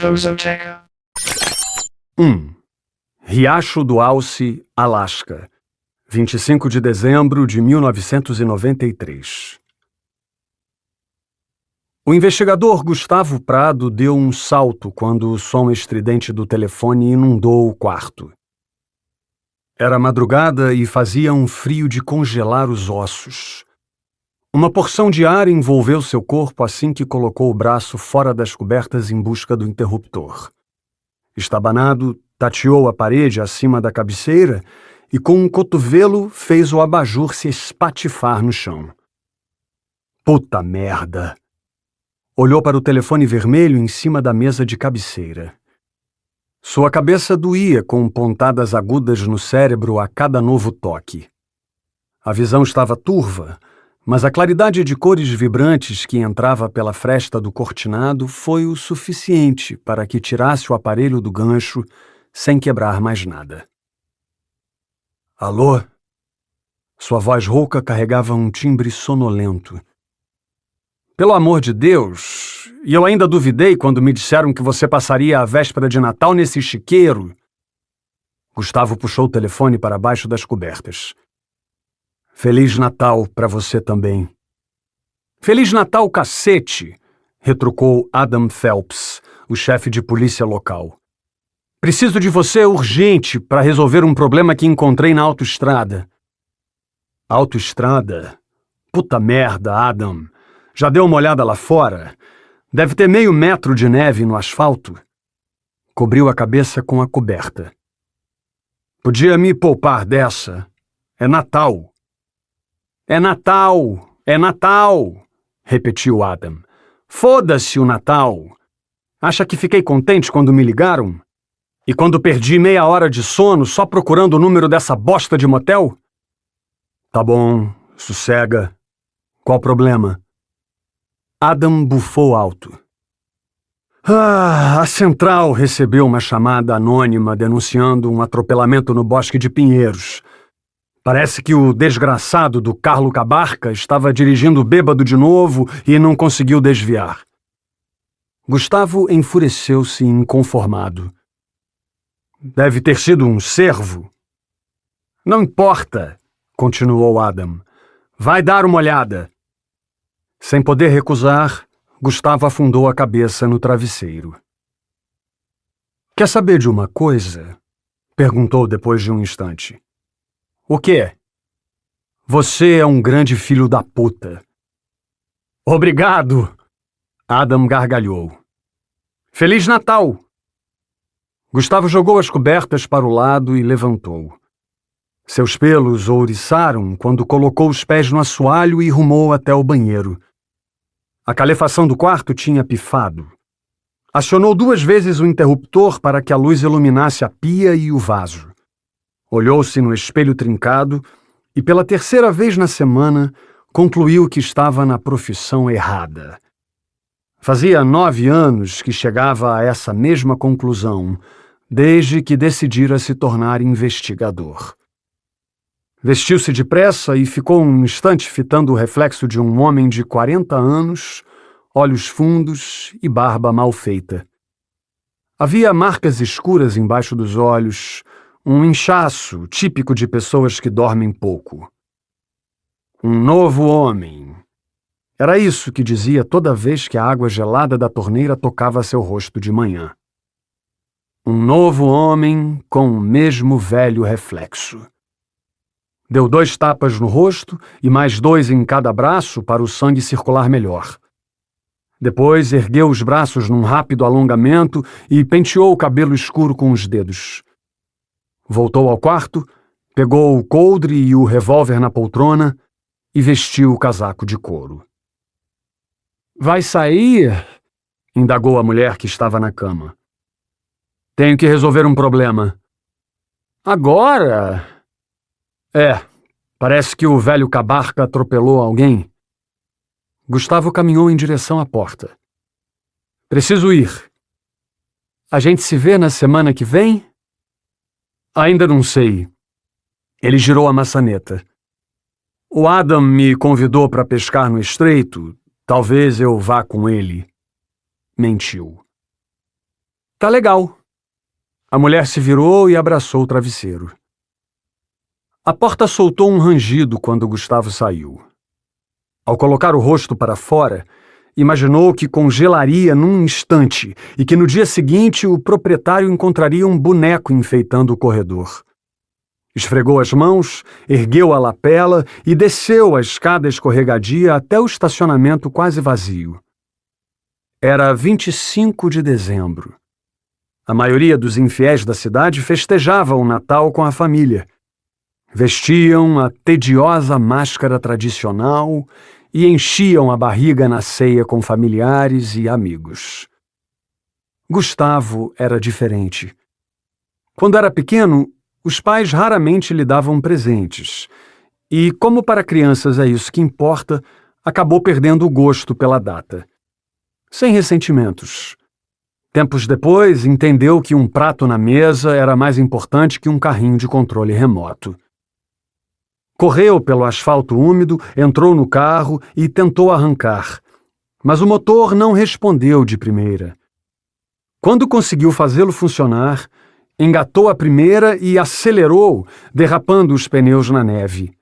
Lusoteca. 1. Riacho do Alce, Alasca, 25 de dezembro de 1993. O investigador Gustavo Prado deu um salto quando o som estridente do telefone inundou o quarto. Era madrugada e fazia um frio de congelar os ossos. Uma porção de ar envolveu seu corpo assim que colocou o braço fora das cobertas em busca do interruptor. Estabanado, tateou a parede acima da cabeceira e com um cotovelo fez o abajur se espatifar no chão. Puta merda! Olhou para o telefone vermelho em cima da mesa de cabeceira. Sua cabeça doía com pontadas agudas no cérebro a cada novo toque. A visão estava turva, mas a claridade de cores vibrantes que entrava pela fresta do cortinado foi o suficiente para que tirasse o aparelho do gancho sem quebrar mais nada. Alô? Sua voz rouca carregava um timbre sonolento. Pelo amor de Deus, e eu ainda duvidei quando me disseram que você passaria a véspera de Natal nesse chiqueiro. Gustavo puxou o telefone para baixo das cobertas. Feliz Natal para você também. Feliz Natal, cacete! Retrucou Adam Phelps, o chefe de polícia local. Preciso de você urgente para resolver um problema que encontrei na autoestrada. Autoestrada? Puta merda, Adam. Já deu uma olhada lá fora? Deve ter meio metro de neve no asfalto. Cobriu a cabeça com a coberta. Podia me poupar dessa. É Natal. É Natal! É Natal! Repetiu Adam. Foda-se o Natal! Acha que fiquei contente quando me ligaram? E quando perdi meia hora de sono só procurando o número dessa bosta de motel? Tá bom, sossega. Qual o problema? Adam bufou alto. A central recebeu uma chamada anônima denunciando um atropelamento no Bosque de Pinheiros. Parece que o desgraçado do Carlo Cabarca estava dirigindo bêbado de novo e não conseguiu desviar. Gustavo enfureceu-se inconformado. Deve ter sido um cervo. Não importa, continuou Adam. Vai dar uma olhada. Sem poder recusar, Gustavo afundou a cabeça no travesseiro. Quer saber de uma coisa? Perguntou depois de um instante. O quê? Você é um grande filho da puta. Obrigado! Adam gargalhou. Feliz Natal! Gustavo jogou as cobertas para o lado e levantou. Seus pelos ouriçaram quando colocou os pés no assoalho e rumou até o banheiro. A calefação do quarto tinha pifado. Acionou 2 vezes o interruptor para que a luz iluminasse a pia e o vaso. Olhou-se no espelho trincado e, pela 3ª vez na semana, concluiu que estava na profissão errada. Fazia 9 anos que chegava a essa mesma conclusão, desde que decidira se tornar investigador. Vestiu-se depressa e ficou um instante fitando o reflexo de um homem de 40 anos, olhos fundos e barba mal feita. Havia marcas escuras embaixo dos olhos, um inchaço típico de pessoas que dormem pouco. Um novo homem. Era isso que dizia toda vez que a água gelada da torneira tocava seu rosto de manhã. Um novo homem com o mesmo velho reflexo. Deu 2 tapas no rosto e mais 2 em cada braço para o sangue circular melhor. Depois ergueu os braços num rápido alongamento e penteou o cabelo escuro com os dedos. Voltou ao quarto, pegou o coldre e o revólver na poltrona e vestiu o casaco de couro. Vai sair? Indagou a mulher que estava na cama. Tenho que resolver um problema. Agora? Parece que o velho Cabarca atropelou alguém. Gustavo caminhou em direção à porta. Preciso ir. A gente se vê na semana que vem? Ainda não sei. Ele girou a maçaneta. O Adam me convidou para pescar no estreito. Talvez eu vá com ele. Mentiu. Tá legal. A mulher se virou e abraçou o travesseiro. A porta soltou um rangido quando Gustavo saiu. Ao colocar o rosto para fora, imaginou que congelaria num instante e que no dia seguinte o proprietário encontraria um boneco enfeitando o corredor. Esfregou as mãos, ergueu a lapela e desceu a escada escorregadia até o estacionamento quase vazio. Era 25 de dezembro. A maioria dos infiéis da cidade festejava o Natal com a família. Vestiam a tediosa máscara tradicional e enchiam a barriga na ceia com familiares e amigos. Gustavo era diferente. Quando era pequeno, os pais raramente lhe davam presentes, e, como para crianças é isso que importa, acabou perdendo o gosto pela data. Sem ressentimentos. Tempos depois, entendeu que um prato na mesa era mais importante que um carrinho de controle remoto. Correu pelo asfalto úmido, entrou no carro e tentou arrancar, mas o motor não respondeu de primeira. Quando conseguiu fazê-lo funcionar, engatou a primeira e acelerou, derrapando os pneus na neve.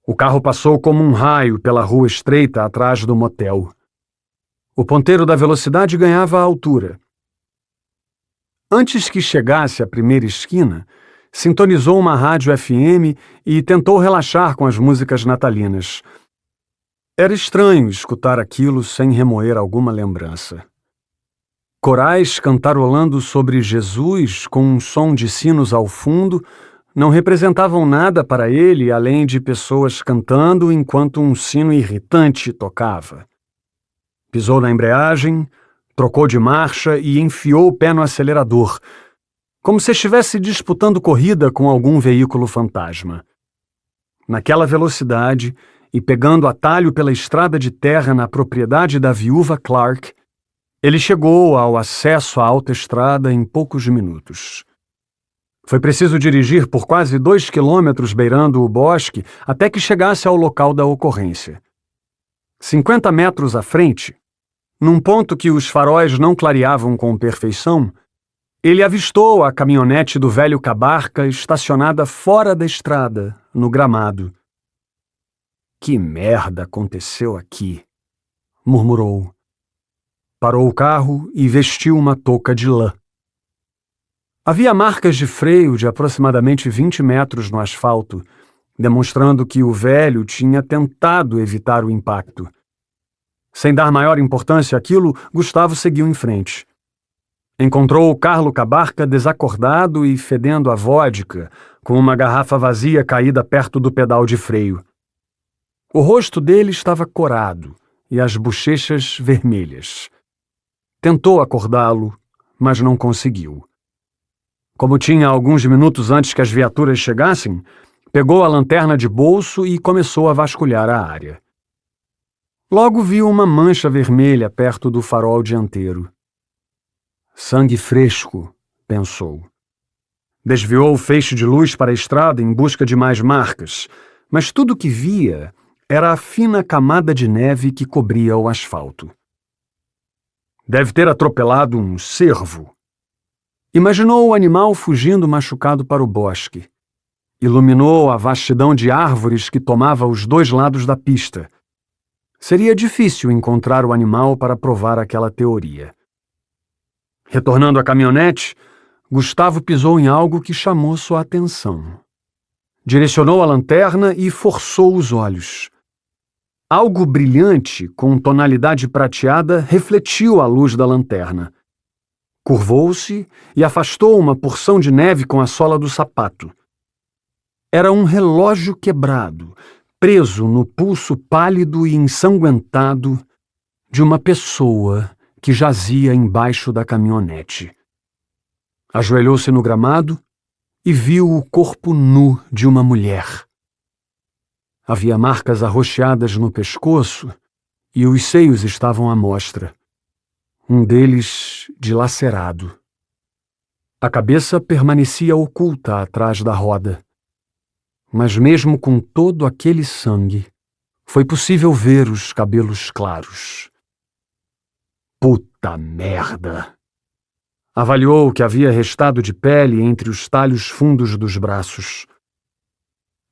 O carro passou como um raio pela rua estreita atrás do motel. O ponteiro da velocidade ganhava a altura. Antes que chegasse à primeira esquina, sintonizou uma rádio FM e tentou relaxar com as músicas natalinas. Era estranho escutar aquilo sem remoer alguma lembrança. Corais cantarolando sobre Jesus com um som de sinos ao fundo não representavam nada para ele além de pessoas cantando enquanto um sino irritante tocava. Pisou na embreagem, trocou de marcha e enfiou o pé no acelerador, como se estivesse disputando corrida com algum veículo fantasma. Naquela velocidade, e pegando atalho pela estrada de terra na propriedade da viúva Clark, ele chegou ao acesso à autoestrada em poucos minutos. Foi preciso dirigir por quase 2 quilômetros beirando o bosque até que chegasse ao local da ocorrência. 50 metros à frente, num ponto que os faróis não clareavam com perfeição, ele avistou a caminhonete do velho Cabarca estacionada fora da estrada, no gramado. Que merda aconteceu aqui? Murmurou. Parou o carro e vestiu uma touca de lã. Havia marcas de freio de aproximadamente 20 metros no asfalto, demonstrando que o velho tinha tentado evitar o impacto. Sem dar maior importância àquilo, Gustavo seguiu em frente. Encontrou o Carlo Cabarca desacordado e fedendo a vodka, com uma garrafa vazia caída perto do pedal de freio. O rosto dele estava corado e as bochechas vermelhas. Tentou acordá-lo, mas não conseguiu. Como tinha alguns minutos antes que as viaturas chegassem, pegou a lanterna de bolso e começou a vasculhar a área. Logo viu uma mancha vermelha perto do farol dianteiro. Sangue fresco, pensou. Desviou o feixe de luz para a estrada em busca de mais marcas, mas tudo o que via era a fina camada de neve que cobria o asfalto. Deve ter atropelado um cervo. Imaginou o animal fugindo machucado para o bosque. Iluminou a vastidão de árvores que tomava os 2 lados da pista. Seria difícil encontrar o animal para provar aquela teoria. Retornando à caminhonete, Gustavo pisou em algo que chamou sua atenção. Direcionou a lanterna e forçou os olhos. Algo brilhante, com tonalidade prateada, refletiu a luz da lanterna. Curvou-se e afastou uma porção de neve com a sola do sapato. Era um relógio quebrado, preso no pulso pálido e ensanguentado de uma pessoa que jazia embaixo da caminhonete. Ajoelhou-se no gramado e viu o corpo nu de uma mulher. Havia marcas arroxeadas no pescoço e os seios estavam à mostra. Um deles dilacerado. A cabeça permanecia oculta atrás da roda. Mas mesmo com todo aquele sangue, foi possível ver os cabelos claros. Puta merda! Avaliou o que havia restado de pele entre os talhos fundos dos braços.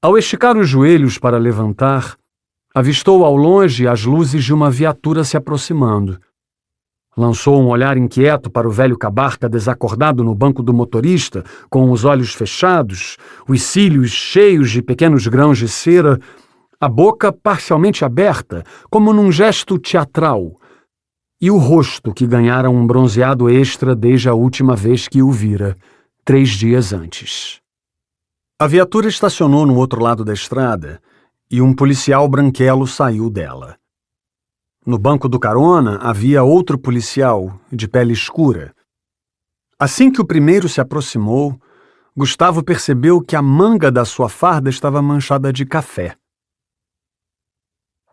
Ao esticar os joelhos para levantar, avistou ao longe as luzes de uma viatura se aproximando. Lançou um olhar inquieto para o velho cabarca desacordado no banco do motorista, com os olhos fechados, os cílios cheios de pequenos grãos de cera, a boca parcialmente aberta, como num gesto teatral, e o rosto que ganhara um bronzeado extra desde a última vez que o vira, 3 dias antes. A viatura estacionou no outro lado da estrada e um policial branquelo saiu dela. No banco do carona havia outro policial, de pele escura. Assim que o primeiro se aproximou, Gustavo percebeu que a manga da sua farda estava manchada de café.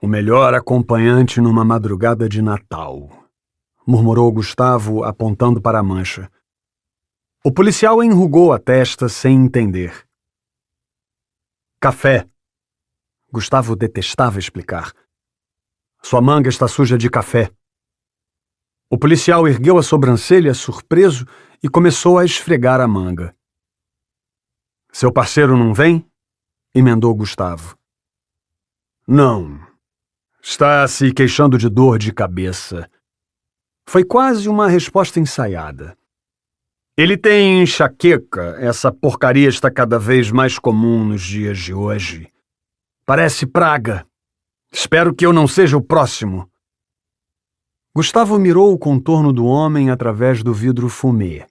O melhor acompanhante numa madrugada de Natal, murmurou Gustavo, apontando para a mancha. O policial enrugou a testa sem entender. Café. Gustavo detestava explicar. Sua manga está suja de café. O policial ergueu a sobrancelha, surpreso, e começou a esfregar a manga. Seu parceiro não vem? Emendou Gustavo. Não. Está se queixando de dor de cabeça. Foi quase uma resposta ensaiada. Ele tem enxaqueca. Essa porcaria está cada vez mais comum nos dias de hoje. Parece praga. Espero que eu não seja o próximo. Gustavo mirou o contorno do homem através do vidro fumê.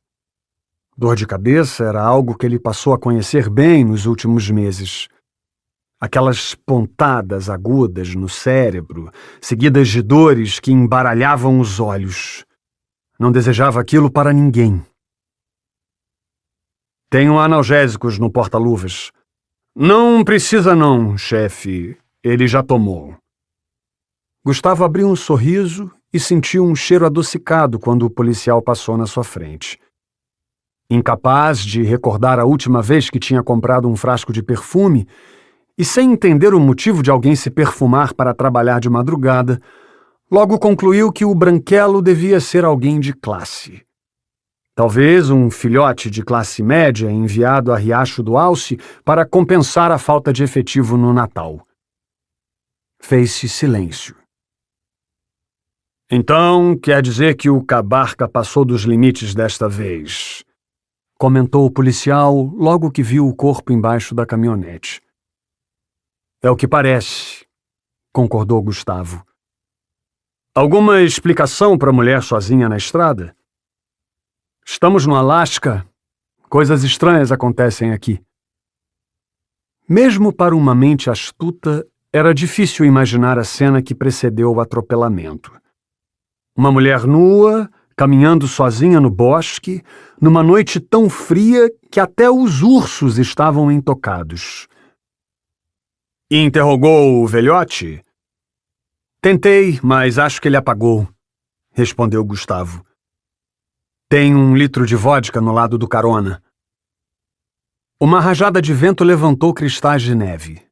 Dor de cabeça era algo que ele passou a conhecer bem nos últimos meses. Aquelas pontadas agudas no cérebro, seguidas de dores que embaralhavam os olhos. Não desejava aquilo para ninguém. Tenho analgésicos no porta-luvas. Não precisa não, chefe. Ele já tomou. Gustavo abriu um sorriso e sentiu um cheiro adocicado quando o policial passou na sua frente. Incapaz de recordar a última vez que tinha comprado um frasco de perfume e sem entender o motivo de alguém se perfumar para trabalhar de madrugada, logo concluiu que o branquelo devia ser alguém de classe. Talvez um filhote de classe média enviado a Riacho do Alce para compensar a falta de efetivo no Natal. Fez-se silêncio. Então, quer dizer que o cabarca passou dos limites desta vez, comentou o policial logo que viu o corpo embaixo da caminhonete. É o que parece, concordou Gustavo. Alguma explicação para a mulher sozinha na estrada? Estamos no Alasca. Coisas estranhas acontecem aqui. Mesmo para uma mente astuta, era difícil imaginar a cena que precedeu o atropelamento. Uma mulher nua, caminhando sozinha no bosque, numa noite tão fria que até os ursos estavam intocados. E interrogou o velhote? Tentei, mas acho que ele apagou, respondeu Gustavo. Tem 1 litro de vodka no lado do carona. Uma rajada de vento levantou cristais de neve.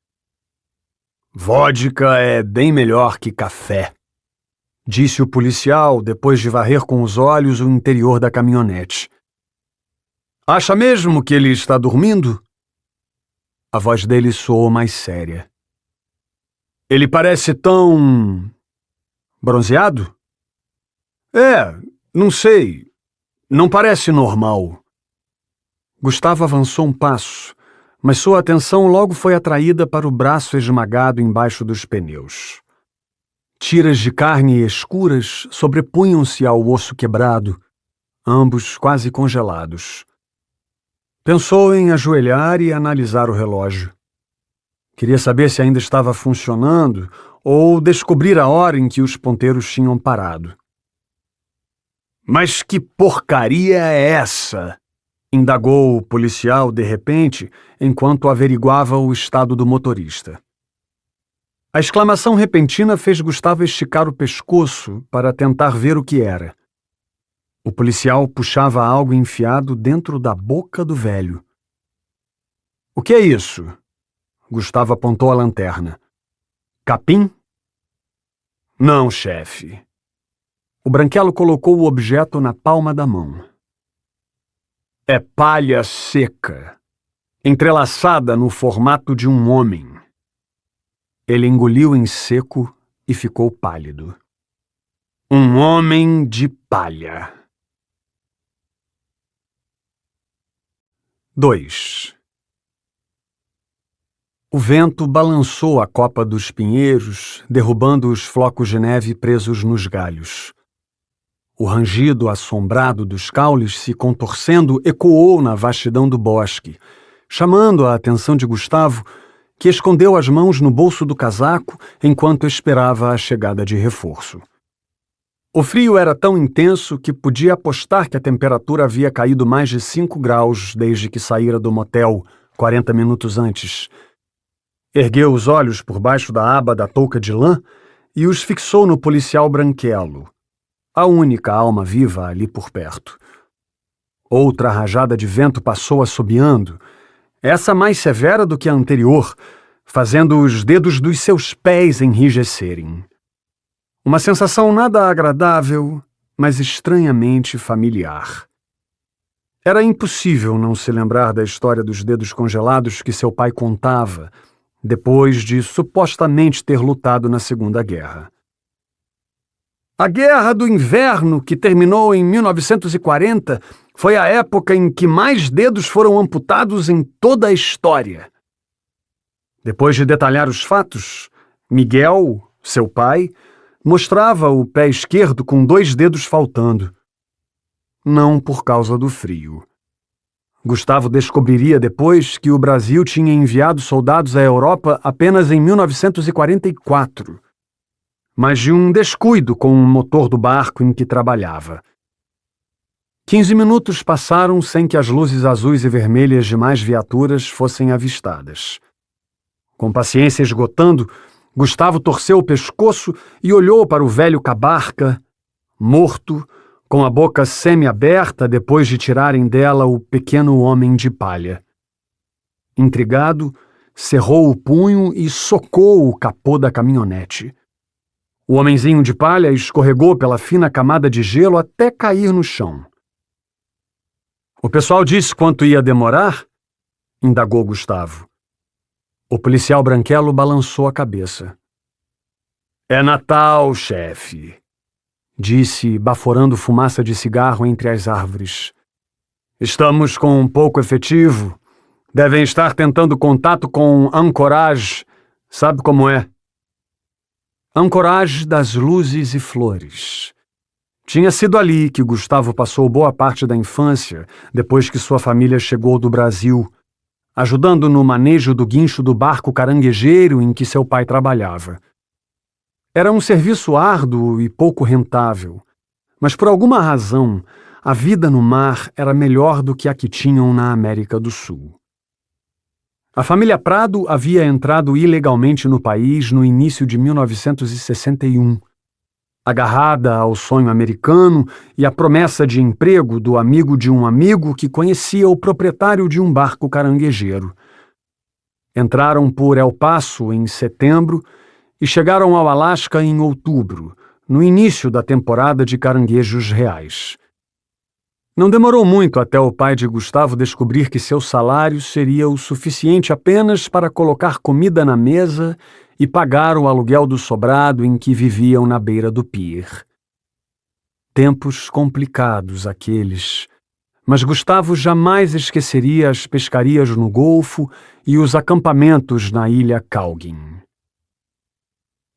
Vodka é bem melhor que café, disse o policial depois de varrer com os olhos o interior da caminhonete. Acha mesmo que ele está dormindo? A voz dele soou mais séria. Ele parece tão... bronzeado? Não sei. Não parece normal. Gustavo avançou um passo, mas sua atenção logo foi atraída para o braço esmagado embaixo dos pneus. Tiras de carne escuras sobrepunham-se ao osso quebrado, ambos quase congelados. Pensou em ajoelhar e analisar o relógio. Queria saber se ainda estava funcionando ou descobrir a hora em que os ponteiros tinham parado. Mas que porcaria é essa? Indagou o policial de repente, enquanto averiguava o estado do motorista. A exclamação repentina fez Gustavo esticar o pescoço para tentar ver o que era. O policial puxava algo enfiado dentro da boca do velho. O que é isso? Gustavo apontou a lanterna. Capim? Não, chefe. O branquelo colocou o objeto na palma da mão. É palha seca, entrelaçada no formato de um homem. Ele engoliu em seco e ficou pálido. Um homem de palha. 2. O vento balançou a copa dos pinheiros, derrubando os flocos de neve presos nos galhos. O rangido assombrado dos caules se contorcendo ecoou na vastidão do bosque, chamando a atenção de Gustavo, que escondeu as mãos no bolso do casaco enquanto esperava a chegada de reforço. O frio era tão intenso que podia apostar que a temperatura havia caído mais de 5 graus desde que saíra do motel 40 minutos antes. Ergueu os olhos por baixo da aba da touca de lã e os fixou no policial branquelo, a única alma viva ali por perto. Outra rajada de vento passou assobiando, essa mais severa do que a anterior, fazendo os dedos dos seus pés enrijecerem. Uma sensação nada agradável, mas estranhamente familiar. Era impossível não se lembrar da história dos dedos congelados que seu pai contava, depois de supostamente ter lutado na Segunda Guerra. A Guerra do Inverno, que terminou em 1940, foi a época em que mais dedos foram amputados em toda a história. Depois de detalhar os fatos, Miguel, seu pai, mostrava o pé esquerdo com 2 dedos faltando. Não por causa do frio. Gustavo descobriria depois que o Brasil tinha enviado soldados à Europa apenas em 1944, mas de um descuido com o motor do barco em que trabalhava. 15 minutos passaram sem que as luzes azuis e vermelhas de mais viaturas fossem avistadas. Com paciência esgotando, Gustavo torceu o pescoço e olhou para o velho Cabarca, morto, com a boca semi-aberta depois de tirarem dela o pequeno homem de palha. Intrigado, cerrou o punho e socou o capô da caminhonete. O homenzinho de palha escorregou pela fina camada de gelo até cair no chão. O pessoal disse quanto ia demorar? Indagou Gustavo. O policial branquelo balançou a cabeça. É Natal, chefe, disse, baforando fumaça de cigarro entre as árvores. Estamos com um pouco efetivo. Devem estar tentando contato com Anchorage. Sabe como é? Anchorage das luzes e flores. Tinha sido ali que Gustavo passou boa parte da infância, depois que sua família chegou do Brasil, ajudando no manejo do guincho do barco caranguejeiro em que seu pai trabalhava. Era um serviço árduo e pouco rentável, mas por alguma razão, a vida no mar era melhor do que a que tinham na América do Sul. A família Prado havia entrado ilegalmente no país no início de 1961, agarrada ao sonho americano e à promessa de emprego do amigo de um amigo que conhecia o proprietário de um barco caranguejeiro. Entraram por El Paso em setembro e chegaram ao Alasca em outubro, no início da temporada de caranguejos reais. Não demorou muito até o pai de Gustavo descobrir que seu salário seria o suficiente apenas para colocar comida na mesa e pagar o aluguel do sobrado em que viviam na beira do pier. Tempos complicados aqueles, mas Gustavo jamais esqueceria as pescarias no Golfo e os acampamentos na ilha Calguin.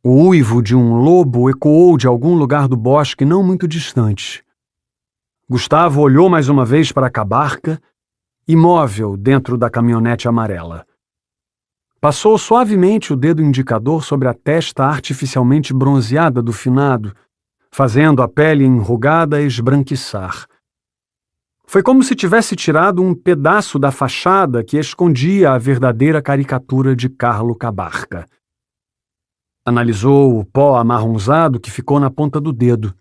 O uivo de um lobo ecoou de algum lugar do bosque não muito distante. Gustavo olhou mais uma vez para a Cabarca, imóvel dentro da caminhonete amarela. Passou suavemente o dedo indicador sobre a testa artificialmente bronzeada do finado, fazendo a pele enrugada esbranquiçar. Foi como se tivesse tirado um pedaço da fachada que escondia a verdadeira caricatura de Carlo Cabarca. Analisou o pó amarronzado que ficou na ponta do dedo.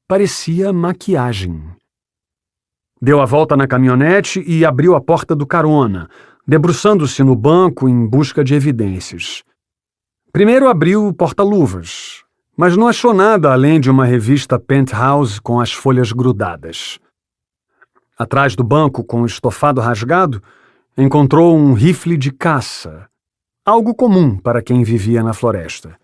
Parecia maquiagem. Deu a volta na caminhonete e abriu a porta do carona, debruçando-se no banco em busca de evidências. Primeiro abriu o porta-luvas, mas não achou nada além de uma revista Penthouse com as folhas grudadas. Atrás do banco com o estofado rasgado, encontrou um rifle de caça, algo comum para quem vivia na floresta.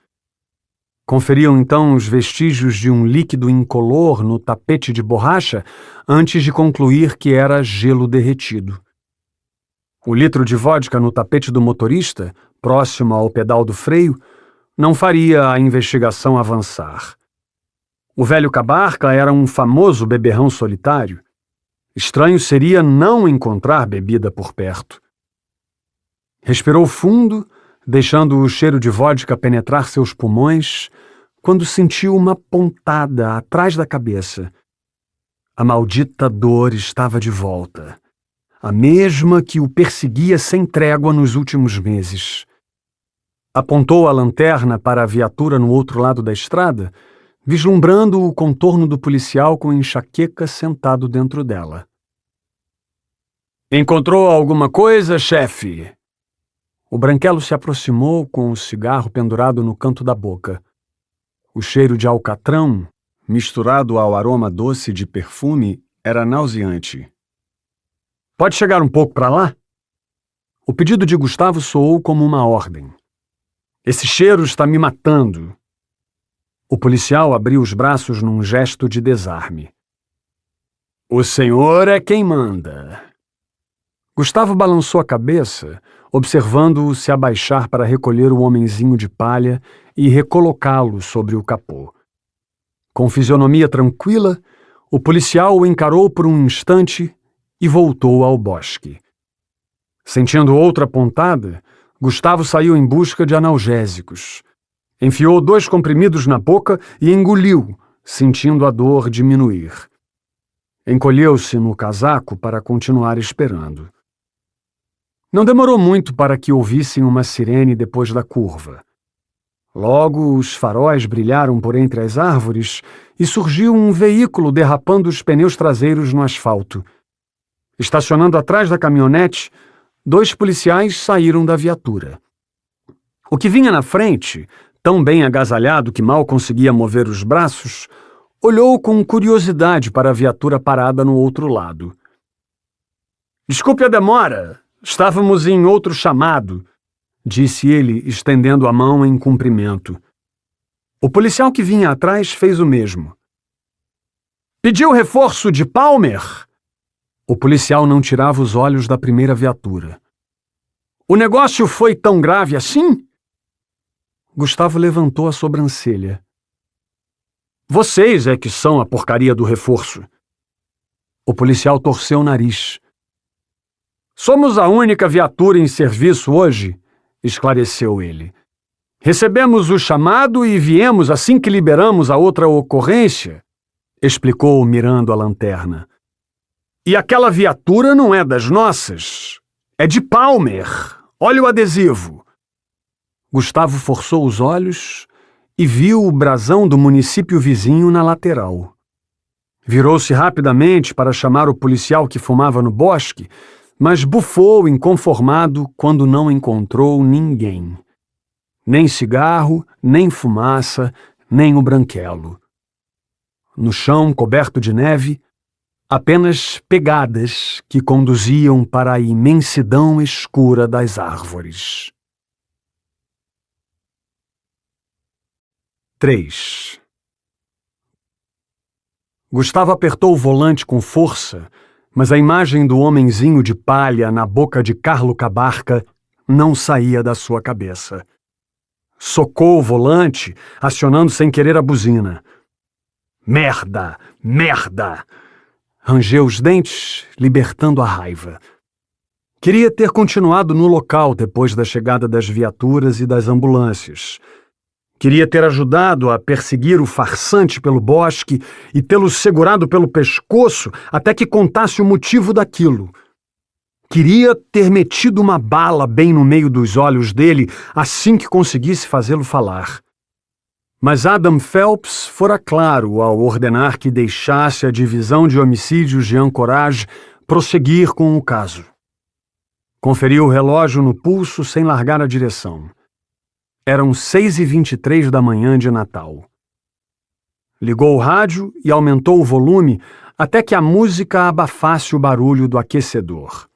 Conferiu então os vestígios de um líquido incolor no tapete de borracha antes de concluir que era gelo derretido. O litro de vodka no tapete do motorista, próximo ao pedal do freio, não faria a investigação avançar. O velho Cabarca era um famoso beberrão solitário. Estranho seria não encontrar bebida por perto. Respirou fundo, deixando o cheiro de vodka penetrar seus pulmões, quando sentiu uma pontada atrás da cabeça. A maldita dor estava de volta, a mesma que o perseguia sem trégua nos últimos meses. Apontou a lanterna para a viatura no outro lado da estrada, vislumbrando o contorno do policial com enxaqueca sentado dentro dela. "Encontrou alguma coisa, chefe?" O branquelo se aproximou com o cigarro pendurado no canto da boca. O cheiro de alcatrão, misturado ao aroma doce de perfume, era nauseante. "Pode chegar um pouco para lá?" O pedido de Gustavo soou como uma ordem. "Esse cheiro está me matando." O policial abriu os braços num gesto de desarme. "O senhor é quem manda." Gustavo balançou a cabeça, observando-o se abaixar para recolher o homenzinho de palha e recolocá-lo sobre o capô. Com fisionomia tranquila, o policial o encarou por um instante e voltou ao bosque. Sentindo outra pontada, Gustavo saiu em busca de analgésicos. Enfiou 2 comprimidos na boca e engoliu, sentindo a dor diminuir. Encolheu-se no casaco para continuar esperando. Não demorou muito para que ouvissem uma sirene depois da curva. Logo, os faróis brilharam por entre as árvores e surgiu um veículo derrapando os pneus traseiros no asfalto. Estacionando atrás da caminhonete, 2 policiais saíram da viatura. O que vinha na frente, tão bem agasalhado que mal conseguia mover os braços, olhou com curiosidade para a viatura parada no outro lado. "Desculpe a demora. Estávamos em outro chamado", disse ele, estendendo a mão em cumprimento. O policial que vinha atrás fez o mesmo. "Pediu reforço de Palmer?" O policial não tirava os olhos da primeira viatura. "O negócio foi tão grave assim?" Gustavo levantou a sobrancelha. "Vocês é que são a porcaria do reforço." O policial torceu o nariz. "Somos a única viatura em serviço hoje", esclareceu ele. "Recebemos o chamado e viemos assim que liberamos a outra ocorrência", explicou mirando a lanterna. "E aquela viatura não é das nossas. É de Palmer. Olha o adesivo." Gustavo forçou os olhos e viu o brasão do município vizinho na lateral. Virou-se rapidamente para chamar o policial que fumava no bosque, mas bufou inconformado quando não encontrou ninguém. Nem cigarro, nem fumaça, nem o branquelo. No chão coberto de neve, apenas pegadas que conduziam para a imensidão escura das árvores. 3. Gustavo apertou o volante com força, mas a imagem do homenzinho de palha na boca de Carlo Cabarca não saía da sua cabeça. Socou o volante, acionando sem querer a buzina. "Merda! Merda!" Rangeu os dentes, libertando a raiva. Queria ter continuado no local depois da chegada das viaturas e das ambulâncias. Queria ter ajudado a perseguir o farsante pelo bosque e tê-lo segurado pelo pescoço até que contasse o motivo daquilo. Queria ter metido uma bala bem no meio dos olhos dele assim que conseguisse fazê-lo falar. Mas Adam Phelps fora claro ao ordenar que deixasse a divisão de homicídios de Anchorage prosseguir com o caso. Conferiu o relógio no pulso sem largar a direção. Eram 6h23 da manhã de Natal. Ligou o rádio e aumentou o volume até que a música abafasse o barulho do aquecedor.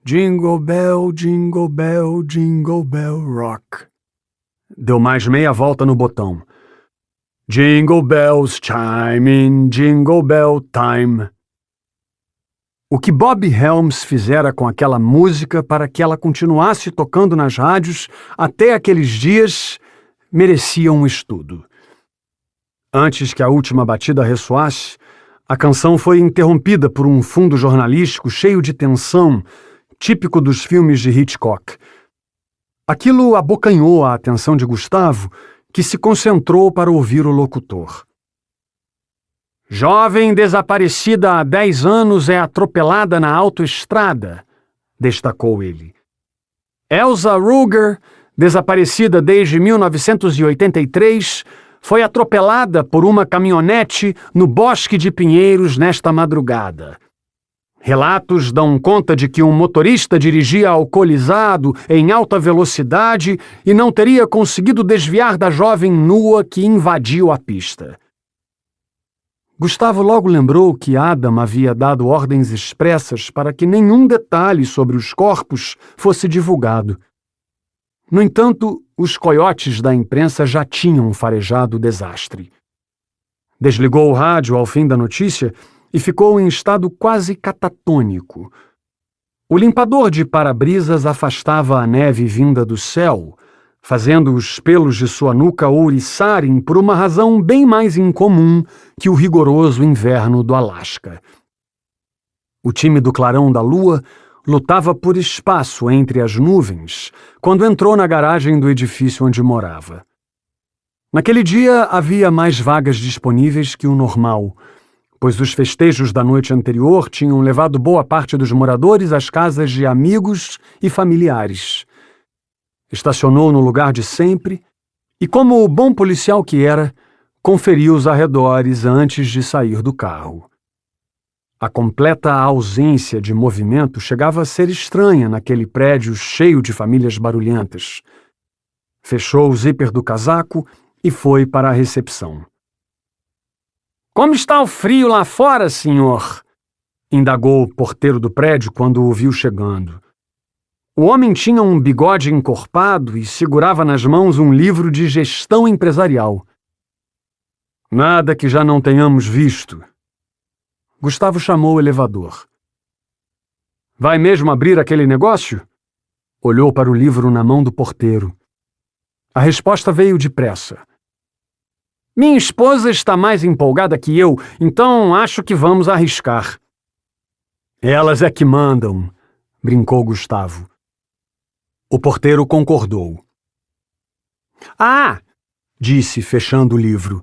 Jingle bell, jingle bell, jingle bell rock. Deu mais meia volta no botão. Jingle bells chime in jingle bell time. O que Bob Helms fizera com aquela música para que ela continuasse tocando nas rádios até aqueles dias merecia um estudo. Antes que a última batida ressoasse, a canção foi interrompida por um fundo jornalístico cheio de tensão, típico dos filmes de Hitchcock. Aquilo abocanhou a atenção de Gustavo, que se concentrou para ouvir o locutor. Jovem desaparecida há 10 anos é atropelada na autoestrada, destacou ele. Elsa Ruger, desaparecida desde 1983, foi atropelada por uma caminhonete no Bosque de Pinheiros nesta madrugada. Relatos dão conta de que um motorista dirigia alcoolizado em alta velocidade e não teria conseguido desviar da jovem nua que invadiu a pista. Gustavo logo lembrou que Adam havia dado ordens expressas para que nenhum detalhe sobre os corpos fosse divulgado. No entanto, os coiotes da imprensa já tinham farejado o desastre. Desligou o rádio ao fim da notícia e ficou em estado quase catatônico. O limpador de para-brisas afastava a neve vinda do céu, fazendo os pelos de sua nuca ouriçarem por uma razão bem mais incomum que o rigoroso inverno do Alasca. O tímido clarão da lua lutava por espaço entre as nuvens quando entrou na garagem do edifício onde morava. Naquele dia havia mais vagas disponíveis que o normal, pois os festejos da noite anterior tinham levado boa parte dos moradores às casas de amigos e familiares. Estacionou no lugar de sempre e, como o bom policial que era, conferiu os arredores antes de sair do carro. A completa ausência de movimento chegava a ser estranha naquele prédio cheio de famílias barulhentas. Fechou o zíper do casaco e foi para a recepção. Como está o frio lá fora, senhor? Indagou o porteiro do prédio quando o viu chegando. O homem tinha um bigode encorpado e segurava nas mãos um livro de gestão empresarial. Nada que já não tenhamos visto. Gustavo chamou o elevador. Vai mesmo abrir aquele negócio? Olhou para o livro na mão do porteiro. A resposta veio depressa. Minha esposa está mais empolgada que eu, então acho que vamos arriscar. Elas é que mandam, brincou Gustavo. O porteiro concordou. Ah, disse, fechando o livro.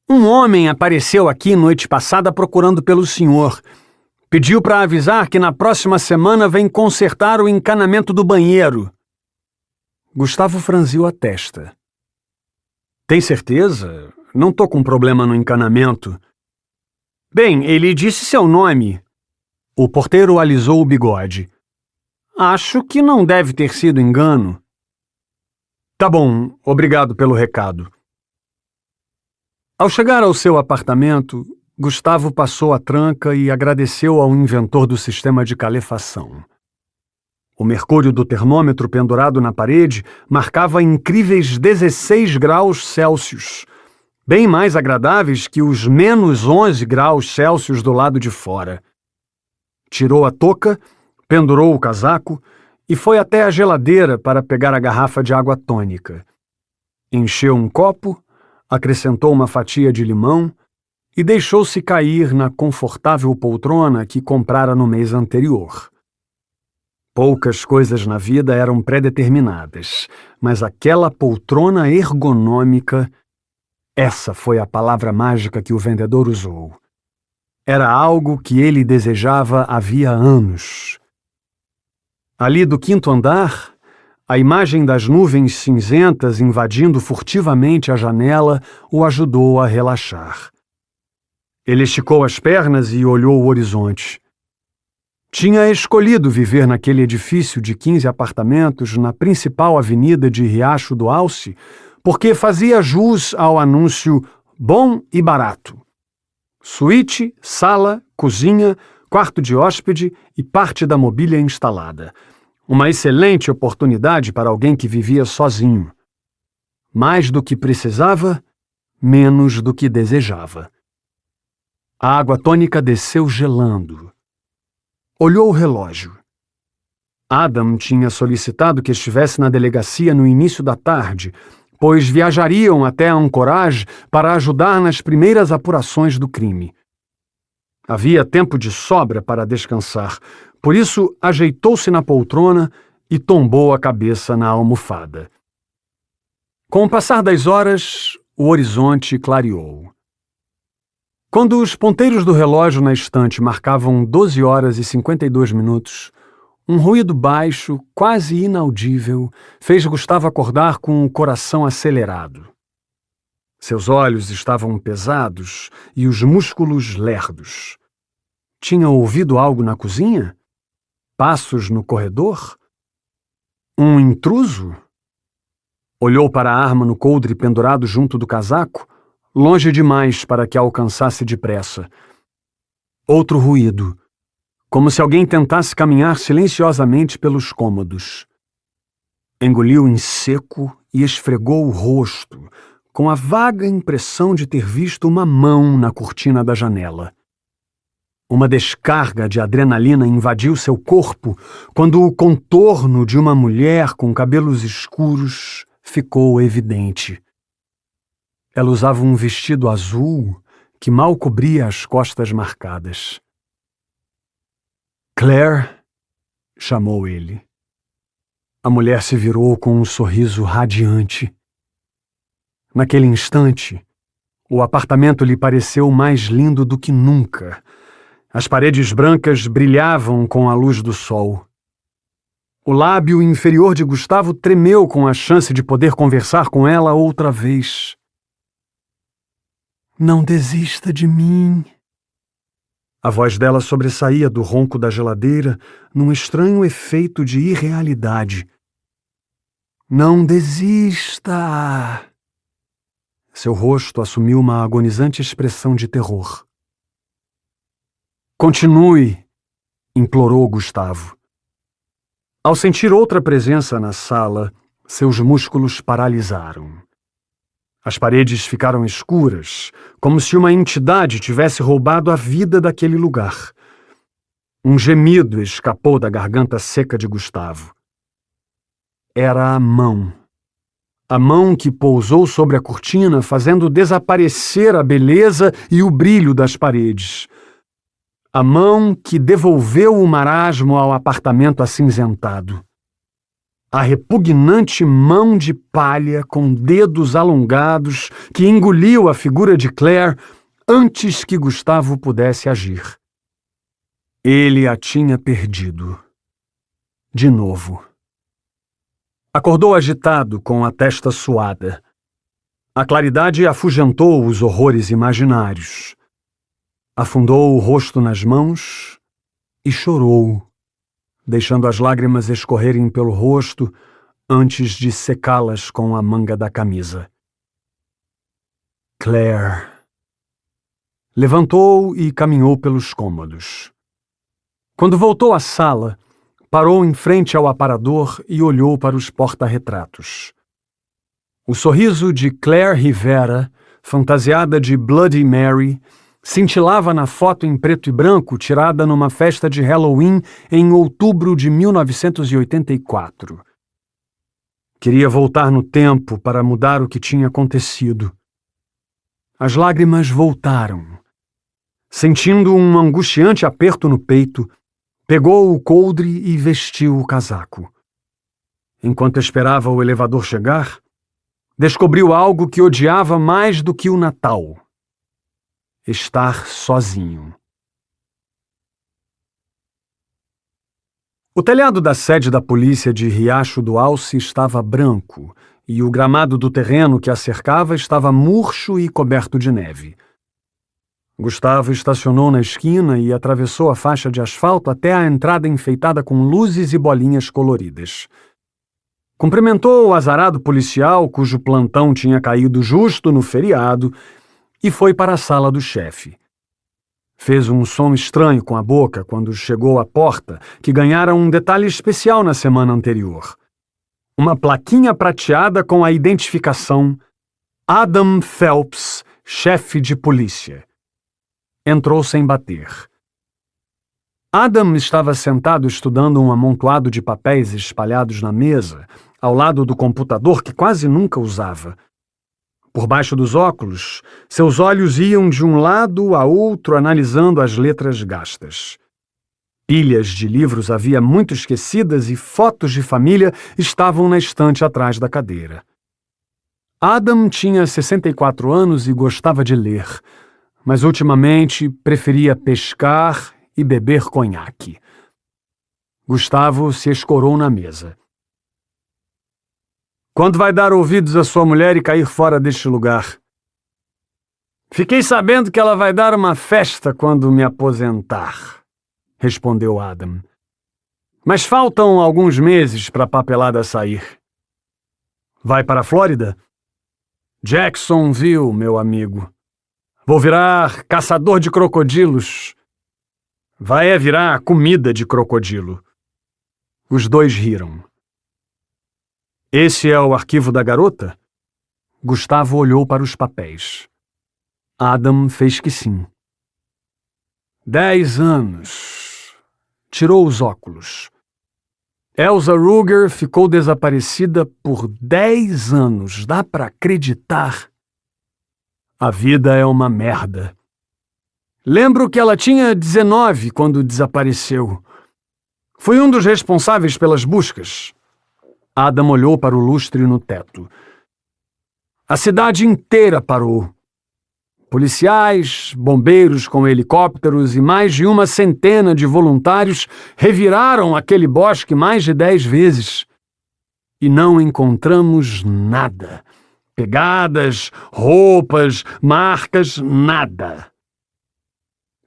Um homem apareceu aqui noite passada procurando pelo senhor. Pediu para avisar que na próxima semana vem consertar o encanamento do banheiro. Gustavo franziu a testa. Tem certeza? Não tô com problema no encanamento. Bem, ele disse seu nome. O porteiro alisou o bigode. Acho que não deve ter sido engano. Tá bom, obrigado pelo recado. Ao chegar ao seu apartamento, Gustavo passou a tranca e agradeceu ao inventor do sistema de calefação. O mercúrio do termômetro pendurado na parede marcava incríveis 16 graus Celsius, bem mais agradáveis que os menos 11 graus Celsius do lado de fora. Tirou a touca, pendurou o casaco e foi até a geladeira para pegar a garrafa de água tônica. Encheu um copo, acrescentou uma fatia de limão e deixou-se cair na confortável poltrona que comprara no mês anterior. Poucas coisas na vida eram pré-determinadas, mas aquela poltrona ergonômica, essa foi a palavra mágica que o vendedor usou. Era algo que ele desejava havia anos. Ali do 5º andar, a imagem das nuvens cinzentas invadindo furtivamente a janela o ajudou a relaxar. Ele esticou as pernas e olhou o horizonte. Tinha escolhido viver naquele edifício de 15 apartamentos na principal avenida de Riacho do Alce porque fazia jus ao anúncio bom e barato. Suíte, sala, cozinha, quarto de hóspede e parte da mobília instalada. Uma excelente oportunidade para alguém que vivia sozinho. Mais do que precisava, menos do que desejava. A água tônica desceu gelando. Olhou o relógio. Adam tinha solicitado que estivesse na delegacia no início da tarde, pois viajariam até Anchorage para ajudar nas primeiras apurações do crime. Havia tempo de sobra para descansar, por isso ajeitou-se na poltrona e tombou a cabeça na almofada. Com o passar das horas, o horizonte clareou. Quando os ponteiros do relógio na estante marcavam 12 horas e 52 minutos, um ruído baixo, quase inaudível, fez Gustavo acordar com o coração acelerado. Seus olhos estavam pesados e os músculos lerdos. Tinha ouvido algo na cozinha? Passos no corredor? Um intruso? Olhou para a arma no coldre pendurado junto do casaco, longe demais para que a alcançasse depressa. Outro ruído, como se alguém tentasse caminhar silenciosamente pelos cômodos. Engoliu em seco e esfregou o rosto, com a vaga impressão de ter visto uma mão na cortina da janela. Uma descarga de adrenalina invadiu seu corpo quando o contorno de uma mulher com cabelos escuros ficou evidente. Ela usava um vestido azul que mal cobria as costas marcadas. Claire, chamou ele. A mulher se virou com um sorriso radiante. Naquele instante, o apartamento lhe pareceu mais lindo do que nunca. As paredes brancas brilhavam com a luz do sol. O lábio inferior de Gustavo tremeu com a chance de poder conversar com ela outra vez. Não desista de mim. A voz dela sobressaía do ronco da geladeira num estranho efeito de irrealidade. Não desista! Seu rosto assumiu uma agonizante expressão de terror. Continue, implorou Gustavo. Ao sentir outra presença na sala, seus músculos paralisaram. As paredes ficaram escuras, como se uma entidade tivesse roubado a vida daquele lugar. Um gemido escapou da garganta seca de Gustavo. Era a mão. A mão que pousou sobre a cortina, fazendo desaparecer a beleza e o brilho das paredes. A mão que devolveu o marasmo ao apartamento acinzentado. A repugnante mão de palha com dedos alongados que engoliu a figura de Claire antes que Gustavo pudesse agir. Ele a tinha perdido. De novo. Acordou agitado, com a testa suada. A claridade afugentou os horrores imaginários. Afundou o rosto nas mãos e chorou, deixando as lágrimas escorrerem pelo rosto antes de secá-las com a manga da camisa. Claire. Levantou e caminhou pelos cômodos. Quando voltou à sala, parou em frente ao aparador e olhou para os porta-retratos. O sorriso de Claire Rivera, fantasiada de Bloody Mary, cintilava na foto em preto e branco tirada numa festa de Halloween em outubro de 1984. Queria voltar no tempo para mudar o que tinha acontecido. As lágrimas voltaram. Sentindo um angustiante aperto no peito, pegou o coldre e vestiu o casaco. Enquanto esperava o elevador chegar, descobriu algo que odiava mais do que o Natal: estar sozinho. O telhado da sede da polícia de Riacho do Alce estava branco e o gramado do terreno que a cercava estava murcho e coberto de neve. Gustavo estacionou na esquina e atravessou a faixa de asfalto até a entrada enfeitada com luzes e bolinhas coloridas. Cumprimentou o azarado policial cujo plantão tinha caído justo no feriado e foi para a sala do chefe. Fez um som estranho com a boca quando chegou à porta, que ganhara um detalhe especial na semana anterior. Uma plaquinha prateada com a identificação Adam Phelps, chefe de polícia. Entrou sem bater. Adam estava sentado estudando um amontoado de papéis espalhados na mesa, ao lado do computador que quase nunca usava. Por baixo dos óculos, seus olhos iam de um lado a outro analisando as letras gastas. Pilhas de livros havia muito esquecidas e fotos de família estavam na estante atrás da cadeira. Adam tinha 64 anos e gostava de ler, mas ultimamente preferia pescar e beber conhaque. Gustavo se escorou na mesa. Quando vai dar ouvidos à sua mulher e cair fora deste lugar? Fiquei sabendo que ela vai dar uma festa quando me aposentar, respondeu Adam. Mas faltam alguns meses para a papelada sair. Vai para a Flórida? Jacksonville, meu amigo. Vou virar caçador de crocodilos. Vai virar comida de crocodilo. Os dois riram. Esse é o arquivo da garota? Gustavo olhou para os papéis. Adam fez que sim. 10 anos. Tirou os óculos. Elsa Ruger ficou desaparecida por 10 anos. Dá para acreditar? A vida é uma merda. Lembro que ela tinha 19 quando desapareceu. Fui um dos responsáveis pelas buscas. Adam olhou para o lustre no teto. A cidade inteira parou. Policiais, bombeiros com helicópteros e mais de 100 de voluntários reviraram aquele bosque mais de 10 vezes. E não encontramos nada. Pegadas, roupas, marcas, nada.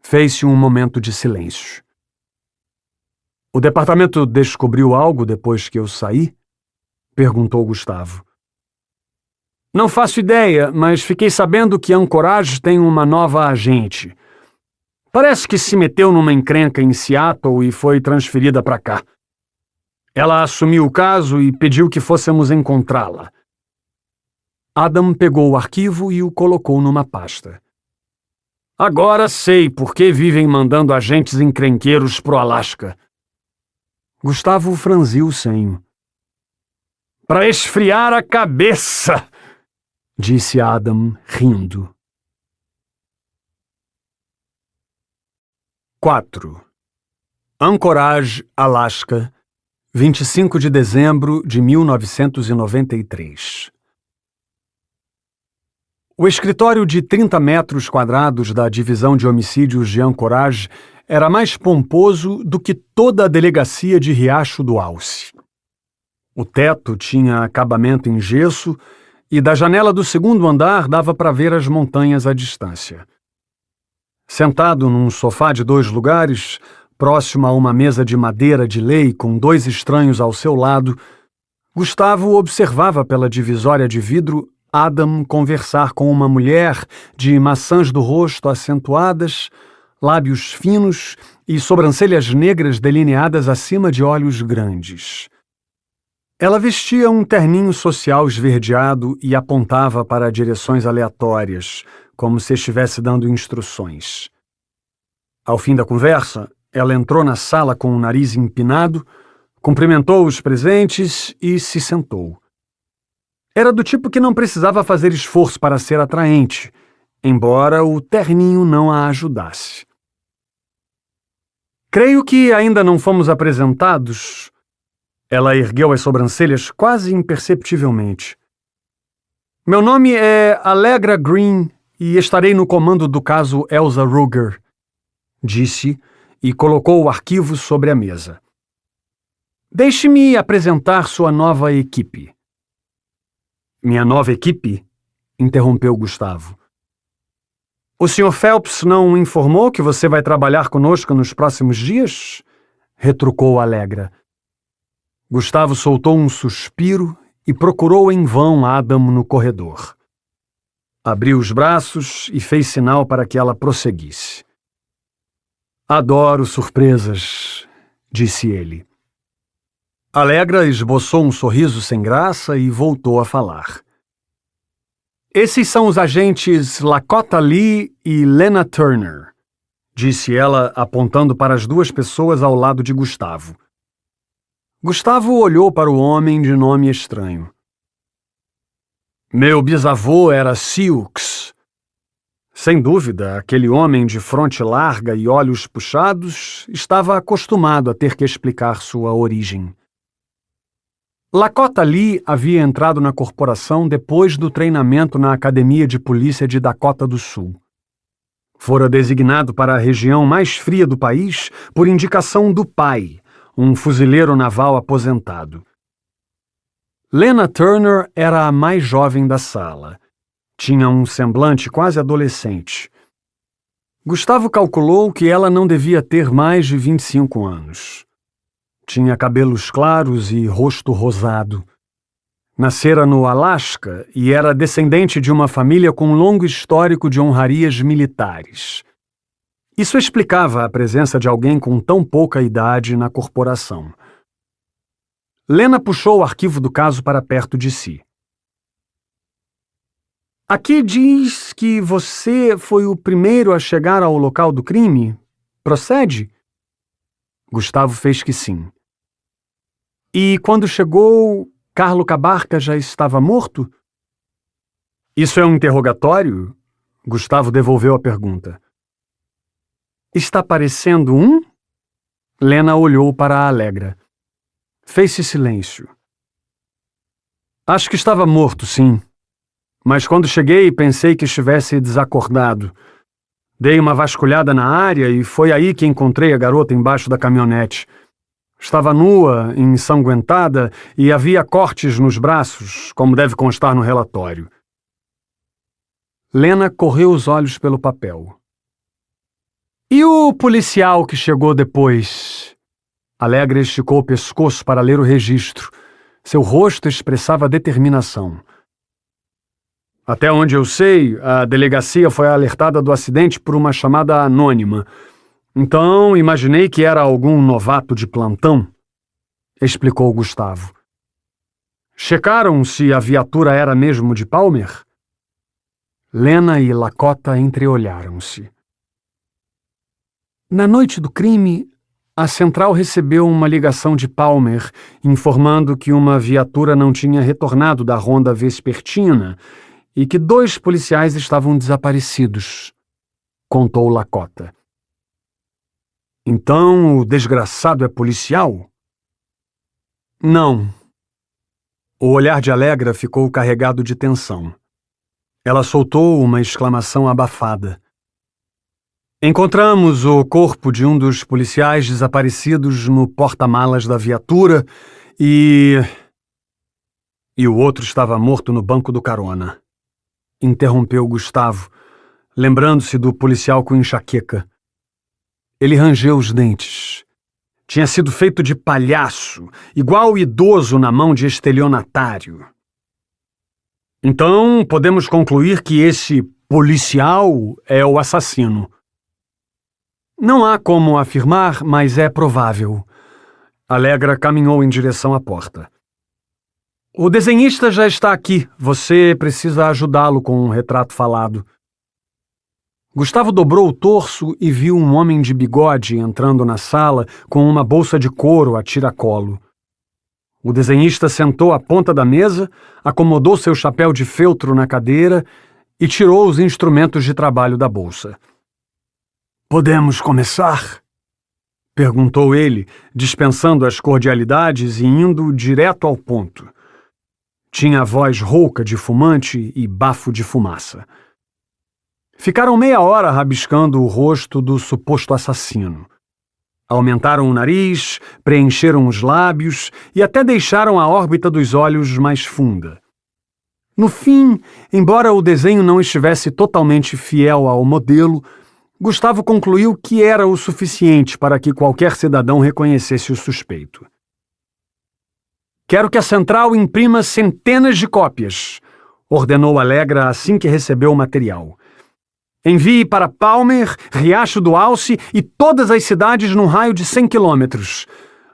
Fez-se um momento de silêncio. O departamento descobriu algo depois que eu saí? Perguntou Gustavo. Não faço ideia, mas fiquei sabendo que Anchorage tem uma nova agente. Parece que se meteu numa encrenca em Seattle e foi transferida para cá. Ela assumiu o caso e pediu que fôssemos encontrá-la. Adam pegou o arquivo e o colocou numa pasta. Agora sei por que vivem mandando agentes encrenqueiros pro Alasca. Gustavo franziu o senho. Para esfriar a cabeça, disse Adam, rindo. 4. Anchorage, Alasca, 25 de dezembro de 1993. O escritório de 30 metros quadrados da Divisão de Homicídios de Anchorage era mais pomposo do que toda a delegacia de Riacho do Alce. O teto tinha acabamento em gesso e da janela do segundo andar dava para ver as montanhas à distância. Sentado num sofá de 2 lugares, próximo a uma mesa de madeira de lei com 2 estranhos ao seu lado, Gustavo observava pela divisória de vidro Adam conversar com uma mulher de maçãs do rosto acentuadas, lábios finos e sobrancelhas negras delineadas acima de olhos grandes. Ela vestia um terninho social esverdeado e apontava para direções aleatórias, como se estivesse dando instruções. Ao fim da conversa, ela entrou na sala com o nariz empinado, cumprimentou os presentes e se sentou. Era do tipo que não precisava fazer esforço para ser atraente, embora o terninho não a ajudasse. Creio que ainda não fomos apresentados. Ela ergueu as sobrancelhas quase imperceptivelmente. Meu nome é Allegra Green e estarei no comando do caso Elsa Ruger, disse e colocou o arquivo sobre a mesa. Deixe-me apresentar sua nova equipe. Minha nova equipe? Interrompeu Gustavo. O Sr. Phelps não informou que você vai trabalhar conosco nos próximos dias? Retrucou Allegra. Gustavo soltou um suspiro e procurou em vão Adam no corredor. Abriu os braços e fez sinal para que ela prosseguisse. Adoro surpresas, disse ele. Allegra esboçou um sorriso sem graça e voltou a falar. Esses são os agentes Lakota Lee e Lena Turner, disse ela, apontando para as duas pessoas ao lado de Gustavo. Gustavo olhou para o homem de nome estranho. Meu bisavô era Sioux. Sem dúvida, aquele homem de fronte larga e olhos puxados estava acostumado a ter que explicar sua origem. Lakota Lee havia entrado na corporação depois do treinamento na Academia de Polícia de Dakota do Sul. Fora designado para a região mais fria do país por indicação do pai, um fuzileiro naval aposentado. Lena Turner era a mais jovem da sala. Tinha um semblante quase adolescente. Gustavo calculou que ela não devia ter mais de 25 anos. Tinha cabelos claros e rosto rosado. Nascera no Alasca e era descendente de uma família com longo histórico de honrarias militares. Isso explicava a presença de alguém com tão pouca idade na corporação. Lena puxou o arquivo do caso para perto de si. Aqui diz que você foi o primeiro a chegar ao local do crime? Procede? Gustavo fez que sim. E quando chegou, Carlo Cabarca já estava morto? Isso é um interrogatório? Gustavo devolveu a pergunta. Está parecendo um? Lena olhou para a Allegra. Fez-se silêncio. Acho que estava morto, sim. Mas quando cheguei, pensei que estivesse desacordado. Dei uma vasculhada na área e foi aí que encontrei a garota embaixo da caminhonete. Estava nua, ensanguentada e havia cortes nos braços, como deve constar no relatório. Lena correu os olhos pelo papel. E o policial que chegou depois? Allegra esticou o pescoço para ler o registro. Seu rosto expressava determinação. Até onde eu sei, a delegacia foi alertada do acidente por uma chamada anônima. Então, imaginei que era algum novato de plantão, explicou Gustavo. Checaram se a viatura era mesmo de Palmer? Lena e Lakota entreolharam-se. Na noite do crime, a central recebeu uma ligação de Palmer informando que uma viatura não tinha retornado da ronda vespertina e que 2 policiais estavam desaparecidos, contou Lakota. Então o desgraçado é policial? Não. O olhar de Allegra ficou carregado de tensão. Ela soltou uma exclamação abafada. Encontramos o corpo de um dos policiais desaparecidos no porta-malas da viatura e o outro estava morto no banco do carona. Interrompeu Gustavo, lembrando-se do policial com enxaqueca. Ele rangeu os dentes. Tinha sido feito de palhaço, igual idoso na mão de estelionatário. Então, podemos concluir que esse policial é o assassino. Não há como afirmar, mas é provável. Allegra caminhou em direção à porta. O desenhista já está aqui. Você precisa ajudá-lo com um retrato falado. Gustavo dobrou o torso e viu um homem de bigode entrando na sala com uma bolsa de couro a tiracolo. O desenhista sentou à ponta da mesa, acomodou seu chapéu de feltro na cadeira e tirou os instrumentos de trabalho da bolsa. Podemos começar? Perguntou ele, dispensando as cordialidades e indo direto ao ponto. Tinha a voz rouca de fumante e bafo de fumaça. Ficaram meia hora rabiscando o rosto do suposto assassino. Aumentaram o nariz, preencheram os lábios e até deixaram a órbita dos olhos mais funda. No fim, embora o desenho não estivesse totalmente fiel ao modelo, Gustavo concluiu que era o suficiente para que qualquer cidadão reconhecesse o suspeito. Quero que a central imprima centenas de cópias. ordenou Alegra assim que recebeu o material. Envie para Palmer, Riacho do Alce e todas as cidades num raio de 100 quilômetros.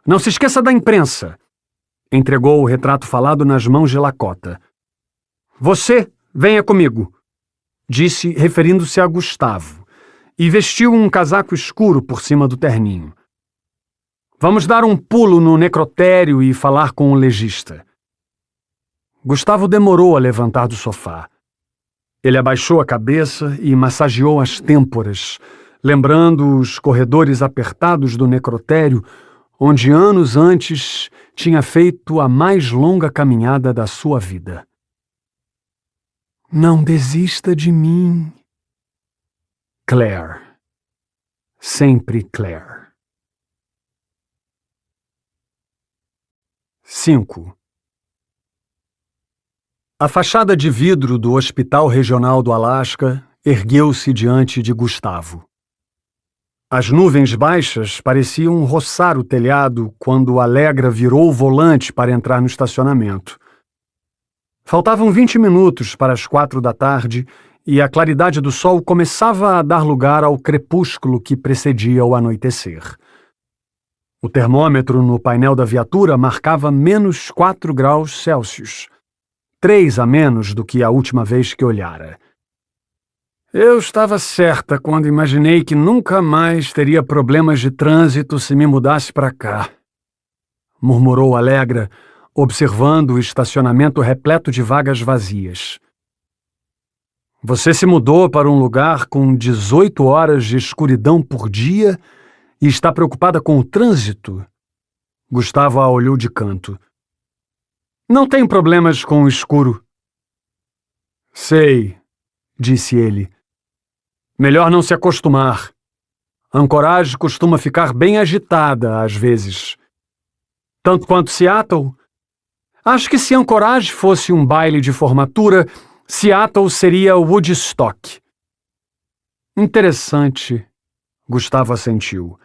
Não se esqueça da imprensa. Entregou o retrato falado nas mãos de Lakota. Você, venha comigo, disse referindo-se a Gustavo, e vestiu um casaco escuro por cima do terninho. Vamos dar um pulo no necrotério e falar com o legista. Gustavo demorou a levantar do sofá. Ele abaixou a cabeça e massageou as têmporas, lembrando os corredores apertados do necrotério, onde anos antes tinha feito a mais longa caminhada da sua vida. Não desista de mim. Claire. Sempre Claire. 5. A fachada de vidro do Hospital Regional do Alasca ergueu-se diante de Gustavo. As nuvens baixas pareciam roçar o telhado quando Alegra virou o volante para entrar no estacionamento. Faltavam 20 minutos para as 4 da tarde e a claridade do sol começava a dar lugar ao crepúsculo que precedia o anoitecer. O termômetro no painel da viatura marcava menos 4 graus Celsius, 3 a menos do que a última vez que olhara. Eu estava certa quando imaginei que nunca mais teria problemas de trânsito se me mudasse para cá, murmurou Alegra, observando o estacionamento repleto de vagas vazias. Você se mudou para um lugar com 18 horas de escuridão por dia e está preocupada com o trânsito? Gustavo a olhou de canto. Não tenho problemas com o escuro. Sei, disse ele. Melhor não se acostumar. Anchorage costuma ficar bem agitada às vezes. Tanto quanto Seattle? Acho que se Anchorage fosse um baile de formatura, Seattle seria Woodstock. Interessante, Gustavo assentiu.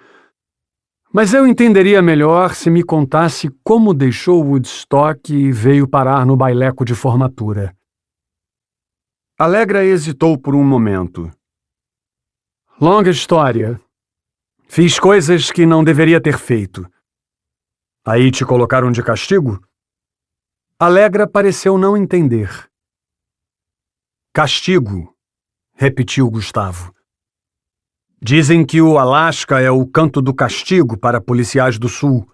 Mas eu entenderia melhor se me contasse como deixou Woodstock e veio parar no baileco de formatura. Alegra hesitou por um momento. Longa história. Fiz coisas que não deveria ter feito. Aí te colocaram de castigo? Alegra pareceu não entender. Castigo, repetiu Gustavo. Dizem que o Alasca é o canto do castigo para policiais do Sul.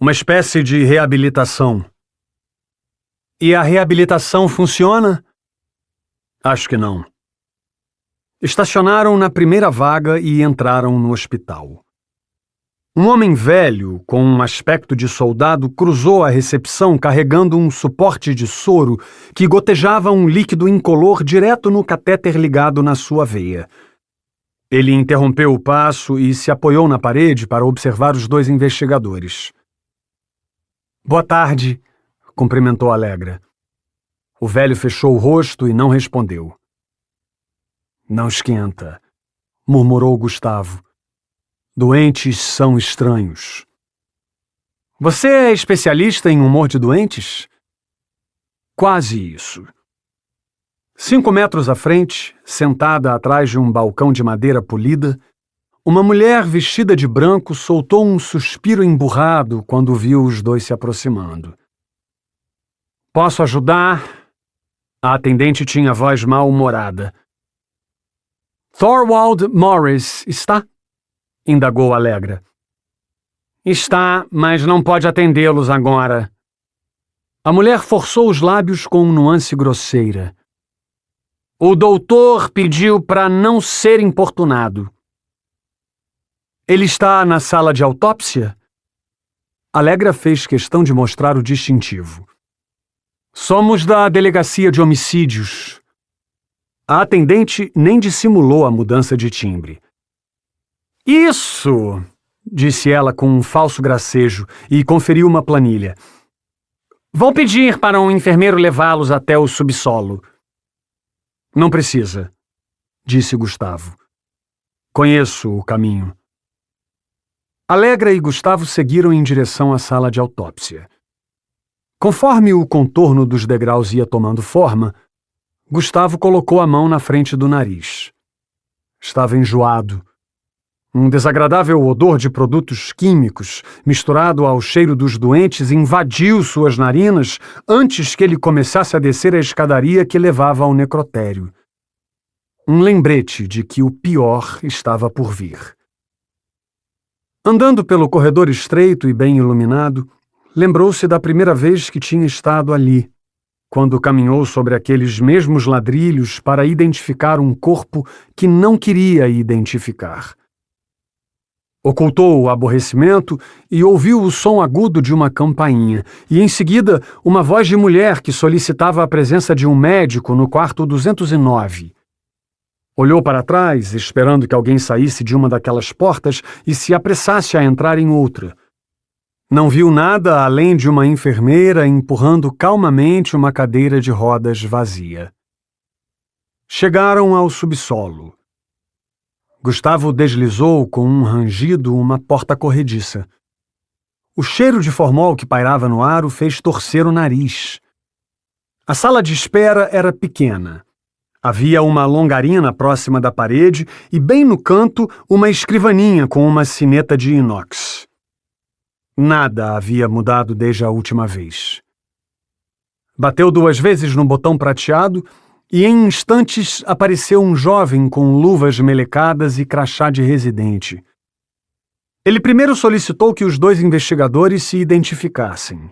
Uma espécie de reabilitação. E a reabilitação funciona? Acho que não. Estacionaram na primeira vaga e entraram no hospital. Um homem velho, com um aspecto de soldado, cruzou a recepção carregando um suporte de soro que gotejava um líquido incolor direto no catéter ligado na sua veia. Ele interrompeu o passo e se apoiou na parede para observar os 2 investigadores. Boa tarde, cumprimentou Alegra. O velho fechou o rosto e não respondeu. Não esquenta, murmurou Gustavo. Doentes são estranhos. Você é especialista em humor de doentes? Quase isso. 5 metros à frente, sentada atrás de um balcão de madeira polida, uma mulher vestida de branco soltou um suspiro emburrado quando viu os 2 se aproximando. Posso ajudar? A atendente tinha voz mal-humorada. Thorwald Morris está? Indagou Alegra. Está, mas não pode atendê-los agora. A mulher forçou os lábios com nuance grosseira. O doutor pediu para não ser importunado. Ele está na sala de autópsia? Alegra fez questão de mostrar o distintivo. Somos da delegacia de homicídios. A atendente nem dissimulou a mudança de timbre. Isso! Disse ela com um falso gracejo e conferiu uma planilha. Vou pedir para um enfermeiro levá-los até o subsolo. Não precisa, disse Gustavo. Conheço o caminho. Alegra e Gustavo seguiram em direção à sala de autópsia. Conforme o contorno dos degraus ia tomando forma, Gustavo colocou a mão na frente do nariz. Estava enjoado. Um desagradável odor de produtos químicos, misturado ao cheiro dos doentes, invadiu suas narinas antes que ele começasse a descer a escadaria que levava ao necrotério. Um lembrete de que o pior estava por vir. Andando pelo corredor estreito e bem iluminado, lembrou-se da primeira vez que tinha estado ali, quando caminhou sobre aqueles mesmos ladrilhos para identificar um corpo que não queria identificar. Ocultou o aborrecimento e ouviu o som agudo de uma campainha, e em seguida uma voz de mulher que solicitava a presença de um médico no quarto 209. Olhou para trás, esperando que alguém saísse de uma daquelas portas e se apressasse a entrar em outra. Não viu nada além de uma enfermeira empurrando calmamente uma cadeira de rodas vazia. Chegaram ao subsolo. Gustavo deslizou com um rangido uma porta corrediça. O cheiro de formol que pairava no ar o fez torcer o nariz. A sala de espera era pequena. Havia uma longarina próxima da parede e, bem no canto, uma escrivaninha com uma sineta de inox. Nada havia mudado desde a última vez. Bateu 2 vezes no botão prateado e em instantes apareceu um jovem com luvas melecadas e crachá de residente. Ele primeiro solicitou que os 2 investigadores se identificassem.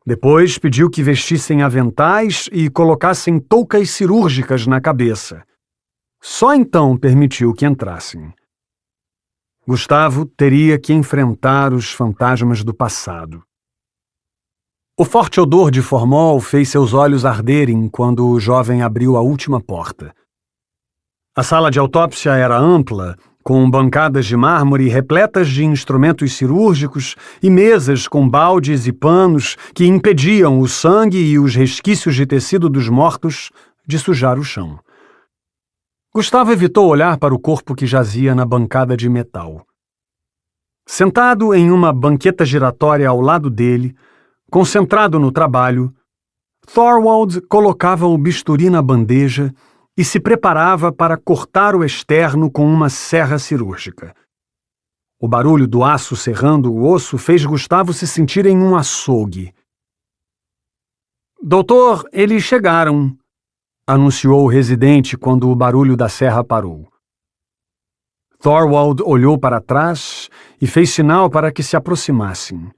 Depois pediu que vestissem aventais e colocassem toucas cirúrgicas na cabeça. Só então permitiu que entrassem. Gustavo teria que enfrentar os fantasmas do passado. O forte odor de formol fez seus olhos arderem quando o jovem abriu a última porta. A sala de autópsia era ampla, com bancadas de mármore repletas de instrumentos cirúrgicos e mesas com baldes e panos que impediam o sangue e os resquícios de tecido dos mortos de sujar o chão. Gustavo evitou olhar para o corpo que jazia na bancada de metal. Sentado em uma banqueta giratória ao lado dele, concentrado no trabalho, Thorwald colocava o bisturi na bandeja e se preparava para cortar o externo com uma serra cirúrgica. O barulho do aço serrando o osso fez Gustavo se sentir em um açougue. "Doutor, eles chegaram", anunciou o residente quando o barulho da serra parou. Thorwald olhou para trás e fez sinal para que se aproximassem.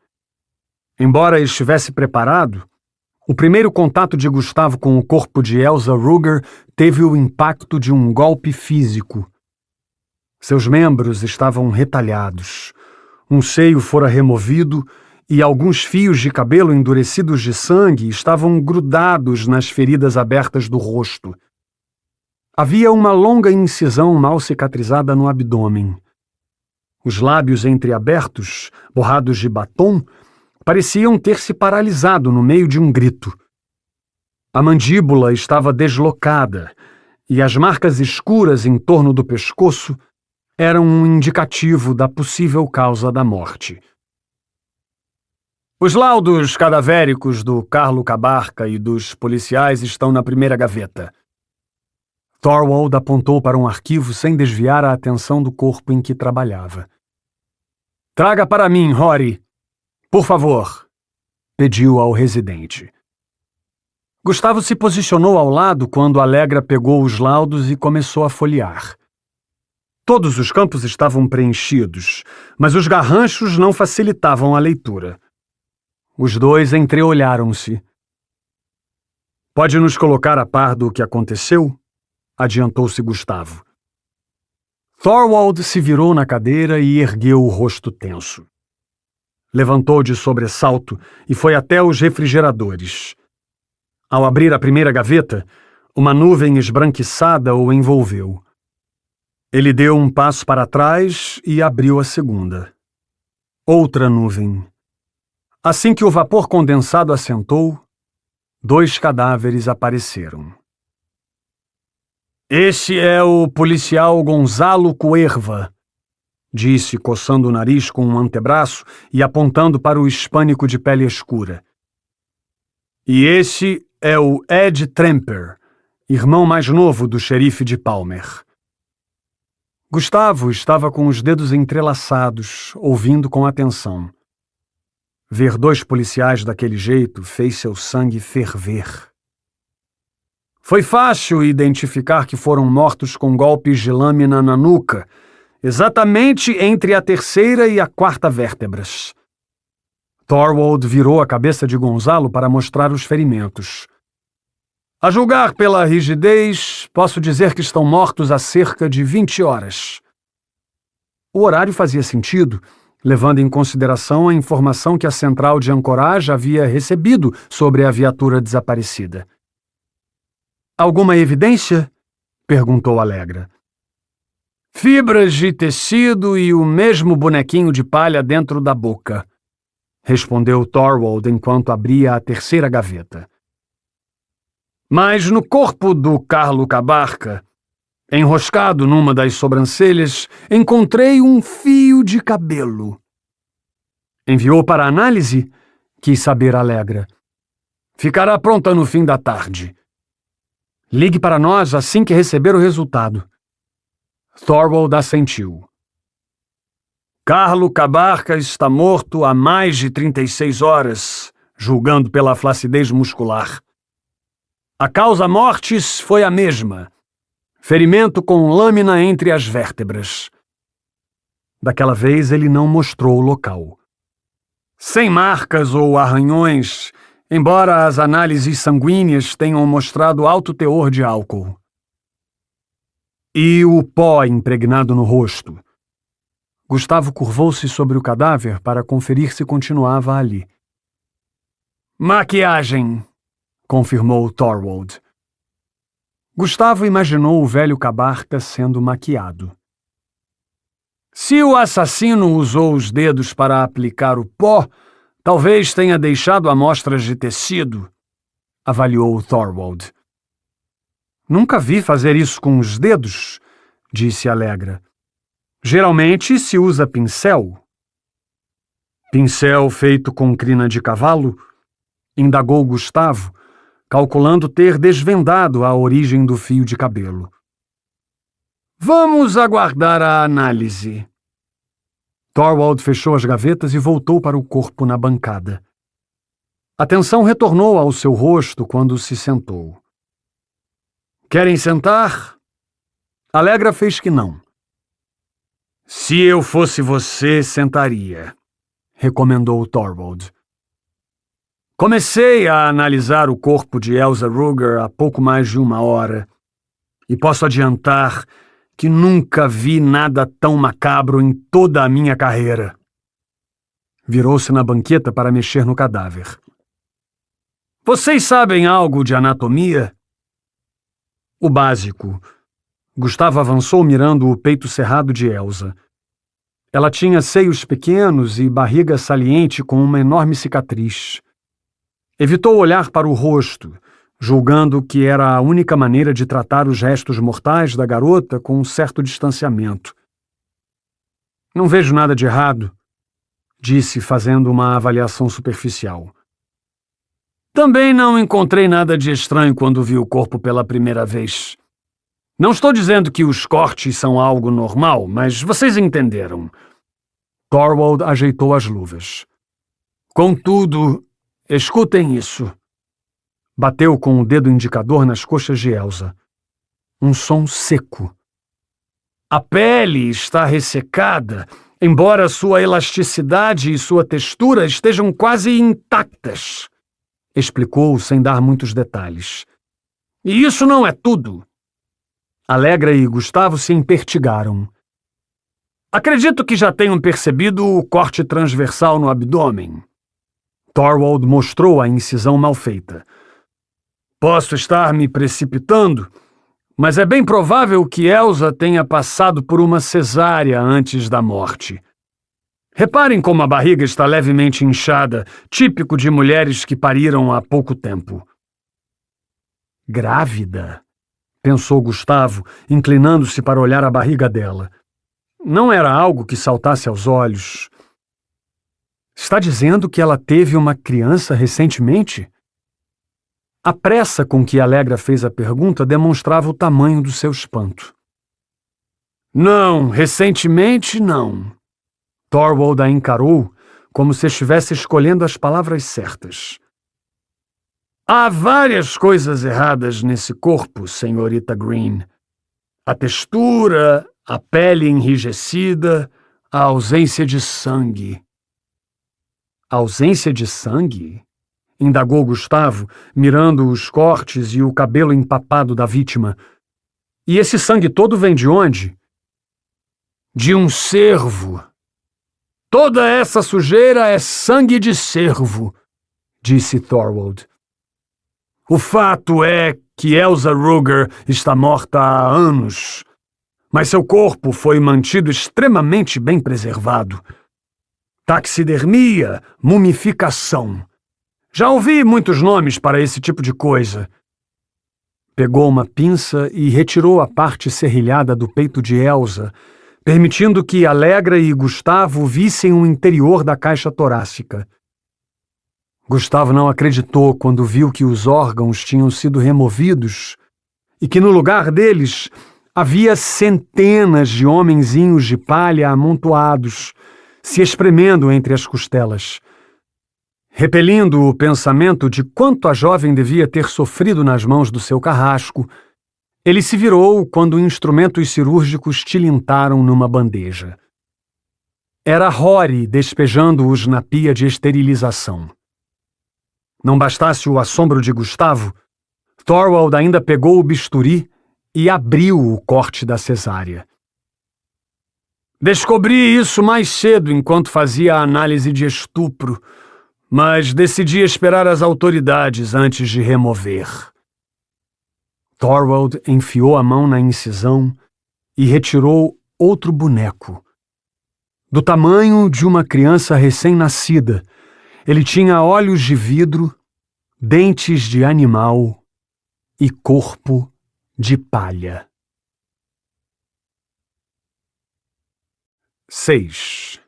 Embora estivesse preparado, o primeiro contato de Gustavo com o corpo de Elsa Ruger teve o impacto de um golpe físico. Seus membros estavam retalhados, um seio fora removido e alguns fios de cabelo endurecidos de sangue estavam grudados nas feridas abertas do rosto. Havia uma longa incisão mal cicatrizada no abdômen. Os lábios entreabertos, borrados de batom, pareciam ter se paralisado no meio de um grito. A mandíbula estava deslocada e as marcas escuras em torno do pescoço eram um indicativo da possível causa da morte. "Os laudos cadavéricos do Carlo Cabarca e dos policiais estão na primeira gaveta." Thorwald apontou para um arquivo sem desviar a atenção do corpo em que trabalhava. "Traga para mim, Rory. Por favor", pediu ao residente. Gustavo se posicionou ao lado quando Allegra pegou os laudos e começou a folhear. Todos os campos estavam preenchidos, mas os garranchos não facilitavam a leitura. Os 2 entreolharam-se. "Pode nos colocar a par do que aconteceu?" adiantou-se Gustavo. Thorwald se virou na cadeira e ergueu o rosto tenso. Levantou de sobressalto e foi até os refrigeradores. Ao abrir a primeira gaveta, uma nuvem esbranquiçada o envolveu. Ele deu um passo para trás e abriu a segunda. Outra nuvem. Assim que o vapor condensado assentou, 2 cadáveres apareceram. "Esse é o policial Gonzalo Cuerva", disse, coçando o nariz com um antebraço e apontando para o hispânico de pele escura. "E esse é o Ed Tremper, irmão mais novo do xerife de Palmer. Gustavo estava com os dedos entrelaçados, ouvindo com atenção. Ver dois policiais daquele jeito fez seu sangue ferver. Foi fácil identificar que foram mortos com golpes de lâmina na nuca, exatamente entre a terceira e a quarta vértebras. Thorwald virou a cabeça de Gonzalo para mostrar os ferimentos. A julgar pela rigidez, posso dizer que estão mortos há cerca de 20 horas. O horário fazia sentido, levando em consideração a informação que a central de ancoragem havia recebido sobre a viatura desaparecida. Alguma evidência? Perguntou Alegra. Fibras de tecido e o mesmo bonequinho de palha dentro da boca, respondeu Thorwald enquanto abria a terceira gaveta. Mas no corpo do Carlo Cabarca, enroscado numa das sobrancelhas, encontrei um fio de cabelo. Enviou para análise? Quis saber Alegra. Ficará pronta no fim da tarde. Ligue para nós assim que receber o resultado. Thorwald assentiu. Carlo Cabarca está morto há mais de 36 horas, julgando pela flacidez muscular. A causa mortis foi a mesma. Ferimento com lâmina entre as vértebras. Daquela vez ele não mostrou o local. Sem marcas ou arranhões, embora as análises sanguíneas tenham mostrado alto teor de álcool. E o pó impregnado no rosto? Gustavo curvou-se sobre o cadáver para conferir se continuava ali. Maquiagem, confirmou Thorwald. Gustavo imaginou o velho Cabarca sendo maquiado. Se o assassino usou os dedos para aplicar o pó, talvez tenha deixado amostras de tecido, avaliou Thorwald. Nunca vi fazer isso com os dedos, disse Alegra. Geralmente se usa pincel. Pincel feito com crina de cavalo? Indagou Gustavo, calculando ter desvendado a origem do fio de cabelo. Vamos aguardar a análise. Thorwald fechou as gavetas e voltou para o corpo na bancada. A tensão retornou ao seu rosto quando se sentou. Querem sentar? Alegra fez que não. Se eu fosse você, sentaria, recomendou Thorwald. Comecei a analisar o corpo de Elsa Ruger há pouco mais de 1 hora, e posso adiantar que nunca vi nada tão macabro em toda a minha carreira. Virou-se na banqueta para mexer no cadáver. Vocês sabem algo de anatomia? O básico. Gustavo avançou mirando o peito cerrado de Elsa. Ela tinha seios pequenos e barriga saliente com uma enorme cicatriz. Evitou olhar para o rosto, julgando que era a única maneira de tratar os restos mortais da garota com um certo distanciamento. Não vejo nada de errado, disse, fazendo uma avaliação superficial. Também não encontrei nada de estranho quando vi o corpo pela primeira vez. Não estou dizendo que os cortes são algo normal, mas vocês entenderam. Thorwald ajeitou as luvas. Contudo, escutem isso. Bateu com o dedo indicador nas coxas de Elsa. Um som seco. A pele está ressecada, embora sua elasticidade e sua textura estejam quase intactas, explicou sem dar muitos detalhes. E isso não é tudo. Alegra e Gustavo se empertigaram. Acredito que já tenham percebido o corte transversal no abdômen. Thorwald mostrou a incisão mal feita. Posso estar me precipitando, mas é bem provável que Elsa tenha passado por uma cesárea antes da morte. Reparem como a barriga está levemente inchada, típico de mulheres que pariram há pouco tempo. Grávida? Pensou Gustavo, inclinando-se para olhar a barriga dela. Não era algo que saltasse aos olhos. Está dizendo que ela teve uma criança recentemente? A pressa com que Allegra fez a pergunta demonstrava o tamanho do seu espanto. Não, recentemente não. Thorwald a encarou como se estivesse escolhendo as palavras certas. Há várias coisas erradas nesse corpo, senhorita Green. A textura, a pele enrijecida, a ausência de sangue. Ausência de sangue? Indagou Gustavo, mirando os cortes e o cabelo empapado da vítima. E esse sangue todo vem de onde? De um cervo. Toda essa sujeira é sangue de cervo, disse Thorwald. O fato é que Elsa Ruger está morta há anos, mas seu corpo foi mantido extremamente bem preservado. Taxidermia, mumificação. Já ouvi muitos nomes para esse tipo de coisa. Pegou uma pinça e retirou a parte serrilhada do peito de Elsa, permitindo que Allegra e Gustavo vissem o interior da caixa torácica. Gustavo não acreditou quando viu que os órgãos tinham sido removidos e que no lugar deles havia centenas de homenzinhos de palha amontoados, se espremendo entre as costelas. Repelindo o pensamento de quanto a jovem devia ter sofrido nas mãos do seu carrasco, ele se virou quando instrumentos cirúrgicos tilintaram numa bandeja. Era Rory despejando-os na pia de esterilização. Não bastasse o assombro de Gustavo, Thorwald ainda pegou o bisturi e abriu o corte da cesárea. Descobri isso mais cedo enquanto fazia a análise de estupro, mas decidi esperar as autoridades antes de remover. Thorwald enfiou a mão na incisão e retirou outro boneco. Do tamanho de uma criança recém-nascida, ele tinha olhos de vidro, dentes de animal e corpo de palha. 6.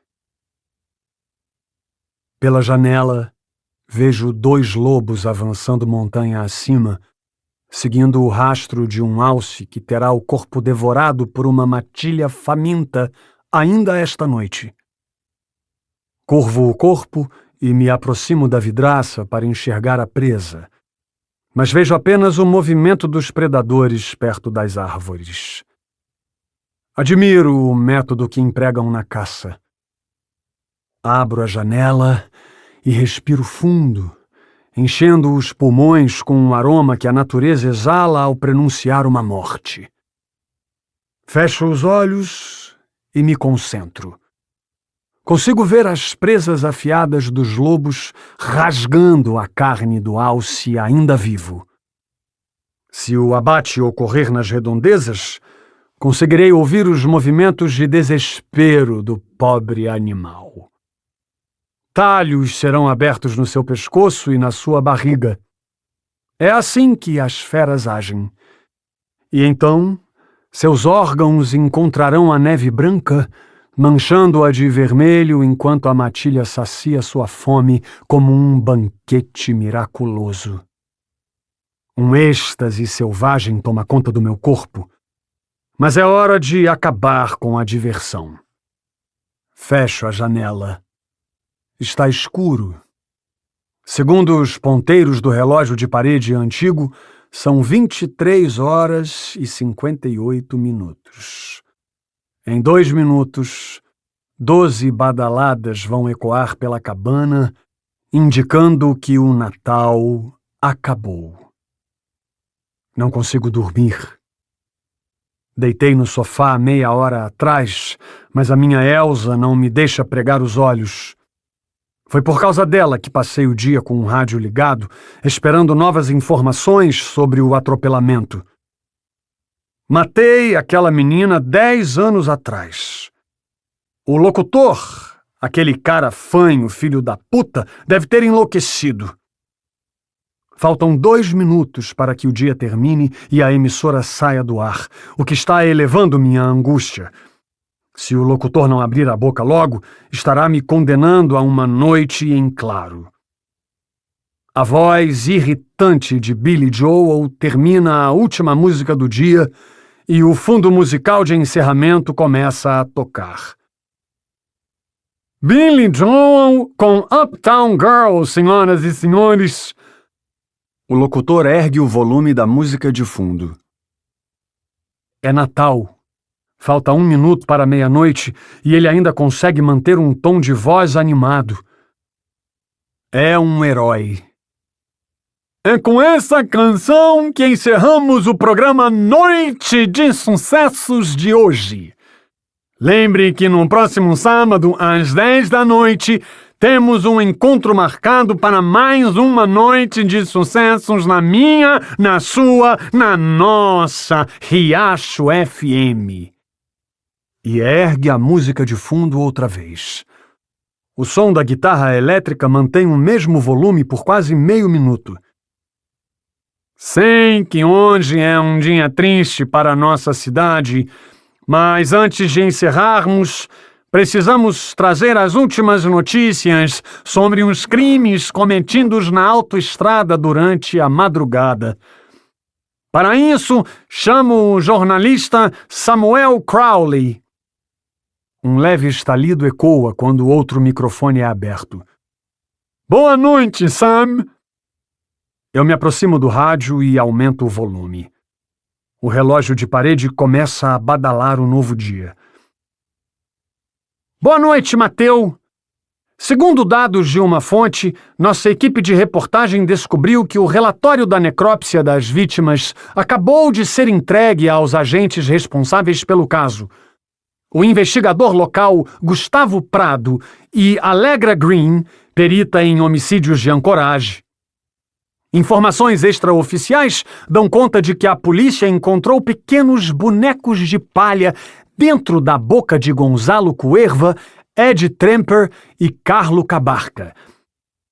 Pela janela, vejo 2 lobos avançando montanha acima, seguindo o rastro de um alce que terá o corpo devorado por uma matilha faminta ainda esta noite. Curvo o corpo e me aproximo da vidraça para enxergar a presa, mas vejo apenas o movimento dos predadores perto das árvores. Admiro o método que empregam na caça. Abro a janela e respiro fundo, enchendo os pulmões com um aroma que a natureza exala ao pronunciar uma morte. Fecho os olhos e me concentro. Consigo ver as presas afiadas dos lobos rasgando a carne do alce ainda vivo. Se o abate ocorrer nas redondezas, conseguirei ouvir os movimentos de desespero do pobre animal. Talhos serão abertos no seu pescoço e na sua barriga. É assim que as feras agem. E então, seus órgãos encontrarão a neve branca, manchando-a de vermelho enquanto a matilha sacia sua fome como um banquete miraculoso. Um êxtase selvagem toma conta do meu corpo, mas é hora de acabar com a diversão. Fecho a janela. Está escuro. Segundo os ponteiros do relógio de parede antigo, são 23 horas e 58 minutos. Em 2 minutos, 12 badaladas vão ecoar pela cabana, indicando que o Natal acabou. Não consigo dormir. Deitei no sofá meia hora atrás, mas a minha Elsa não me deixa pregar os olhos. Foi por causa dela que passei o dia com o rádio ligado, esperando novas informações sobre o atropelamento. Matei aquela menina 10 anos atrás. O locutor, aquele cara fanho, filho da puta, deve ter enlouquecido. Faltam 2 minutos para que o dia termine e a emissora saia do ar, o que está elevando minha angústia. Se o locutor não abrir a boca logo, estará me condenando a uma noite em claro. A voz irritante de Billy Joel termina a última música do dia e o fundo musical de encerramento começa a tocar. Billy Joel com Uptown Girl, senhoras e senhores. O locutor ergue o volume da música de fundo. É Natal. Falta 1 minuto para meia-noite e ele ainda consegue manter um tom de voz animado. É um herói. É com essa canção que encerramos o programa Noite de Sucessos de hoje. Lembre que no próximo sábado, às 10 da noite, temos um encontro marcado para mais uma noite de sucessos na minha, na sua, na nossa Riacho FM. E ergue a música de fundo outra vez. O som da guitarra elétrica mantém o mesmo volume por quase meio minuto. Sei que hoje é um dia triste para a nossa cidade, mas antes de encerrarmos, precisamos trazer as últimas notícias sobre os crimes cometidos na autoestrada durante a madrugada. Para isso, chamo o jornalista Samuel Crowley. Um leve estalido ecoa quando outro microfone é aberto. Boa noite, Sam! Eu me aproximo do rádio e aumento o volume. O relógio de parede começa a badalar o novo dia. Boa noite, Mateu! Segundo dados de uma fonte, nossa equipe de reportagem descobriu que o relatório da necrópsia das vítimas acabou de ser entregue aos agentes responsáveis pelo caso. O investigador local Gustavo Prado e Allegra Green, perita em homicídios de Anchorage. Informações extraoficiais dão conta de que a polícia encontrou pequenos bonecos de palha dentro da boca de Gonzalo Cuerva, Ed Tremper e Carlo Cabarca.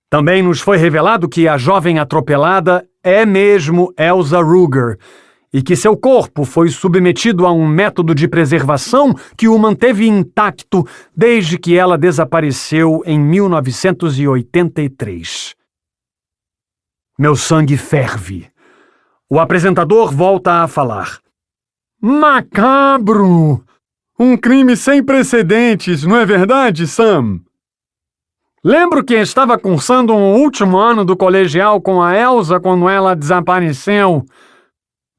Também nos foi revelado que a jovem atropelada é mesmo Elsa Ruger e que seu corpo foi submetido a um método de preservação que o manteve intacto desde que ela desapareceu em 1983. Meu sangue ferve. O apresentador volta a falar. Macabro! Um crime sem precedentes, não é verdade, Sam? Lembro que estava cursando o último ano do colegial com a Elsa quando ela desapareceu.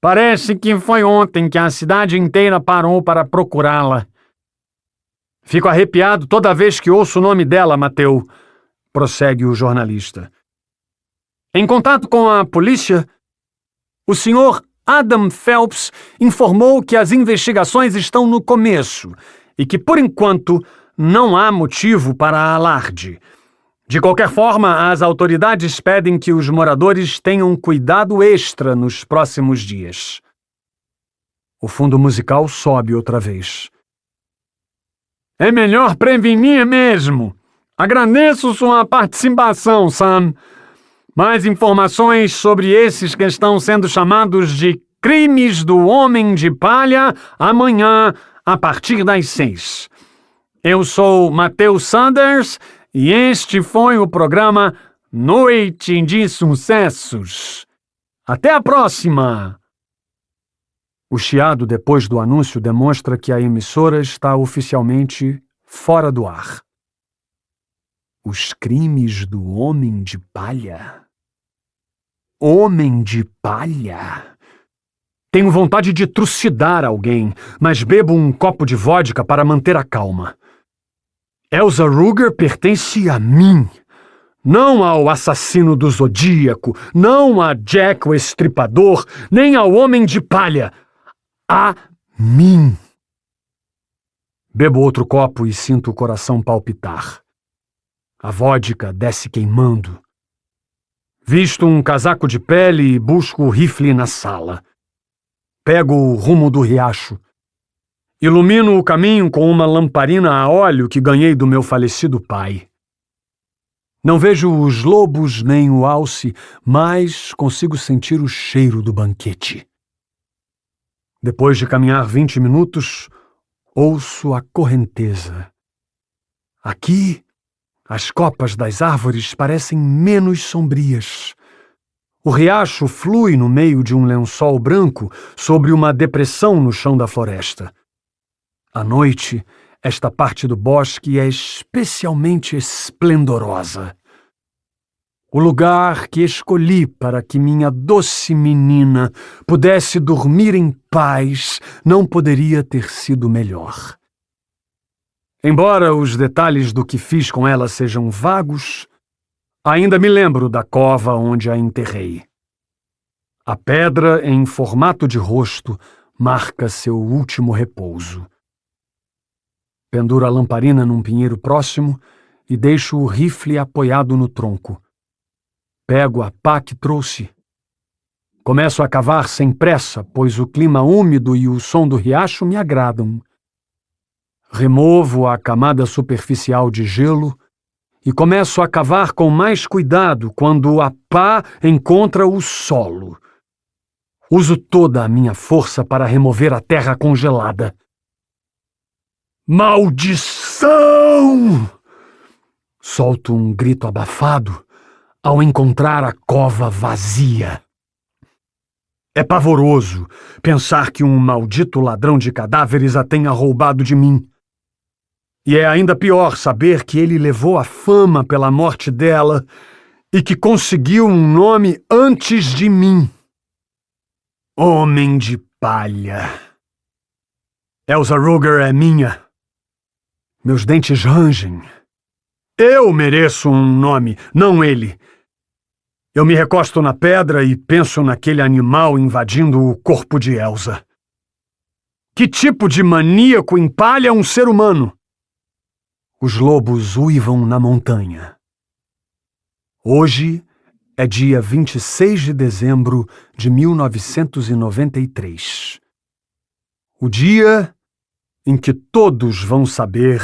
Parece que foi ontem que a cidade inteira parou para procurá-la. Fico arrepiado toda vez que ouço o nome dela, Mateu, prossegue o jornalista. Em contato com a polícia, o senhor Adam Phelps informou que as investigações estão no começo e que, por enquanto, não há motivo para alarde. De qualquer forma, as autoridades pedem que os moradores tenham cuidado extra nos próximos dias. O fundo musical sobe outra vez. É melhor prevenir mesmo. Agradeço sua participação, Sam. Mais informações sobre esses que estão sendo chamados de crimes do Homem de Palha amanhã, a partir das 6. Eu sou Mateu Sanders e este foi o programa Noite de Sucessos. Até a próxima! O chiado depois do anúncio demonstra que a emissora está oficialmente fora do ar. Os crimes do Homem de Palha? Homem de Palha? Tenho vontade de trucidar alguém, mas bebo um copo de vodka para manter a calma. Elsa Ruger pertence a mim, não ao assassino do Zodíaco, não a Jack o Estripador, nem ao Homem de Palha. A mim. Bebo outro copo e sinto o coração palpitar. A vodka desce queimando. Visto um casaco de pele e busco o rifle na sala. Pego o rumo do riacho. Ilumino o caminho com uma lamparina a óleo que ganhei do meu falecido pai. Não vejo os lobos nem o alce, mas consigo sentir o cheiro do banquete. Depois de caminhar 20 minutos, ouço a correnteza. Aqui As copas das árvores parecem menos sombrias. O riacho flui no meio de um lençol branco sobre uma depressão no chão da floresta. À noite, esta parte do bosque é especialmente esplendorosa. O lugar que escolhi para que minha doce menina pudesse dormir em paz não poderia ter sido melhor. Embora os detalhes do que fiz com ela sejam vagos, ainda me lembro da cova onde a enterrei. A pedra em formato de rosto marca seu último repouso. Penduro a lamparina num pinheiro próximo e deixo o rifle apoiado no tronco. Pego a pá que trouxe. Começo a cavar sem pressa, pois o clima úmido e o som do riacho me agradam. Removo a camada superficial de gelo e começo a cavar com mais cuidado quando a pá encontra o solo. Uso toda a minha força para remover a terra congelada. Maldição! Solto um grito abafado ao encontrar a cova vazia. É pavoroso pensar que um maldito ladrão de cadáveres a tenha roubado de mim. E é ainda pior saber que ele levou a fama pela morte dela e que conseguiu um nome antes de mim. Homem de palha. Elsa Ruger é minha. Meus dentes rangem. Eu mereço um nome, não ele. Eu me recosto na pedra e penso naquele animal invadindo o corpo de Elsa. Que tipo de maníaco empalha um ser humano? Os lobos uivam na montanha. Hoje é dia 26 de dezembro de 1993. O dia em que todos vão saber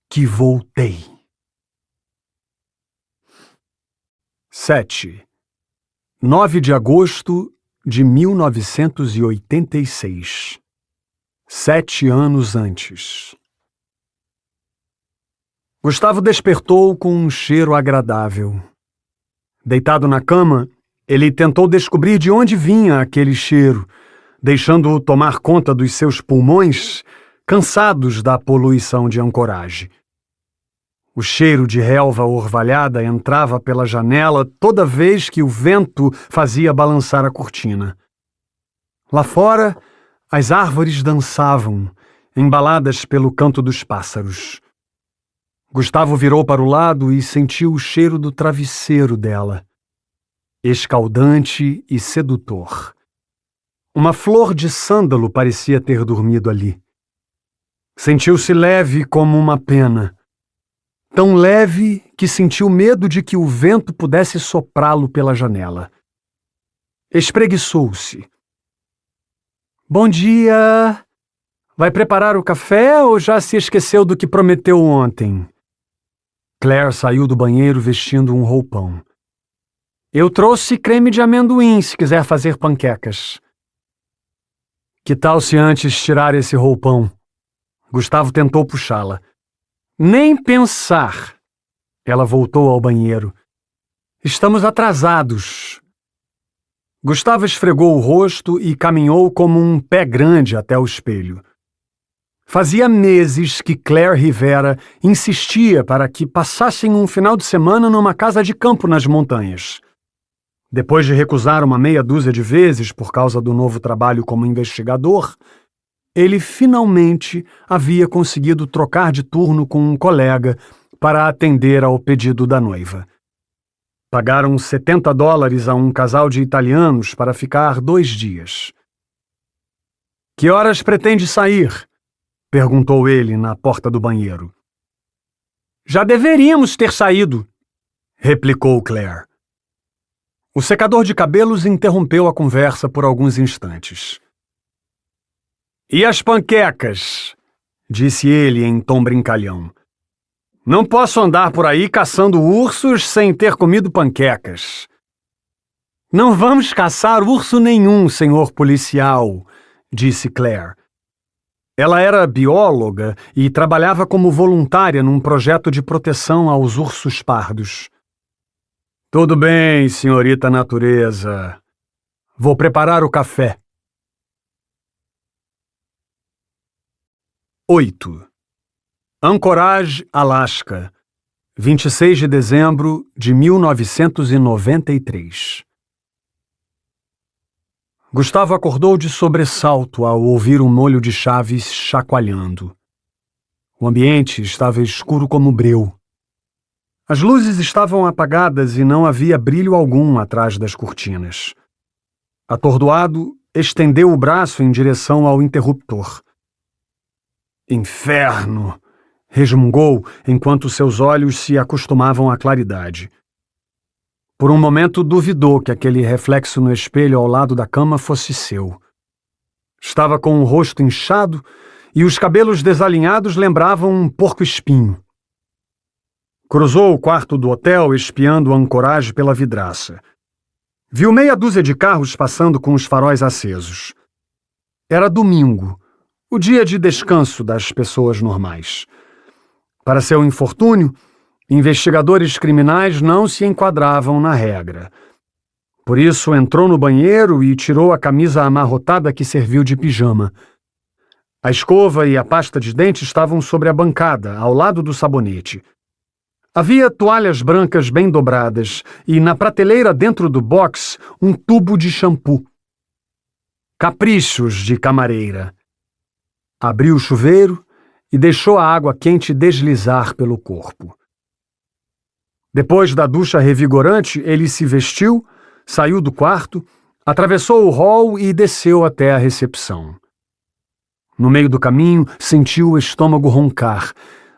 que voltei. 7. 9 de agosto de 1986. 7 anos antes. Gustavo despertou com um cheiro agradável. Deitado na cama, ele tentou descobrir de onde vinha aquele cheiro, deixando-o tomar conta dos seus pulmões, cansados da poluição de Anchorage. O cheiro de relva orvalhada entrava pela janela toda vez que o vento fazia balançar a cortina. Lá fora, as árvores dançavam, embaladas pelo canto dos pássaros. Gustavo virou para o lado e sentiu o cheiro do travesseiro dela, escaldante e sedutor. Uma flor de sândalo parecia ter dormido ali. Sentiu-se leve como uma pena. Tão leve que sentiu medo de que o vento pudesse soprá-lo pela janela. Espreguiçou-se. Bom dia! Vai preparar o café ou já se esqueceu do que prometeu ontem? Claire saiu do banheiro vestindo um roupão. Eu trouxe creme de amendoim se quiser fazer panquecas. Que tal se antes tirar esse roupão? Gustavo tentou puxá-la. Nem pensar. Ela voltou ao banheiro. Estamos atrasados. Gustavo esfregou o rosto e caminhou como um pé grande até o espelho. Fazia meses que Claire Rivera insistia para que passassem um final de semana numa casa de campo nas montanhas. Depois de recusar uma meia dúzia de vezes por causa do novo trabalho como investigador, ele finalmente havia conseguido trocar de turno com um colega para atender ao pedido da noiva. Pagaram $70 a um casal de italianos para ficar 2 dias. Que horas pretende sair? Perguntou ele na porta do banheiro. Já deveríamos ter saído, replicou Claire. O secador de cabelos interrompeu a conversa por alguns instantes. E as panquecas? Disse ele em tom brincalhão. Não posso andar por aí caçando ursos sem ter comido panquecas. Não vamos caçar urso nenhum, senhor policial, disse Claire. Ela era bióloga e trabalhava como voluntária num projeto de proteção aos ursos pardos. Tudo bem, senhorita natureza. Vou preparar o café. 8. Anchorage, Alasca, 26 de dezembro de 1993. Gustavo acordou de sobressalto ao ouvir um molho de chaves chacoalhando. O ambiente estava escuro como breu. As luzes estavam apagadas e não havia brilho algum atrás das cortinas. Atordoado, estendeu o braço em direção ao interruptor. Inferno! Resmungou enquanto seus olhos se acostumavam à claridade. Por um momento duvidou que aquele reflexo no espelho ao lado da cama fosse seu. Estava com o rosto inchado e os cabelos desalinhados lembravam um porco-espinho. Cruzou o quarto do hotel espiando a Anchorage pela vidraça. Viu meia dúzia de carros passando com os faróis acesos. Era domingo, o dia de descanso das pessoas normais. Para seu infortúnio, investigadores criminais não se enquadravam na regra. Por isso, entrou no banheiro e tirou a camisa amarrotada que serviu de pijama. A escova e a pasta de dente estavam sobre a bancada, ao lado do sabonete. Havia toalhas brancas bem dobradas e, na prateleira dentro do box, um tubo de shampoo. Caprichos de camareira. Abriu o chuveiro e deixou a água quente deslizar pelo corpo. Depois da ducha revigorante, ele se vestiu, saiu do quarto, atravessou o hall e desceu até a recepção. No meio do caminho, sentiu o estômago roncar,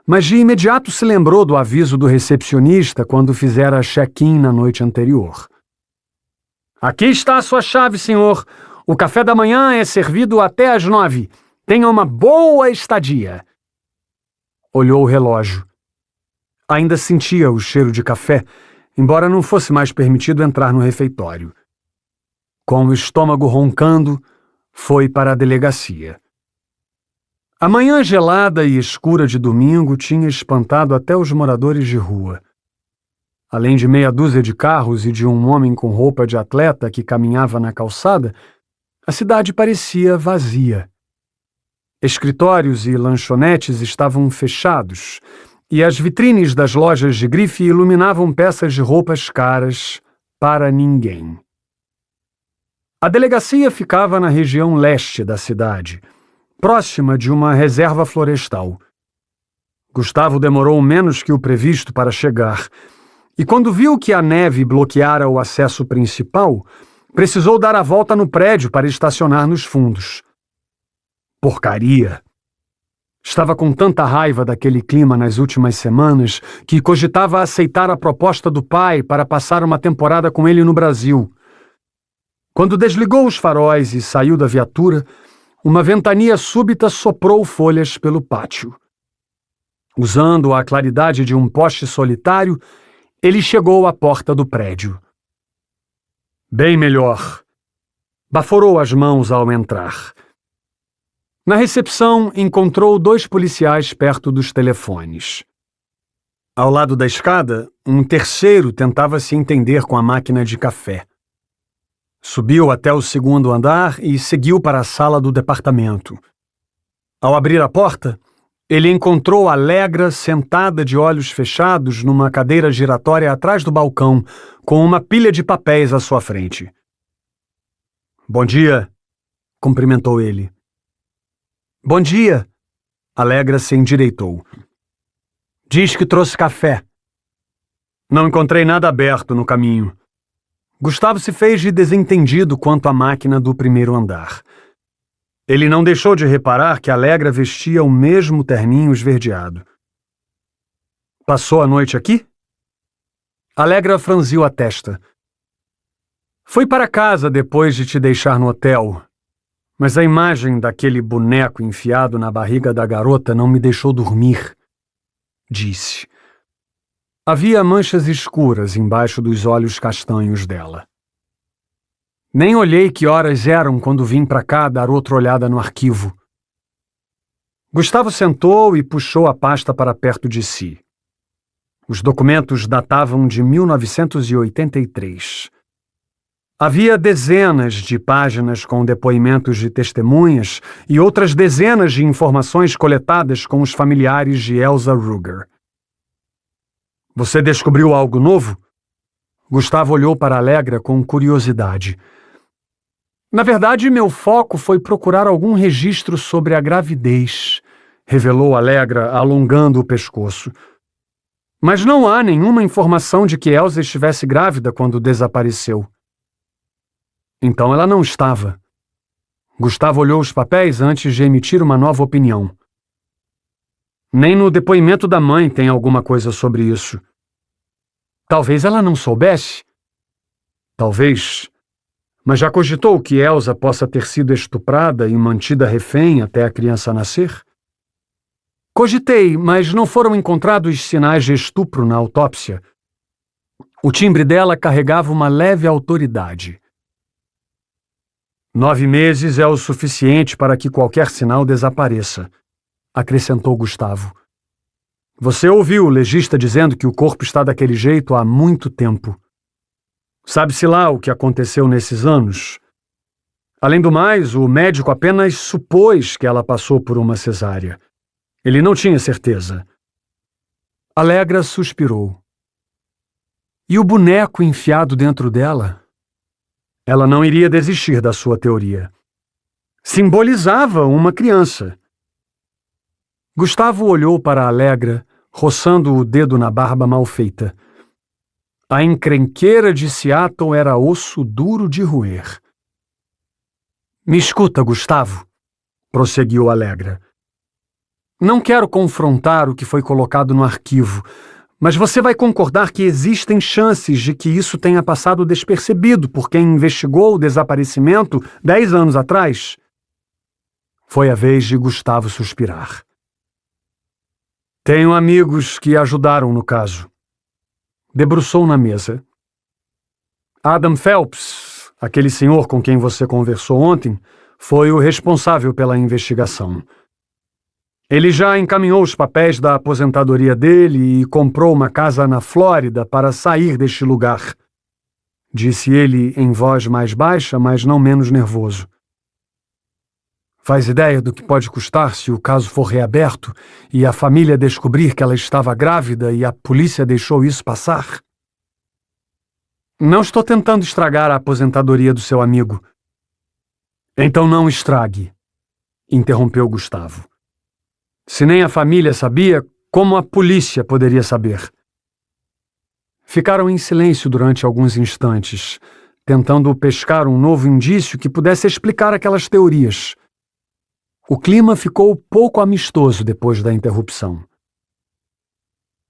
mas de imediato se lembrou do aviso do recepcionista quando fizera check-in na noite anterior. Aqui está a sua chave, senhor. O café da manhã é servido até às 9. Tenha uma boa estadia. Olhou o relógio. Ainda sentia o cheiro de café, embora não fosse mais permitido entrar no refeitório. Com o estômago roncando, foi para a delegacia. A manhã gelada e escura de domingo tinha espantado até os moradores de rua. Além de meia dúzia de carros e de um homem com roupa de atleta que caminhava na calçada, a cidade parecia vazia. Escritórios e lanchonetes estavam fechados, e as vitrines das lojas de grife iluminavam peças de roupas caras para ninguém. A delegacia ficava na região leste da cidade, próxima de uma reserva florestal. Gustavo demorou menos que o previsto para chegar, e quando viu que a neve bloqueara o acesso principal, precisou dar a volta no prédio para estacionar nos fundos. Porcaria! Estava com tanta raiva daquele clima nas últimas semanas que cogitava aceitar a proposta do pai para passar uma temporada com ele no Brasil. Quando desligou os faróis e saiu da viatura, uma ventania súbita soprou folhas pelo pátio. Usando a claridade de um poste solitário, ele chegou à porta do prédio. Bem melhor. Baforou as mãos ao entrar. Na recepção, encontrou 2 policiais perto dos telefones. Ao lado da escada, um terceiro tentava se entender com a máquina de café. Subiu até o 2º andar e seguiu para a sala do departamento. Ao abrir a porta, ele encontrou Alegra sentada de olhos fechados numa cadeira giratória atrás do balcão, com uma pilha de papéis à sua frente. Bom dia, cumprimentou ele. Bom dia, Alegra se endireitou. Diz que trouxe café. Não encontrei nada aberto no caminho. Gustavo se fez de desentendido quanto à máquina do 1º andar. Ele não deixou de reparar que Alegra vestia o mesmo terninho esverdeado. Passou a noite aqui? Alegra franziu a testa. Fui para casa depois de te deixar no hotel, mas a imagem daquele boneco enfiado na barriga da garota não me deixou dormir, disse. Havia manchas escuras embaixo dos olhos castanhos dela. Nem olhei que horas eram quando vim para cá dar outra olhada no arquivo. Gustavo sentou e puxou a pasta para perto de si. Os documentos datavam de 1983. Havia dezenas de páginas com depoimentos de testemunhas e outras dezenas de informações coletadas com os familiares de Elsa Ruger. Você descobriu algo novo? Gustavo olhou para Allegra com curiosidade. Na verdade, meu foco foi procurar algum registro sobre a gravidez, revelou Allegra, alongando o pescoço. Mas não há nenhuma informação de que Elsa estivesse grávida quando desapareceu. Então ela não estava. Gustavo olhou os papéis antes de emitir uma nova opinião. Nem no depoimento da mãe tem alguma coisa sobre isso. Talvez ela não soubesse. Talvez. Mas já cogitou que Elsa possa ter sido estuprada e mantida refém até a criança nascer? Cogitei, mas não foram encontrados sinais de estupro na autópsia. O timbre dela carregava uma leve autoridade. 9 meses é o suficiente para que qualquer sinal desapareça, acrescentou Gustavo. Você ouviu o legista dizendo que o corpo está daquele jeito há muito tempo. Sabe-se lá o que aconteceu nesses anos? Além do mais, o médico apenas supôs que ela passou por uma cesárea. Ele não tinha certeza. Allegra suspirou. E o boneco enfiado dentro dela? Ela não iria desistir da sua teoria. Simbolizava uma criança. Gustavo olhou para Allegra, roçando o dedo na barba mal feita. A encrenqueira de Seattle era osso duro de roer. Me escuta, Gustavo, prosseguiu Allegra. Não quero confrontar o que foi colocado no arquivo, mas você vai concordar que existem chances de que isso tenha passado despercebido por quem investigou o desaparecimento 10 anos atrás? Foi a vez de Gustavo suspirar. Tenho amigos que ajudaram no caso. Debruçou na mesa. Adam Phelps, aquele senhor com quem você conversou ontem, foi o responsável pela investigação. Ele já encaminhou os papéis da aposentadoria dele e comprou uma casa na Flórida para sair deste lugar, disse ele em voz mais baixa, mas não menos nervoso. Faz ideia do que pode custar se o caso for reaberto e a família descobrir que ela estava grávida e a polícia deixou isso passar? Não estou tentando estragar a aposentadoria do seu amigo. Então não estrague, interrompeu Gustavo. Se nem a família sabia, como a polícia poderia saber? Ficaram em silêncio durante alguns instantes, tentando pescar um novo indício que pudesse explicar aquelas teorias. O clima ficou pouco amistoso depois da interrupção.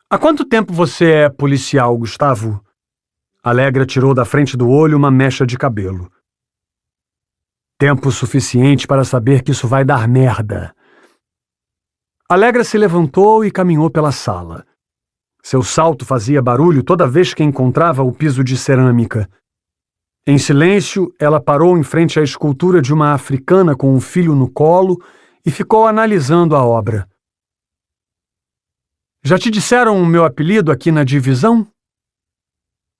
Há quanto tempo você é policial, Gustavo? Allegra tirou da frente do olho uma mecha de cabelo. Tempo suficiente para saber que isso vai dar merda. Allegra se levantou e caminhou pela sala. Seu salto fazia barulho toda vez que encontrava o piso de cerâmica. Em silêncio, ela parou em frente à escultura de uma africana com um filho no colo e ficou analisando a obra. Já te disseram o meu apelido aqui na divisão?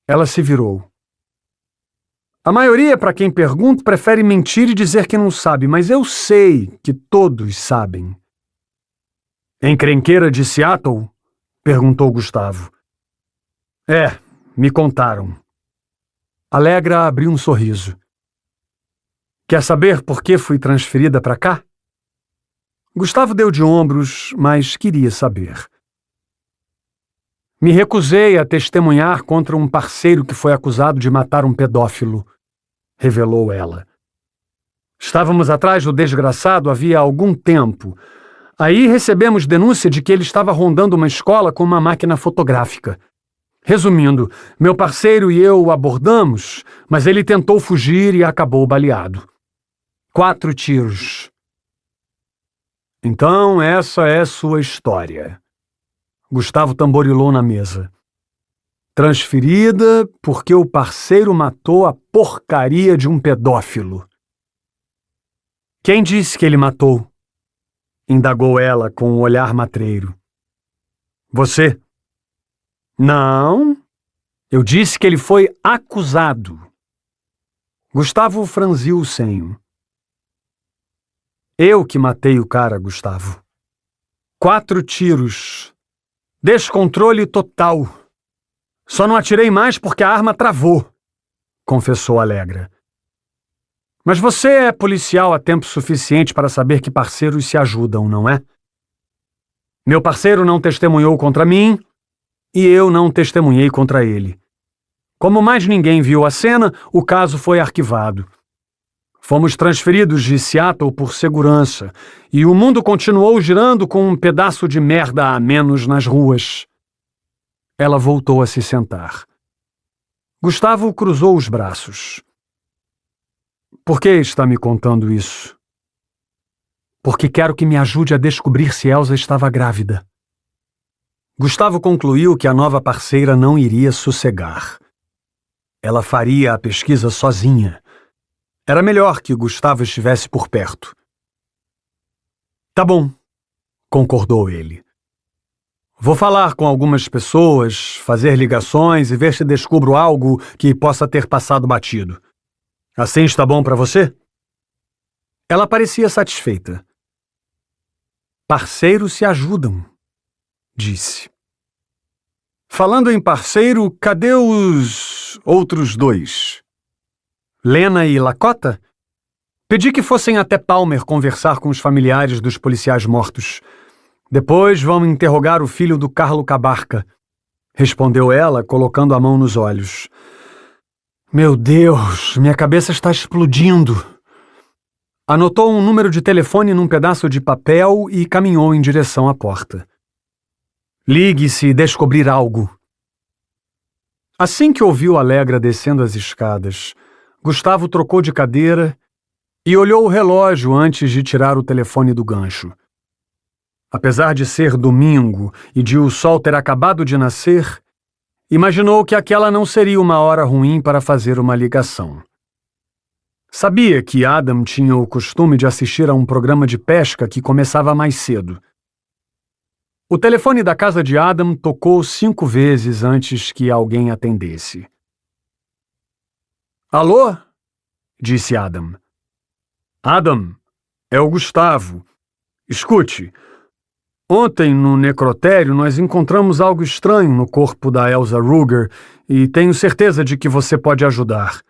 Ela se virou. A maioria, para quem pergunta, prefere mentir e dizer que não sabe, mas eu sei que todos sabem. Encrenqueira de Seattle? Perguntou Gustavo. É, me contaram. Allegra abriu um sorriso. Quer saber por que fui transferida para cá? Gustavo deu de ombros, mas queria saber. Me recusei a testemunhar contra um parceiro que foi acusado de matar um pedófilo, revelou ela. Estávamos atrás do desgraçado havia algum tempo. Aí recebemos denúncia de que ele estava rondando uma escola com uma máquina fotográfica. Resumindo, meu parceiro e eu o abordamos, mas ele tentou fugir e acabou baleado. 4 tiros. Então essa é sua história. Gustavo tamborilou na mesa. Transferida porque o parceiro matou a porcaria de um pedófilo. Quem disse que ele matou? indagou ela com um olhar matreiro. Você? Não. Eu disse que ele foi acusado. Gustavo franziu o senho. Eu que matei o cara, Gustavo. 4 tiros. Descontrole total. Só não atirei mais porque a arma travou, confessou Alegra. Mas você é policial há tempo suficiente para saber que parceiros se ajudam, não é? Meu parceiro não testemunhou contra mim e eu não testemunhei contra ele. Como mais ninguém viu a cena, o caso foi arquivado. Fomos transferidos de Seattle por segurança e o mundo continuou girando com um pedaço de merda a menos nas ruas. Ela voltou a se sentar. Gustavo cruzou os braços. Por que está me contando isso? Porque quero que me ajude a descobrir se Elsa estava grávida. Gustavo concluiu que a nova parceira não iria sossegar. Ela faria a pesquisa sozinha. Era melhor que Gustavo estivesse por perto. Tá bom, concordou ele. Vou falar com algumas pessoas, fazer ligações e ver se descubro algo que possa ter passado batido. Assim está bom para você? Ela parecia satisfeita. Parceiros se ajudam, disse. Falando em parceiro, cadê os outros 2? Lena e Lakota? Pedi que fossem até Palmer conversar com os familiares dos policiais mortos. Depois vão interrogar o filho do Carlo Cabarca, respondeu ela, colocando a mão nos olhos. Meu Deus, minha cabeça está explodindo. Anotou um número de telefone num pedaço de papel e caminhou em direção à porta. Ligue se descobrir algo. Assim que ouviu Alegra descendo as escadas, Gustavo trocou de cadeira e olhou o relógio antes de tirar o telefone do gancho. Apesar de ser domingo e de o sol ter acabado de nascer, imaginou que aquela não seria uma hora ruim para fazer uma ligação. Sabia que Adam tinha o costume de assistir a um programa de pesca que começava mais cedo. O telefone da casa de Adam tocou 5 vezes antes que alguém atendesse. Alô? Disse Adam. Adam, é o Gustavo. Escute, ontem no necrotério nós encontramos algo estranho no corpo da Elsa Ruger e tenho certeza de que você pode ajudar.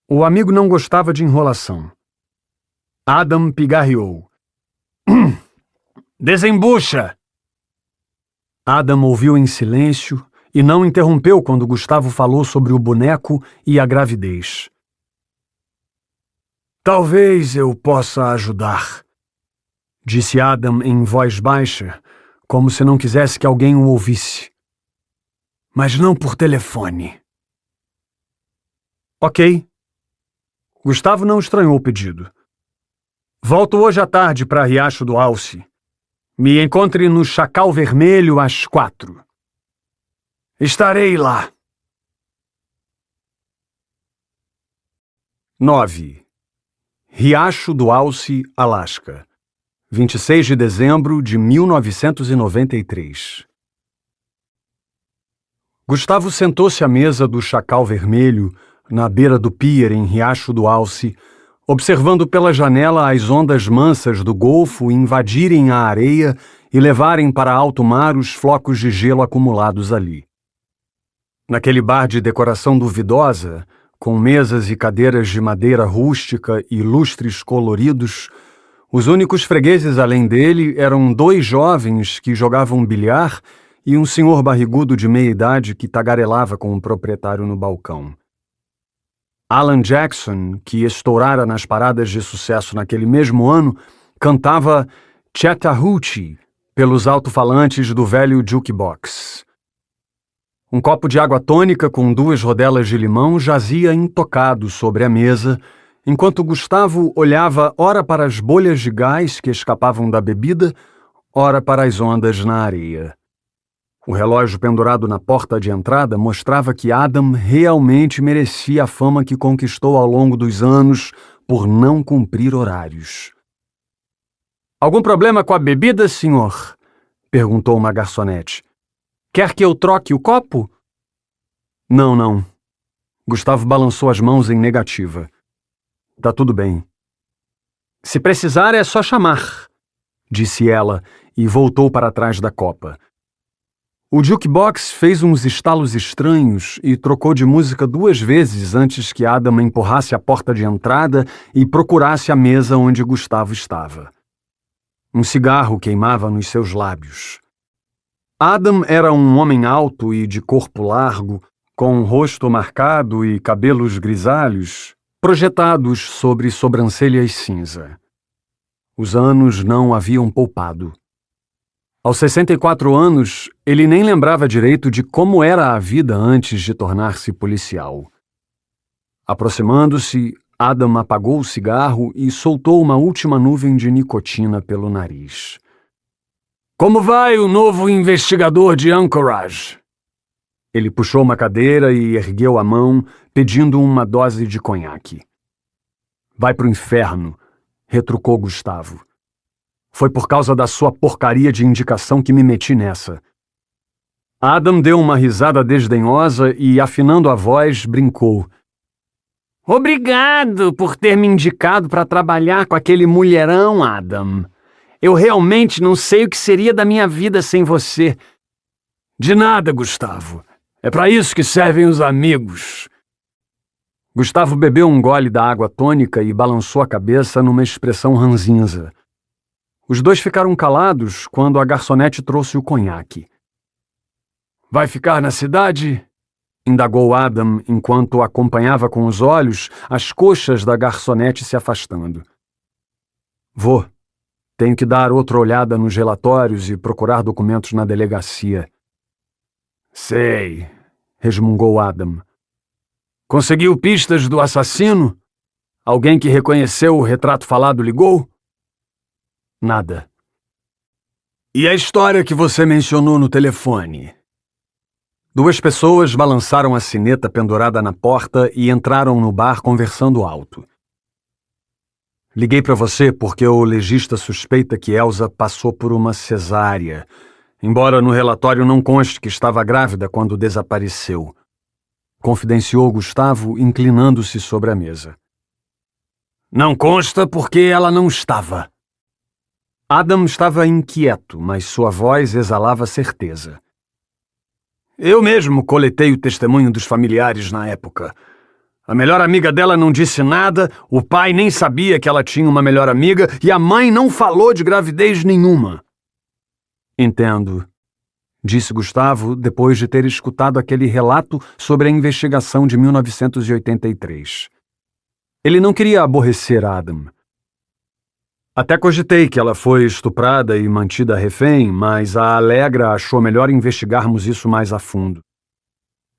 O amigo não gostava de enrolação. Adam pigarreou. Desembucha! Adam ouviu em silêncio e não interrompeu quando Gustavo falou sobre o boneco e a gravidez. Talvez eu possa ajudar, disse Adam em voz baixa, como se não quisesse que alguém o ouvisse. Mas não por telefone. Ok. Gustavo não estranhou o pedido. Volto hoje à tarde para Riacho do Alce. Me encontre no Chacal Vermelho às 4. Estarei lá. 9. Riacho do Alce, Alasca. 26 de dezembro de 1993. Gustavo sentou-se à mesa do Chacal Vermelho, na beira do pier em Riacho do Alce, observando pela janela as ondas mansas do Golfo invadirem a areia e levarem para alto mar os flocos de gelo acumulados ali. Naquele bar de decoração duvidosa, com mesas e cadeiras de madeira rústica e lustres coloridos, os únicos fregueses além dele eram 2 jovens que jogavam bilhar e um senhor barrigudo de meia-idade que tagarelava com o proprietário no balcão. Alan Jackson, que estourara nas paradas de sucesso naquele mesmo ano, cantava Chattahoochee pelos alto-falantes do velho jukebox. Um copo de água tônica com 2 rodelas de limão jazia intocado sobre a mesa, enquanto Gustavo olhava ora para as bolhas de gás que escapavam da bebida, ora para as ondas na areia. O relógio pendurado na porta de entrada mostrava que Adam realmente merecia a fama que conquistou ao longo dos anos por não cumprir horários. Algum problema com a bebida, senhor? Perguntou uma garçonete. Quer que eu troque o copo? Não, não. Gustavo balançou as mãos em negativa. Tá tudo bem. Se precisar, é só chamar, disse ela e voltou para trás da copa. O jukebox fez uns estalos estranhos e trocou de música 2 vezes antes que Adam empurrasse a porta de entrada e procurasse a mesa onde Gustavo estava. Um cigarro queimava nos seus lábios. Adam era um homem alto e de corpo largo, com um rosto marcado e cabelos grisalhos, projetados sobre sobrancelhas cinza. Os anos não o haviam poupado. Aos 64 anos, ele nem lembrava direito de como era a vida antes de tornar-se policial. Aproximando-se, Adam apagou o cigarro e soltou uma última nuvem de nicotina pelo nariz. Como vai o novo investigador de Anchorage? Ele puxou uma cadeira e ergueu a mão, pedindo uma dose de conhaque. Vai pro inferno, retrucou Gustavo. Foi por causa da sua porcaria de indicação que me meti nessa. Adam deu uma risada desdenhosa e, afinando a voz, brincou. Obrigado por ter me indicado para trabalhar com aquele mulherão, Adam. Eu realmente não sei o que seria da minha vida sem você. De nada, Gustavo. É para isso que servem os amigos. Gustavo bebeu um gole da água tônica e balançou a cabeça numa expressão ranzinza. Os dois ficaram calados quando a garçonete trouxe o conhaque. Vai ficar na cidade? Indagou Adam enquanto acompanhava com os olhos as coxas da garçonete se afastando. Vou. Tenho que dar outra olhada nos relatórios e procurar documentos na delegacia. Sei, resmungou Adam. Conseguiu pistas do assassino? Alguém que reconheceu o retrato falado ligou? Nada. E a história que você mencionou no telefone? 2 pessoas balançaram a sineta pendurada na porta e entraram no bar conversando alto. Liguei para você porque o legista suspeita que Elsa passou por uma cesárea, embora no relatório não conste que estava grávida quando desapareceu. Confidenciou Gustavo, inclinando-se sobre a mesa. Não consta porque ela não estava. Adam estava inquieto, mas sua voz exalava certeza. Eu mesmo coletei o testemunho dos familiares na época. A melhor amiga dela não disse nada, o pai nem sabia que ela tinha uma melhor amiga e a mãe não falou de gravidez nenhuma. Entendo, disse Gustavo depois de ter escutado aquele relato sobre a investigação de 1983. Ele não queria aborrecer Adam. Até cogitei que ela foi estuprada e mantida refém, mas a Alegra achou melhor investigarmos isso mais a fundo.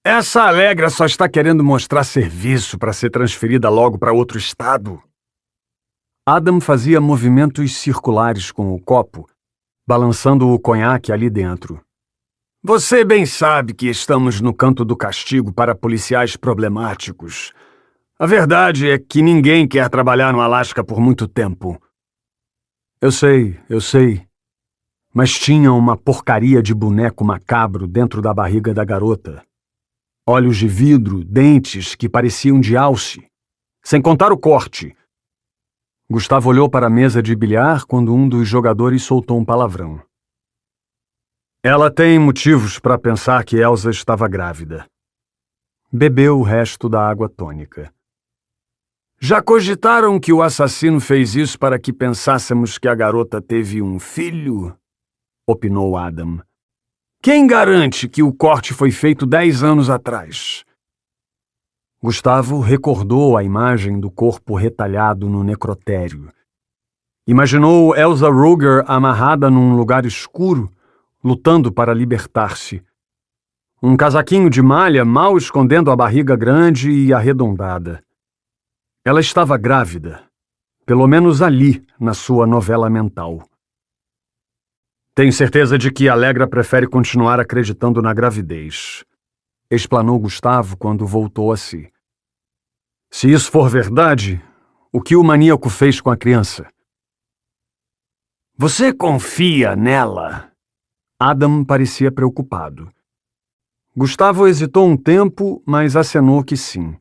Essa Alegra só está querendo mostrar serviço para ser transferida logo para outro estado. Adam fazia movimentos circulares com o copo, balançando o conhaque ali dentro. Você bem sabe que estamos no canto do castigo para policiais problemáticos. A verdade é que ninguém quer trabalhar no Alasca por muito tempo. Eu sei. Mas tinha uma porcaria de boneco macabro dentro da barriga da garota. Olhos de vidro, dentes que pareciam de alce. Sem contar o corte. Gustavo olhou para a mesa de bilhar quando um dos jogadores soltou um palavrão. Ela tem motivos para pensar que Elsa estava grávida. Bebeu o resto da água tônica. Já cogitaram que o assassino fez isso para que pensássemos que a garota teve um filho? Opinou Adam. Quem garante que o corte foi feito 10 anos atrás? Gustavo recordou a imagem do corpo retalhado no necrotério. Imaginou Elsa Ruger amarrada num lugar escuro, lutando para libertar-se. Um casaquinho de malha mal escondendo a barriga grande e arredondada. Ela estava grávida, pelo menos ali, na sua novela mental. Tenho certeza de que Alegra prefere continuar acreditando na gravidez, explanou Gustavo quando voltou a si. Se isso for verdade, o que o maníaco fez com a criança? Você confia nela? Adam parecia preocupado. Gustavo hesitou um tempo, mas acenou que sim.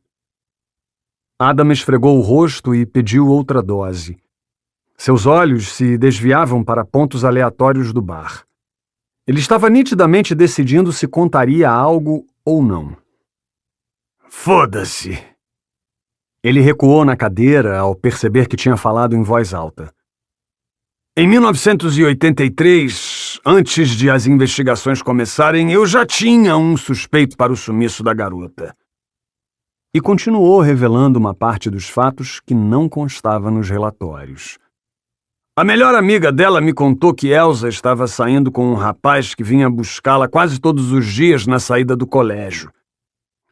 Adam esfregou o rosto e pediu outra dose. Seus olhos se desviavam para pontos aleatórios do bar. Ele estava nitidamente decidindo se contaria algo ou não. Foda-se! Ele recuou na cadeira ao perceber que tinha falado em voz alta. Em 1983, antes de as investigações começarem, eu já tinha um suspeito para o sumiço da garota. E continuou revelando uma parte dos fatos que não constava nos relatórios. A melhor amiga dela me contou que Elsa estava saindo com um rapaz que vinha buscá-la quase todos os dias na saída do colégio.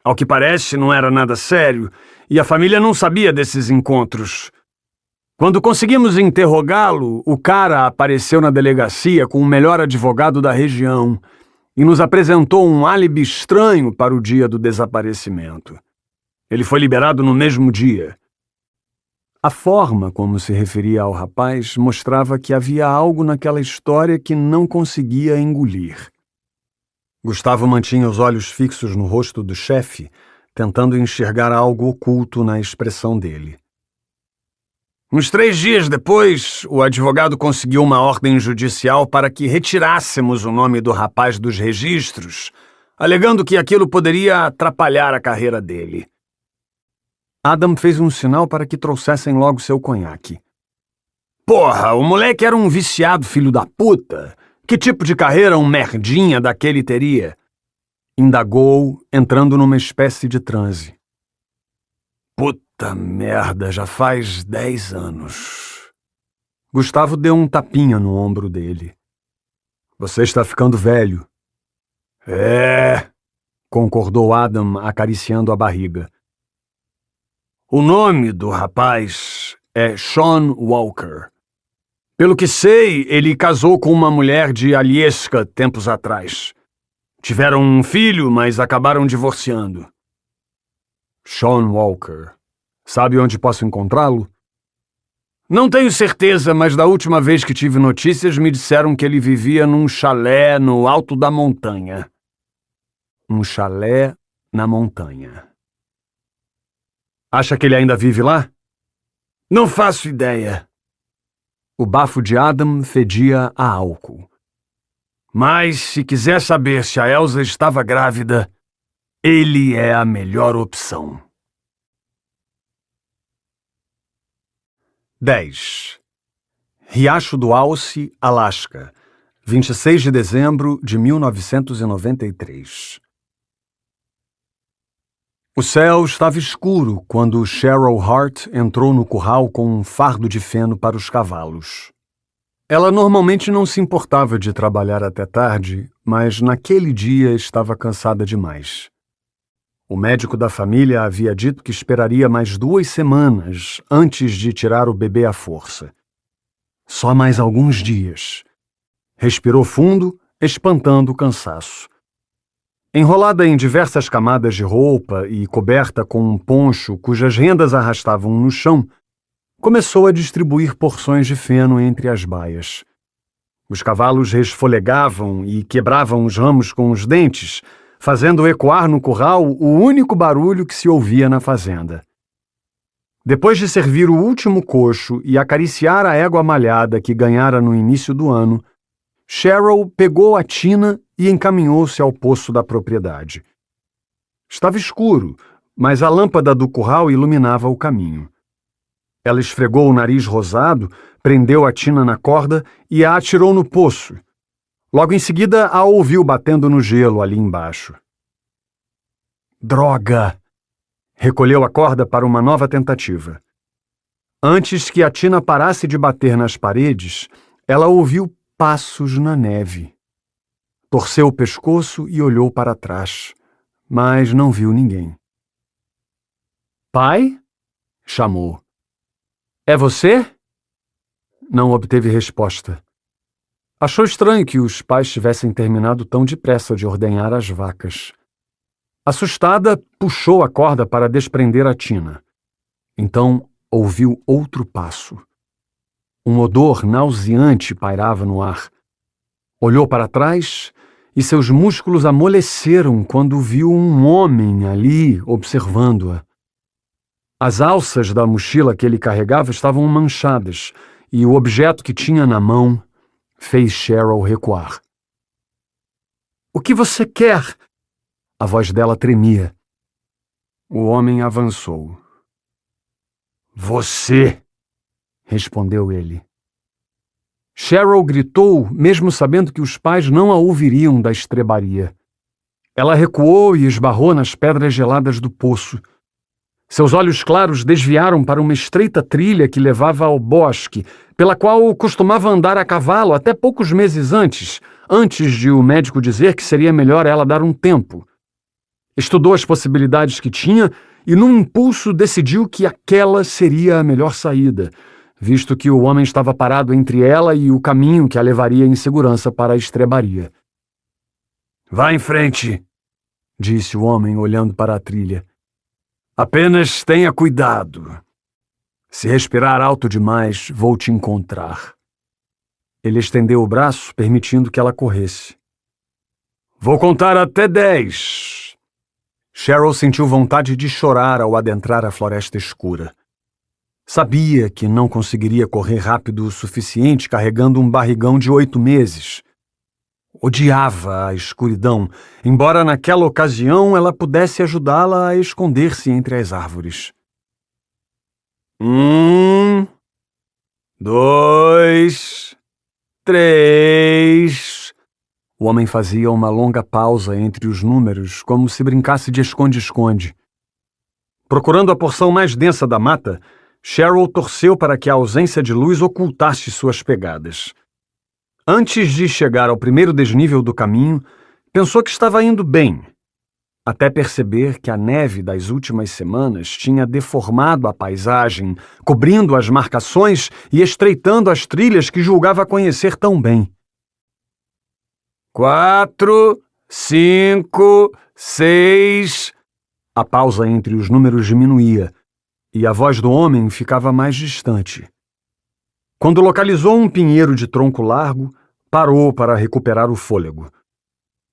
Ao que parece, não era nada sério, e a família não sabia desses encontros. Quando conseguimos interrogá-lo, o cara apareceu na delegacia com o melhor advogado da região e nos apresentou um álibi estranho para o dia do desaparecimento. Ele foi liberado no mesmo dia. A forma como se referia ao rapaz mostrava que havia algo naquela história que não conseguia engolir. Gustavo mantinha os olhos fixos no rosto do chefe, tentando enxergar algo oculto na expressão dele. Uns 3 dias depois, o advogado conseguiu uma ordem judicial para que retirássemos o nome do rapaz dos registros, alegando que aquilo poderia atrapalhar a carreira dele. Adam fez um sinal para que trouxessem logo seu conhaque. Porra, o moleque era um viciado filho da puta. Que tipo de carreira um merdinha daquele teria? Indagou, entrando numa espécie de transe. Puta merda, já faz 10 anos. Gustavo deu um tapinha no ombro dele. Você está ficando velho. É, concordou Adam, acariciando a barriga. O nome do rapaz é Sean Walker. Pelo que sei, ele casou com uma mulher de Alieska tempos atrás. Tiveram um filho, mas acabaram divorciando. Sean Walker. Sabe onde posso encontrá-lo? Não tenho certeza, mas da última vez que tive notícias me disseram que ele vivia num chalé no alto da montanha. Um chalé na montanha. Acha que ele ainda vive lá? Não faço ideia. O bafo de Adam fedia a álcool. Mas, se quiser saber se a Elsa estava grávida, ele é a melhor opção. 10. Riacho do Alce, Alasca, 26 de dezembro de 1993. O céu estava escuro quando Cheryl Hart entrou no curral com um fardo de feno para os cavalos. Ela normalmente não se importava de trabalhar até tarde, mas naquele dia estava cansada demais. O médico da família havia dito que esperaria mais 2 semanas antes de tirar o bebê à força. Só mais alguns dias. Respirou fundo, espantando o cansaço. Enrolada em diversas camadas de roupa e coberta com um poncho cujas rendas arrastavam no chão, começou a distribuir porções de feno entre as baias. Os cavalos resfolegavam e quebravam os ramos com os dentes, fazendo ecoar no curral o único barulho que se ouvia na fazenda. Depois de servir o último coxo e acariciar a égua malhada que ganhara no início do ano, Cheryl pegou a tina e encaminhou-se ao poço da propriedade. Estava escuro, mas a lâmpada do curral iluminava o caminho. Ela esfregou o nariz rosado, prendeu a tina na corda e a atirou no poço. Logo em seguida, a ouviu batendo no gelo ali embaixo. Droga! Recolheu a corda para uma nova tentativa. Antes que a tina parasse de bater nas paredes, ela ouviu passos na neve. Torceu o pescoço e olhou para trás, mas não viu ninguém. Pai? Chamou. É você? Não obteve resposta. Achou estranho que os pais tivessem terminado tão depressa de ordenhar as vacas. Assustada, puxou a corda para desprender a tina. Então ouviu outro passo. Um odor nauseante pairava no ar. Olhou para trás e seus músculos amoleceram quando viu um homem ali observando-a. As alças da mochila que ele carregava estavam manchadas e o objeto que tinha na mão fez Cheryl recuar. "O que você quer?" A voz dela tremia. O homem avançou. "Você!" respondeu ele. Cheryl gritou, mesmo sabendo que os pais não a ouviriam da estrebaria. Ela recuou e esbarrou nas pedras geladas do poço. Seus olhos claros desviaram para uma estreita trilha que levava ao bosque, pela qual costumava andar a cavalo até poucos meses antes de o médico dizer que seria melhor ela dar um tempo. Estudou as possibilidades que tinha e, num impulso, decidiu que aquela seria a melhor saída, visto que o homem estava parado entre ela e o caminho que a levaria em segurança para a estrebaria. "Vá em frente", disse o homem, olhando para a trilha. "Apenas tenha cuidado. Se respirar alto demais, vou te encontrar." Ele estendeu o braço, permitindo que ela corresse. "Vou contar até 10. Cheryl sentiu vontade de chorar ao adentrar a floresta escura. Sabia que não conseguiria correr rápido o suficiente carregando um barrigão de 8 meses. Odiava a escuridão, embora naquela ocasião ela pudesse ajudá-la a esconder-se entre as árvores. 1, 2, 3... O homem fazia uma longa pausa entre os números, como se brincasse de esconde-esconde. Procurando a porção mais densa da mata, Cheryl torceu para que a ausência de luz ocultasse suas pegadas. Antes de chegar ao primeiro desnível do caminho, pensou que estava indo bem, até perceber que a neve das últimas semanas tinha deformado a paisagem, cobrindo as marcações e estreitando as trilhas que julgava conhecer tão bem. 4, 5, 6... A pausa entre os números diminuía, e a voz do homem ficava mais distante. Quando localizou um pinheiro de tronco largo, parou para recuperar o fôlego.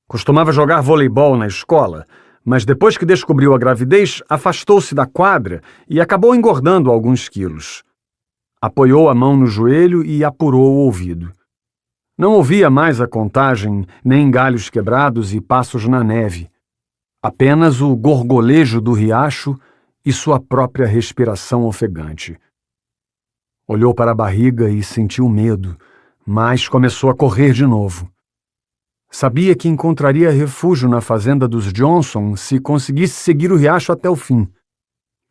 Costumava jogar voleibol na escola, mas depois que descobriu a gravidez, afastou-se da quadra e acabou engordando alguns quilos. Apoiou a mão no joelho e apurou o ouvido. Não ouvia mais a contagem, nem galhos quebrados e passos na neve. Apenas o gorgolejo do riacho e sua própria respiração ofegante. Olhou para a barriga e sentiu medo, mas começou a correr de novo. Sabia que encontraria refúgio na fazenda dos Johnson se conseguisse seguir o riacho até o fim.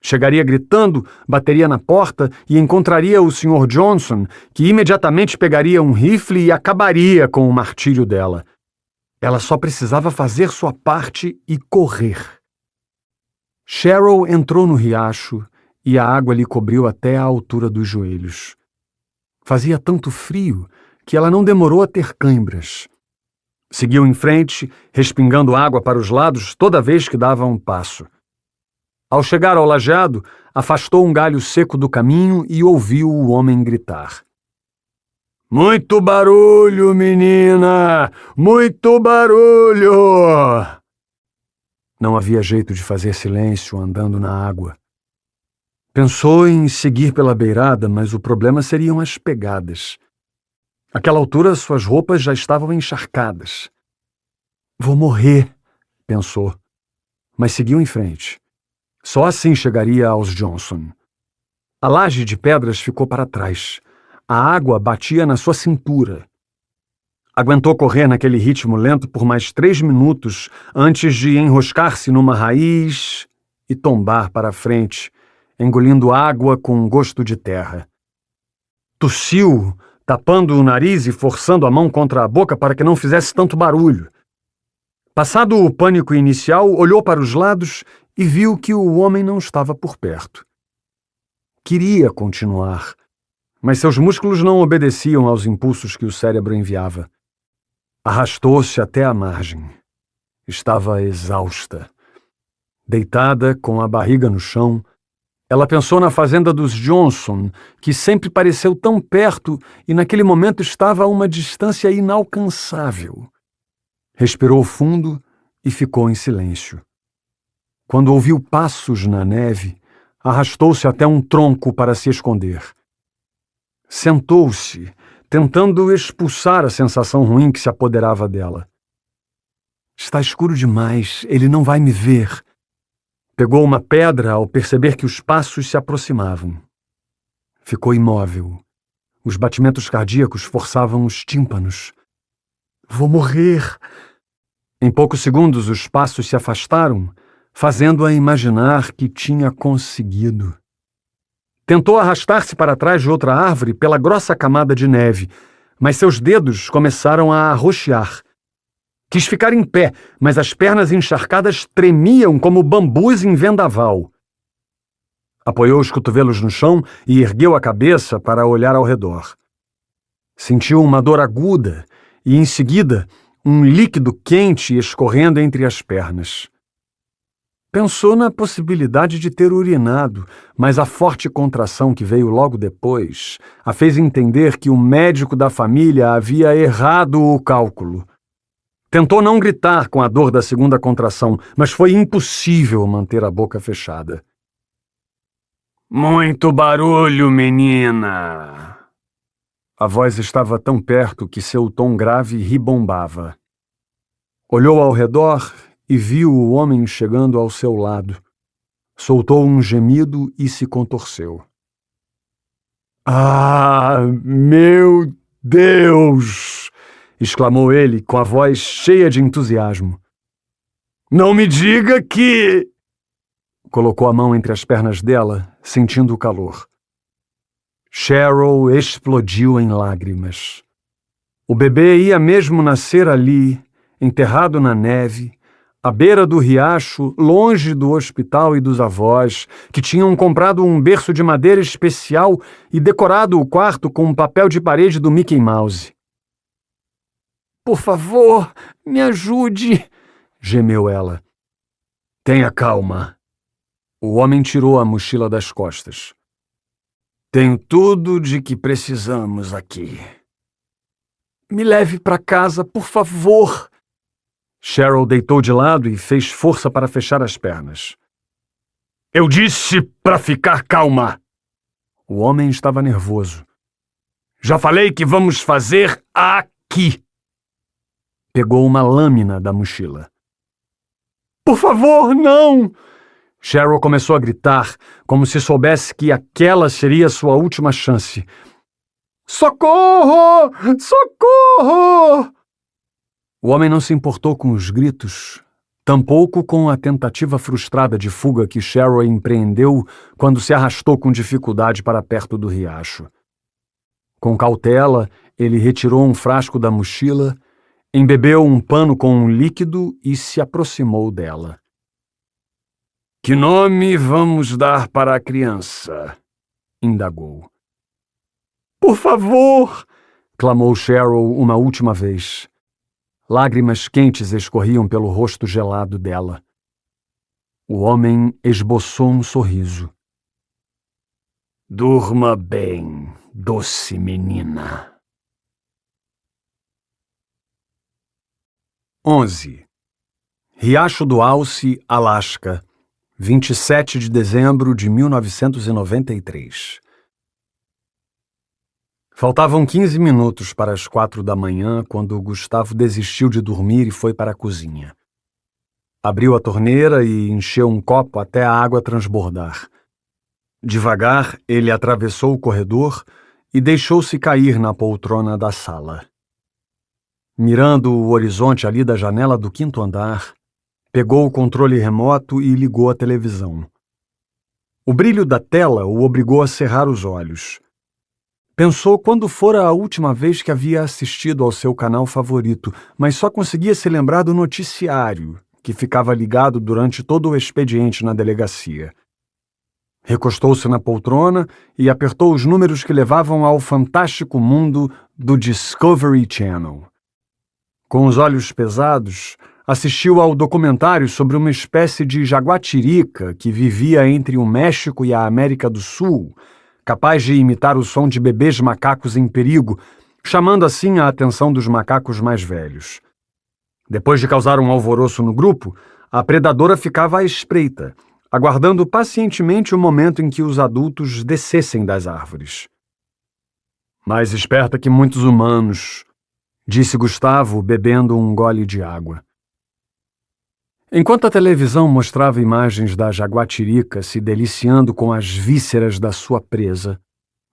Chegaria gritando, bateria na porta e encontraria o Sr. Johnson, que imediatamente pegaria um rifle e acabaria com o martírio dela. Ela só precisava fazer sua parte e correr. Cheryl entrou no riacho e a água lhe cobriu até a altura dos joelhos. Fazia tanto frio que ela não demorou a ter cãibras. Seguiu em frente, respingando água para os lados toda vez que dava um passo. Ao chegar ao lajeado, afastou um galho seco do caminho e ouviu o homem gritar. "Muito barulho, menina! Muito barulho!" Não havia jeito de fazer silêncio andando na água. Pensou em seguir pela beirada, mas o problema seriam as pegadas. Àquela altura, suas roupas já estavam encharcadas. "Vou morrer", pensou, mas seguiu em frente. Só assim chegaria aos Johnson. A laje de pedras ficou para trás. A água batia na sua cintura. Aguentou correr naquele ritmo lento por mais 3 minutos antes de enroscar-se numa raiz e tombar para frente, engolindo água com gosto de terra. Tossiu, tapando o nariz e forçando a mão contra a boca para que não fizesse tanto barulho. Passado o pânico inicial, olhou para os lados e viu que o homem não estava por perto. Queria continuar, mas seus músculos não obedeciam aos impulsos que o cérebro enviava. Arrastou-se até a margem. Estava exausta. Deitada, com a barriga no chão, Ela pensou na fazenda dos Johnson, que sempre pareceu tão perto e naquele momento estava a uma distância inalcançável. Respirou fundo e ficou em silêncio. Quando ouviu passos na neve, arrastou-se até um tronco para se esconder. Sentou-se, tentando expulsar a sensação ruim que se apoderava dela. Está escuro demais, ele não vai me ver. Pegou uma pedra ao perceber que os passos se aproximavam. Ficou imóvel. Os batimentos cardíacos forçavam os tímpanos. Vou morrer! Em poucos segundos os passos se afastaram, fazendo-a imaginar que tinha conseguido. Tentou arrastar-se para trás de outra árvore pela grossa camada de neve, mas seus dedos começaram a arroxear. Quis ficar em pé, mas as pernas encharcadas tremiam como bambus em vendaval. Apoiou os cotovelos no chão e ergueu a cabeça para olhar ao redor. Sentiu uma dor aguda e, em seguida, um líquido quente escorrendo entre as pernas. Pensou na possibilidade de ter urinado, mas a forte contração que veio logo depois a fez entender que o médico da família havia errado o cálculo. Tentou não gritar com a dor da segunda contração, mas foi impossível manter a boca fechada. Muito barulho, menina! A voz estava tão perto que seu tom grave ribombava. Olhou ao redor e viu o homem chegando ao seu lado. Soltou um gemido e se contorceu. Ah, meu Deus! Exclamou ele com a voz cheia de entusiasmo. Não me diga que... Colocou a mão entre as pernas dela, sentindo o calor. Cheryl explodiu em lágrimas. O bebê ia mesmo nascer ali, enterrado na neve, à beira do riacho, longe do hospital e dos avós, que tinham comprado um berço de madeira especial e decorado o quarto com um papel de parede do Mickey Mouse. Por favor, me ajude, gemeu ela. Tenha calma. O homem tirou a mochila das costas. Tenho tudo de que precisamos aqui. Me leve para casa, por favor. Cheryl deitou de lado e fez força para fechar as pernas. Eu disse para ficar calma. O homem estava nervoso. Já falei que vamos fazer aqui. Pegou uma lâmina da mochila. Por favor, não! Cheryl começou a gritar, como se soubesse que aquela seria sua última chance. Socorro! Socorro! O homem não se importou com os gritos, tampouco com a tentativa frustrada de fuga que Cheryl empreendeu quando se arrastou com dificuldade para perto do riacho. Com cautela, ele retirou um frasco da mochila, embebeu um pano com um líquido e se aproximou dela. Que nome vamos dar para a criança? Indagou. Por favor! Clamou Cheryl uma última vez. Lágrimas quentes escorriam pelo rosto gelado dela. O homem esboçou um sorriso. Durma bem, doce menina. 11. Riacho do Alce, Alasca, 27 de dezembro de 1993. Faltavam 15 minutos para as 4 da manhã quando Gustavo desistiu de dormir e foi para a cozinha. Abriu a torneira e encheu um copo até a água transbordar. Devagar, ele atravessou o corredor e deixou-se cair na poltrona da sala. Mirando o horizonte ali da janela do 5º andar, pegou o controle remoto e ligou a televisão. O brilho da tela o obrigou a cerrar os olhos. Pensou quando fora a última vez que havia assistido ao seu canal favorito, mas só conseguia se lembrar do noticiário, que ficava ligado durante todo o expediente na delegacia. Recostou-se na poltrona e apertou os números que levavam ao fantástico mundo do Discovery Channel. Com os olhos pesados, assistiu ao documentário sobre uma espécie de jaguatirica que vivia entre o México e a América do Sul, capaz de imitar o som de bebês macacos em perigo, chamando assim a atenção dos macacos mais velhos. Depois de causar um alvoroço no grupo, a predadora ficava à espreita, aguardando pacientemente o momento em que os adultos descessem das árvores. Mais esperta que muitos humanos, disse Gustavo, bebendo um gole de água. Enquanto a televisão mostrava imagens da jaguatirica se deliciando com as vísceras da sua presa,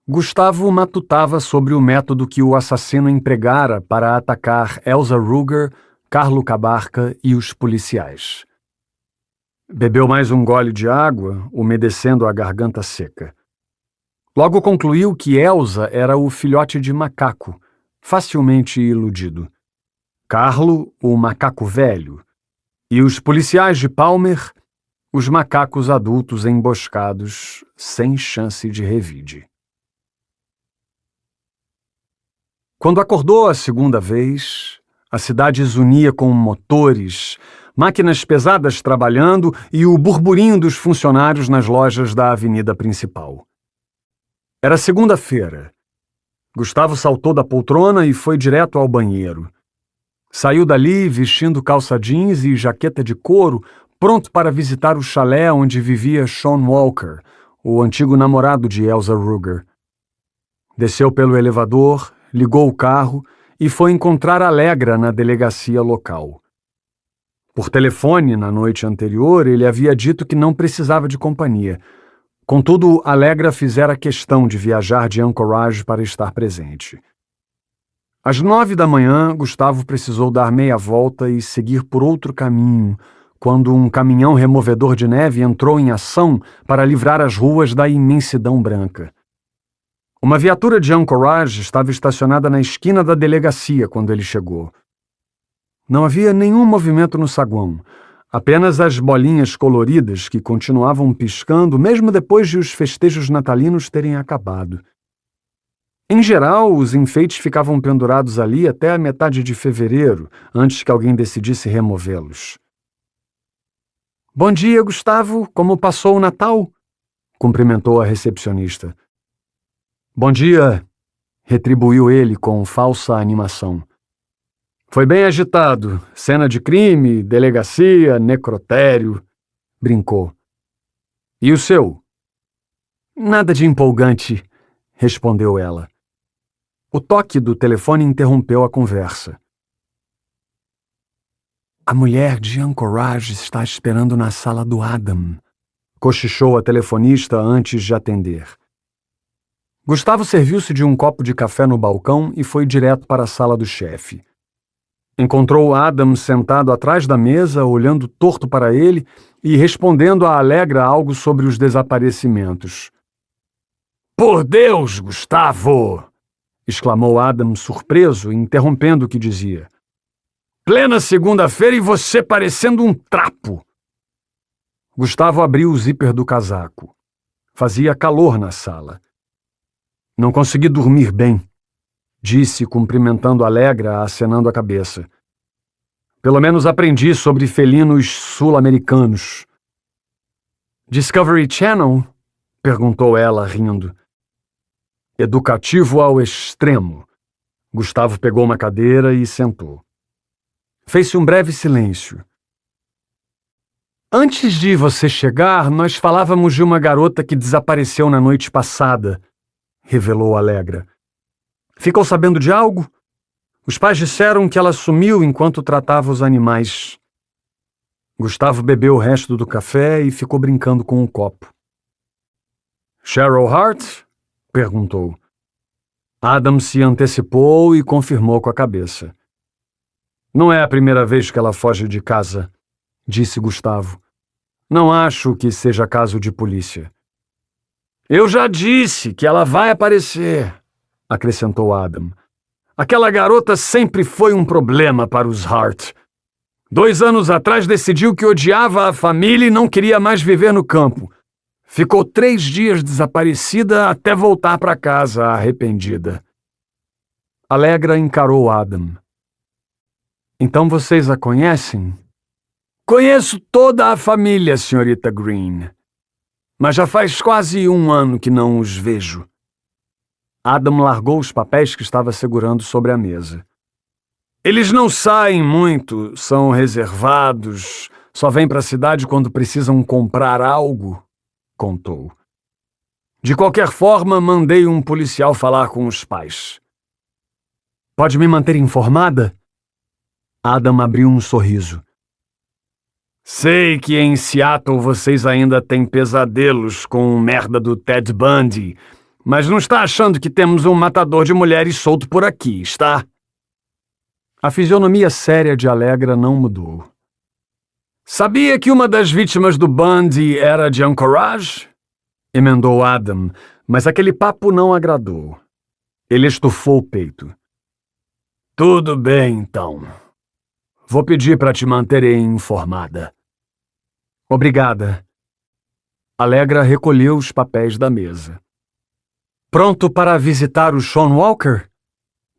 Gustavo matutava sobre o método que o assassino empregara para atacar Elsa Ruger, Carlo Cabarca e os policiais. Bebeu mais um gole de água, umedecendo a garganta seca. Logo concluiu que Elsa era o filhote de macaco, facilmente iludido. Carlo, o macaco velho, e os policiais de Palmer, os macacos adultos emboscados, sem chance de revide. Quando acordou a segunda vez, a cidade zunia com motores, máquinas pesadas trabalhando e o burburinho dos funcionários nas lojas da avenida principal. Era segunda-feira. Gustavo saltou da poltrona e foi direto ao banheiro. Saiu dali vestindo calça jeans e jaqueta de couro, pronto para visitar o chalé onde vivia Sean Walker, o antigo namorado de Elsa Ruger. Desceu pelo elevador, ligou o carro e foi encontrar Alegra na delegacia local. Por telefone, na noite anterior, ele havia dito que não precisava de companhia. Contudo, Alegra fizera questão de viajar de Anchorage para estar presente. Às 9 da manhã, Gustavo precisou dar meia volta e seguir por outro caminho, quando um caminhão removedor de neve entrou em ação para livrar as ruas da imensidão branca. Uma viatura de Anchorage estava estacionada na esquina da delegacia quando ele chegou. Não havia nenhum movimento no saguão, apenas as bolinhas coloridas que continuavam piscando mesmo depois de os festejos natalinos terem acabado. Em geral, os enfeites ficavam pendurados ali até a metade de fevereiro, antes que alguém decidisse removê-los. "Bom dia, Gustavo. Como passou o Natal?" cumprimentou a recepcionista. "Bom dia", retribuiu ele com falsa animação. "Foi bem agitado. Cena de crime, delegacia, necrotério", brincou. "E o seu?" "Nada de empolgante", respondeu ela. O toque do telefone interrompeu a conversa. "A mulher de Anchorage está esperando na sala do Adam", cochichou a telefonista antes de atender. Gustavo serviu-se de um copo de café no balcão e foi direto para a sala do chefe. Encontrou Adam sentado atrás da mesa, olhando torto para ele e respondendo a Alegra algo sobre os desaparecimentos. "Por Deus, Gustavo!" exclamou Adam surpreso, interrompendo o que dizia. "Plena segunda-feira e você parecendo um trapo!" Gustavo abriu o zíper do casaco. Fazia calor na sala. "Não consegui dormir bem", disse, cumprimentando Alegra, acenando a cabeça. "Pelo menos aprendi sobre felinos sul-americanos." "Discovery Channel?" perguntou ela, rindo. "Educativo ao extremo." Gustavo pegou uma cadeira e sentou. Fez-se um breve silêncio. "Antes de você chegar, nós falávamos de uma garota que desapareceu na noite passada", revelou Alegra. "Ficou sabendo de algo? Os pais disseram que ela sumiu enquanto tratava os animais." Gustavo bebeu o resto do café e ficou brincando com o copo. "Cheryl Hart?" perguntou. Adam se antecipou e confirmou com a cabeça. "Não é a primeira vez que ela foge de casa", disse Gustavo. "Não acho que seja caso de polícia." "Eu já disse que ela vai aparecer", acrescentou Adam. "Aquela garota sempre foi um problema para os Hart. 2 anos atrás decidiu que odiava a família e não queria mais viver no campo. Ficou 3 dias desaparecida até voltar para casa arrependida." Alegra encarou Adam. Então vocês a conhecem? Conheço toda a família, senhorita Green. Mas já faz quase 1 ano que não os vejo. Adam largou os papéis que estava segurando sobre a mesa. Eles não saem muito, são reservados, só vêm para a cidade quando precisam comprar algo, contou. De qualquer forma, mandei um policial falar com os pais. Pode me manter informada? Adam abriu um sorriso. Sei que em Seattle vocês ainda têm pesadelos com o merda do Ted Bundy, mas não está achando que temos um matador de mulheres solto por aqui, está? A fisionomia séria de Allegra não mudou. Sabia que uma das vítimas do Bundy era de Anchorage? Emendou Adam, mas aquele papo não agradou. Ele estufou o peito. Tudo bem, então. Vou pedir para te manterem informada. Obrigada. Allegra recolheu os papéis da mesa. Pronto para visitar o Sean Walker?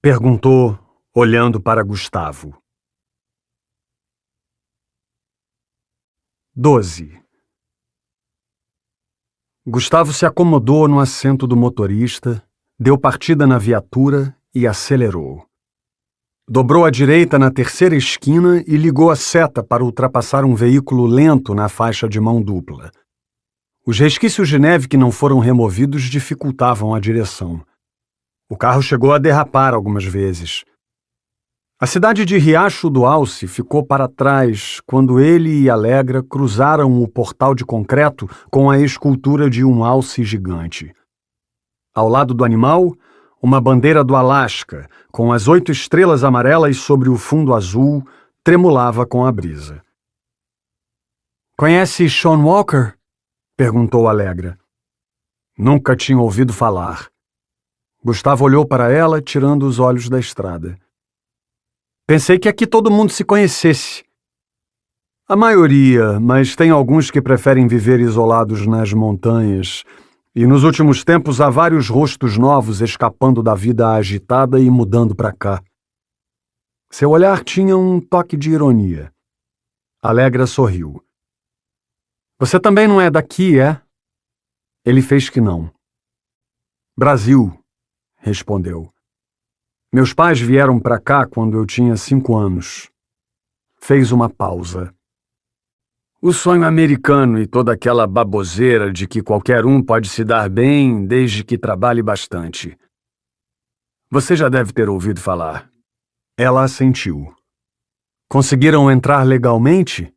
Perguntou, olhando para Gustavo. 12. Gustavo se acomodou no assento do motorista, deu partida na viatura e acelerou. Dobrou à direita na terceira esquina e ligou a seta para ultrapassar um veículo lento na faixa de mão dupla. Os resquícios de neve que não foram removidos dificultavam a direção. O carro chegou a derrapar algumas vezes. A cidade de Riacho do Alce ficou para trás quando ele e Allegra cruzaram o portal de concreto com a escultura de um alce gigante. Ao lado do animal, uma bandeira do Alasca, com as 8 estrelas amarelas sobre o fundo azul, tremulava com a brisa. Conhece Sean Walker? Perguntou Allegra. Nunca tinha ouvido falar. Gustavo olhou para ela, tirando os olhos da estrada. Pensei que aqui todo mundo se conhecesse. A maioria, mas tem alguns que preferem viver isolados nas montanhas. E nos últimos tempos há vários rostos novos escapando da vida agitada e mudando para cá. Seu olhar tinha um toque de ironia. Allegra sorriu. Você também não é daqui, é? Ele fez que não. Brasil, respondeu. Meus pais vieram para cá quando eu tinha 5 anos. Fez uma pausa. O sonho americano e toda aquela baboseira de que qualquer um pode se dar bem desde que trabalhe bastante. Você já deve ter ouvido falar. Ela assentiu. Conseguiram entrar legalmente?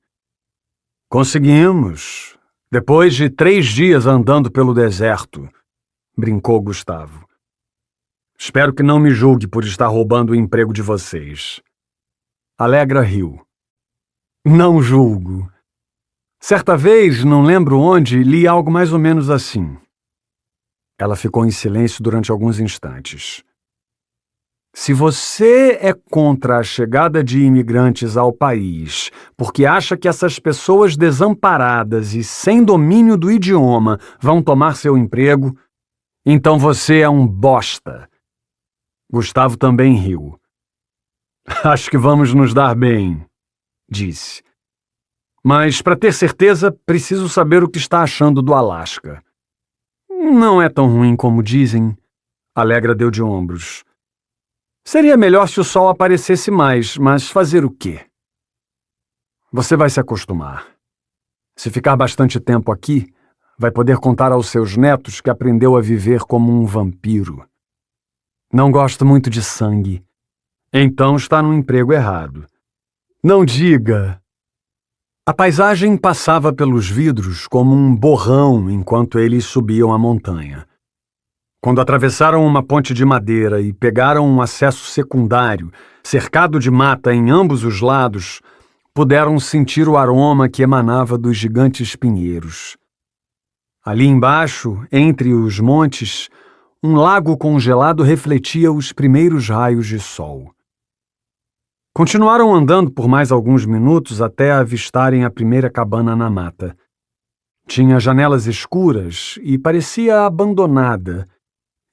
Conseguimos. Depois de 3 dias andando pelo deserto, brincou Gustavo. Espero que não me julgue por estar roubando o emprego de vocês. Allegra riu. Não julgo. Certa vez, não lembro onde, li algo mais ou menos assim. Ela ficou em silêncio durante alguns instantes. Se você é contra a chegada de imigrantes ao país, porque acha que essas pessoas desamparadas e sem domínio do idioma vão tomar seu emprego, então você é um bosta. Gustavo também riu. Acho que vamos nos dar bem, disse. Mas, para ter certeza, preciso saber o que está achando do Alasca. Não é tão ruim como dizem. Allegra deu de ombros. Seria melhor se o sol aparecesse mais, mas fazer o quê? Você vai se acostumar. Se ficar bastante tempo aqui, vai poder contar aos seus netos que aprendeu a viver como um vampiro. Não gosto muito de sangue. Então está no emprego errado. Não diga. A paisagem passava pelos vidros como um borrão enquanto eles subiam a montanha. Quando atravessaram uma ponte de madeira e pegaram um acesso secundário, cercado de mata em ambos os lados, puderam sentir o aroma que emanava dos gigantes pinheiros. Ali embaixo, entre os montes, um lago congelado refletia os primeiros raios de sol. Continuaram andando por mais alguns minutos até avistarem a primeira cabana na mata. Tinha janelas escuras e parecia abandonada,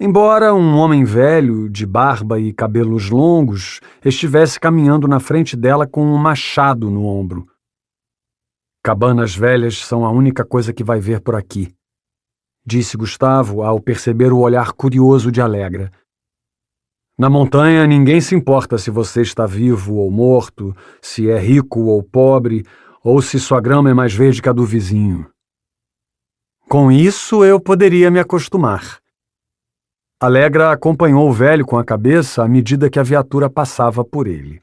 embora um homem velho, de barba e cabelos longos, estivesse caminhando na frente dela com um machado no ombro. Cabanas velhas são a única coisa que vai ver por aqui, disse Gustavo ao perceber o olhar curioso de Alegra. Na montanha, ninguém se importa se você está vivo ou morto, se é rico ou pobre, ou se sua grama é mais verde que a do vizinho. Com isso, eu poderia me acostumar. Alegra acompanhou o velho com a cabeça à medida que a viatura passava por ele.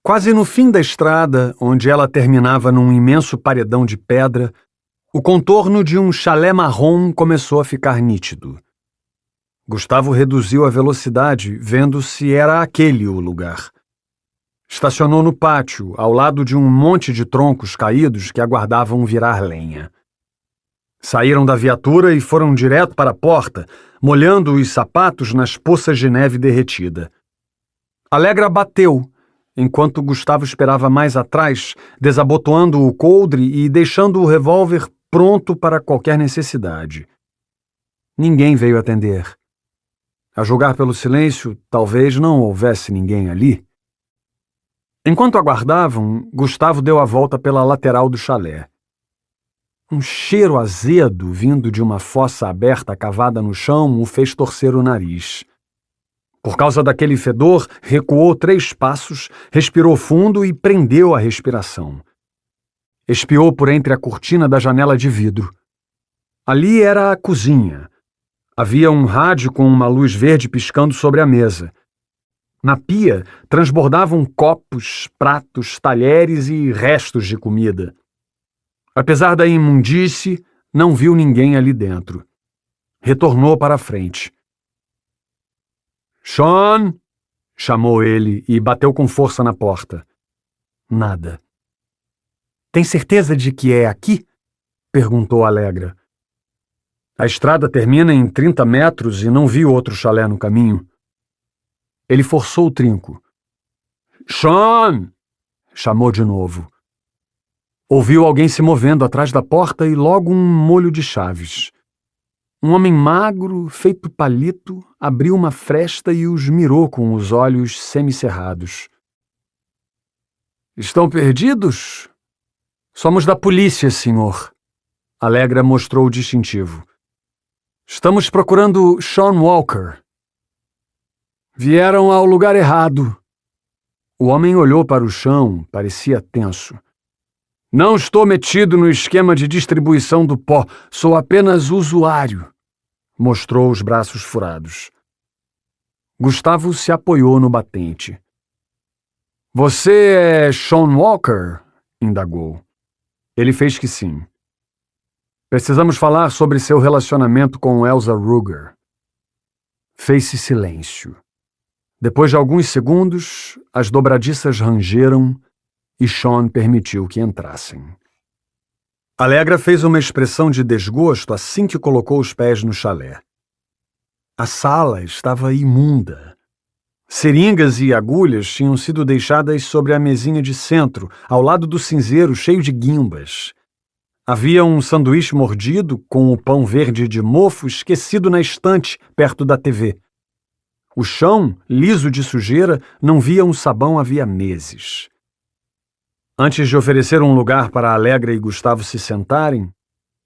Quase no fim da estrada, onde ela terminava num imenso paredão de pedra, o contorno de um chalé marrom começou a ficar nítido. Gustavo reduziu a velocidade, vendo se era aquele o lugar. Estacionou no pátio, ao lado de um monte de troncos caídos que aguardavam virar lenha. Saíram da viatura e foram direto para a porta, molhando os sapatos nas poças de neve derretida. Alegra bateu, enquanto Gustavo esperava mais atrás, desabotoando o coldre e deixando o revólver pronto para qualquer necessidade. Ninguém veio atender. A julgar pelo silêncio, talvez não houvesse ninguém ali. Enquanto aguardavam, Gustavo deu a volta pela lateral do chalé. Um cheiro azedo vindo de uma fossa aberta cavada no chão o fez torcer o nariz. Por causa daquele fedor, recuou 3 passos, respirou fundo e prendeu a respiração. Espiou por entre a cortina da janela de vidro. Ali era a cozinha. Havia um rádio com uma luz verde piscando sobre a mesa. Na pia, transbordavam copos, pratos, talheres e restos de comida. Apesar da imundície, não viu ninguém ali dentro. Retornou para a frente. "Sean!" chamou ele e bateu com força na porta. Nada. "Tem certeza de que é aqui?" perguntou Alegra. A estrada termina em 30 metros e não vi outro chalé no caminho. Ele forçou o trinco. "Sean!" chamou de novo. Ouviu alguém se movendo atrás da porta e logo um molho de chaves. Um homem magro, feito palito, abriu uma fresta e os mirou com os olhos semicerrados. "Estão perdidos?" "Somos da polícia, senhor." Alegra mostrou o distintivo. "Estamos procurando Sean Walker." "Vieram ao lugar errado." O homem olhou para o chão, parecia tenso. "Não estou metido no esquema de distribuição do pó, sou apenas usuário." Mostrou os braços furados. Gustavo se apoiou no batente. "Você é Sean Walker?" indagou. Ele fez que sim. "Precisamos falar sobre seu relacionamento com Elsa Ruger." Fez-se silêncio. Depois de alguns segundos, as dobradiças rangeram e Sean permitiu que entrassem. Alegra fez uma expressão de desgosto assim que colocou os pés no chalé. A sala estava imunda. Seringas e agulhas tinham sido deixadas sobre a mesinha de centro, ao lado do cinzeiro cheio de guimbas. Havia um sanduíche mordido com o pão verde de mofo esquecido na estante perto da TV. O chão, liso de sujeira, não via um sabão havia meses. Antes de oferecer um lugar para Alegra e Gustavo se sentarem,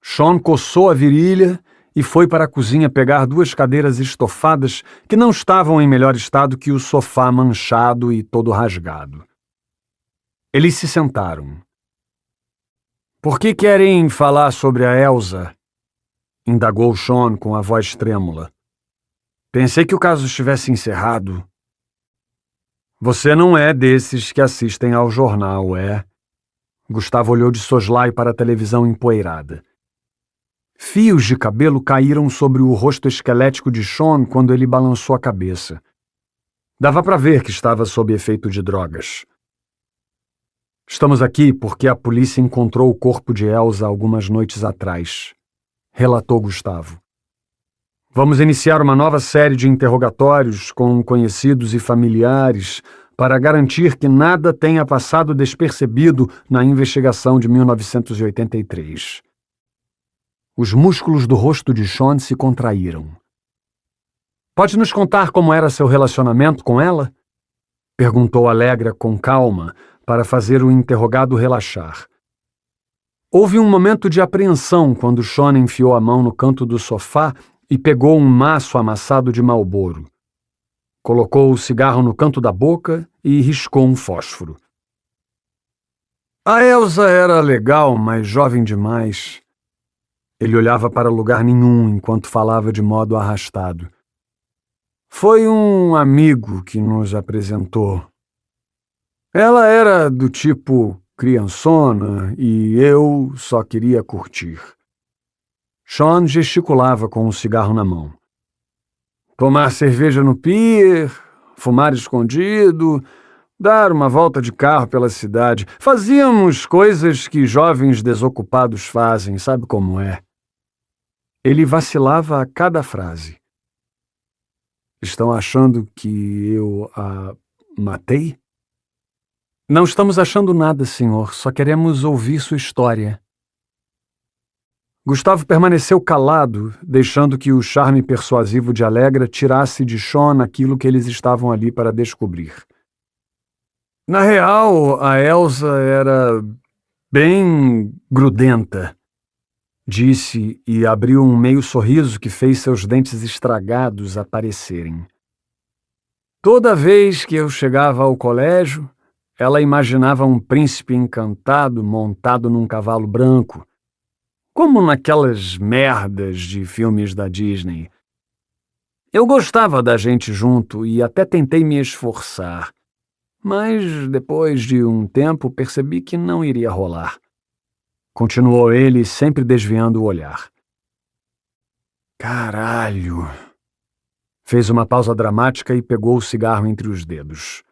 Sean coçou a virilha e foi para a cozinha pegar 2 cadeiras estofadas que não estavam em melhor estado que o sofá manchado e todo rasgado. Eles se sentaram. "Por que querem falar sobre a Elsa?" indagou Sean com a voz trêmula. "Pensei que o caso estivesse encerrado." "Você não é desses que assistem ao jornal, é?" Gustavo olhou de soslaio para a televisão empoeirada. Fios de cabelo caíram sobre o rosto esquelético de Sean quando ele balançou a cabeça. Dava para ver que estava sob efeito de drogas. "Estamos aqui porque a polícia encontrou o corpo de Elsa algumas noites atrás", relatou Gustavo. "Vamos iniciar uma nova série de interrogatórios com conhecidos e familiares para garantir que nada tenha passado despercebido na investigação de 1983. Os músculos do rosto de Sean se contraíram. Pode nos contar como era seu relacionamento com ela? Perguntou Allegra com calma, para fazer o interrogado relaxar. Houve um momento de apreensão quando Sean enfiou a mão no canto do sofá e pegou um maço amassado de Marlboro. Colocou o cigarro no canto da boca e riscou um fósforo. A Elsa era legal, mas jovem demais. Ele olhava para lugar nenhum enquanto falava de modo arrastado. Foi um amigo que nos apresentou. Ela era do tipo criançona e eu só queria curtir. Sean gesticulava com o cigarro na mão. Tomar cerveja no pier, fumar escondido, dar uma volta de carro pela cidade. Fazíamos coisas que jovens desocupados fazem, sabe como é? Ele vacilava a cada frase. Estão achando que eu a matei? Não estamos achando nada, senhor. Só queremos ouvir sua história. Gustavo permaneceu calado, deixando que o charme persuasivo de Allegra tirasse de Sean aquilo que eles estavam ali para descobrir. Na real, a Elsa era bem grudenta, disse e abriu um meio sorriso que fez seus dentes estragados aparecerem. Toda vez que eu chegava ao colégio, ela imaginava um príncipe encantado montado num cavalo branco, como naquelas merdas de filmes da Disney. Eu gostava da gente junto e até tentei me esforçar, mas depois de um tempo percebi que não iria rolar. Continuou ele, sempre desviando o olhar. Caralho! Fez uma pausa dramática e pegou o cigarro entre os dedos.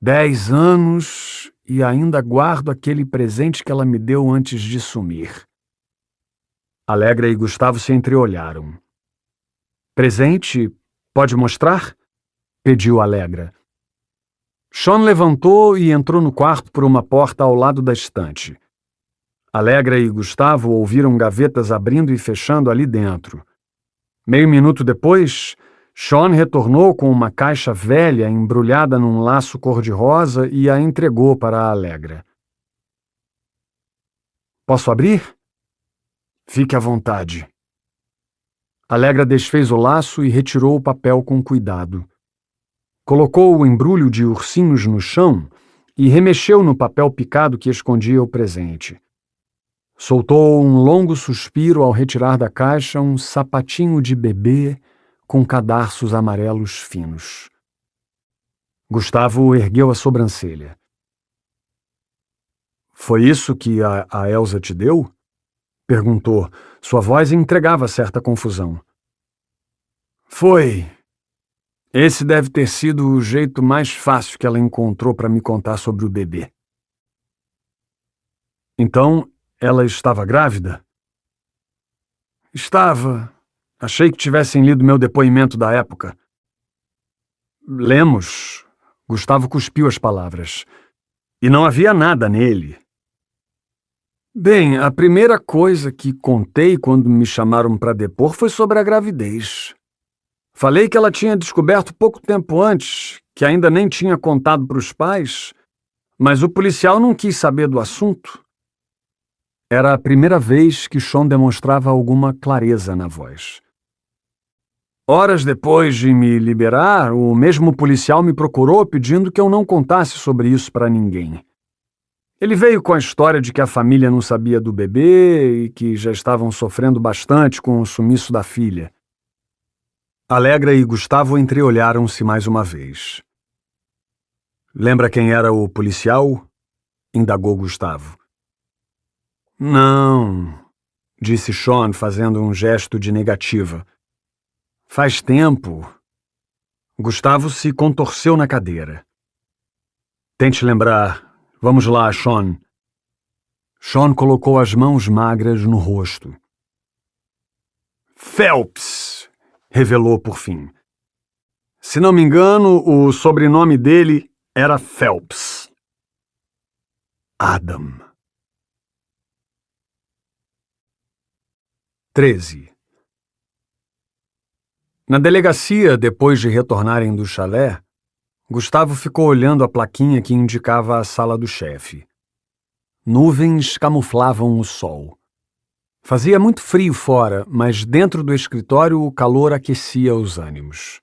10 anos e ainda guardo aquele presente que ela me deu antes de sumir. Allegra e Gustavo se entreolharam. Presente? Pode mostrar? Pediu Allegra. Sean levantou e entrou no quarto por uma porta ao lado da estante. Allegra e Gustavo ouviram gavetas abrindo e fechando ali dentro. Meio minuto depois, Sean retornou com uma caixa velha embrulhada num laço cor-de-rosa e a entregou para a Allegra. Posso abrir? Fique à vontade. Allegra desfez o laço e retirou o papel com cuidado. Colocou o embrulho de ursinhos no chão e remexeu no papel picado que escondia o presente. Soltou um longo suspiro ao retirar da caixa um sapatinho de bebê com cadarços amarelos finos. Gustavo ergueu a sobrancelha. Foi isso que a Elsa te deu? Perguntou. Sua voz entregava certa confusão. Foi. Esse deve ter sido o jeito mais fácil que ela encontrou para me contar sobre o bebê. Então, ela estava grávida? Estava. Achei que tivessem lido meu depoimento da época. Lemos. Gustavo cuspiu as palavras. E não havia nada nele. Bem, a primeira coisa que contei quando me chamaram para depor foi sobre a gravidez. Falei que ela tinha descoberto pouco tempo antes, que ainda nem tinha contado para os pais, mas o policial não quis saber do assunto. Era a primeira vez que Sean demonstrava alguma clareza na voz. Horas depois de me liberar, o mesmo policial me procurou pedindo que eu não contasse sobre isso para ninguém. Ele veio com a história de que a família não sabia do bebê e que já estavam sofrendo bastante com o sumiço da filha. Allegra e Gustavo entreolharam-se mais uma vez. Lembra quem era o policial? Indagou Gustavo. Não, disse Sean fazendo um gesto de negativa. Faz tempo. Gustavo se contorceu na cadeira. Tente lembrar. Vamos lá, Sean. Sean colocou as mãos magras no rosto. Phelps, revelou por fim. Se não me engano, o sobrenome dele era Phelps. Adam. 13. Na delegacia, depois de retornarem do chalé, Gustavo ficou olhando a plaquinha que indicava a sala do chefe. Nuvens camuflavam o sol. Fazia muito frio fora, mas dentro do escritório o calor aquecia os ânimos.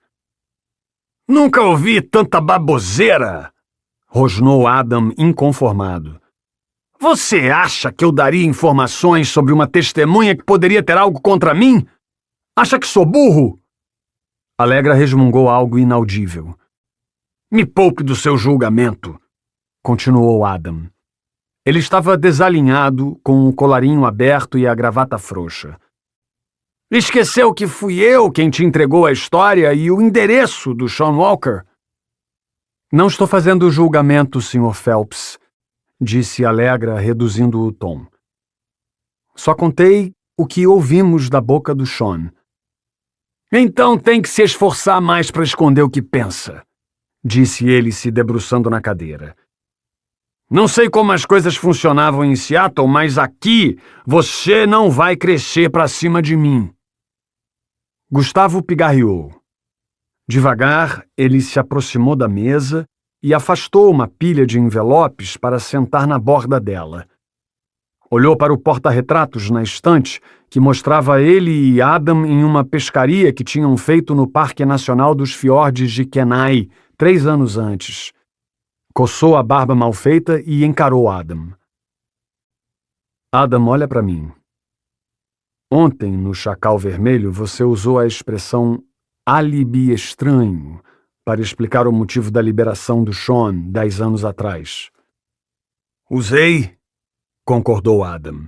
"Nunca ouvi tanta baboseira!" rosnou Adam inconformado. "Você acha que eu daria informações sobre uma testemunha que poderia ter algo contra mim? Acha que sou burro?" Alegra resmungou algo inaudível. "Me poupe do seu julgamento", continuou Adam. Ele estava desalinhado, com o colarinho aberto e a gravata frouxa. "Esqueceu que fui eu quem te entregou a história e o endereço do Sean Walker?" "Não estou fazendo julgamento, Sr. Phelps", disse Alegra, reduzindo o tom. "Só contei o que ouvimos da boca do Sean." "Então tem que se esforçar mais para esconder o que pensa", disse ele, se debruçando na cadeira. "Não sei como as coisas funcionavam em Seattle, mas aqui você não vai crescer para cima de mim." Gustavo pigarreou. Devagar, ele se aproximou da mesa e afastou uma pilha de envelopes para sentar na borda dela. Olhou para o porta-retratos na estante, que mostrava ele e Adam em uma pescaria que tinham feito no Parque Nacional dos Fiordes de Kenai, 3 anos antes. Coçou a barba mal feita e encarou Adam. "Adam, olha para mim. Ontem, no Chacal Vermelho, você usou a expressão álibi estranho para explicar o motivo da liberação do Sean 10 anos atrás." "Usei", concordou Adam.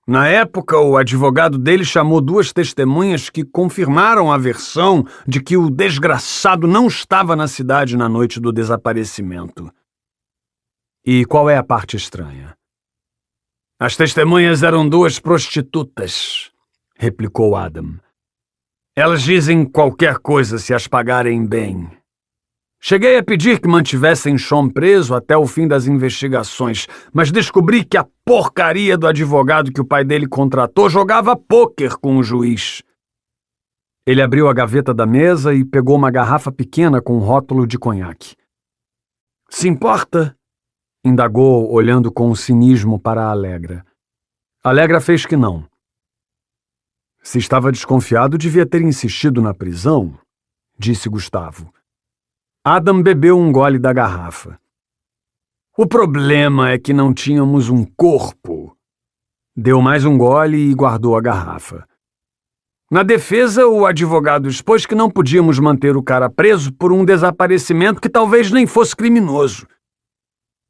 "Na época, o advogado dele chamou 2 testemunhas que confirmaram a versão de que o desgraçado não estava na cidade na noite do desaparecimento." "E qual é a parte estranha?" "As testemunhas eram 2 prostitutas", replicou Adam. "Elas dizem qualquer coisa se as pagarem bem. Cheguei a pedir que mantivessem Sean preso até o fim das investigações, mas descobri que a porcaria do advogado que o pai dele contratou jogava pôquer com o juiz." Ele abriu a gaveta da mesa e pegou uma garrafa pequena com rótulo de conhaque. "Se importa?" indagou, olhando com cinismo para a Alegra. Alegra fez que não. "Se estava desconfiado, devia ter insistido na prisão", disse Gustavo. Adam bebeu um gole da garrafa. "O problema é que não tínhamos um corpo." Deu mais um gole e guardou a garrafa. "Na defesa, o advogado expôs que não podíamos manter o cara preso por um desaparecimento que talvez nem fosse criminoso.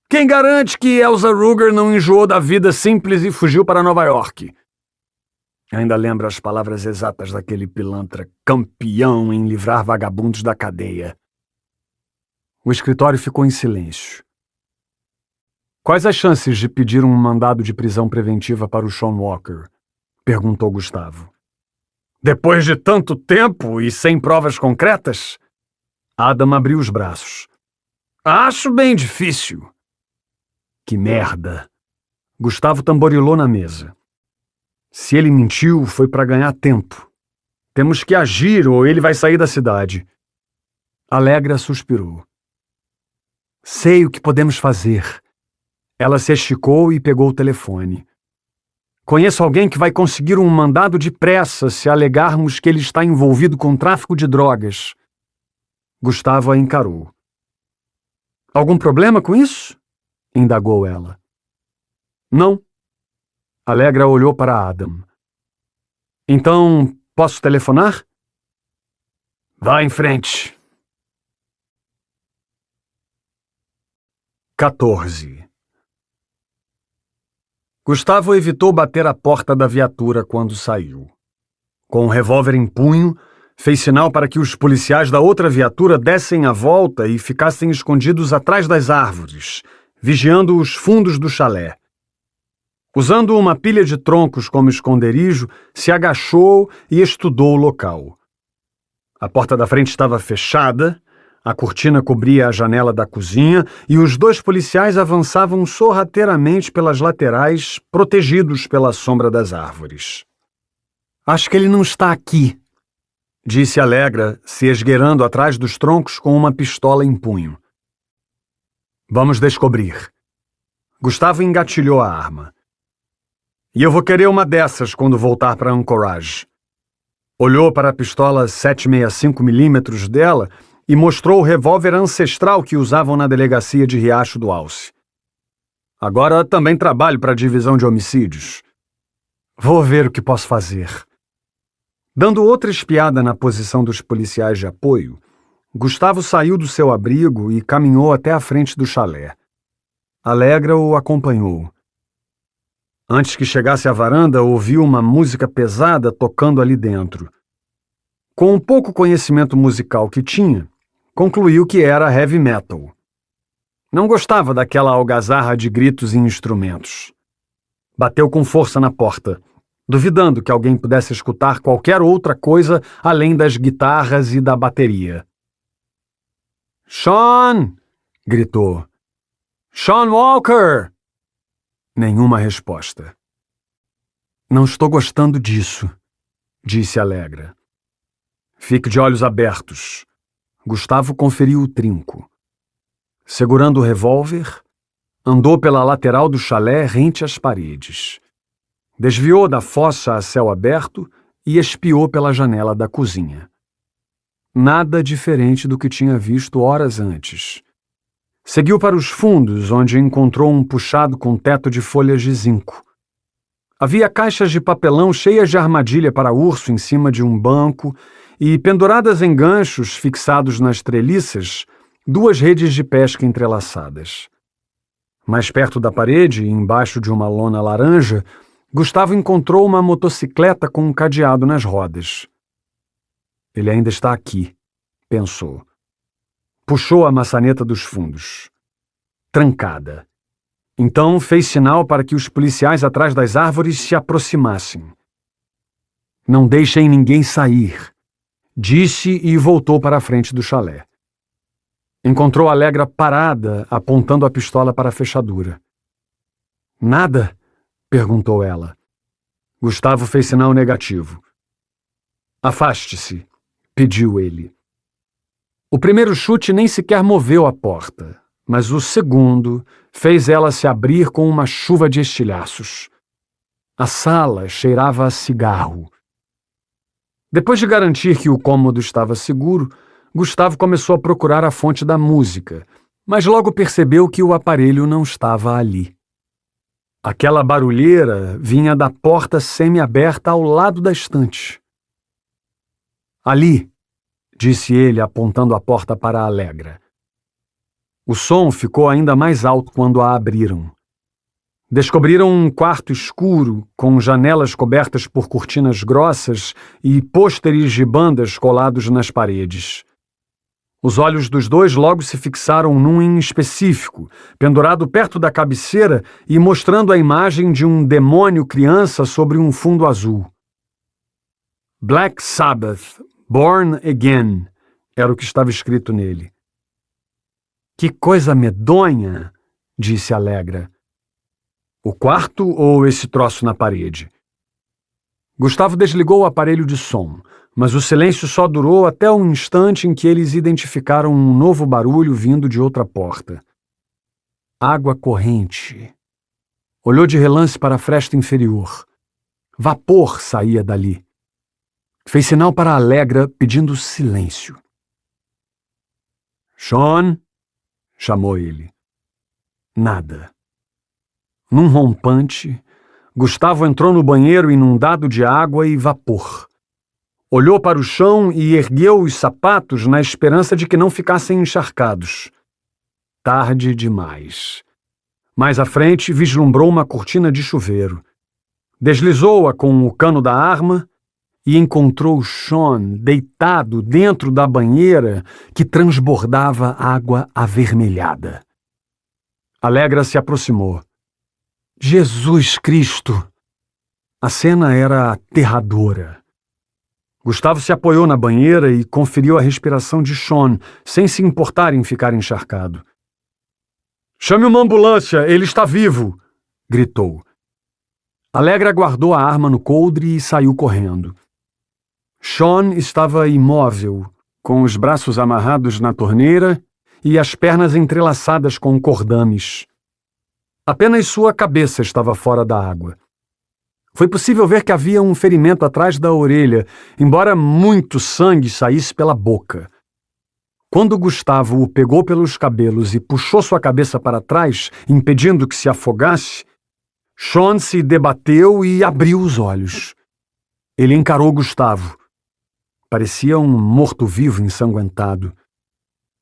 Quem garante que Elsa Ruger não enjoou da vida simples e fugiu para Nova York?" Ainda lembro as palavras exatas daquele pilantra, campeão em livrar vagabundos da cadeia. O escritório ficou em silêncio. "Quais as chances de pedir um mandado de prisão preventiva para o Sean Walker?" perguntou Gustavo. "Depois de tanto tempo e sem provas concretas?" Adam abriu os braços. "Acho bem difícil." "Que merda!" Gustavo tamborilou na mesa. "Se ele mentiu, foi para ganhar tempo. Temos que agir ou ele vai sair da cidade." Alegra suspirou. "Sei o que podemos fazer." Ela se esticou e pegou o telefone. "Conheço alguém que vai conseguir um mandado depressa se alegarmos que ele está envolvido com tráfico de drogas." Gustavo a encarou. "Algum problema com isso?" indagou ela. "Não." Alegra olhou para Adam. "Então, posso telefonar?" "Vá em frente." 14. Gustavo evitou bater a porta da viatura quando saiu. Com o revólver em punho, fez sinal para que os policiais da outra viatura dessem a volta e ficassem escondidos atrás das árvores, vigiando os fundos do chalé. Usando uma pilha de troncos como esconderijo, se agachou e estudou o local. A porta da frente estava fechada, a cortina cobria a janela da cozinha e os 2 policiais avançavam sorrateiramente pelas laterais, protegidos pela sombra das árvores. "Acho que ele não está aqui", disse Alegra, se esgueirando atrás dos troncos com uma pistola em punho. Vamos descobrir. Gustavo engatilhou a arma. E eu vou querer uma dessas quando voltar para Anchorage. Olhou para a pistola 7,65mm dela e mostrou o revólver ancestral que usavam na delegacia de Riacho do Alce. Agora também trabalho para a divisão de homicídios. Vou ver o que posso fazer. Dando outra espiada na posição dos policiais de apoio, Gustavo saiu do seu abrigo e caminhou até a frente do chalé. Alegra o acompanhou. Antes que chegasse à varanda, ouviu uma música pesada tocando ali dentro. Com o pouco conhecimento musical que tinha, concluiu que era heavy metal. Não gostava daquela algazarra de gritos e instrumentos. Bateu com força na porta, duvidando que alguém pudesse escutar qualquer outra coisa além das guitarras e da bateria. "Sean!" gritou. "Sean Walker!" Nenhuma resposta. "Não estou gostando disso", disse Alegra. "Fique de olhos abertos." Gustavo conferiu o trinco. Segurando o revólver, andou pela lateral do chalé rente às paredes. Desviou da fossa a céu aberto e espiou pela janela da cozinha. Nada diferente do que tinha visto horas antes. Seguiu para os fundos, onde encontrou um puxado com teto de folhas de zinco. Havia caixas de papelão cheias de armadilha para urso em cima de um banco e, penduradas em ganchos fixados nas treliças, 2 redes de pesca entrelaçadas. Mais perto da parede, embaixo de uma lona laranja, Gustavo encontrou uma motocicleta com um cadeado nas rodas. Ele ainda está aqui, pensou. Puxou a maçaneta dos fundos. Trancada. Então fez sinal para que os policiais atrás das árvores se aproximassem. "Não deixem ninguém sair", disse e voltou para a frente do chalé. Encontrou Alegra parada, apontando a pistola para a fechadura. "Nada?" perguntou ela. Gustavo fez sinal negativo. "Afaste-se", pediu ele. O primeiro chute nem sequer moveu a porta, mas o segundo fez ela se abrir com uma chuva de estilhaços. A sala cheirava a cigarro. Depois de garantir que o cômodo estava seguro, Gustavo começou a procurar a fonte da música, mas logo percebeu que o aparelho não estava ali. Aquela barulheira vinha da porta semi-aberta ao lado da estante. "Ali", disse ele, apontando a porta para a Alegra. O som ficou ainda mais alto quando a abriram. Descobriram um quarto escuro, com janelas cobertas por cortinas grossas e pôsteres de bandas colados nas paredes. Os olhos dos dois logo se fixaram num em específico, pendurado perto da cabeceira e mostrando a imagem de um demônio criança sobre um fundo azul. "Black Sabbath, Born Again", era o que estava escrito nele. "Que coisa medonha", disse Alegra. "O quarto ou esse troço na parede?" Gustavo desligou o aparelho de som, mas o silêncio só durou até o instante em que eles identificaram um novo barulho vindo de outra porta. Água corrente. Olhou de relance para a fresta inferior. Vapor saía dali. Fez sinal para a Alegra, pedindo silêncio. "Sean?", chamou ele. Nada. Num rompante, Gustavo entrou no banheiro inundado de água e vapor. Olhou para o chão e ergueu os sapatos na esperança de que não ficassem encharcados. Tarde demais. Mais à frente, vislumbrou uma cortina de chuveiro. Deslizou-a com o cano da arma e encontrou Sean deitado dentro da banheira que transbordava água avermelhada. Alegra se aproximou. Jesus Cristo! A cena era aterradora. Gustavo se apoiou na banheira e conferiu a respiração de Sean, sem se importar em ficar encharcado. "Chame uma ambulância, ele está vivo!" gritou. Alegra guardou a arma no coldre e saiu correndo. Sean estava imóvel, com os braços amarrados na torneira e as pernas entrelaçadas com cordames. Apenas sua cabeça estava fora da água. Foi possível ver que havia um ferimento atrás da orelha, embora muito sangue saísse pela boca. Quando Gustavo o pegou pelos cabelos e puxou sua cabeça para trás, impedindo que se afogasse, Sean se debateu e abriu os olhos. Ele encarou Gustavo. Parecia um morto-vivo ensanguentado.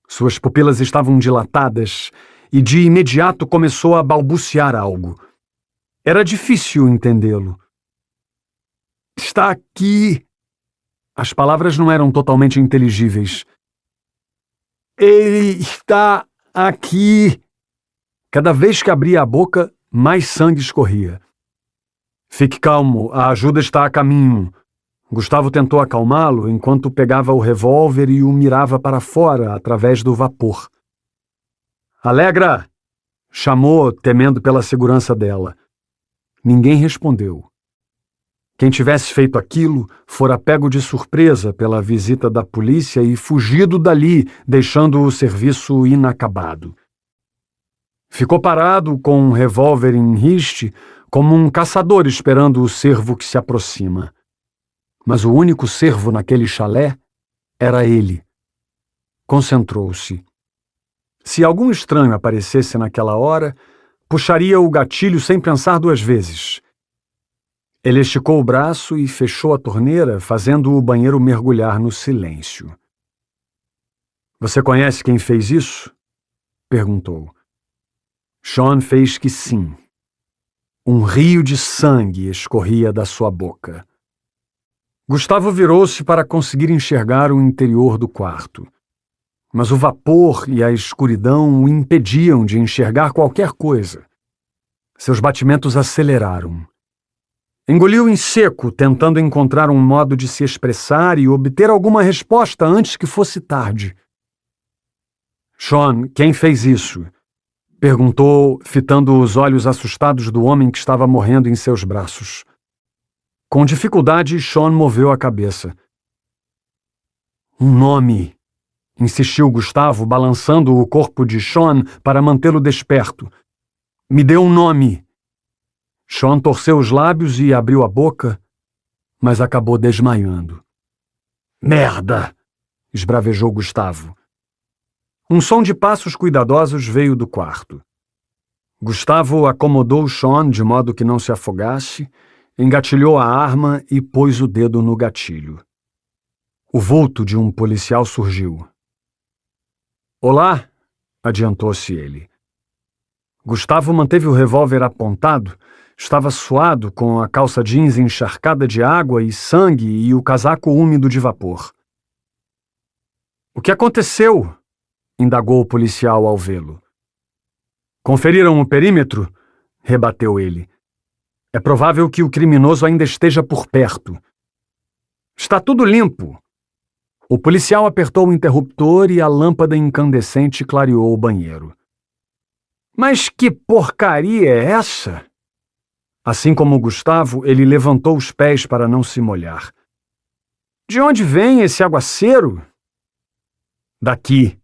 Suas pupilas estavam dilatadas e de imediato começou a balbuciar algo. Era difícil entendê-lo. Está aqui. As palavras não eram totalmente inteligíveis. Ele está aqui. Cada vez que abria a boca, mais sangue escorria. Fique calmo, a ajuda está a caminho. Gustavo tentou acalmá-lo enquanto pegava o revólver e o mirava para fora através do vapor. Alegra! Chamou, temendo pela segurança dela. Ninguém respondeu. Quem tivesse feito aquilo fora pego de surpresa pela visita da polícia e fugido dali, deixando o serviço inacabado. Ficou parado com um revólver em riste, como um caçador esperando o cervo que se aproxima. Mas o único cervo naquele chalé era ele. Concentrou-se. Se algum estranho aparecesse naquela hora, puxaria o gatilho sem pensar duas vezes. Ele esticou o braço e fechou a torneira, fazendo o banheiro mergulhar no silêncio. Você conhece quem fez isso? Perguntou. Sean fez que sim. Um rio de sangue escorria da sua boca. Gustavo virou-se para conseguir enxergar o interior do quarto. Mas o vapor e a escuridão o impediam de enxergar qualquer coisa. Seus batimentos aceleraram. Engoliu em seco, tentando encontrar um modo de se expressar e obter alguma resposta antes que fosse tarde. Sean, quem fez isso? Perguntou, fitando os olhos assustados do homem que estava morrendo em seus braços. Com dificuldade, Sean moveu a cabeça. Um nome, insistiu Gustavo, balançando o corpo de Sean para mantê-lo desperto. Me dê um nome. Sean torceu os lábios e abriu a boca, mas acabou desmaiando. Merda! Esbravejou Gustavo. Um som de passos cuidadosos veio do quarto. Gustavo acomodou Sean de modo que não se afogasse, engatilhou a arma e pôs o dedo no gatilho. O vulto de um policial surgiu. Olá, adiantou-se ele. Gustavo manteve o revólver apontado, estava suado com a calça jeans encharcada de água e sangue e o casaco úmido de vapor. O que aconteceu? Indagou o policial ao vê-lo. Conferiram o perímetro? Rebateu ele. É provável que o criminoso ainda esteja por perto. Está tudo limpo. O policial apertou o interruptor e a lâmpada incandescente clareou o banheiro. Mas que porcaria é essa? Assim como Gustavo, ele levantou os pés para não se molhar. De onde vem esse aguaceiro? Daqui.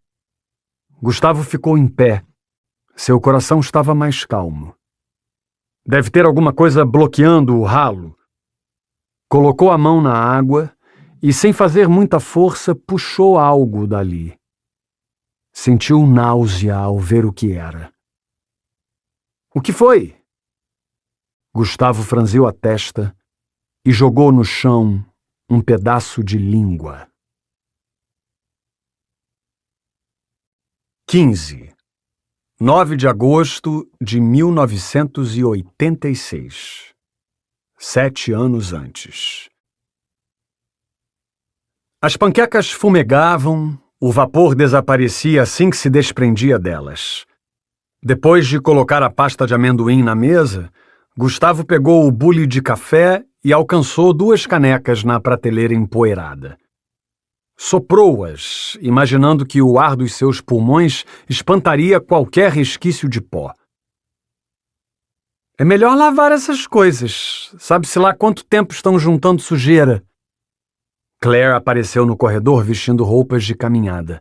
Gustavo ficou em pé. Seu coração estava mais calmo. Deve ter alguma coisa bloqueando o ralo. Colocou a mão na água e, sem fazer muita força, puxou algo dali. Sentiu náusea ao ver o que era. O que foi? Gustavo franziu a testa e jogou no chão um pedaço de língua. 15. 9 de agosto de 1986. 7 anos antes. As panquecas fumegavam, o vapor desaparecia assim que se desprendia delas. Depois de colocar a pasta de amendoim na mesa, Gustavo pegou o bule de café e alcançou 2 canecas na prateleira empoeirada. Soprou-as, imaginando que o ar dos seus pulmões espantaria qualquer resquício de pó. É melhor lavar essas coisas. Sabe-se lá quanto tempo estão juntando sujeira. Claire apareceu no corredor vestindo roupas de caminhada.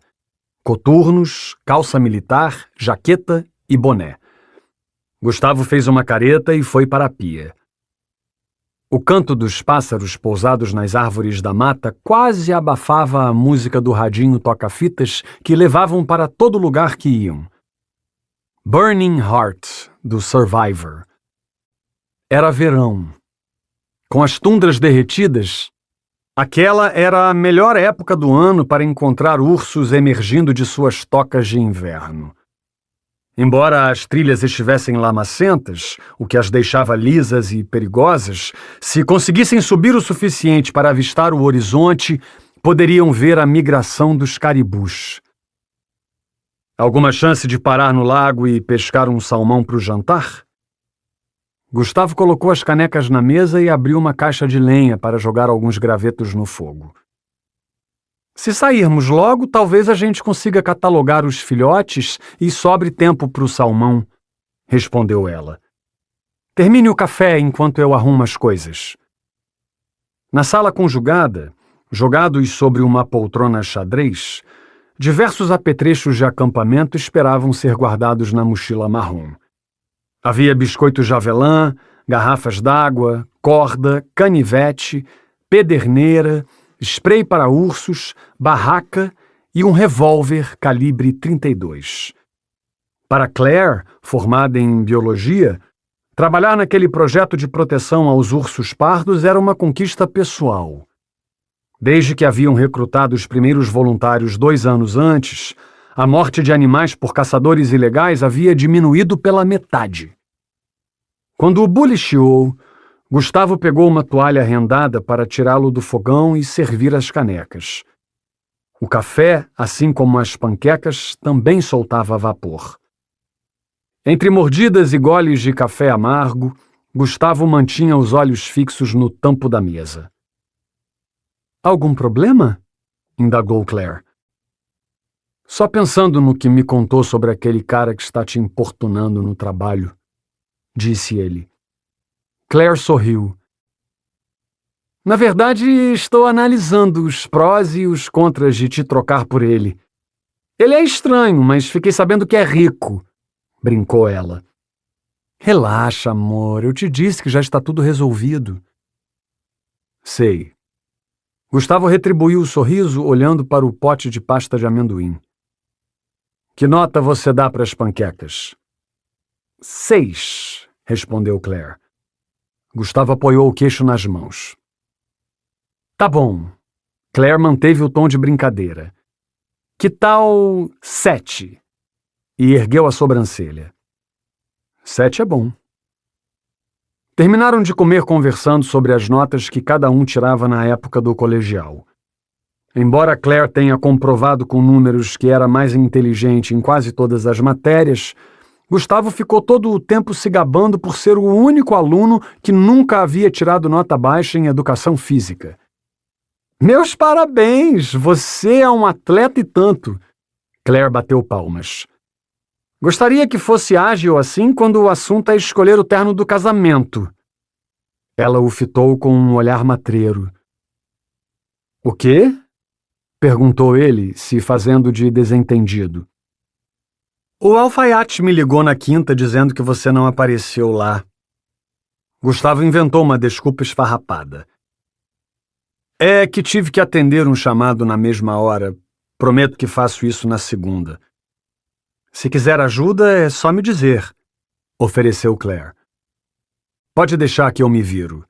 Coturnos, calça militar, jaqueta e boné. Gustavo fez uma careta e foi para a pia. O canto dos pássaros pousados nas árvores da mata quase abafava a música do radinho toca-fitas que levavam para todo lugar que iam. Burning Heart, do Survivor. Era verão. Com as tundras derretidas, aquela era a melhor época do ano para encontrar ursos emergindo de suas tocas de inverno. Embora as trilhas estivessem lamacentas, o que as deixava lisas e perigosas, se conseguissem subir o suficiente para avistar o horizonte, poderiam ver a migração dos caribus. Alguma chance de parar no lago e pescar um salmão para o jantar? Gustavo colocou as canecas na mesa e abriu uma caixa de lenha para jogar alguns gravetos no fogo. Se sairmos logo, talvez a gente consiga catalogar os filhotes e sobre tempo para o salmão, respondeu ela. Termine o café enquanto eu arrumo as coisas. Na sala conjugada, jogados sobre uma poltrona xadrez, diversos apetrechos de acampamento esperavam ser guardados na mochila marrom. Havia biscoitos de avelã, garrafas d'água, corda, canivete, pederneira, spray para ursos, barraca e um revólver calibre 32. Para Claire, formada em biologia, trabalhar naquele projeto de proteção aos ursos pardos era uma conquista pessoal. Desde que haviam recrutado os primeiros voluntários 2 anos antes, a morte de animais por caçadores ilegais havia diminuído pela metade. Quando o bully chiou, Gustavo pegou uma toalha rendada para tirá-lo do fogão e servir as canecas. O café, assim como as panquecas, também soltava vapor. Entre mordidas e goles de café amargo, Gustavo mantinha os olhos fixos no tampo da mesa. Algum problema? Indagou Claire. Só pensando no que me contou sobre aquele cara que está te importunando no trabalho, disse ele. Claire sorriu. Na verdade, estou analisando os prós e os contras de te trocar por ele. Ele é estranho, mas fiquei sabendo que é rico, brincou ela. Relaxa, amor, eu te disse que já está tudo resolvido. Sei. Gustavo retribuiu o sorriso olhando para o pote de pasta de amendoim. Que nota você dá para as panquecas? 6, respondeu Claire. Gustavo apoiou o queixo nas mãos. Tá bom. Claire manteve o tom de brincadeira. Que tal 7? E ergueu a sobrancelha. 7 é bom. Terminaram de comer conversando sobre as notas que cada um tirava na época do colegial. Embora Claire tenha comprovado com números que era mais inteligente em quase todas as matérias, Gustavo ficou todo o tempo se gabando por ser o único aluno que nunca havia tirado nota baixa em educação física. Meus parabéns! Você é um atleta e tanto! Claire bateu palmas. Gostaria que fosse ágil assim quando o assunto é escolher o terno do casamento. Ela o fitou com um olhar matreiro. O quê? Perguntou ele, se fazendo de desentendido. O alfaiate me ligou na quinta dizendo que você não apareceu lá. Gustavo inventou uma desculpa esfarrapada. É que tive que atender um chamado na mesma hora. Prometo que faço isso na segunda. Se quiser ajuda, é só me dizer, ofereceu Claire. Pode deixar que eu me viro.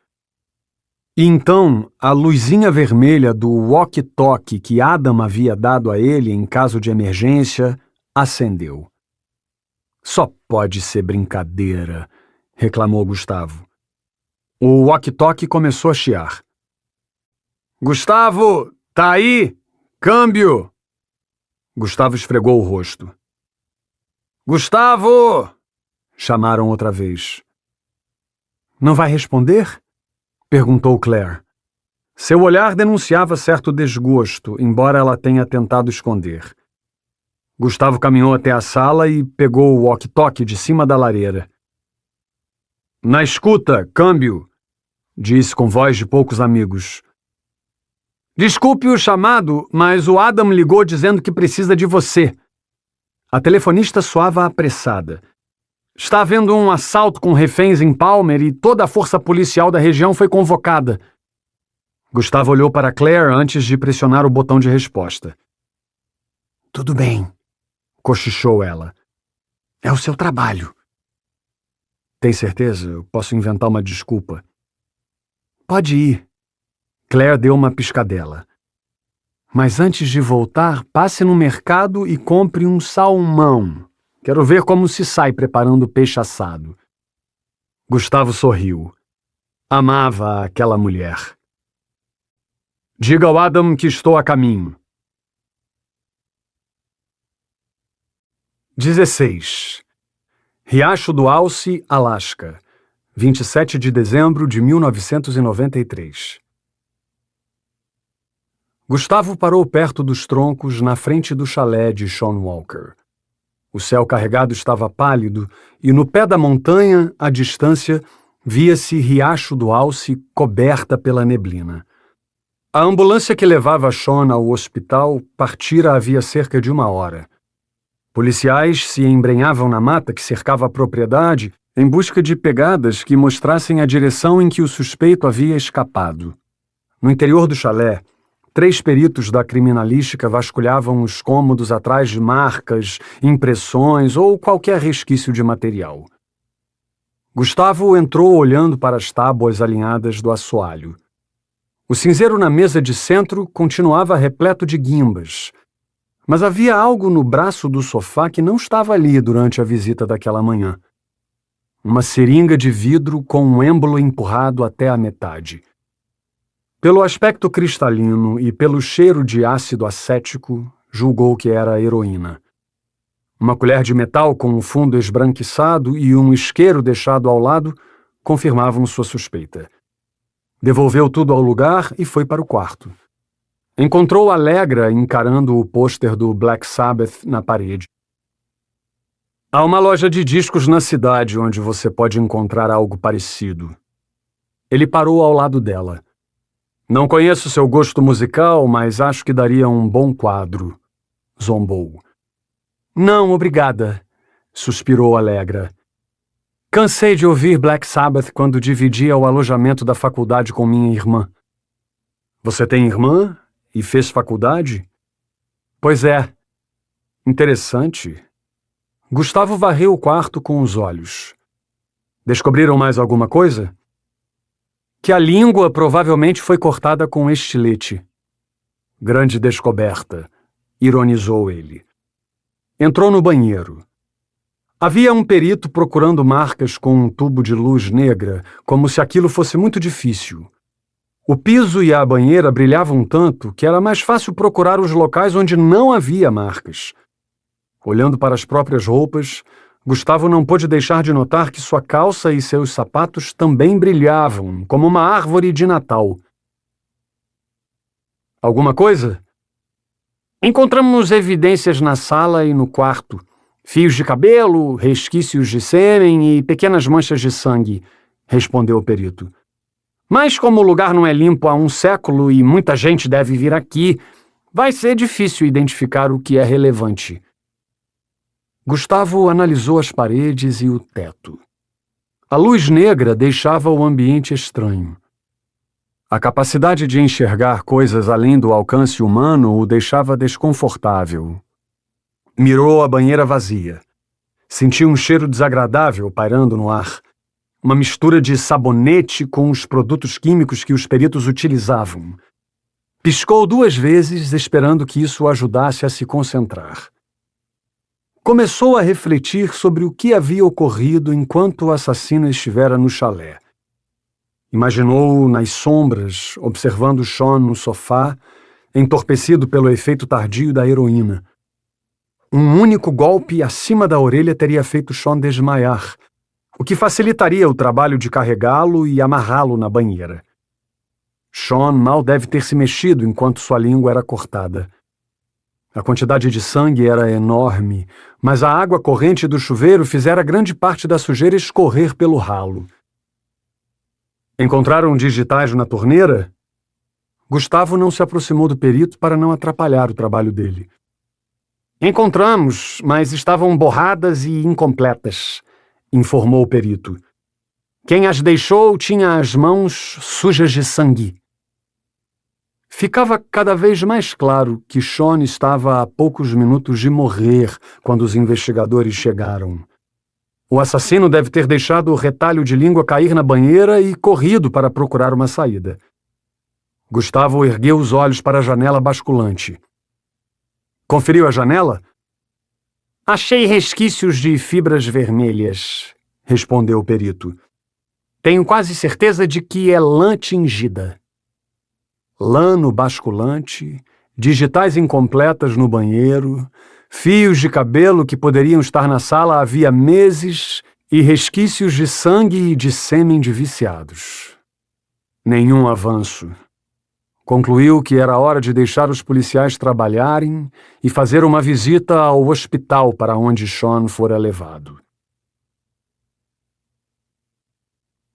E então, a luzinha vermelha do walkie-talkie que Adam havia dado a ele em caso de emergência acendeu. Só pode ser brincadeira, reclamou Gustavo. O walkie-talkie começou a chiar. Gustavo, tá aí? Câmbio! Gustavo esfregou o rosto. Gustavo! Chamaram outra vez. Não vai responder? Perguntou Claire. Seu olhar denunciava certo desgosto, embora ela tenha tentado esconder. Gustavo caminhou até a sala e pegou o walkie-talkie de cima da lareira. Na escuta, câmbio, disse com voz de poucos amigos. Desculpe o chamado, mas o Adam ligou dizendo que precisa de você. A telefonista soava apressada. Está havendo um assalto com reféns em Palmer e toda a força policial da região foi convocada. Gustavo olhou para Claire antes de pressionar o botão de resposta. Tudo bem, cochichou ela. É o seu trabalho. Tem certeza? Eu posso inventar uma desculpa. Pode ir. Claire deu uma piscadela. Mas antes de voltar, passe no mercado e compre um salmão. Quero ver como se sai preparando peixe assado. Gustavo sorriu. Amava aquela mulher. Diga ao Adam que estou a caminho. 16. Riacho do Alce, Alasca. 27 de dezembro de 1993. Gustavo parou perto dos troncos na frente do chalé de Sean Walker. O céu carregado estava pálido e no pé da montanha, à distância, via-se Riacho do Alce coberta pela neblina. A ambulância que levava Sean ao hospital partira havia cerca de 1 hora. Policiais se embrenhavam na mata que cercava a propriedade em busca de pegadas que mostrassem a direção em que o suspeito havia escapado. No interior do chalé, 3 peritos da criminalística vasculhavam os cômodos atrás de marcas, impressões ou qualquer resquício de material. Gustavo entrou olhando para as tábuas alinhadas do assoalho. O cinzeiro na mesa de centro continuava repleto de guimbas, mas havia algo no braço do sofá que não estava ali durante a visita daquela manhã. Uma seringa de vidro com um êmbolo empurrado até a metade. Pelo aspecto cristalino e pelo cheiro de ácido acético, julgou que era heroína. Uma colher de metal com um fundo esbranquiçado e um isqueiro deixado ao lado confirmavam sua suspeita. Devolveu tudo ao lugar e foi para o quarto. Encontrou Allegra encarando o pôster do Black Sabbath na parede. Há uma loja de discos na cidade onde você pode encontrar algo parecido. Ele parou ao lado dela. Não conheço seu gosto musical, mas acho que daria um bom quadro. Zombou. Não, obrigada, suspirou Allegra. Cansei de ouvir Black Sabbath quando dividia o alojamento da faculdade com minha irmã. Você tem irmã? E fez faculdade? Pois é. Interessante. Gustavo varreu o quarto com os olhos. Descobriram mais alguma coisa? Que a língua provavelmente foi cortada com estilete. Grande descoberta, ironizou ele. Entrou no banheiro. Havia um perito procurando marcas com um tubo de luz negra, como se aquilo fosse muito difícil. O piso e a banheira brilhavam tanto que era mais fácil procurar os locais onde não havia marcas. Olhando para as próprias roupas, Gustavo não pôde deixar de notar que sua calça e seus sapatos também brilhavam, como uma árvore de Natal. Alguma coisa? Encontramos evidências na sala e no quarto. Fios de cabelo, resquícios de sêmen e pequenas manchas de sangue, respondeu o perito. Mas como o lugar não é limpo há 1 século e muita gente deve vir aqui, vai ser difícil identificar o que é relevante. Gustavo analisou as paredes e o teto. A luz negra deixava o ambiente estranho. A capacidade de enxergar coisas além do alcance humano o deixava desconfortável. Mirou a banheira vazia. Sentiu um cheiro desagradável pairando no ar. Uma mistura de sabonete com os produtos químicos que os peritos utilizavam. Piscou 2 vezes, esperando que isso o ajudasse a se concentrar. Começou a refletir sobre o que havia ocorrido enquanto o assassino estivera no chalé. Imaginou-o nas sombras, observando Sean no sofá, entorpecido pelo efeito tardio da heroína. Um único golpe acima da orelha teria feito Sean desmaiar, o que facilitaria o trabalho de carregá-lo e amarrá-lo na banheira. Sean mal deve ter se mexido enquanto sua língua era cortada. A quantidade de sangue era enorme, mas a água corrente do chuveiro fizera grande parte da sujeira escorrer pelo ralo. Encontraram digitais na torneira? Gustavo não se aproximou do perito para não atrapalhar o trabalho dele. Encontramos, mas estavam borradas e incompletas, informou o perito. Quem as deixou tinha as mãos sujas de sangue. Ficava cada vez mais claro que Sean estava a poucos minutos de morrer quando os investigadores chegaram. O assassino deve ter deixado o retalho de língua cair na banheira e corrido para procurar uma saída. Gustavo ergueu os olhos para a janela basculante. Conferiu a janela? Achei resquícios de fibras vermelhas, respondeu o perito. Tenho quase certeza de que é lã tingida. Lã no basculante, digitais incompletas no banheiro, fios de cabelo que poderiam estar na sala havia meses e resquícios de sangue e de sêmen de viciados. Nenhum avanço. Concluiu que era hora de deixar os policiais trabalharem e fazer uma visita ao hospital para onde Sean fora levado.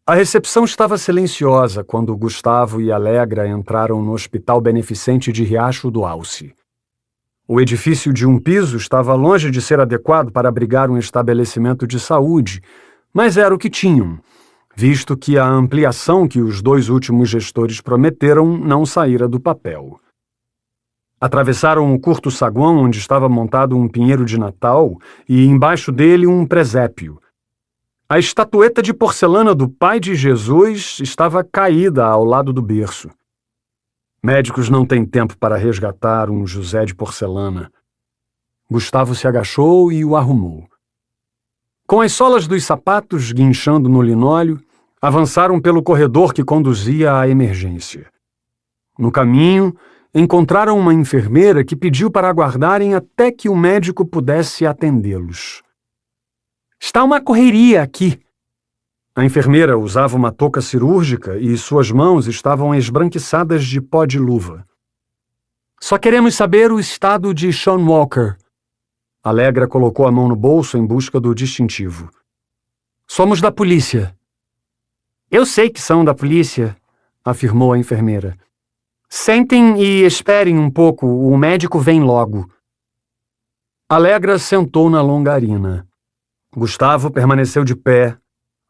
A recepção estava silenciosa quando Gustavo e Alegra entraram no Hospital Beneficente de Riacho do Alce. O edifício de um piso estava longe de ser adequado para abrigar um estabelecimento de saúde, mas era o que tinham, visto que a ampliação que os 2 últimos gestores prometeram não saíra do papel. Atravessaram um curto saguão onde estava montado um pinheiro de Natal e embaixo dele um presépio. A estatueta de porcelana do pai de Jesus estava caída ao lado do berço. Médicos não têm tempo para resgatar um José de porcelana. Gustavo se agachou e o arrumou. Com as solas dos sapatos guinchando no linóleo, avançaram pelo corredor que conduzia à emergência. No caminho, encontraram uma enfermeira que pediu para aguardarem até que o médico pudesse atendê-los. Está uma correria aqui. A enfermeira usava uma touca cirúrgica e suas mãos estavam esbranquiçadas de pó de luva. Só queremos saber o estado de Sean Walker. Alegra colocou a mão no bolso em busca do distintivo. Somos da polícia. Eu sei que são da polícia, afirmou a enfermeira. Sentem e esperem um pouco, o médico vem logo. Alegra sentou na longarina. Gustavo permaneceu de pé,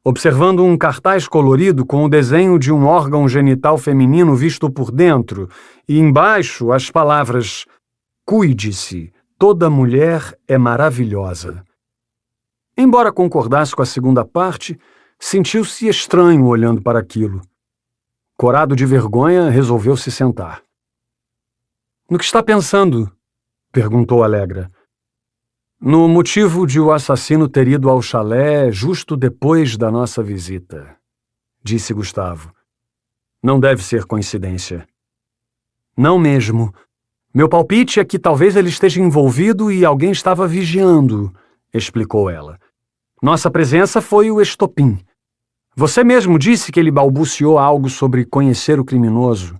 observando um cartaz colorido com o desenho de um órgão genital feminino visto por dentro e embaixo as palavras "Cuide-se, toda mulher é maravilhosa". Embora concordasse com a segunda parte, sentiu-se estranho olhando para aquilo. Corado de vergonha, resolveu se sentar. "No que está pensando?" perguntou Alegra. "No motivo de o assassino ter ido ao chalé justo depois da nossa visita", disse Gustavo. "Não deve ser coincidência." "Não mesmo. Meu palpite é que talvez ele esteja envolvido e alguém estava vigiando", explicou ela. "Nossa presença foi o estopim. Você mesmo disse que ele balbuciou algo sobre conhecer o criminoso."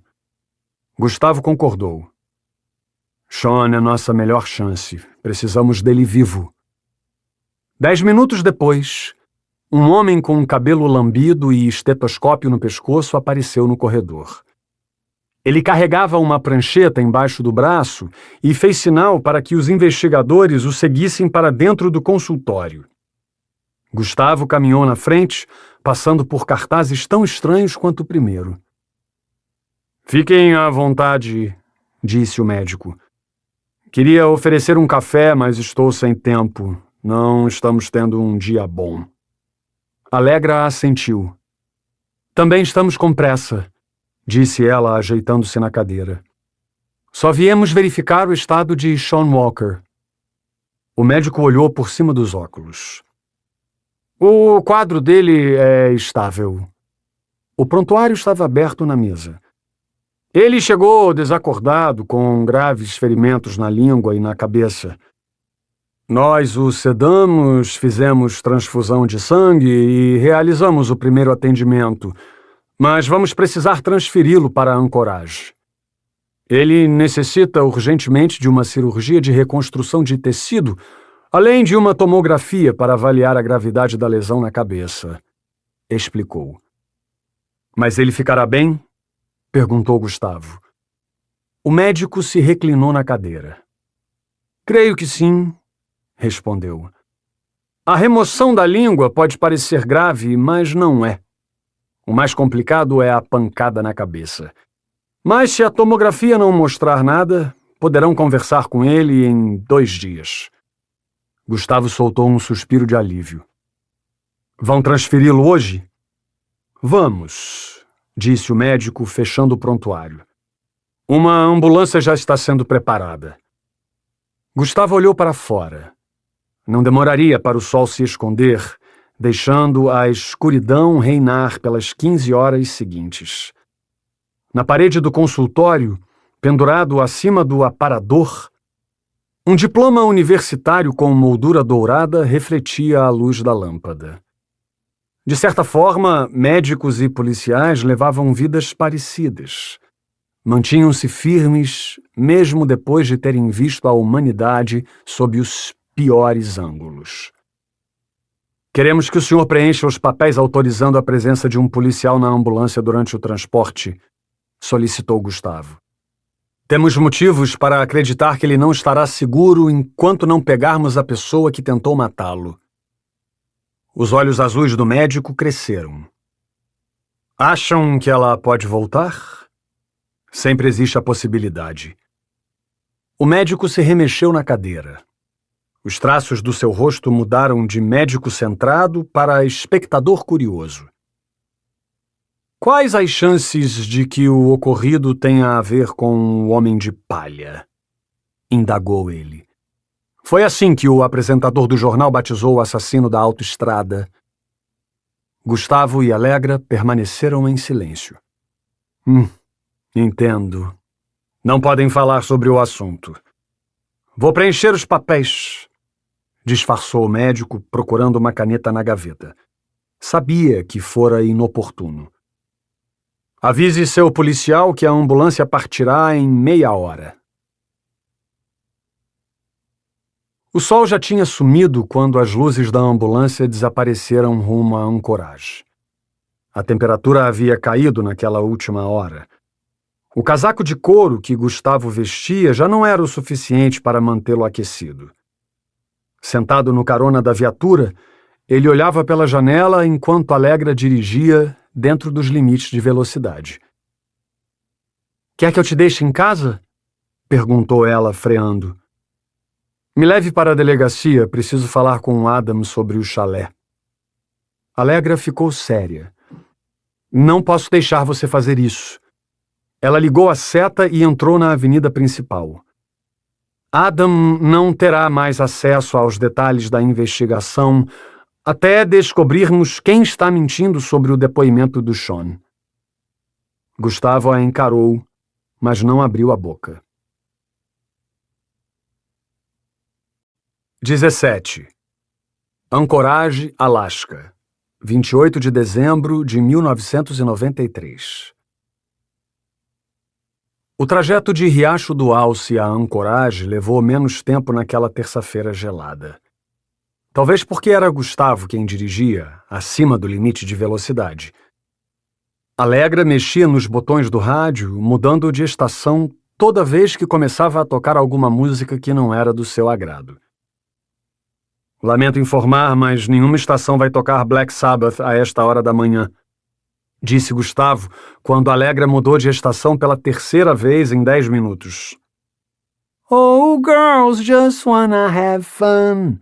Gustavo concordou. "Sean é nossa melhor chance. Precisamos dele vivo." 10 minutos depois, um homem com cabelo lambido e estetoscópio no pescoço apareceu no corredor. Ele carregava uma prancheta embaixo do braço e fez sinal para que os investigadores o seguissem para dentro do consultório. Gustavo caminhou na frente, passando por cartazes tão estranhos quanto o primeiro. "Fiquem à vontade", disse o médico. "Queria oferecer um café, mas estou sem tempo. Não estamos tendo um dia bom." Alegra assentiu. "Também estamos com pressa", disse ela, ajeitando-se na cadeira. "Só viemos verificar o estado de Sean Walker." O médico olhou por cima dos óculos. "O quadro dele é estável." O prontuário estava aberto na mesa. "Ele chegou desacordado, com graves ferimentos na língua e na cabeça. Nós o sedamos, fizemos transfusão de sangue e realizamos o primeiro atendimento, mas vamos precisar transferi-lo para Anchorage. Ele necessita urgentemente de uma cirurgia de reconstrução de tecido, além de uma tomografia para avaliar a gravidade da lesão na cabeça", explicou. "Mas ele ficará bem?" perguntou Gustavo. O médico se reclinou na cadeira. Creio que sim, respondeu. A remoção da língua pode parecer grave, mas não é. O mais complicado é a pancada na cabeça. Mas se a tomografia não mostrar nada, poderão conversar com ele em 2 dias. Gustavo soltou um suspiro de alívio. Vão transferi-lo hoje? Vamos, disse o médico, fechando o prontuário. Uma ambulância já está sendo preparada. Gustavo olhou para fora. Não demoraria para o sol se esconder, deixando a escuridão reinar pelas 15 horas seguintes. Na parede do consultório, pendurado acima do aparador, um diploma universitário com moldura dourada refletia a luz da lâmpada. De certa forma, médicos e policiais levavam vidas parecidas. Mantinham-se firmes, mesmo depois de terem visto a humanidade sob os piores ângulos. Queremos que o senhor preencha os papéis autorizando a presença de um policial na ambulância durante o transporte, solicitou Gustavo. Temos motivos para acreditar que ele não estará seguro enquanto não pegarmos a pessoa que tentou matá-lo. Os olhos azuis do médico cresceram. Acham que ela pode voltar? Sempre existe a possibilidade. O médico se remexeu na cadeira. Os traços do seu rosto mudaram de médico centrado para espectador curioso. Quais as chances de que o ocorrido tenha a ver com o Homem de Palha? Indagou ele. Foi assim que o apresentador do jornal batizou o assassino da autoestrada. Gustavo e Alegra permaneceram em silêncio. Entendo. Não podem falar sobre o assunto. Vou preencher os papéis, disfarçou o médico, procurando uma caneta na gaveta. Sabia que fora inoportuno. Avise seu policial que a ambulância partirá em meia hora. O sol já tinha sumido quando as luzes da ambulância desapareceram rumo à Anchorage. A temperatura havia caído naquela última hora. O casaco de couro que Gustavo vestia já não era o suficiente para mantê-lo aquecido. Sentado no carona da viatura, ele olhava pela janela enquanto Alegra dirigia dentro dos limites de velocidade. Quer que eu te deixe em casa? Perguntou ela, freando. Me leve para a delegacia, preciso falar com o Adam sobre o chalé. Alegra ficou séria. Não posso deixar você fazer isso. Ela ligou a seta e entrou na avenida principal. Adam não terá mais acesso aos detalhes da investigação até descobrirmos quem está mentindo sobre o depoimento do Sean. Gustavo a encarou, mas não abriu a boca. 17. Anchorage, Alasca, 28 de dezembro de 1993. O trajeto de Riacho do Alce a Anchorage levou menos tempo naquela terça-feira gelada. Talvez porque era Gustavo quem dirigia, acima do limite de velocidade. Alegra mexia nos botões do rádio, mudando de estação toda vez que começava a tocar alguma música que não era do seu agrado. Lamento informar, mas nenhuma estação vai tocar Black Sabbath a esta hora da manhã, disse Gustavo, quando Alegra mudou de estação pela terceira vez em 10 minutos. Oh, girls just wanna have fun.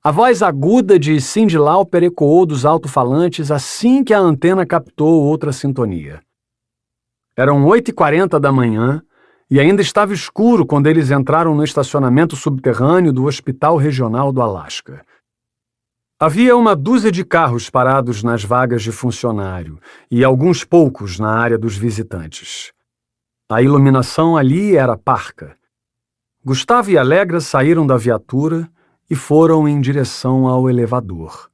A voz aguda de Cyndi Lauper ecoou dos alto-falantes assim que a antena captou outra sintonia. Eram 8h40 da manhã e ainda estava escuro quando eles entraram no estacionamento subterrâneo do Hospital Regional do Alasca. Havia uma dúzia de carros parados nas vagas de funcionário e alguns poucos na área dos visitantes. A iluminação ali era parca. Gustavo e Alegra saíram da viatura e foram em direção ao elevador.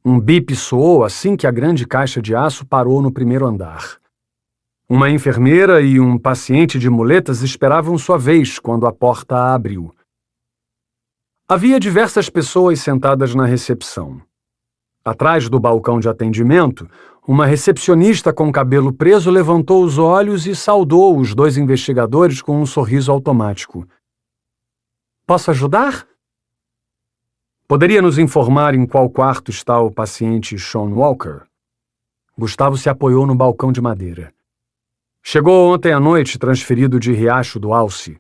Um bip soou assim que a grande caixa de aço parou no primeiro andar. Uma enfermeira e um paciente de muletas esperavam sua vez quando a porta abriu. Havia diversas pessoas sentadas na recepção. Atrás do balcão de atendimento, uma recepcionista com cabelo preso levantou os olhos e saudou os dois investigadores com um sorriso automático. Posso ajudar? Poderia nos informar em qual quarto está o paciente Sean Walker? Gustavo se apoiou no balcão de madeira. Chegou ontem à noite, transferido de Riacho do Alce.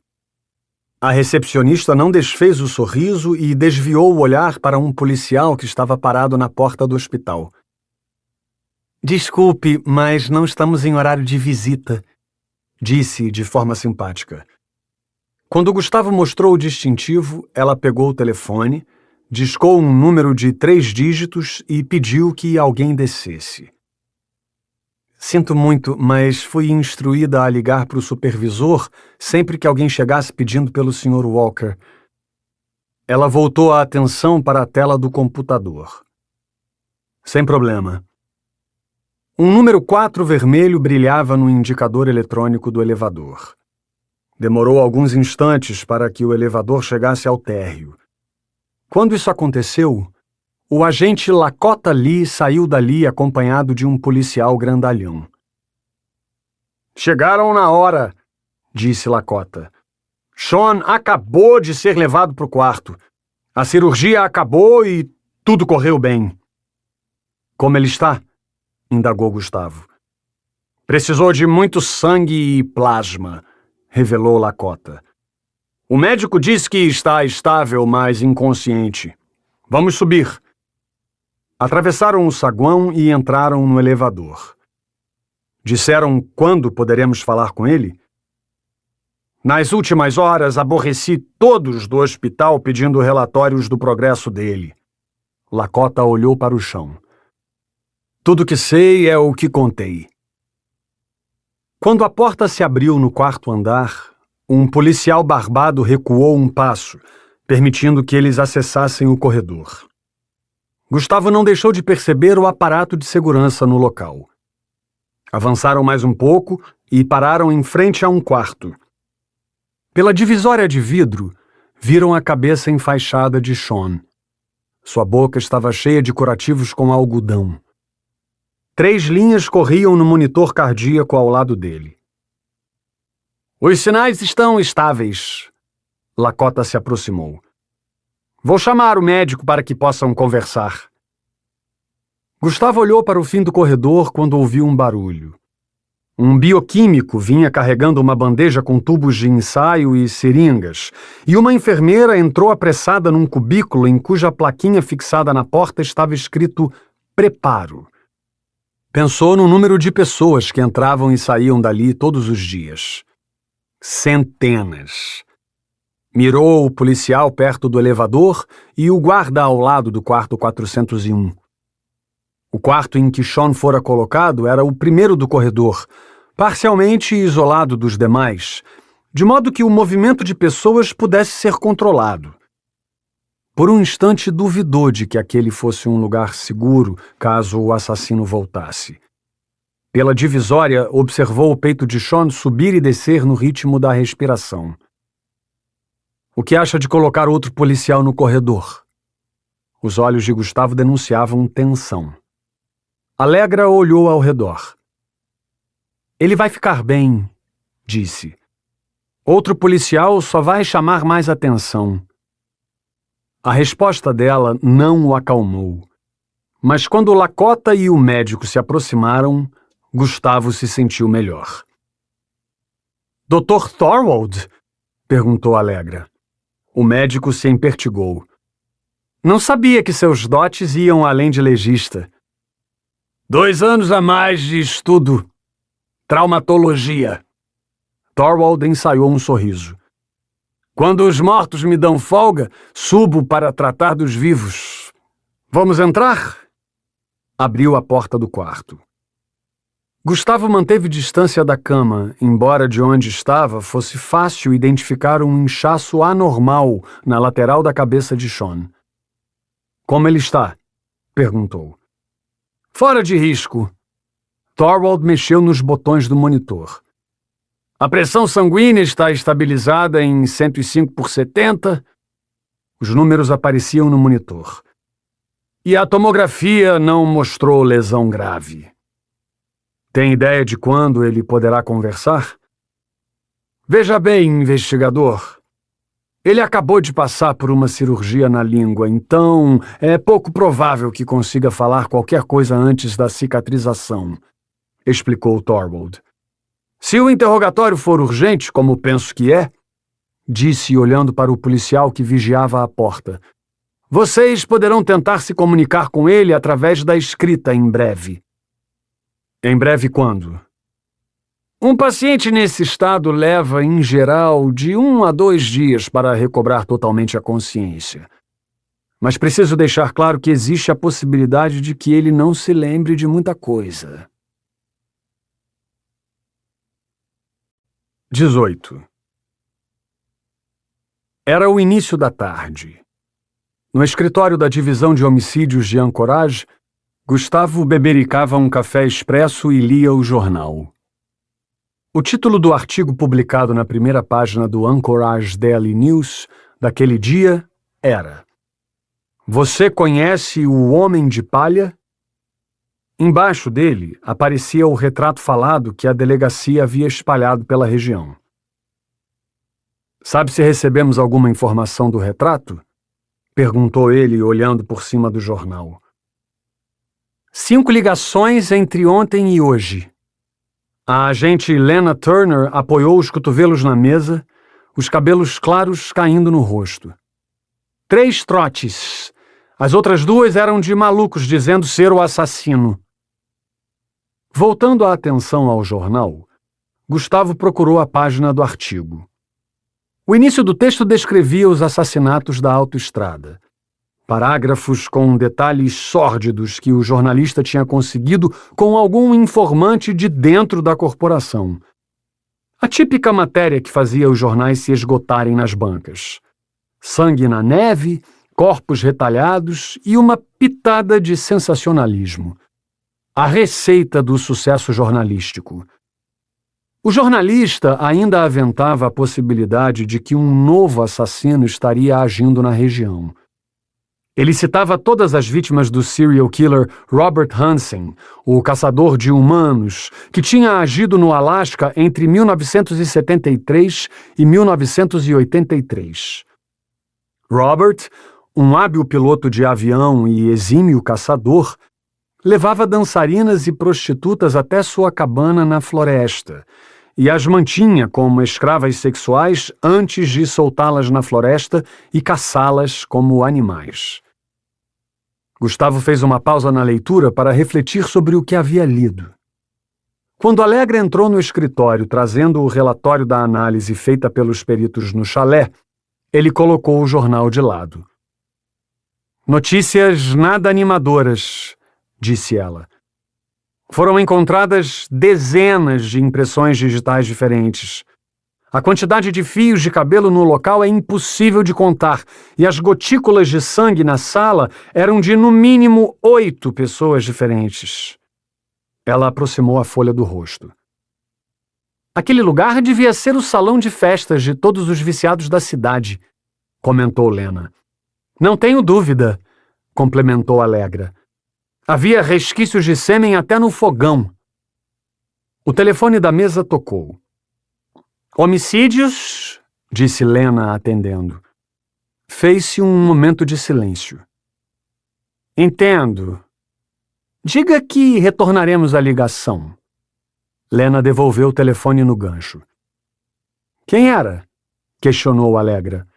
A recepcionista não desfez o sorriso e desviou o olhar para um policial que estava parado na porta do hospital. Desculpe, mas não estamos em horário de visita, disse de forma simpática. Quando Gustavo mostrou o distintivo, ela pegou o telefone, discou um número de 3 dígitos e pediu que alguém descesse. Sinto muito, mas fui instruída a ligar para o supervisor sempre que alguém chegasse pedindo pelo Sr. Walker. Ela voltou a atenção para a tela do computador. Sem problema. Um número 4 vermelho brilhava no indicador eletrônico do elevador. Demorou alguns instantes para que o elevador chegasse ao térreo. Quando isso aconteceu, o agente Lakota Lee saiu dali acompanhado de um policial grandalhão. Chegaram na hora, disse Lakota. Sean acabou de ser levado para o quarto. A cirurgia acabou e tudo correu bem. Como ele está? Indagou Gustavo. Precisou de muito sangue e plasma, revelou Lakota. O médico disse que está estável, mas inconsciente. Vamos subir. Atravessaram o saguão e entraram no elevador. Disseram quando poderemos falar com ele? Nas últimas horas, aborreci todos do hospital pedindo relatórios do progresso dele. Lakota olhou para o chão. Tudo que sei é o que contei. Quando a porta se abriu no quarto andar, um policial barbado recuou um passo, permitindo que eles acessassem o corredor. Gustavo não deixou de perceber o aparato de segurança no local. Avançaram mais um pouco e pararam em frente a um quarto. Pela divisória de vidro, viram a cabeça enfaixada de Sean. Sua boca estava cheia de curativos com algodão. 3 linhas corriam no monitor cardíaco ao lado dele. Os sinais estão estáveis. Lakota se aproximou. Vou chamar o médico para que possam conversar. Gustavo olhou para o fim do corredor quando ouviu um barulho. Um bioquímico vinha carregando uma bandeja com tubos de ensaio e seringas, e uma enfermeira entrou apressada num cubículo em cuja plaquinha fixada na porta estava escrito Preparo. Pensou no número de pessoas que entravam e saíam dali todos os dias. Centenas. Mirou o policial perto do elevador e o guarda ao lado do quarto 401. O quarto em que Sean fora colocado era o primeiro do corredor, parcialmente isolado dos demais, de modo que o movimento de pessoas pudesse ser controlado. Por um instante duvidou de que aquele fosse um lugar seguro caso o assassino voltasse. Pela divisória, observou o peito de Sean subir e descer no ritmo da respiração. O que acha de colocar outro policial no corredor? Os olhos de Gustavo denunciavam tensão. Alegra olhou ao redor. Ele vai ficar bem, disse. Outro policial só vai chamar mais atenção. A resposta dela não o acalmou. Mas quando Lakota e o médico se aproximaram, Gustavo se sentiu melhor. Dr. Thorwald? Perguntou Alegra. O médico se empertigou. Não sabia que seus dotes iam além de legista. 2 anos a mais de estudo. Traumatologia. Thorwald ensaiou um sorriso. Quando os mortos me dão folga, subo para tratar dos vivos. Vamos entrar? Abriu a porta do quarto. Gustavo manteve distância da cama, embora de onde estava fosse fácil identificar um inchaço anormal na lateral da cabeça de Sean. Como ele está? Perguntou. Fora de risco. Thorwald mexeu nos botões do monitor. A pressão sanguínea está estabilizada em 105/70. Os números apareciam no monitor. E a tomografia não mostrou lesão grave. Tem ideia de quando ele poderá conversar? Veja bem, investigador. Ele acabou de passar por uma cirurgia na língua, então é pouco provável que consiga falar qualquer coisa antes da cicatrização, explicou Thorwald. Se o interrogatório for urgente, como penso que é, disse olhando para o policial que vigiava a porta, vocês poderão tentar se comunicar com ele através da escrita em breve. Em breve quando? Um paciente nesse estado leva, em geral, de 1 a 2 dias para recobrar totalmente a consciência. Mas preciso deixar claro que existe a possibilidade de que ele não se lembre de muita coisa. 18. Era o início da tarde. No escritório da divisão de homicídios de Anchorage, Gustavo bebericava um café expresso e lia o jornal. O título do artigo publicado na primeira página do Anchorage Daily News daquele dia era: Você conhece o Homem de Palha? Embaixo dele aparecia o retrato falado que a delegacia havia espalhado pela região. Sabe se recebemos alguma informação do retrato? Perguntou ele, olhando por cima do jornal. 5 ligações entre ontem e hoje. A agente Lena Turner apoiou os cotovelos na mesa, os cabelos claros caindo no rosto. 3 trotes. As outras 2 eram de malucos dizendo ser o assassino. Voltando a atenção ao jornal, Gustavo procurou a página do artigo. O início do texto descrevia os assassinatos da autoestrada. Parágrafos com detalhes sórdidos que o jornalista tinha conseguido com algum informante de dentro da corporação. A típica matéria que fazia os jornais se esgotarem nas bancas. Sangue na neve, corpos retalhados e uma pitada de sensacionalismo. A receita do sucesso jornalístico. O jornalista ainda aventava a possibilidade de que um novo assassino estaria agindo na região. Ele citava todas as vítimas do serial killer Robert Hansen, o caçador de humanos, que tinha agido no Alasca entre 1973 e 1983. Robert, um hábil piloto de avião e exímio caçador, levava dançarinas e prostitutas até sua cabana na floresta e as mantinha como escravas sexuais antes de soltá-las na floresta e caçá-las como animais. Gustavo fez uma pausa na leitura para refletir sobre o que havia lido. Quando Allegra entrou no escritório trazendo o relatório da análise feita pelos peritos no chalé, ele colocou o jornal de lado. Notícias nada animadoras, disse ela. Foram encontradas dezenas de impressões digitais diferentes. A quantidade de fios de cabelo no local é impossível de contar, e as gotículas de sangue na sala eram de, no mínimo, 8 pessoas diferentes. Ela aproximou a folha do rosto. Aquele lugar devia ser o salão de festas de todos os viciados da cidade, comentou Lena. Não tenho dúvida, complementou Allegra. Havia resquícios de sêmen até no fogão. O telefone da mesa tocou. Homicídios, disse Lena atendendo. Fez-se um momento de silêncio. Entendo. Diga que retornaremos à ligação. Lena devolveu o telefone no gancho. Quem era? Questionou Allegra.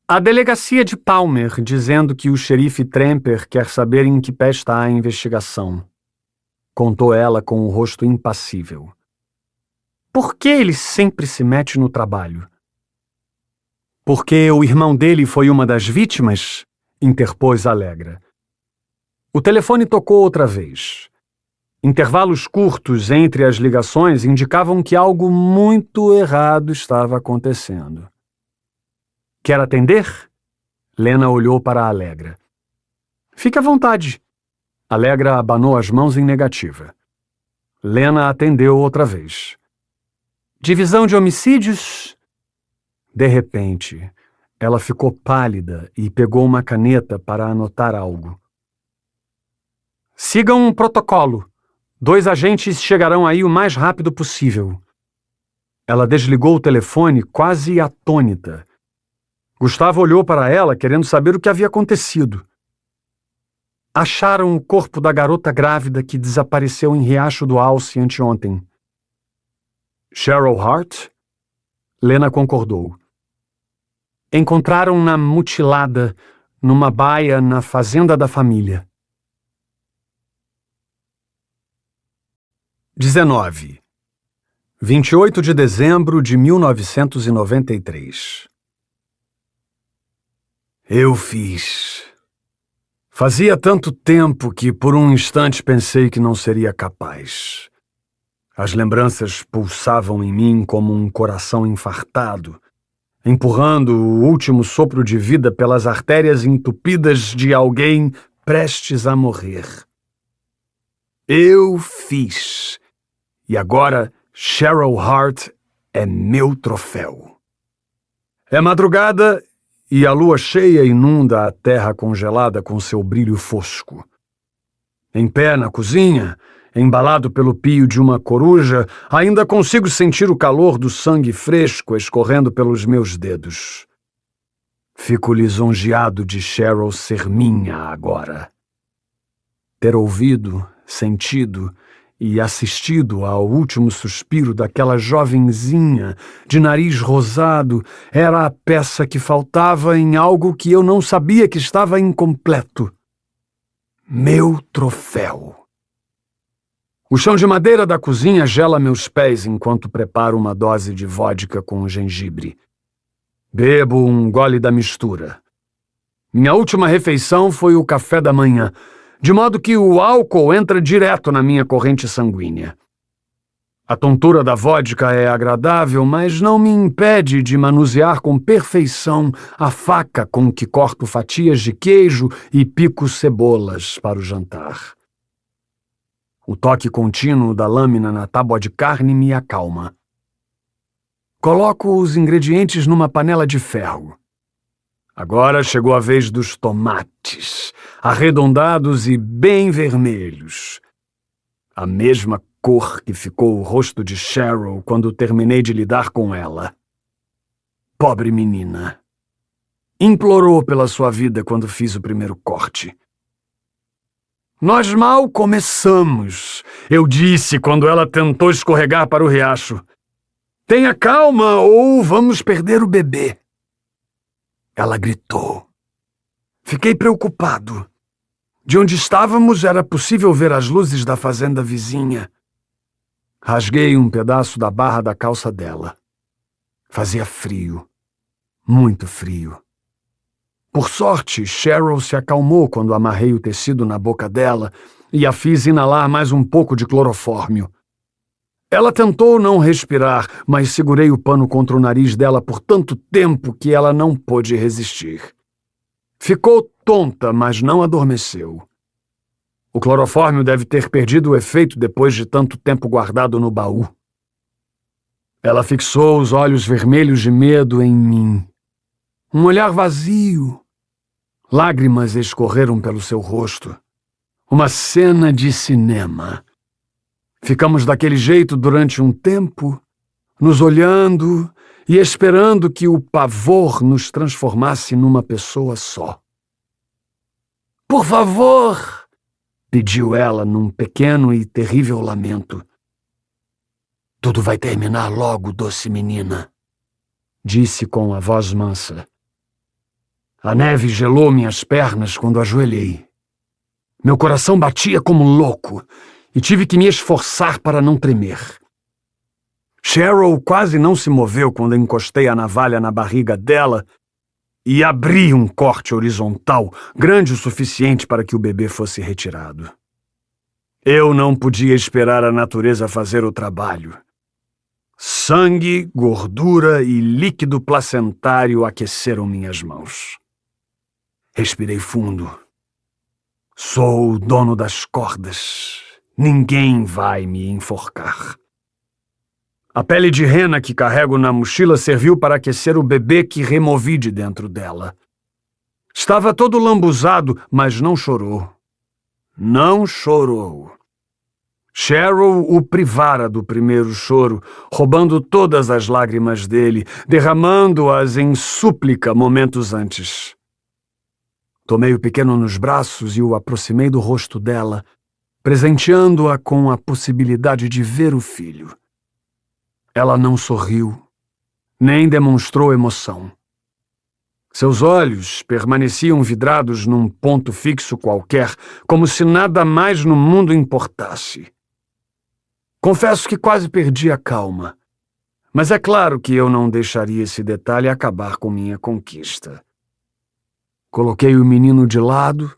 A delegacia de Palmer, dizendo que o xerife Tremper quer saber em que pé está a investigação. Contou ela com o rosto impassível. Por que ele sempre se mete no trabalho? Porque o irmão dele foi uma das vítimas? Interpôs Allegra. O telefone tocou outra vez. Intervalos curtos entre as ligações indicavam que algo muito errado estava acontecendo. Quer atender? Lena olhou para a Allegra. Fique à vontade. Allegra abanou as mãos em negativa. Lena atendeu outra vez. Divisão de homicídios? De repente, ela ficou pálida e pegou uma caneta para anotar algo. Sigam um protocolo. 2 agentes chegarão aí o mais rápido possível. Ela desligou o telefone quase atônita. Gustavo olhou para ela, querendo saber o que havia acontecido. Acharam o corpo da garota grávida que desapareceu em Riacho do Alce anteontem. Cheryl Hart? Lena concordou. Encontraram-na mutilada numa baia na fazenda da família. 19. 28 de dezembro de 1993. Eu fiz. Fazia tanto tempo que por um instante pensei que não seria capaz. As lembranças pulsavam em mim como um coração infartado, empurrando o último sopro de vida pelas artérias entupidas de alguém prestes a morrer. Eu fiz. E agora Cheryl Hart é meu troféu. É madrugada e a lua cheia inunda a terra congelada com seu brilho fosco. Em pé na cozinha, embalado pelo pio de uma coruja, ainda consigo sentir o calor do sangue fresco escorrendo pelos meus dedos. Fico lisonjeado de Cheryl ser minha agora. Ter ouvido, sentido e assistido ao último suspiro daquela jovenzinha de nariz rosado era a peça que faltava em algo que eu não sabia que estava incompleto. Meu troféu. O chão de madeira da cozinha gela meus pés enquanto preparo uma dose de vodka com gengibre. Bebo um gole da mistura. Minha última refeição foi o café da manhã, de modo que o álcool entra direto na minha corrente sanguínea. A tontura da vodka é agradável, mas não me impede de manusear com perfeição a faca com que corto fatias de queijo e pico cebolas para o jantar. O toque contínuo da lâmina na tábua de carne me acalma. Coloco os ingredientes numa panela de ferro. Agora chegou a vez dos tomates, arredondados e bem vermelhos. A mesma cor que ficou o rosto de Cheryl quando terminei de lidar com ela. Pobre menina. Implorou pela sua vida quando fiz o primeiro corte. Nós mal começamos, eu disse quando ela tentou escorregar para o riacho. Tenha calma ou vamos perder o bebê. Ela gritou. Fiquei preocupado. De onde estávamos era possível ver as luzes da fazenda vizinha. Rasguei um pedaço da barra da calça dela. Fazia frio. Muito frio. Por sorte, Cheryl se acalmou quando amarrei o tecido na boca dela e a fiz inalar mais um pouco de clorofórmio. Ela tentou não respirar, mas segurei o pano contra o nariz dela por tanto tempo que ela não pôde resistir. Ficou tonta, mas não adormeceu. O clorofórmio deve ter perdido o efeito depois de tanto tempo guardado no baú. Ela fixou os olhos vermelhos de medo em mim. Um olhar vazio. Lágrimas escorreram pelo seu rosto. Uma cena de cinema. Ficamos daquele jeito durante um tempo, nos olhando e esperando que o pavor nos transformasse numa pessoa só. Por favor, pediu ela num pequeno e terrível lamento. Tudo vai terminar logo, doce menina, disse com a voz mansa. A neve gelou minhas pernas quando ajoelhei. Meu coração batia como louco e tive que me esforçar para não tremer. Cheryl quase não se moveu quando encostei a navalha na barriga dela e abri um corte horizontal, grande o suficiente para que o bebê fosse retirado. Eu não podia esperar a natureza fazer o trabalho. Sangue, gordura e líquido placentário aqueceram minhas mãos. Respirei fundo. Sou o dono das cordas. Ninguém vai me enforcar. A pele de rena que carrego na mochila serviu para aquecer o bebê que removi de dentro dela. Estava todo lambuzado, mas não chorou. não chorou. Cheryl o privara do primeiro choro, roubando todas as lágrimas dele, derramando-as em súplica momentos antes. Tomei o pequeno nos braços e o aproximei do rosto dela, presenteando-a com a possibilidade de ver o filho. Ela não sorriu, nem demonstrou emoção. Seus olhos permaneciam vidrados num ponto fixo qualquer, como se nada mais no mundo importasse. Confesso que quase perdi a calma, mas é claro que eu não deixaria esse detalhe acabar com minha conquista. Coloquei o menino de lado,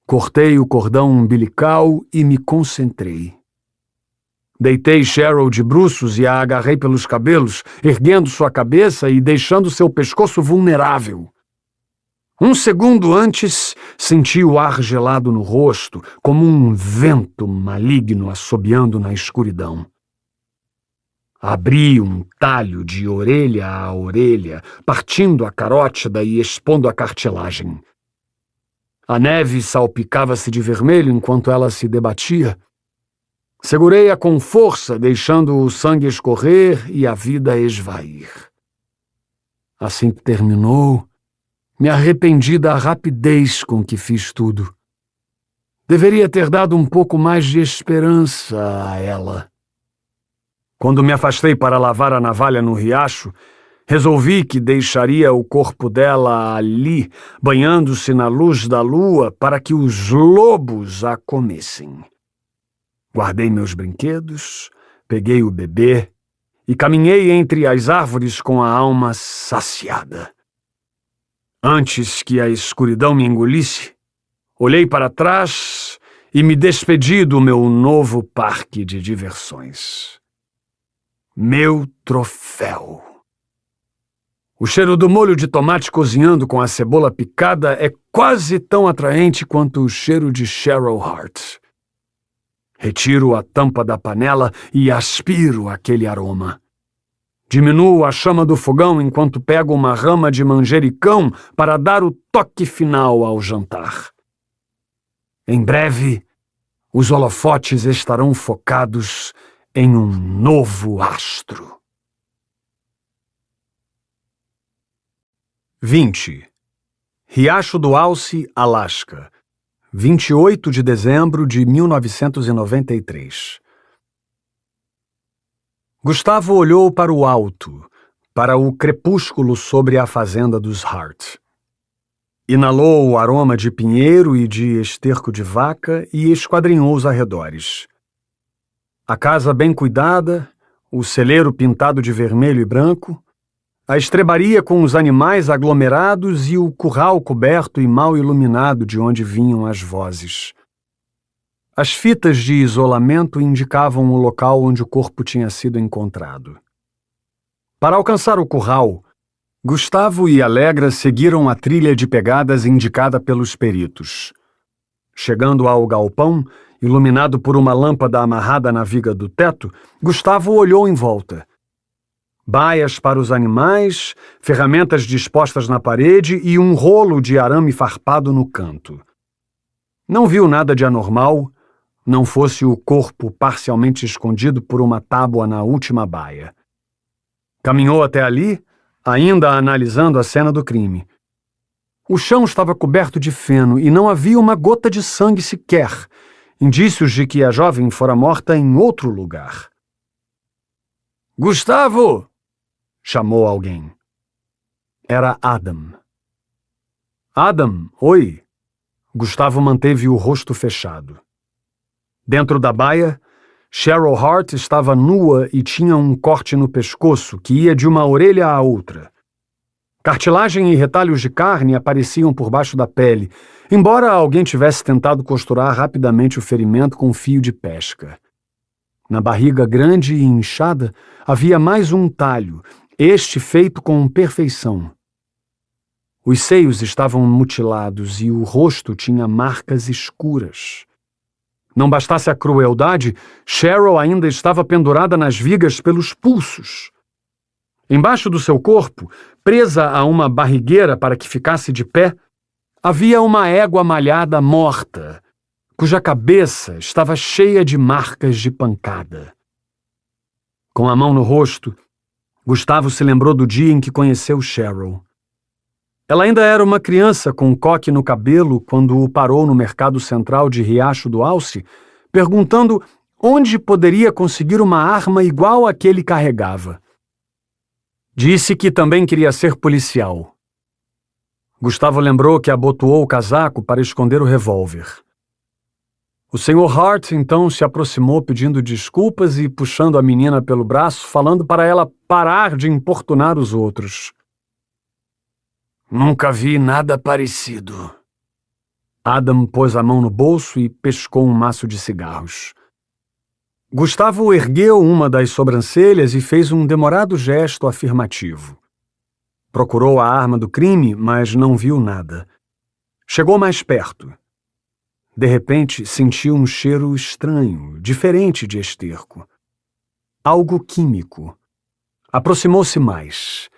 cortei o cordão umbilical e me concentrei. Deitei Cheryl de bruços e a agarrei pelos cabelos, erguendo sua cabeça e deixando seu pescoço vulnerável. Um segundo antes, senti o ar gelado no rosto, como um vento maligno assobiando na escuridão. Abri um talho de orelha a orelha, partindo a carótida e expondo a cartilagem. A neve salpicava-se de vermelho enquanto ela se debatia. Segurei-a com força, deixando o sangue escorrer e a vida esvair. Assim que terminou, me arrependi da rapidez com que fiz tudo. Deveria ter dado um pouco mais de esperança a ela. Quando me afastei para lavar a navalha no riacho, resolvi que deixaria o corpo dela ali, banhando-se na luz da lua, para que os lobos a comessem. Guardei meus brinquedos, peguei o bebê e caminhei entre as árvores com a alma saciada. Antes que a escuridão me engolisse, olhei para trás e me despedi do meu novo parque de diversões. Meu troféu. O cheiro do molho de tomate cozinhando com a cebola picada é quase tão atraente quanto o cheiro de Cheryl Hart. Retiro a tampa da panela e aspiro aquele aroma. Diminuo a chama do fogão enquanto pego uma rama de manjericão para dar o toque final ao jantar. Em breve, os holofotes estarão focados em um novo astro. 20. Riacho do Alce, Alasca, 28 de dezembro de 1993. Gustavo olhou para o alto, para o crepúsculo sobre a fazenda dos Hart. Inalou o aroma de pinheiro e de esterco de vaca e esquadrinhou os arredores. A casa bem cuidada, o celeiro pintado de vermelho e branco, a estrebaria com os animais aglomerados e o curral coberto e mal iluminado de onde vinham as vozes. As fitas de isolamento indicavam o local onde o corpo tinha sido encontrado. Para alcançar o curral, Gustavo e Alegra seguiram a trilha de pegadas indicada pelos peritos. Chegando ao galpão, iluminado por uma lâmpada amarrada na viga do teto, Gustavo olhou em volta. Baias para os animais, ferramentas dispostas na parede e um rolo de arame farpado no canto. Não viu nada de anormal, não fosse o corpo parcialmente escondido por uma tábua na última baia. Caminhou até ali, ainda analisando a cena do crime. O chão estava coberto de feno e não havia uma gota de sangue sequer, indícios de que a jovem fora morta em outro lugar. "Gustavo!" chamou alguém. Era Adam. "Adam, oi." Gustavo manteve o rosto fechado. Dentro da baia, Cheryl Hart estava nua e tinha um corte no pescoço que ia de uma orelha à outra. Cartilagem e retalhos de carne apareciam por baixo da pele, embora alguém tivesse tentado costurar rapidamente o ferimento com fio de pesca. Na barriga grande e inchada havia mais um talho, este feito com perfeição. Os seios estavam mutilados e o rosto tinha marcas escuras. Não bastasse a crueldade, Cheryl ainda estava pendurada nas vigas pelos pulsos. Embaixo do seu corpo, presa a uma barrigueira para que ficasse de pé, havia uma égua malhada morta, cuja cabeça estava cheia de marcas de pancada. Com a mão no rosto, Gustavo se lembrou do dia em que conheceu Cheryl. Ela ainda era uma criança com um coque no cabelo quando o parou no mercado central de Riacho do Alce, perguntando onde poderia conseguir uma arma igual a que ele carregava. Disse que também queria ser policial. Gustavo lembrou que abotoou o casaco para esconder o revólver. O Sr. Hart então se aproximou pedindo desculpas e puxando a menina pelo braço, falando para ela parar de importunar os outros. Nunca vi nada parecido. Adam pôs a mão no bolso e pescou um maço de cigarros. Gustavo ergueu uma das sobrancelhas e fez um demorado gesto afirmativo. Procurou a arma do crime, mas não viu nada. Chegou mais perto. De repente, sentiu um cheiro estranho, diferente de esterco. Algo químico. Aproximou-se mais.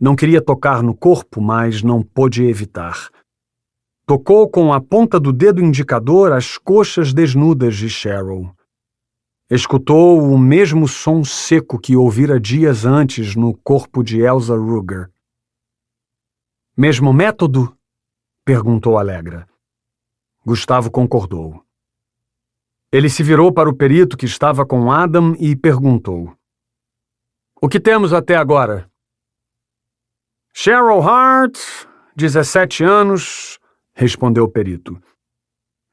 Não queria tocar no corpo, mas não pôde evitar. Tocou com a ponta do dedo indicador as coxas desnudas de Cheryl. Escutou o mesmo som seco que ouvira dias antes no corpo de Elsa Ruger. Mesmo método? Perguntou Allegra. Gustavo concordou. Ele se virou para o perito que estava com Adam e perguntou. O que temos até agora? Cheryl Hart, 17 anos, respondeu o perito.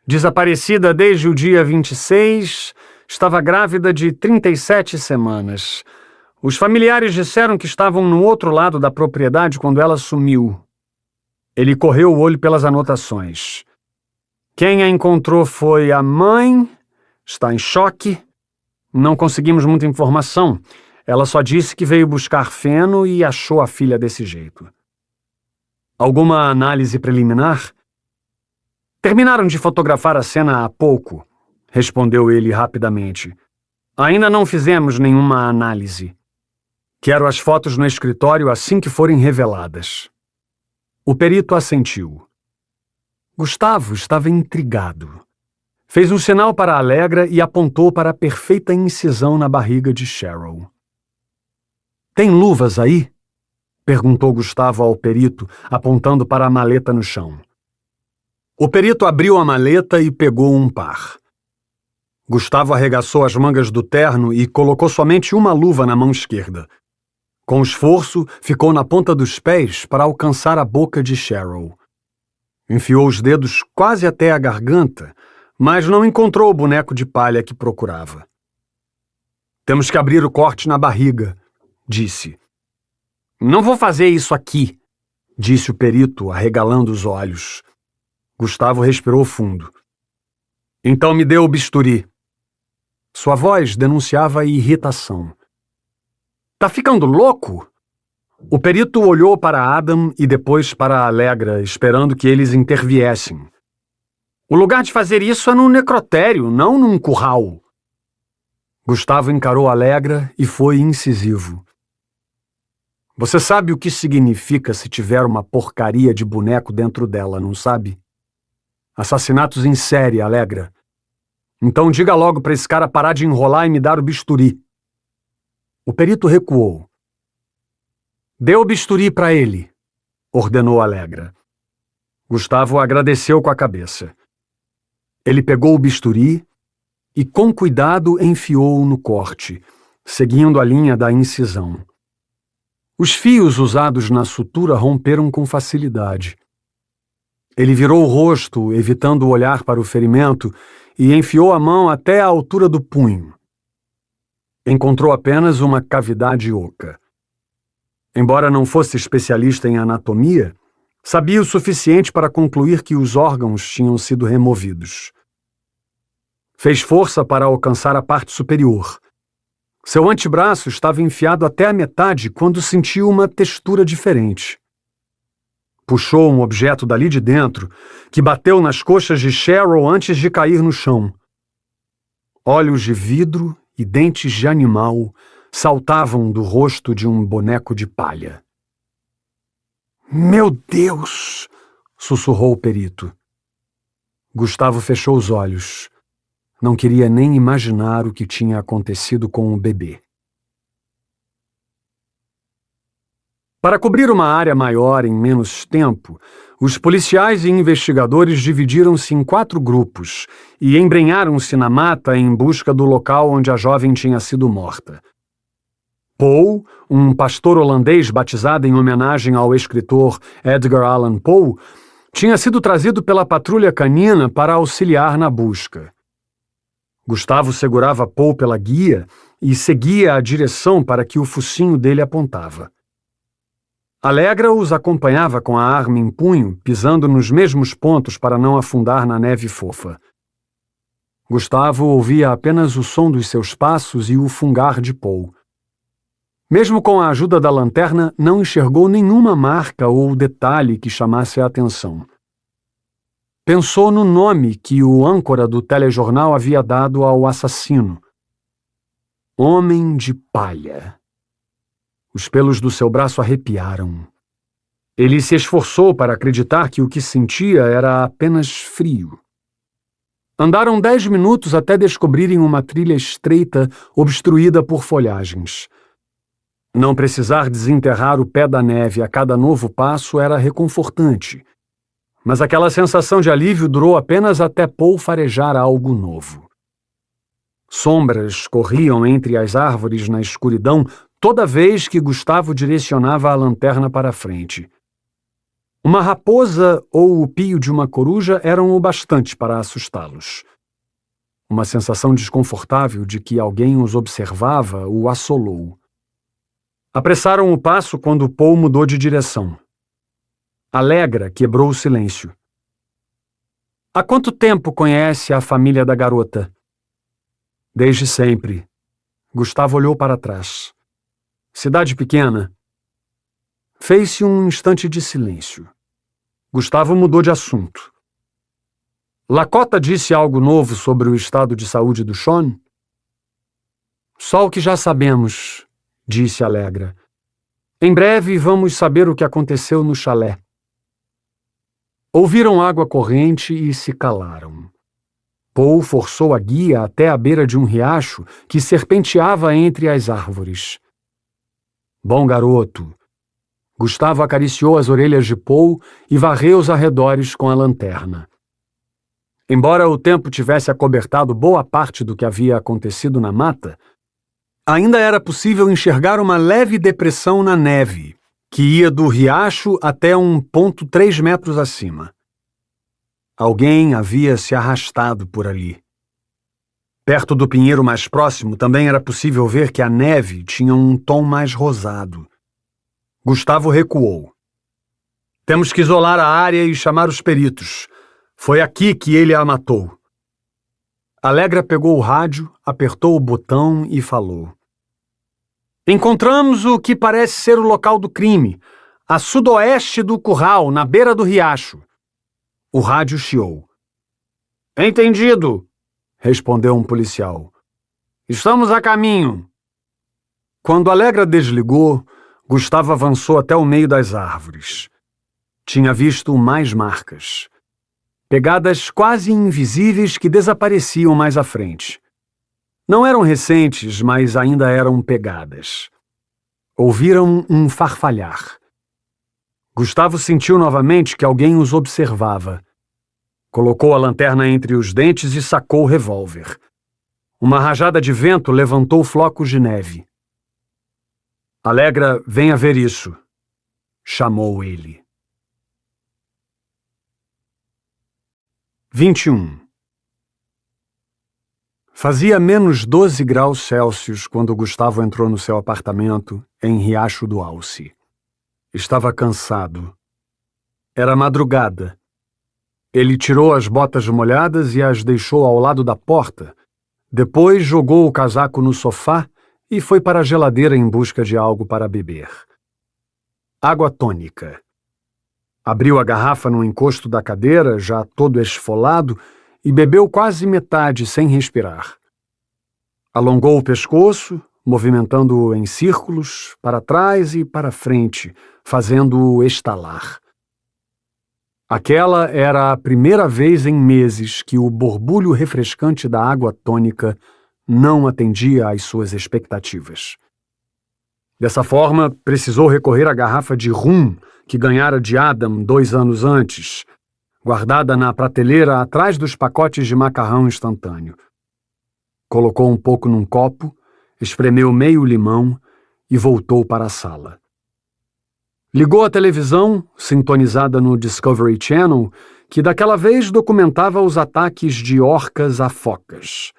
Desaparecida desde o dia 26, estava grávida de 37 semanas. Os familiares disseram que estavam no outro lado da propriedade quando ela sumiu. Ele correu o olho pelas anotações. Quem a encontrou foi a mãe, está em choque. Não conseguimos muita informação. Ela só disse que veio buscar feno e achou a filha desse jeito. Alguma análise preliminar? Terminaram de fotografar a cena há pouco, respondeu ele rapidamente. Ainda não fizemos nenhuma análise. Quero as fotos no escritório assim que forem reveladas. O perito assentiu. Gustavo estava intrigado. Fez um sinal para Allegra e apontou para a perfeita incisão na barriga de Cheryl. Tem luvas aí? Perguntou Gustavo ao perito, apontando para a maleta no chão. O perito abriu a maleta e pegou um par. Gustavo arregaçou as mangas do terno e colocou somente uma luva na mão esquerda. Com esforço, ficou na ponta dos pés para alcançar a boca de Cheryl. Enfiou os dedos quase até a garganta, mas não encontrou o boneco de palha que procurava. Temos que abrir o corte na barriga, disse. Não vou fazer isso aqui, disse o perito, arregalando os olhos. Gustavo respirou fundo. Então me dê o bisturi. Sua voz denunciava irritação. Tá ficando louco? O perito olhou para Adam e depois para Allegra, esperando que eles interviessem. O lugar de fazer isso é no necrotério, não num curral. Gustavo encarou Allegra e foi incisivo. Você sabe o que significa se tiver uma porcaria de boneco dentro dela, não sabe? Assassinatos em série, Allegra. Então diga logo para esse cara parar de enrolar e me dar o bisturi. O perito recuou. Dê o bisturi para ele, ordenou Allegra. Gustavo agradeceu com a cabeça. Ele pegou o bisturi e, com cuidado, enfiou-o no corte, seguindo a linha da incisão. Os fios usados na sutura romperam com facilidade. Ele virou o rosto, evitando olhar para o ferimento, e enfiou a mão até a altura do punho. Encontrou apenas uma cavidade oca. Embora não fosse especialista em anatomia, sabia o suficiente para concluir que os órgãos tinham sido removidos. Fez força para alcançar a parte superior. Seu antebraço estava enfiado até a metade quando sentiu uma textura diferente. Puxou um objeto dali de dentro, que bateu nas coxas de Cheryl antes de cair no chão. Olhos de vidro e dentes de animal saltavam do rosto de um boneco de palha. Meu Deus! Sussurrou o perito. Gustavo fechou os olhos. Não queria nem imaginar o que tinha acontecido com o bebê. Para cobrir uma área maior em menos tempo, os policiais e investigadores dividiram-se em 4 grupos e embrenharam-se na mata em busca do local onde a jovem tinha sido morta. Poe, um pastor holandês batizado em homenagem ao escritor Edgar Allan Poe, tinha sido trazido pela patrulha canina para auxiliar na busca. Gustavo segurava Poe pela guia e seguia a direção para que o focinho dele apontava. Allegra os acompanhava com a arma em punho, pisando nos mesmos pontos para não afundar na neve fofa. Gustavo ouvia apenas o som dos seus passos e o fungar de Poe. Mesmo com a ajuda da lanterna, não enxergou nenhuma marca ou detalhe que chamasse a atenção. Pensou no nome que o âncora do telejornal havia dado ao assassino. Homem de Palha. Os pelos do seu braço arrepiaram. Ele se esforçou para acreditar que o que sentia era apenas frio. Andaram 10 minutos até descobrirem uma trilha estreita obstruída por folhagens. Não precisar desenterrar o pé da neve a cada novo passo era reconfortante, mas aquela sensação de alívio durou apenas até Poe farejar algo novo. Sombras corriam entre as árvores na escuridão toda vez que Gustavo direcionava a lanterna para frente. Uma raposa ou o pio de uma coruja eram o bastante para assustá-los. Uma sensação desconfortável de que alguém os observava o assolou. Apressaram o passo quando Poe mudou de direção. Allegra quebrou o silêncio. Há quanto tempo conhece a família da garota? Desde sempre. Gustavo olhou para trás. Cidade pequena. Fez-se um instante de silêncio. Gustavo mudou de assunto. Lakota disse algo novo sobre o estado de saúde do Sean? Só o que já sabemos, disse Allegra. Em breve vamos saber o que aconteceu no chalé. Ouviram água corrente e se calaram. Poe forçou a guia até a beira de um riacho que serpenteava entre as árvores. Bom garoto. Gustavo acariciou as orelhas de Poe e varreu os arredores com a lanterna. Embora o tempo tivesse acobertado boa parte do que havia acontecido na mata, ainda era possível enxergar uma leve depressão na neve, que ia do riacho até um ponto 3 metros acima. Alguém havia se arrastado por ali. Perto do pinheiro mais próximo também era possível ver que a neve tinha um tom mais rosado. Gustavo recuou. Temos que isolar a área e chamar os peritos. Foi aqui que ele a matou. Allegra pegou o rádio, apertou o botão e falou. Encontramos o que parece ser o local do crime, a sudoeste do curral, na beira do riacho. O rádio chiou. Entendido, respondeu um policial. Estamos a caminho. Quando Allegra desligou, Gustavo avançou até o meio das árvores. Tinha visto mais marcas. Pegadas quase invisíveis que desapareciam mais à frente. Não eram recentes, mas ainda eram pegadas. Ouviram um farfalhar. Gustavo sentiu novamente que alguém os observava. Colocou a lanterna entre os dentes e sacou o revólver. Uma rajada de vento levantou flocos de neve. Allegra, venha ver isso, chamou ele. 21. Fazia menos 12 graus Celsius quando Gustavo entrou no seu apartamento em Riacho do Alce. Estava cansado. Era madrugada. Ele tirou as botas molhadas e as deixou ao lado da porta. Depois jogou o casaco no sofá e foi para a geladeira em busca de algo para beber. Água tônica. Abriu a garrafa no encosto da cadeira, já todo esfolado, e bebeu quase metade sem respirar. Alongou o pescoço, movimentando-o em círculos, para trás e para frente, fazendo-o estalar. Aquela era a primeira vez em meses que o borbulho refrescante da água tônica não atendia às suas expectativas. Dessa forma, precisou recorrer à garrafa de rum que ganhara de Adam 2 anos antes, guardada na prateleira atrás dos pacotes de macarrão instantâneo. Colocou um pouco num copo, espremeu meio limão e voltou para a sala. Ligou a televisão, sintonizada no Discovery Channel, que daquela vez documentava os ataques de orcas a focas.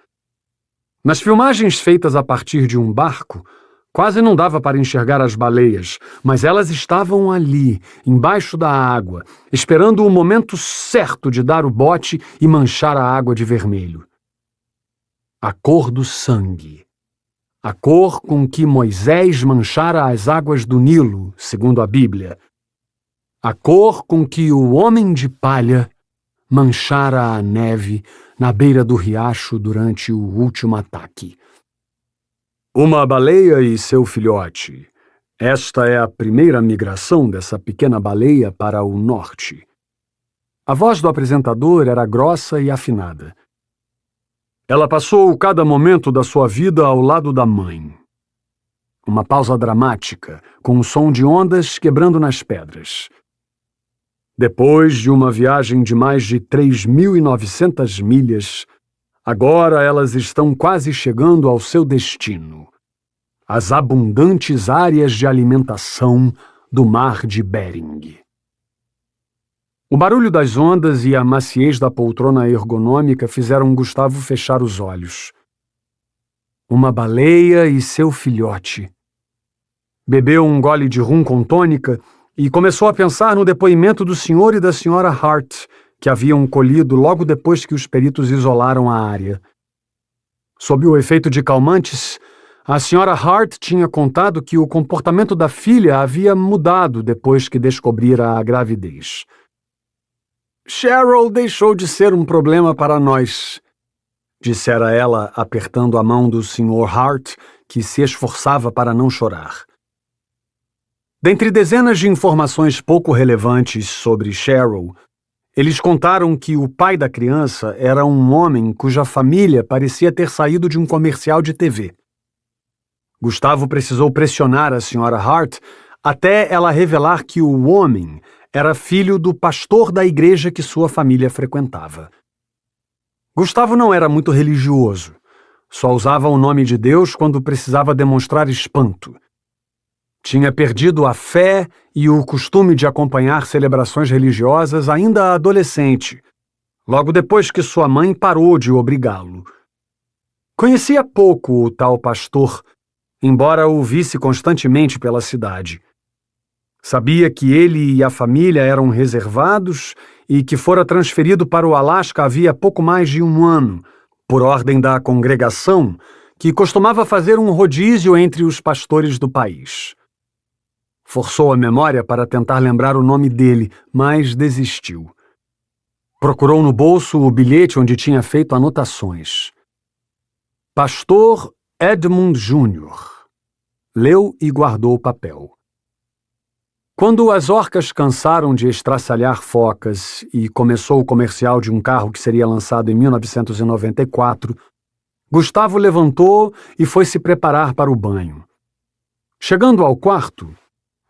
Nas filmagens feitas a partir de um barco, quase não dava para enxergar as baleias, mas elas estavam ali, embaixo da água, esperando o momento certo de dar o bote e manchar a água de vermelho. A cor do sangue. A cor com que Moisés manchara as águas do Nilo, segundo a Bíblia. A cor com que o homem de palha manchara a neve na beira do riacho durante o último ataque. Uma baleia e seu filhote. Esta é a primeira migração dessa pequena baleia para o norte. A voz do apresentador era grossa e afinada. Ela passou cada momento da sua vida ao lado da mãe. Uma pausa dramática, com o som de ondas quebrando nas pedras. Depois de uma viagem de mais de 3.900 milhas, agora elas estão quase chegando ao seu destino. As abundantes áreas de alimentação do Mar de Bering. O barulho das ondas e a maciez da poltrona ergonômica fizeram Gustavo fechar os olhos. Uma baleia e seu filhote. Bebeu um gole de rum com tônica e começou a pensar no depoimento do senhor e da senhora Hart, que haviam colhido logo depois que os peritos isolaram a área. Sob o efeito de calmantes, a senhora Hart tinha contado que o comportamento da filha havia mudado depois que descobrira a gravidez. Cheryl deixou de ser um problema para nós, dissera ela, apertando a mão do Sr. Hart, que se esforçava para não chorar. Dentre dezenas de informações pouco relevantes sobre Cheryl, eles contaram que o pai da criança era um homem cuja família parecia ter saído de um comercial de TV. Gustavo precisou pressionar a Sra. Hart até ela revelar que o homem era filho do pastor da igreja que sua família frequentava. Gustavo não era muito religioso. Só usava o nome de Deus quando precisava demonstrar espanto. Tinha perdido a fé e o costume de acompanhar celebrações religiosas ainda adolescente, logo depois que sua mãe parou de obrigá-lo. Conhecia pouco o tal pastor, embora o visse constantemente pela cidade. Sabia que ele e a família eram reservados e que fora transferido para o Alasca havia pouco mais de um ano, por ordem da congregação, que costumava fazer um rodízio entre os pastores do país. Forçou a memória para tentar lembrar o nome dele, mas desistiu. Procurou no bolso o bilhete onde tinha feito anotações. Pastor Edmund Jr. Leu e guardou o papel. Quando as orcas cansaram de estraçalhar focas e começou o comercial de um carro que seria lançado em 1994, Gustavo levantou e foi se preparar para o banho. Chegando ao quarto,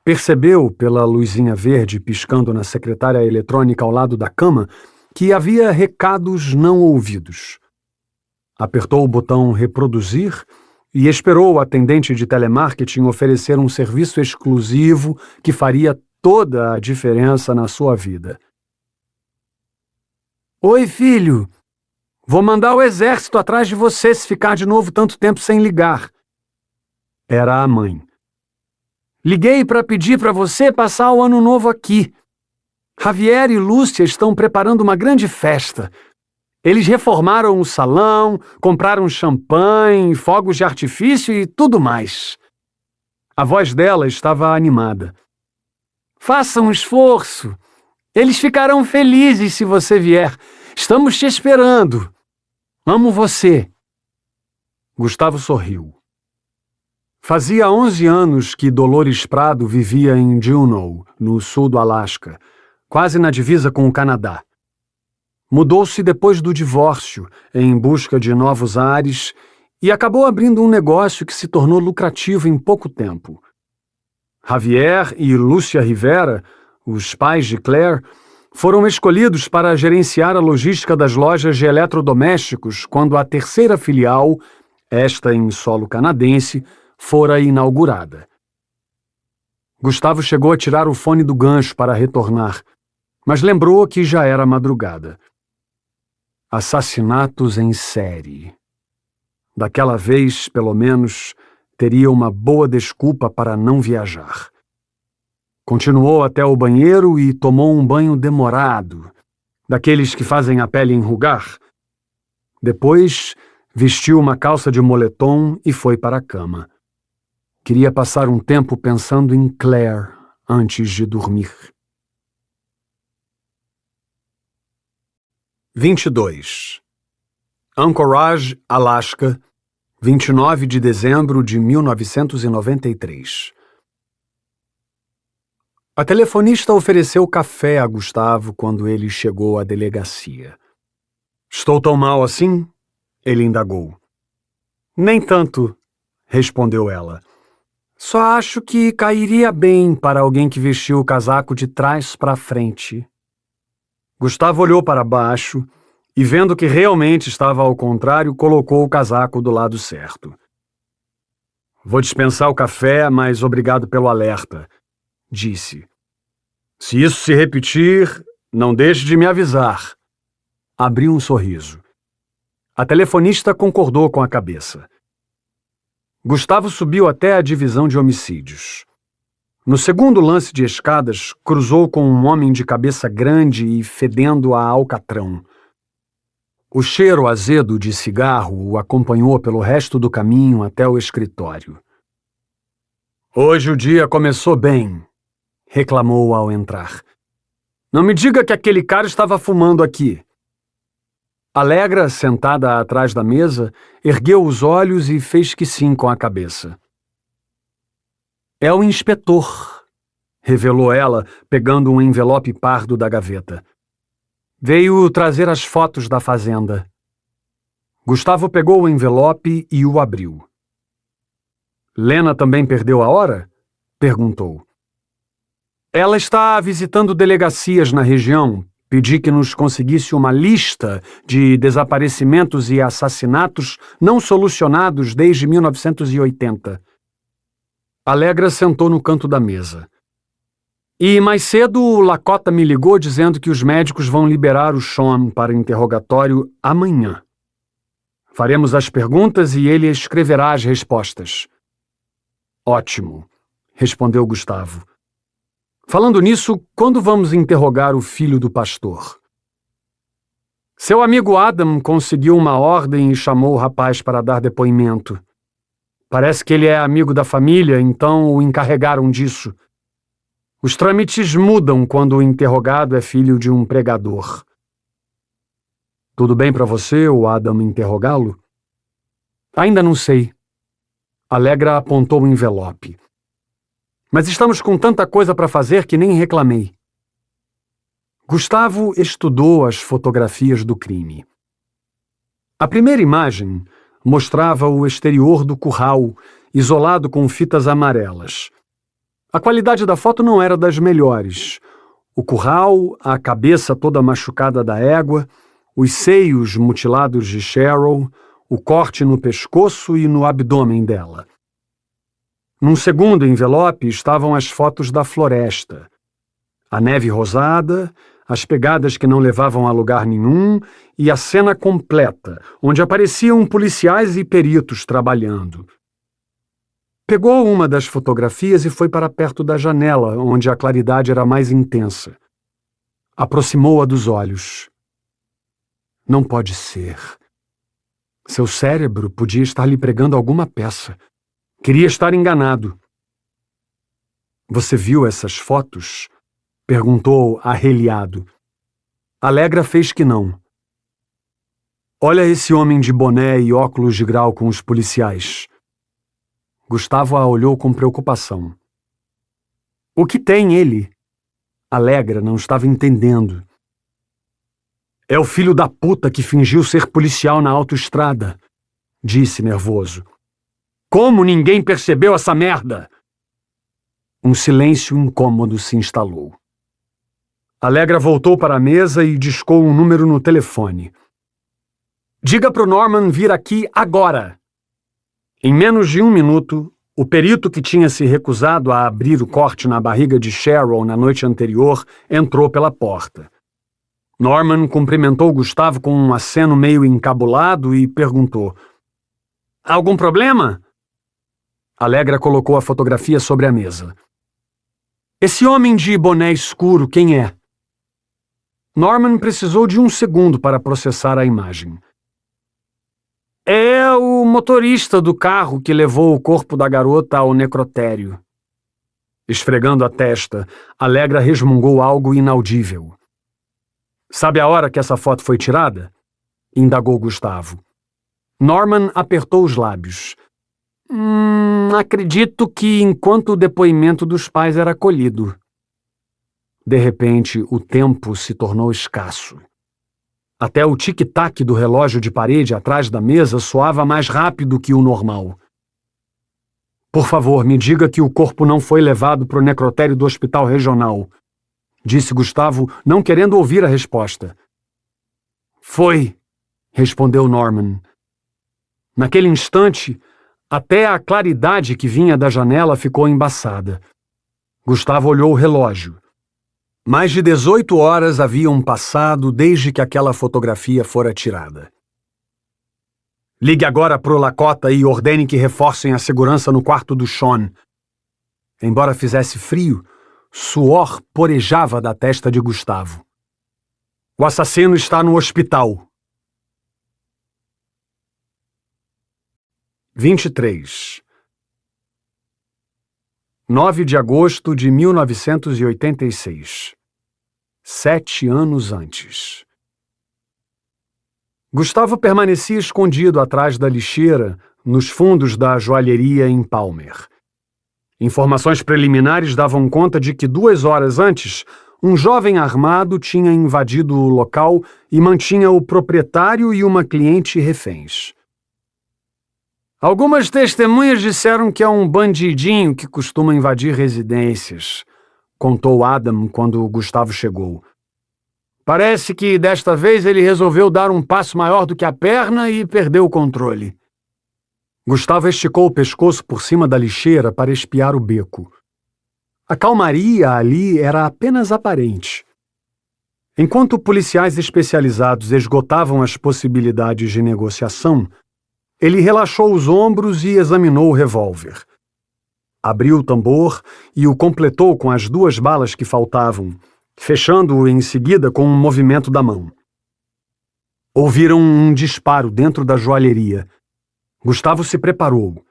percebeu, pela luzinha verde piscando na secretária eletrônica ao lado da cama, que havia recados não ouvidos. Apertou o botão reproduzir e esperou o atendente de telemarketing oferecer um serviço exclusivo que faria toda a diferença na sua vida. Oi, filho. Vou mandar o exército atrás de você se ficar de novo tanto tempo sem ligar. Era a mãe. Liguei para pedir para você passar o ano novo aqui. Javier e Lúcia estão preparando uma grande festa. Eles reformaram o salão, compraram champanhe, fogos de artifício e tudo mais. A voz dela estava animada. Faça um esforço. Eles ficarão felizes se você vier. Estamos te esperando. Amo você. Gustavo sorriu. Fazia 11 anos que Dolores Prado vivia em Juneau, no sul do Alasca, quase na divisa com o Canadá. Mudou-se depois do divórcio, em busca de novos ares, e acabou abrindo um negócio que se tornou lucrativo em pouco tempo. Javier e Lúcia Rivera, os pais de Claire, foram escolhidos para gerenciar a logística das lojas de eletrodomésticos quando a terceira filial, esta em solo canadense, fora inaugurada. Gustavo chegou a tirar o fone do gancho para retornar, mas lembrou que já era madrugada. Assassinatos em série. Daquela vez, pelo menos, teria uma boa desculpa para não viajar. Continuou até o banheiro e tomou um banho demorado, daqueles que fazem a pele enrugar. Depois, vestiu uma calça de moletom e foi para a cama. Queria passar um tempo pensando em Claire antes de dormir. 22. Anchorage, Alasca, 29 de dezembro de 1993. A telefonista ofereceu café a Gustavo quando ele chegou à delegacia. "Estou tão mal assim?" ele indagou. "Nem tanto", respondeu ela. "Só acho que cairia bem para alguém que vestiu o casaco de trás para frente." Gustavo olhou para baixo e, vendo que realmente estava ao contrário, colocou o casaco do lado certo. "Vou dispensar o café, mas obrigado pelo alerta", disse. "Se isso se repetir, não deixe de me avisar." Abriu um sorriso. A telefonista concordou com a cabeça. Gustavo subiu até a divisão de homicídios. No segundo lance de escadas, cruzou com um homem de cabeça grande e fedendo a alcatrão. O cheiro azedo de cigarro o acompanhou pelo resto do caminho até o escritório. "Hoje o dia começou bem", reclamou ao entrar. "Não me diga que aquele cara estava fumando aqui." Alegra, sentada atrás da mesa, ergueu os olhos e fez que sim com a cabeça. "É o inspetor", revelou ela, pegando um envelope pardo da gaveta. "Veio trazer as fotos da fazenda." Gustavo pegou o envelope e o abriu. "Lena também perdeu a hora?" perguntou. "Ela está visitando delegacias na região. Pedi que nos conseguisse uma lista de desaparecimentos e assassinatos não solucionados desde 1980. Alegra sentou no canto da mesa. "E mais cedo o Lakota me ligou dizendo que os médicos vão liberar o Sean para interrogatório amanhã. Faremos as perguntas e ele escreverá as respostas." "Ótimo", respondeu Gustavo. "Falando nisso, quando vamos interrogar o filho do pastor?" "Seu amigo Adam conseguiu uma ordem e chamou o rapaz para dar depoimento. Parece que ele é amigo da família, então o encarregaram disso. Os trâmites mudam quando o interrogado é filho de um pregador." "Tudo bem para você, o Adam, interrogá-lo?" "Ainda não sei." Alegra apontou o envelope. "Mas estamos com tanta coisa para fazer que nem reclamei." Gustavo estudou as fotografias do crime. A primeira imagem mostrava o exterior do curral, isolado com fitas amarelas. A qualidade da foto não era das melhores. O curral, a cabeça toda machucada da égua, os seios mutilados de Cheryl, o corte no pescoço e no abdômen dela. Num segundo envelope estavam as fotos da floresta. A neve rosada, as pegadas que não levavam a lugar nenhum e a cena completa, onde apareciam policiais e peritos trabalhando. Pegou uma das fotografias e foi para perto da janela, onde a claridade era mais intensa. Aproximou-a dos olhos. Não pode ser. Seu cérebro podia estar lhe pregando alguma peça. Queria estar enganado. Você viu essas fotos? Perguntou arreliado. Alegra fez que não. Olha esse homem de boné e óculos de grau com os policiais. Gustavo a olhou com preocupação. O que tem ele? Alegra não estava entendendo. É o filho da puta que fingiu ser policial na autoestrada, disse nervoso. Como ninguém percebeu essa merda? Um silêncio incômodo se instalou. Alegra voltou para a mesa e discou um número no telefone. Diga pro Norman vir aqui agora. Em menos de 1 minuto, o perito que tinha se recusado a abrir o corte na barriga de Cheryl na noite anterior entrou pela porta. Norman cumprimentou Gustavo com um aceno meio encabulado e perguntou: Algum problema? Alegra colocou a fotografia sobre a mesa. Esse homem de boné escuro, quem é? Norman precisou de 1 segundo para processar a imagem. É o motorista do carro que levou o corpo da garota ao necrotério. Esfregando a testa, Alegra resmungou algo inaudível. Sabe a hora que essa foto foi tirada? Indagou Gustavo. Norman apertou os lábios. Acredito que enquanto o depoimento dos pais era colhido. De repente, o tempo se tornou escasso. Até o tic-tac do relógio de parede atrás da mesa soava mais rápido que o normal. Por favor, me diga que o corpo não foi levado para o necrotério do hospital regional, disse Gustavo, não querendo ouvir a resposta. Foi, respondeu Norman. Naquele instante, até a claridade que vinha da janela ficou embaçada. Gustavo olhou o relógio. Mais de 18 horas haviam passado desde que aquela fotografia fora tirada. Ligue agora pro Lakota e ordene que reforcem a segurança no quarto do Sean. Embora fizesse frio, suor porejava da testa de Gustavo. O assassino está no hospital. 23. 9 de agosto de 1986. 7 anos antes. Gustavo permanecia escondido atrás da lixeira, nos fundos da joalheria em Palmer. Informações preliminares davam conta de que 2 horas antes, um jovem armado tinha invadido o local e mantinha o proprietário e uma cliente reféns. Algumas testemunhas disseram que é um bandidinho que costuma invadir residências, contou Adam quando Gustavo chegou. Parece que desta vez ele resolveu dar um passo maior do que a perna e perdeu o controle. Gustavo esticou o pescoço por cima da lixeira para espiar o beco. A calmaria ali era apenas aparente. Enquanto policiais especializados esgotavam as possibilidades de negociação, ele relaxou os ombros e examinou o revólver. Abriu o tambor e o completou com as 2 balas que faltavam, fechando-o em seguida com um movimento da mão. Ouviram um disparo dentro da joalheria. Gustavo se preparou.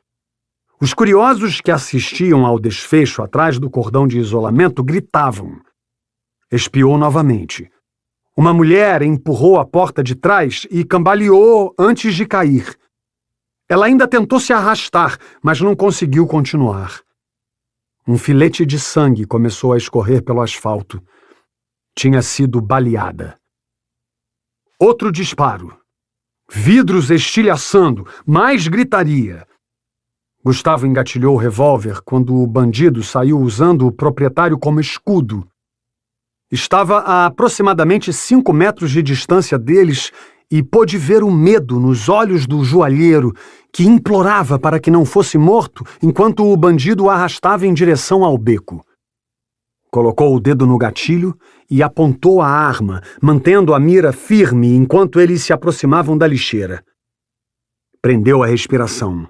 Os curiosos que assistiam ao desfecho atrás do cordão de isolamento gritavam. Espiou novamente. Uma mulher empurrou a porta de trás e cambaleou antes de cair. Ela ainda tentou se arrastar, mas não conseguiu continuar. Um filete de sangue começou a escorrer pelo asfalto. Tinha sido baleada. Outro disparo. Vidros estilhaçando, mais gritaria. Gustavo engatilhou o revólver quando o bandido saiu usando o proprietário como escudo. Estava a aproximadamente 5 metros de distância deles e pôde ver o medo nos olhos do joalheiro, que implorava para que não fosse morto enquanto o bandido o arrastava em direção ao beco. Colocou o dedo no gatilho e apontou a arma, mantendo a mira firme enquanto eles se aproximavam da lixeira. Prendeu a respiração.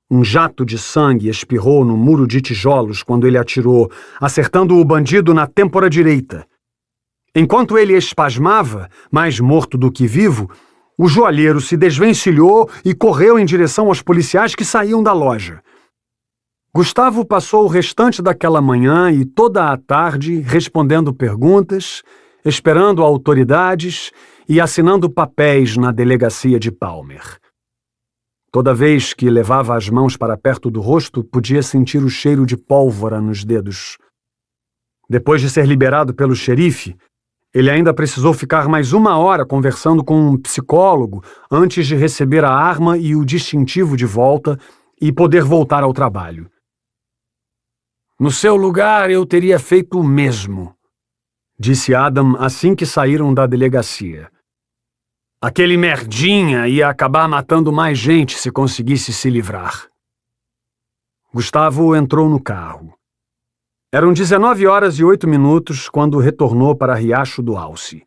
Um jato de sangue espirrou no muro de tijolos quando ele atirou, acertando o bandido na têmpora direita. Enquanto ele espasmava, mais morto do que vivo, o joalheiro se desvencilhou e correu em direção aos policiais que saíam da loja. Gustavo passou o restante daquela manhã e toda a tarde respondendo perguntas, esperando autoridades e assinando papéis na delegacia de Palmer. Toda vez que levava as mãos para perto do rosto, podia sentir o cheiro de pólvora nos dedos. Depois de ser liberado pelo xerife, ele ainda precisou ficar mais 1 hora conversando com um psicólogo antes de receber a arma e o distintivo de volta e poder voltar ao trabalho. No seu lugar, eu teria feito o mesmo, disse Adam assim que saíram da delegacia. Aquele merdinha ia acabar matando mais gente se conseguisse se livrar. Gustavo entrou no carro. Eram 19h08 quando retornou para Riacho do Alce.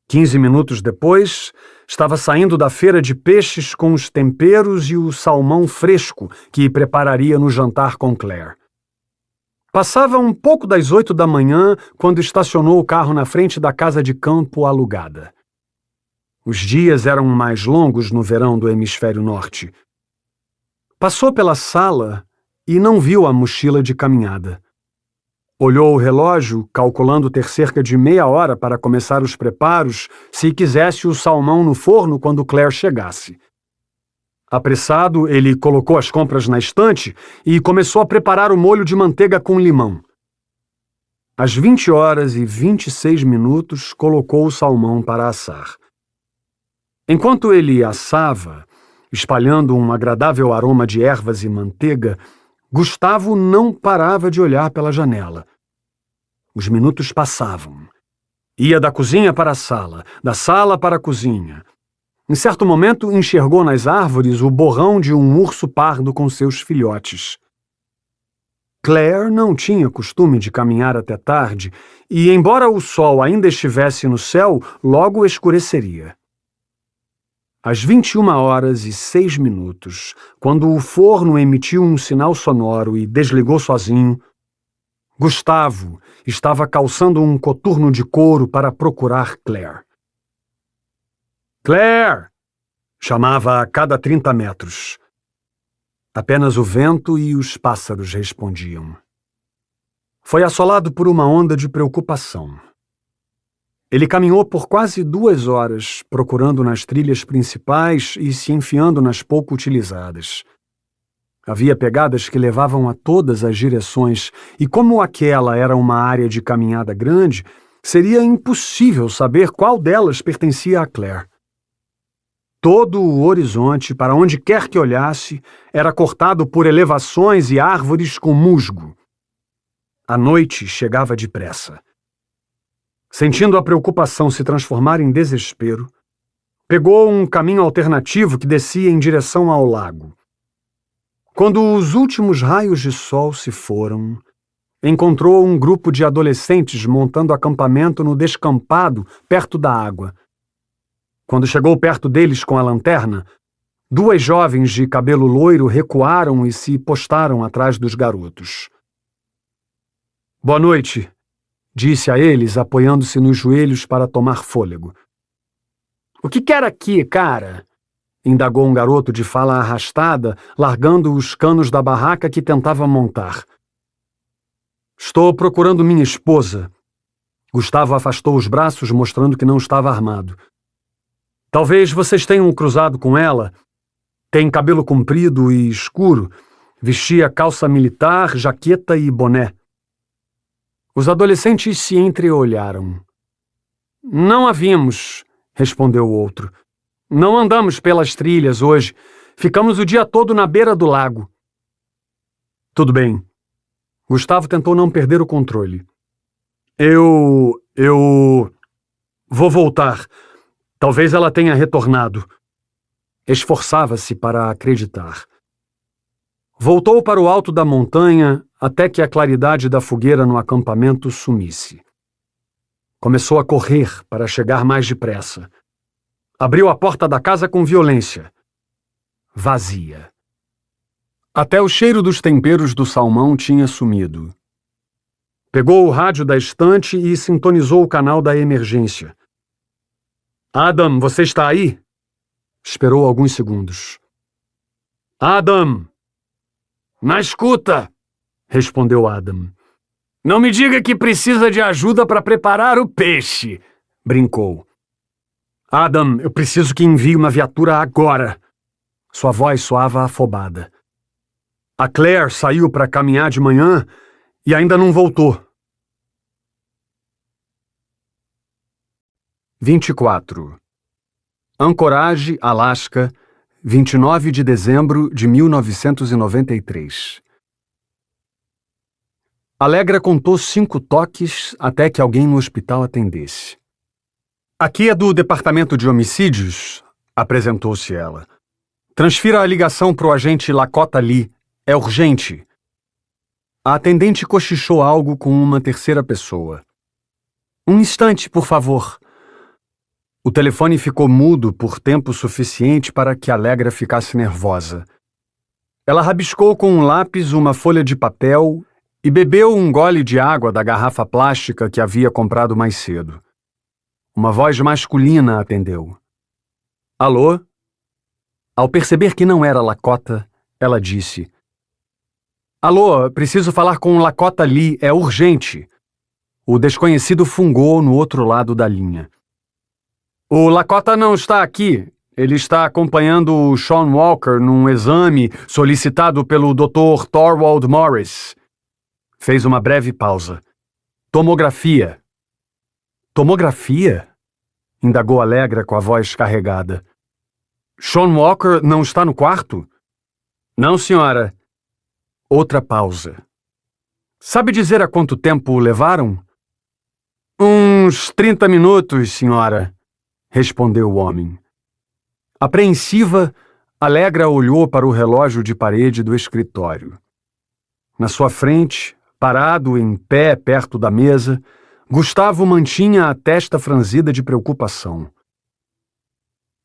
15 minutos depois, estava saindo da feira de peixes com os temperos e o salmão fresco que prepararia no jantar com Claire. Passava um pouco das 8 da manhã quando estacionou o carro na frente da casa de campo alugada. Os dias eram mais longos no verão do hemisfério norte. Passou pela sala e não viu a mochila de caminhada. Olhou o relógio, calculando ter cerca de meia hora para começar os preparos se quisesse o salmão no forno quando Claire chegasse. Apressado, ele colocou as compras na estante e começou a preparar o molho de manteiga com limão. Às 20h26, colocou o salmão para assar. Enquanto ele assava, espalhando um agradável aroma de ervas e manteiga, Gustavo não parava de olhar pela janela. Os minutos passavam. Ia da cozinha para a sala, da sala para a cozinha. Em certo momento, enxergou nas árvores o borrão de um urso pardo com seus filhotes. Claire não tinha costume de caminhar até tarde e, embora o sol ainda estivesse no céu, logo escureceria. Às 21h06, quando o forno emitiu um sinal sonoro e desligou sozinho, Gustavo estava calçando um coturno de couro para procurar Claire. Claire! Chamava a cada 30 metros. Apenas o vento e os pássaros respondiam. Foi assolado por uma onda de preocupação. Ele caminhou por quase 2 horas, procurando nas trilhas principais e se enfiando nas pouco utilizadas. Havia pegadas que levavam a todas as direções, e como aquela era uma área de caminhada grande, seria impossível saber qual delas pertencia a Claire. Todo o horizonte, para onde quer que olhasse, era cortado por elevações e árvores com musgo. A noite chegava depressa. Sentindo a preocupação se transformar em desespero, pegou um caminho alternativo que descia em direção ao lago. Quando os últimos raios de sol se foram, encontrou um grupo de adolescentes montando acampamento no descampado perto da água. Quando chegou perto deles com a lanterna, 2 jovens de cabelo loiro recuaram e se postaram atrás dos garotos. Boa noite, disse a eles, apoiando-se nos joelhos para tomar fôlego. O que quer aqui, cara? Indagou um garoto de fala arrastada, largando os canos da barraca que tentava montar. Estou procurando minha esposa. Gustavo afastou os braços, mostrando que não estava armado. Talvez vocês tenham cruzado com ela. Tem cabelo comprido e escuro, vestia calça militar, jaqueta e boné. Os adolescentes se entreolharam. Não a vimos, respondeu o outro. Não andamos pelas trilhas hoje. Ficamos o dia todo na beira do lago. Tudo bem. Gustavo tentou não perder o controle. Eu vou voltar. Talvez ela tenha retornado. Esforçava-se para acreditar. Voltou para o alto da montanha até que a claridade da fogueira no acampamento sumisse. Começou a correr para chegar mais depressa. Abriu a porta da casa com violência. Vazia. Até o cheiro dos temperos do salmão tinha sumido. Pegou o rádio da estante e sintonizou o canal da emergência. Adam, você está aí? Esperou alguns segundos. Adam! Na escuta! Respondeu Adam. Não me diga que precisa de ajuda para preparar o peixe! Brincou. Adam, eu preciso que envie uma viatura agora! Sua voz soava afobada. A Claire saiu para caminhar de manhã e ainda não voltou. 24. Anchorage, Alasca, 29 de dezembro de 1993. Allegra contou 5 toques até que alguém no hospital atendesse. Aqui é do Departamento de Homicídios, apresentou-se ela. Transfira a ligação para o agente Lakota Lee. É urgente. A atendente cochichou algo com uma terceira pessoa. Um instante, por favor. O telefone ficou mudo por tempo suficiente para que Allegra ficasse nervosa. Ela rabiscou com um lápis uma folha de papel e bebeu um gole de água da garrafa plástica que havia comprado mais cedo. Uma voz masculina atendeu. Alô? Ao perceber que não era Lakota, ela disse: Alô, preciso falar com Lakota Lee, é urgente. O desconhecido fungou no outro lado da linha. O Lakota não está aqui. Ele está acompanhando o Sean Walker num exame solicitado pelo Dr. Thorwald Morris. Fez uma breve pausa. Tomografia. Tomografia? Indagou Allegra com a voz carregada. Sean Walker não está no quarto? Não, senhora. Outra pausa. Sabe dizer há quanto tempo o levaram? Uns 30 minutos, senhora, respondeu o homem. Apreensiva, Allegra olhou para o relógio de parede do escritório. Na sua frente, parado em pé perto da mesa, Gustavo mantinha a testa franzida de preocupação.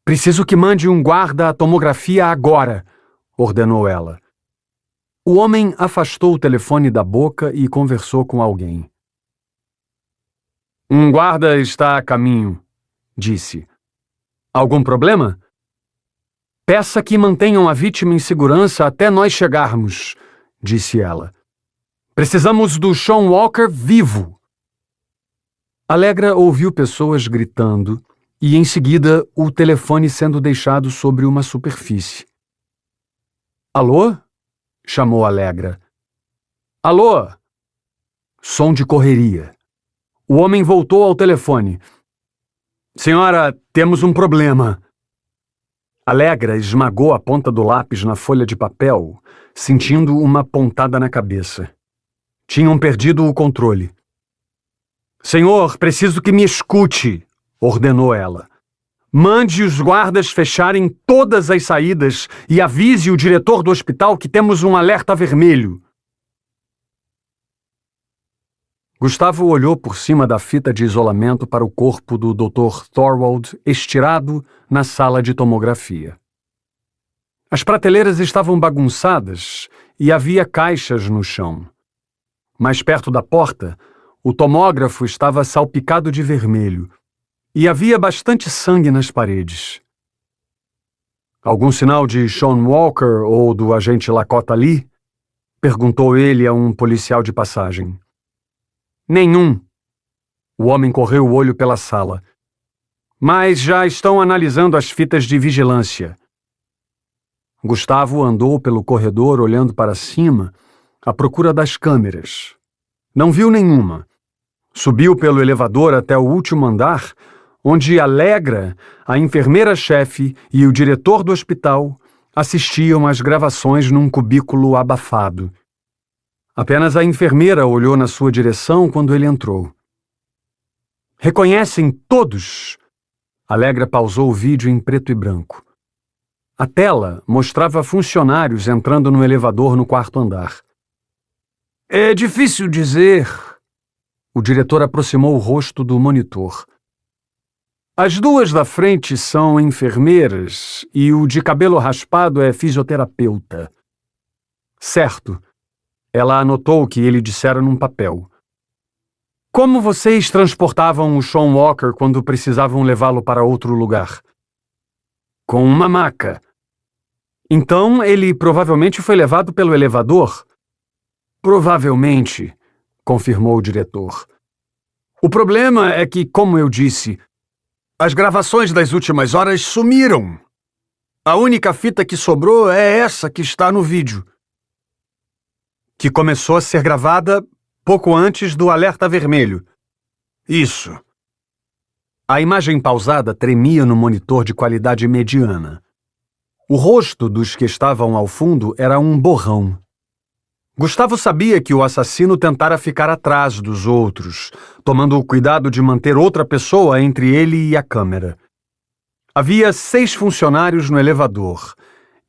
Preciso que mande um guarda à tomografia agora, ordenou ela. O homem afastou o telefone da boca e conversou com alguém. Um guarda está a caminho, disse. Algum problema? Peça que mantenham a vítima em segurança até nós chegarmos, disse ela. Precisamos do Sean Walker vivo. Allegra ouviu pessoas gritando e, em seguida, o telefone sendo deixado sobre uma superfície. Alô? Chamou Allegra. Alô? Som de correria. O homem voltou ao telefone. Senhora, temos um problema. Allegra esmagou a ponta do lápis na folha de papel, sentindo uma pontada na cabeça. Tinham perdido o controle. Senhor, preciso que me escute, ordenou ela. Mande os guardas fecharem todas as saídas e avise o diretor do hospital que temos um alerta vermelho. Gustavo olhou por cima da fita de isolamento para o corpo do Dr. Thorwald estirado na sala de tomografia. As prateleiras estavam bagunçadas e havia caixas no chão. Mais perto da porta, o tomógrafo estava salpicado de vermelho e havia bastante sangue nas paredes. Algum sinal de Sean Walker ou do agente Lakota Lee? Perguntou ele a um policial de passagem. Nenhum. O homem correu o olho pela sala. Mas já estão analisando as fitas de vigilância. Gustavo andou pelo corredor olhando para cima, à procura das câmeras. Não viu nenhuma. Subiu pelo elevador até o último andar, onde Allegra, a enfermeira-chefe e o diretor do hospital assistiam às gravações num cubículo abafado. Apenas a enfermeira olhou na sua direção quando ele entrou. Reconhecem todos? Allegra pausou o vídeo em preto e branco. A tela mostrava funcionários entrando no elevador no 4º andar. É difícil dizer. O diretor aproximou o rosto do monitor. As 2 da frente são enfermeiras e o de cabelo raspado é fisioterapeuta. Certo. Ela anotou o que ele dissera num papel. Como vocês transportavam o Sean Walker quando precisavam levá-lo para outro lugar? Com uma maca. Então ele provavelmente foi levado pelo elevador? Provavelmente, confirmou o diretor. O problema é que, como eu disse, as gravações das últimas horas sumiram. A única fita que sobrou é essa que está no vídeo. Que começou a ser gravada pouco antes do alerta vermelho. Isso. A imagem pausada tremia no monitor de qualidade mediana. O rosto dos que estavam ao fundo era um borrão. Gustavo sabia que o assassino tentara ficar atrás dos outros, tomando o cuidado de manter outra pessoa entre ele e a câmera. Havia 6 funcionários no elevador,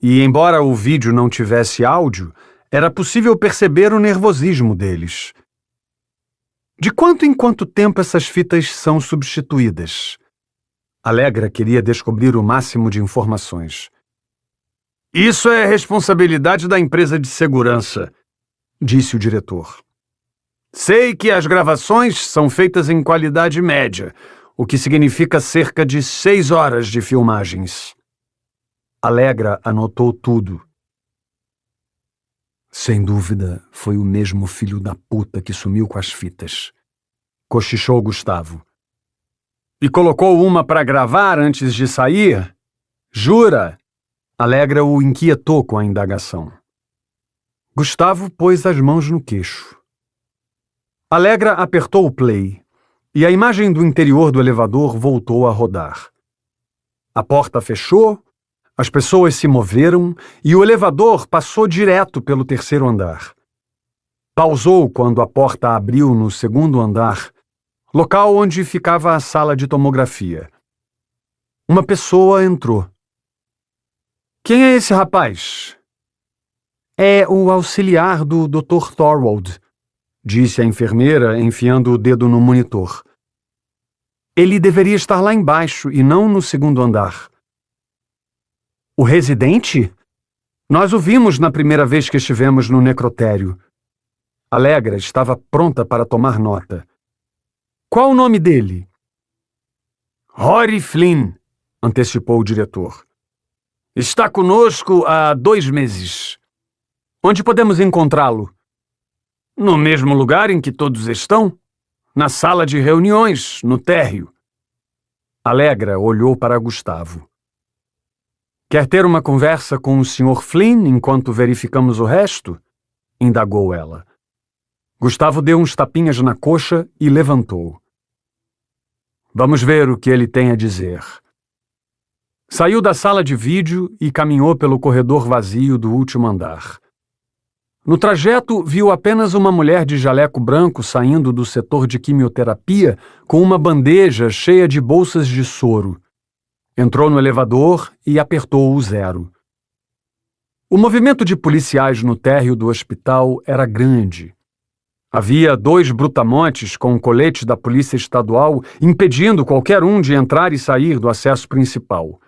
e embora o vídeo não tivesse áudio, era possível perceber o nervosismo deles. De quanto em quanto tempo essas fitas são substituídas? Allegra queria descobrir o máximo de informações. Isso é responsabilidade da empresa de segurança, disse o diretor. Sei que as gravações são feitas em qualidade média, o que significa cerca de 6 horas de filmagens. Allegra anotou tudo. Sem dúvida, foi o mesmo filho da puta que sumiu com as fitas. Cochichou Gustavo. E colocou uma para gravar antes de sair? Jura? Allegra o inquietou com a indagação. Gustavo pôs as mãos no queixo. Allegra apertou o play, e a imagem do interior do elevador voltou a rodar. A porta fechou, as pessoas se moveram e o elevador passou direto pelo 3º andar. Pausou quando a porta abriu no 2º andar, local onde ficava a sala de tomografia. Uma pessoa entrou. Quem é esse rapaz? É o auxiliar do Dr. Thorwald, disse a enfermeira, enfiando o dedo no monitor. Ele deveria estar lá embaixo e não no 2º andar. O residente? Nós o vimos na primeira vez que estivemos no necrotério. Allegra estava pronta para tomar nota. Qual o nome dele? Rory Flynn, antecipou o diretor. Está conosco há 2 meses. Onde podemos encontrá-lo? No mesmo lugar em que todos estão? Na sala de reuniões, no térreo. Allegra olhou para Gustavo. Quer ter uma conversa com o Sr. Flynn enquanto verificamos o resto? Indagou ela. Gustavo deu uns tapinhas na coxa e levantou. Vamos ver o que ele tem a dizer. Saiu da sala de vídeo e caminhou pelo corredor vazio do último andar. No trajeto, viu apenas uma mulher de jaleco branco saindo do setor de quimioterapia com uma bandeja cheia de bolsas de soro. Entrou no elevador e apertou o 0. O movimento de policiais no térreo do hospital era grande. Havia 2 brutamontes com colete da Polícia Estadual impedindo qualquer um de entrar e sair do acesso principal.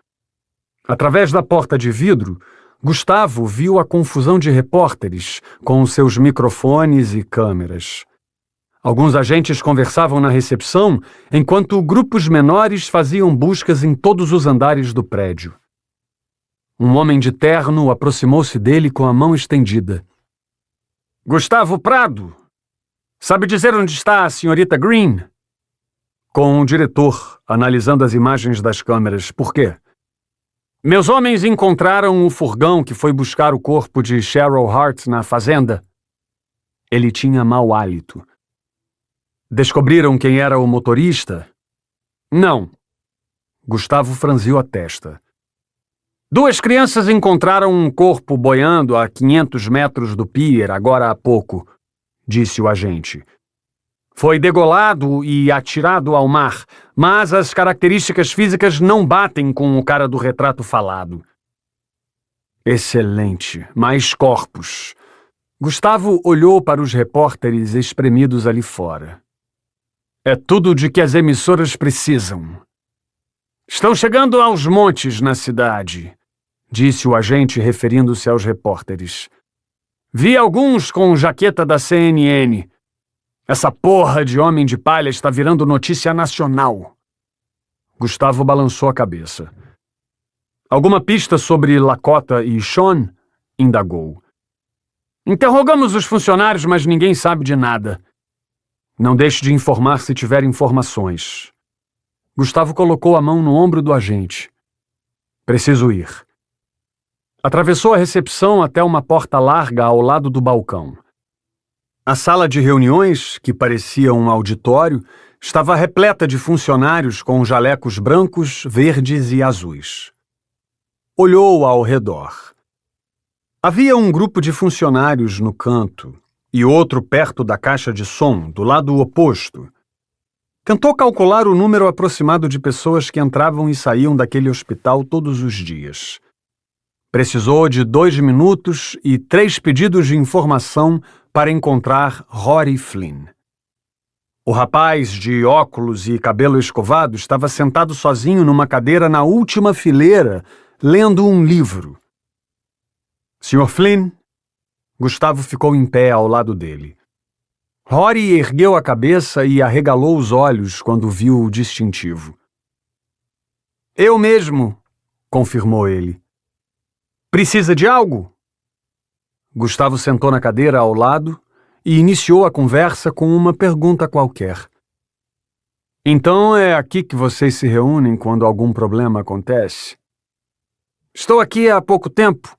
Através da porta de vidro, Gustavo viu a confusão de repórteres com seus microfones e câmeras. Alguns agentes conversavam na recepção, enquanto grupos menores faziam buscas em todos os andares do prédio. Um homem de terno aproximou-se dele com a mão estendida. Gustavo Prado! Sabe dizer onde está a senhorita Green? Com o diretor, analisando as imagens das câmeras. Por quê? Meus homens encontraram o furgão que foi buscar o corpo de Cheryl Hart na fazenda. Ele tinha mau hálito. Descobriram quem era o motorista? Não. Gustavo franziu a testa. 2 crianças encontraram um corpo boiando a 500 metros do pier agora há pouco, disse o agente. Foi degolado e atirado ao mar, mas as características físicas não batem com o cara do retrato falado. Excelente. Mais corpos. Gustavo olhou para os repórteres espremidos ali fora. É tudo de que as emissoras precisam. Estão chegando aos montes na cidade, disse o agente referindo-se aos repórteres. Vi alguns com jaqueta da CNN. Essa porra de homem de palha está virando notícia nacional. Gustavo balançou a cabeça. Alguma pista sobre Lakota e Sean? Indagou. Interrogamos os funcionários, mas ninguém sabe de nada. Não deixe de informar se tiver informações. Gustavo colocou a mão no ombro do agente. Preciso ir. Atravessou a recepção até uma porta larga ao lado do balcão. A sala de reuniões, que parecia um auditório, estava repleta de funcionários com jalecos brancos, verdes e azuis. Olhou ao redor. Havia um grupo de funcionários no canto e outro perto da caixa de som, do lado oposto. Tentou calcular o número aproximado de pessoas que entravam e saíam daquele hospital todos os dias. Precisou de 2 minutos e 3 pedidos de informação para encontrar Rory Flynn. O rapaz de óculos e cabelo escovado estava sentado sozinho numa cadeira na última fileira, lendo um livro. Sr. Flynn? Gustavo ficou em pé ao lado dele. Rory ergueu a cabeça e arregalou os olhos quando viu o distintivo. Eu mesmo, confirmou ele. Precisa de algo? Gustavo sentou na cadeira ao lado e iniciou a conversa com uma pergunta qualquer. Então é aqui que vocês se reúnem quando algum problema acontece? Estou aqui há pouco tempo.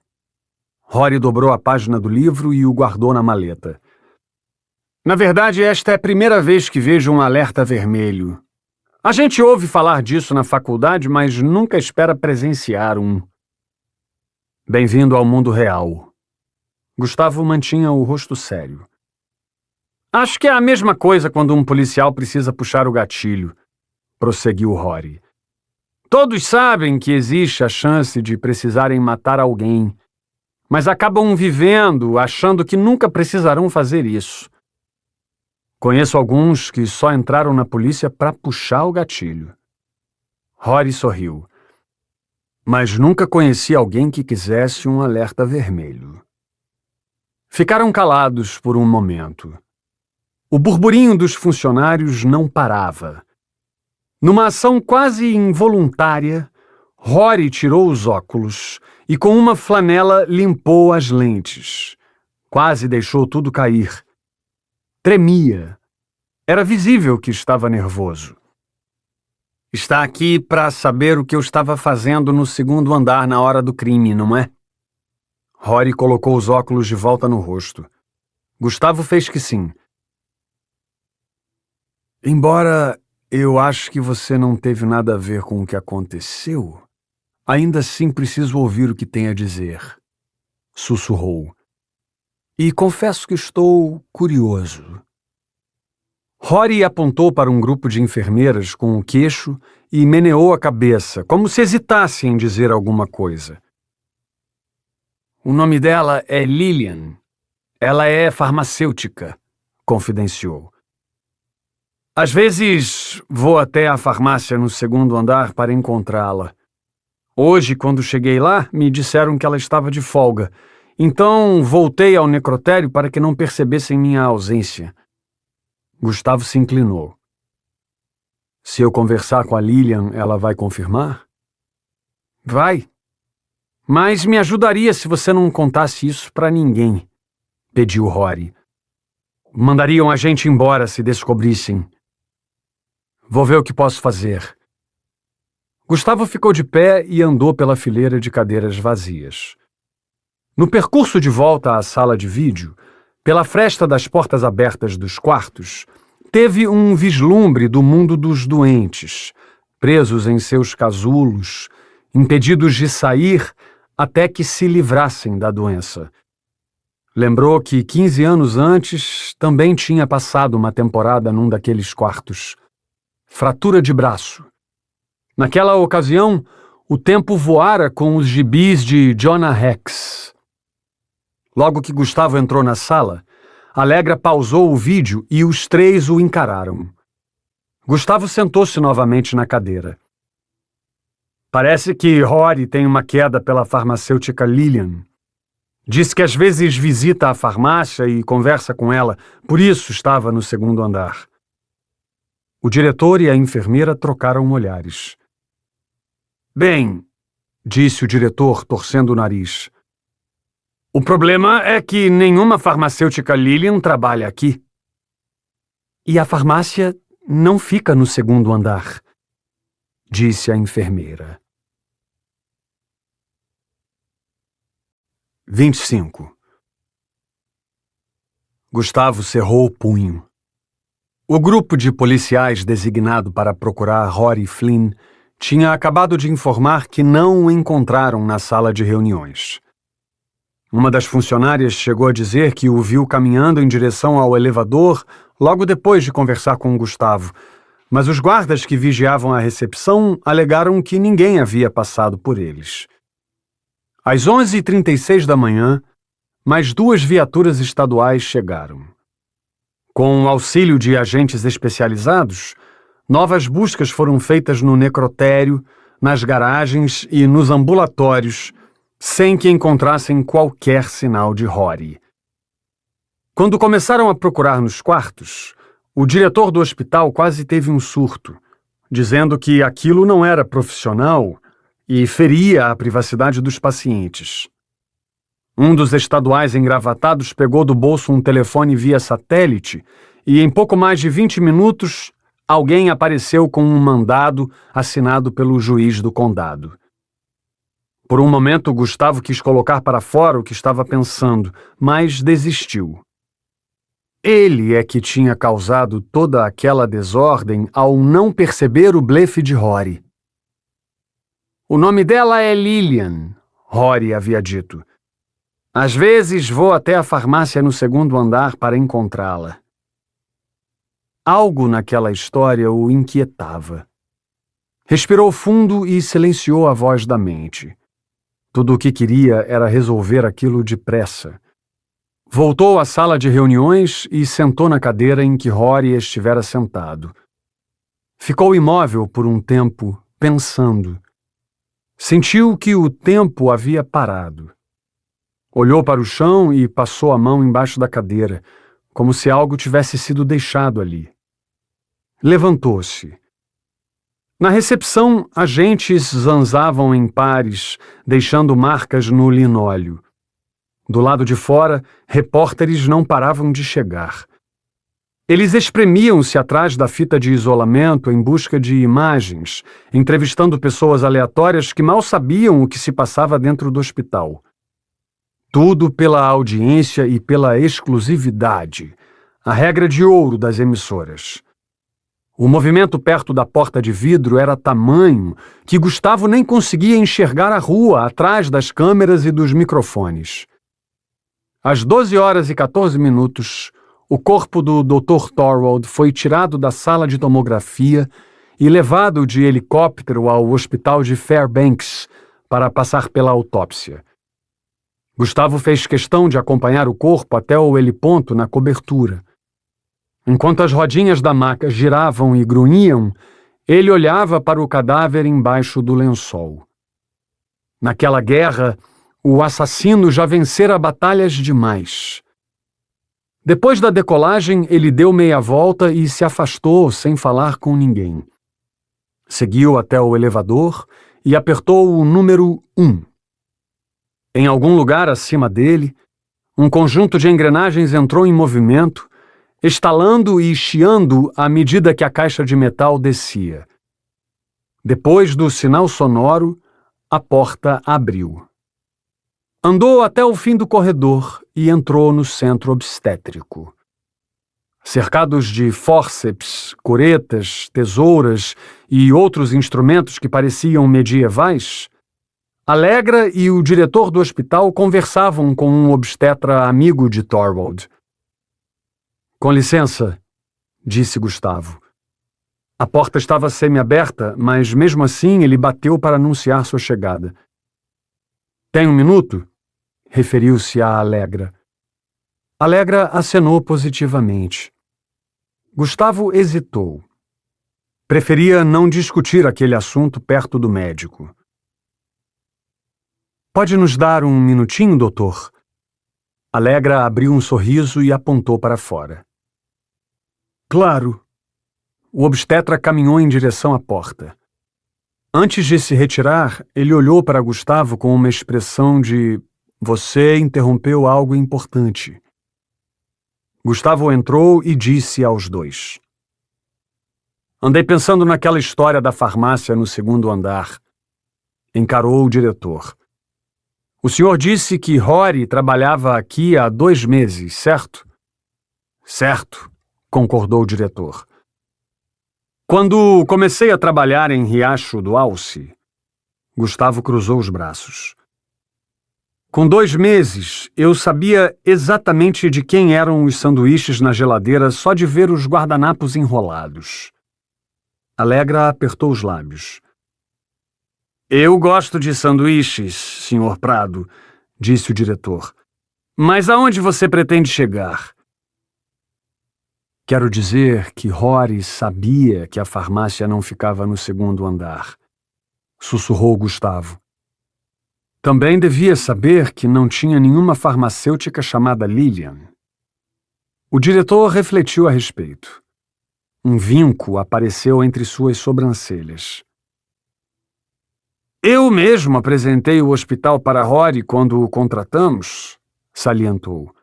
Rory dobrou a página do livro e o guardou na maleta. Na verdade, esta é a primeira vez que vejo um alerta vermelho. A gente ouve falar disso na faculdade, mas nunca espera presenciar um. Bem-vindo ao mundo real. Gustavo mantinha o rosto sério. Acho que é a mesma coisa quando um policial precisa puxar o gatilho, prosseguiu Rory. Todos sabem que existe a chance de precisarem matar alguém, mas acabam vivendo achando que nunca precisarão fazer isso. Conheço alguns que só entraram na polícia para puxar o gatilho. Rory sorriu. Mas nunca conheci alguém que quisesse um alerta vermelho. Ficaram calados por um momento. O burburinho dos funcionários não parava. Numa ação quase involuntária, Rory tirou os óculos e com uma flanela limpou as lentes. Quase deixou tudo cair. Tremia. Era visível que estava nervoso. Está aqui para saber o que eu estava fazendo no 2º andar na hora do crime, não é? Rory colocou os óculos de volta no rosto. Gustavo fez que sim. Embora eu ache que você não teve nada a ver com o que aconteceu, ainda assim preciso ouvir o que tem a dizer, sussurrou. E confesso que estou curioso. Rory apontou para um grupo de enfermeiras com o queixo e meneou a cabeça, como se hesitasse em dizer alguma coisa. O nome dela é Lillian. Ela é farmacêutica, confidenciou. Às vezes vou até a farmácia no 2º andar para encontrá-la. Hoje, quando cheguei lá, me disseram que ela estava de folga. Então voltei ao necrotério para que não percebessem minha ausência. Gustavo se inclinou. Se eu conversar com a Lillian, ela vai confirmar? Vai. Mas me ajudaria se você não contasse isso para ninguém, pediu Rory. Mandariam a gente embora se descobrissem. Vou ver o que posso fazer. Gustavo ficou de pé e andou pela fileira de cadeiras vazias. No percurso de volta à sala de vídeo, pela fresta das portas abertas dos quartos, teve um vislumbre do mundo dos doentes, presos em seus casulos, impedidos de sair até que se livrassem da doença. Lembrou que 15 anos antes também tinha passado uma temporada num daqueles quartos. Fratura de braço. Naquela ocasião, o tempo voara com os gibis de Jonah Rex. Logo que Gustavo entrou na sala, Allegra pausou o vídeo e os 3 o encararam. Gustavo sentou-se novamente na cadeira. Parece que Rory tem uma queda pela farmacêutica Lillian. Diz que às vezes visita a farmácia e conversa com ela, por isso estava no 2º andar. O diretor e a enfermeira trocaram olhares. Bem, disse o diretor, torcendo o nariz. O problema é que nenhuma farmacêutica Lillian trabalha aqui. E a farmácia não fica no 2º andar, disse a enfermeira. 25. Gustavo cerrou o punho. O grupo de policiais designado para procurar Rory Flynn tinha acabado de informar que não o encontraram na sala de reuniões. Uma das funcionárias chegou a dizer que o viu caminhando em direção ao elevador logo depois de conversar com Gustavo, mas os guardas que vigiavam a recepção alegaram que ninguém havia passado por eles. Às 11h36 da manhã, mais 2 viaturas estaduais chegaram. Com o auxílio de agentes especializados, novas buscas foram feitas no necrotério, nas garagens e nos ambulatórios, sem que encontrassem qualquer sinal de Rory. Quando começaram a procurar nos quartos, o diretor do hospital quase teve um surto, dizendo que aquilo não era profissional e feria a privacidade dos pacientes. Um dos estaduais engravatados pegou do bolso um telefone via satélite e, em pouco mais de 20 minutos, alguém apareceu com um mandado assinado pelo juiz do condado. Por um momento, Gustavo quis colocar para fora o que estava pensando, mas desistiu. Ele é que tinha causado toda aquela desordem ao não perceber o blefe de Rory. O nome dela é Lillian, Rory havia dito. Às vezes vou até a farmácia no 2º andar para encontrá-la. Algo naquela história o inquietava. Respirou fundo e silenciou a voz da mente. Tudo o que queria era resolver aquilo depressa. Voltou à sala de reuniões e sentou na cadeira em que Rory estivera sentado. Ficou imóvel por um tempo, pensando. Sentiu que o tempo havia parado. Olhou para o chão e passou a mão embaixo da cadeira, como se algo tivesse sido deixado ali. Levantou-se. Na recepção, agentes zanzavam em pares, deixando marcas no linóleo. Do lado de fora, repórteres não paravam de chegar. Eles espremiam-se atrás da fita de isolamento em busca de imagens, entrevistando pessoas aleatórias que mal sabiam o que se passava dentro do hospital. Tudo pela audiência e pela exclusividade, a regra de ouro das emissoras. O movimento perto da porta de vidro era tamanho que Gustavo nem conseguia enxergar a rua atrás das câmeras e dos microfones. Às 12h14, o corpo do Dr. Thorold foi tirado da sala de tomografia e levado de helicóptero ao hospital de Fairbanks para passar pela autópsia. Gustavo fez questão de acompanhar o corpo até o heliponto na cobertura. Enquanto as rodinhas da maca giravam e grunhiam, ele olhava para o cadáver embaixo do lençol. Naquela guerra, o assassino já vencera batalhas demais. Depois da decolagem, ele deu meia volta e se afastou sem falar com ninguém. Seguiu até o elevador e apertou o número 1. Em algum lugar acima dele, um conjunto de engrenagens entrou em movimento, estalando e chiando à medida que a caixa de metal descia. Depois do sinal sonoro, a porta abriu. Andou até o fim do corredor e entrou no centro obstétrico. Cercados de fórceps, curetas, tesouras e outros instrumentos que pareciam medievais, Allegra e o diretor do hospital conversavam com um obstetra amigo de Thorold. Com licença, disse Gustavo. A porta estava semi-aberta, mas mesmo assim ele bateu para anunciar sua chegada. Tem um minuto? Referiu-se a Allegra. Allegra acenou positivamente. Gustavo hesitou. Preferia não discutir aquele assunto perto do médico. Pode nos dar um minutinho, doutor? Allegra abriu um sorriso e apontou para fora. Claro. O obstetra caminhou em direção à porta. Antes de se retirar, ele olhou para Gustavo com uma expressão de "Você interrompeu algo importante". Gustavo entrou e disse aos dois. Andei pensando naquela história da farmácia no 2º andar. Encarou o diretor. O senhor disse que Rory trabalhava aqui há 2 meses, certo? Certo, concordou o diretor. Quando comecei a trabalhar em Riacho do Alce, Gustavo cruzou os braços. Com 2 meses, eu sabia exatamente de quem eram os sanduíches na geladeira só de ver os guardanapos enrolados. Alegra apertou os lábios. Eu gosto de sanduíches, Sr. Prado, disse o diretor. Mas aonde você pretende chegar? Quero dizer que Rory sabia que a farmácia não ficava no 2º andar, sussurrou Gustavo. Também devia saber que não tinha nenhuma farmacêutica chamada Lillian. O diretor refletiu a respeito. Um vinco apareceu entre suas sobrancelhas. Eu mesmo apresentei o hospital para Rory quando o contratamos, salientou.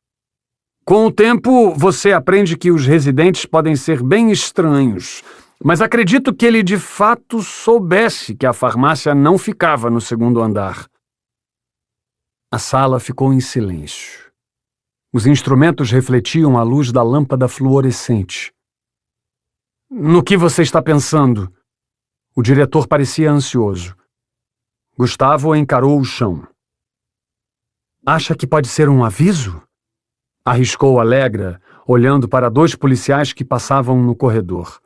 Com o tempo, você aprende que os residentes podem ser bem estranhos, mas acredito que ele de fato soubesse que a farmácia não ficava no 2º andar. A sala ficou em silêncio. Os instrumentos refletiam a luz da lâmpada fluorescente. No que você está pensando? O diretor parecia ansioso. Gustavo encarou o chão. Acha que pode ser um aviso? Arriscou Alegra, olhando para 2 policiais que passavam no corredor.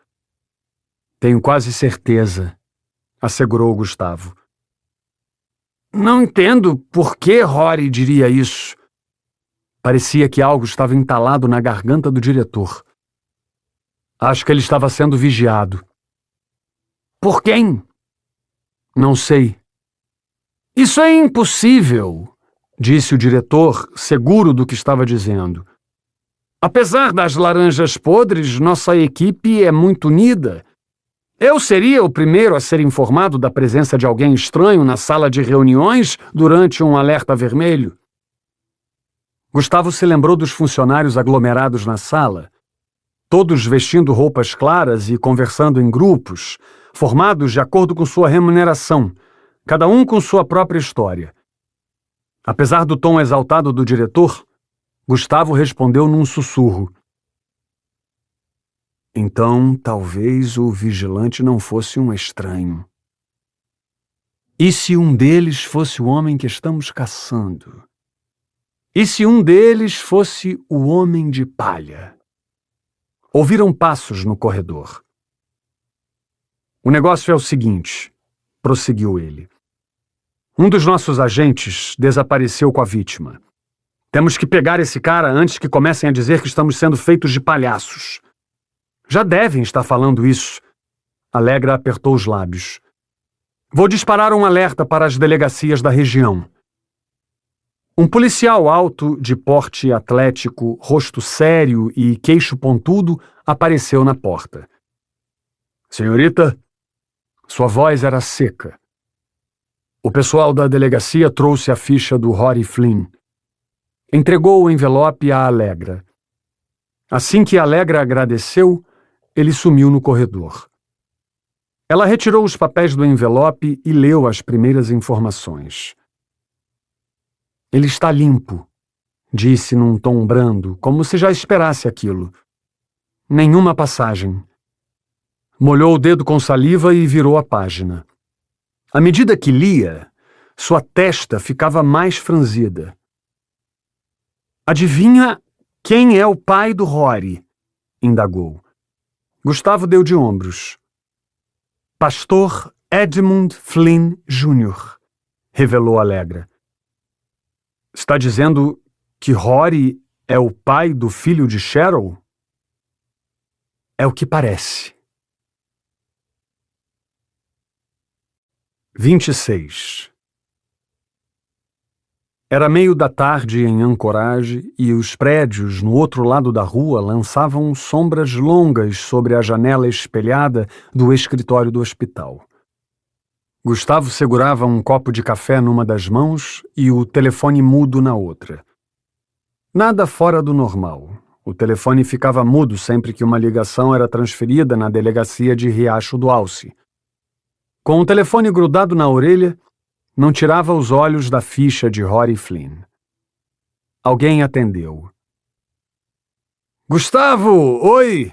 Tenho quase certeza, assegurou Gustavo. Não entendo por que Rory diria isso. Parecia que algo estava entalado na garganta do diretor. Acho que ele estava sendo vigiado. Por quem? Não sei. Isso é impossível, disse o diretor, seguro do que estava dizendo. Apesar das laranjas podres, nossa equipe é muito unida. Eu seria o primeiro a ser informado da presença de alguém estranho na sala de reuniões durante um alerta vermelho. Gustavo se lembrou dos funcionários aglomerados na sala, todos vestindo roupas claras e conversando em grupos, formados de acordo com sua remuneração, cada um com sua própria história. Apesar do tom exaltado do diretor, Gustavo respondeu num sussurro. Então, talvez o vigilante não fosse um estranho. E se um deles fosse o homem que estamos caçando? E se um deles fosse o homem de palha? Ouviram passos no corredor. O negócio é o seguinte, prosseguiu ele. Um dos nossos agentes desapareceu com a vítima. Temos que pegar esse cara antes que comecem a dizer que estamos sendo feitos de palhaços. Já devem estar falando isso. Alegra apertou os lábios. Vou disparar um alerta para as delegacias da região. Um policial alto, de porte atlético, rosto sério e queixo pontudo, apareceu na porta. Senhorita? Sua voz era seca. O pessoal da delegacia trouxe a ficha do Rory Flynn. Entregou o envelope a Alegra. Assim que Alegra agradeceu, ele sumiu no corredor. Ela retirou os papéis do envelope e leu as primeiras informações. Ele está limpo, disse num tom brando, como se já esperasse aquilo. Nenhuma passagem. Molhou o dedo com saliva e virou a página. À medida que lia, sua testa ficava mais franzida. Adivinha quem é o pai do Rory? Indagou. Gustavo deu de ombros. Pastor Edmund Flynn Jr., revelou Alegra. Está dizendo que Rory é o pai do filho de Cheryl? É o que parece. 26. Era meio da tarde em Anchorage e os prédios no outro lado da rua lançavam sombras longas sobre a janela espelhada do escritório do hospital. Gustavo segurava um copo de café numa das mãos e o telefone mudo na outra. Nada fora do normal. O telefone ficava mudo sempre que uma ligação era transferida na delegacia de Riacho do Alce. Com o telefone grudado na orelha, não tirava os olhos da ficha de Rory Flynn. Alguém atendeu. Gustavo, oi!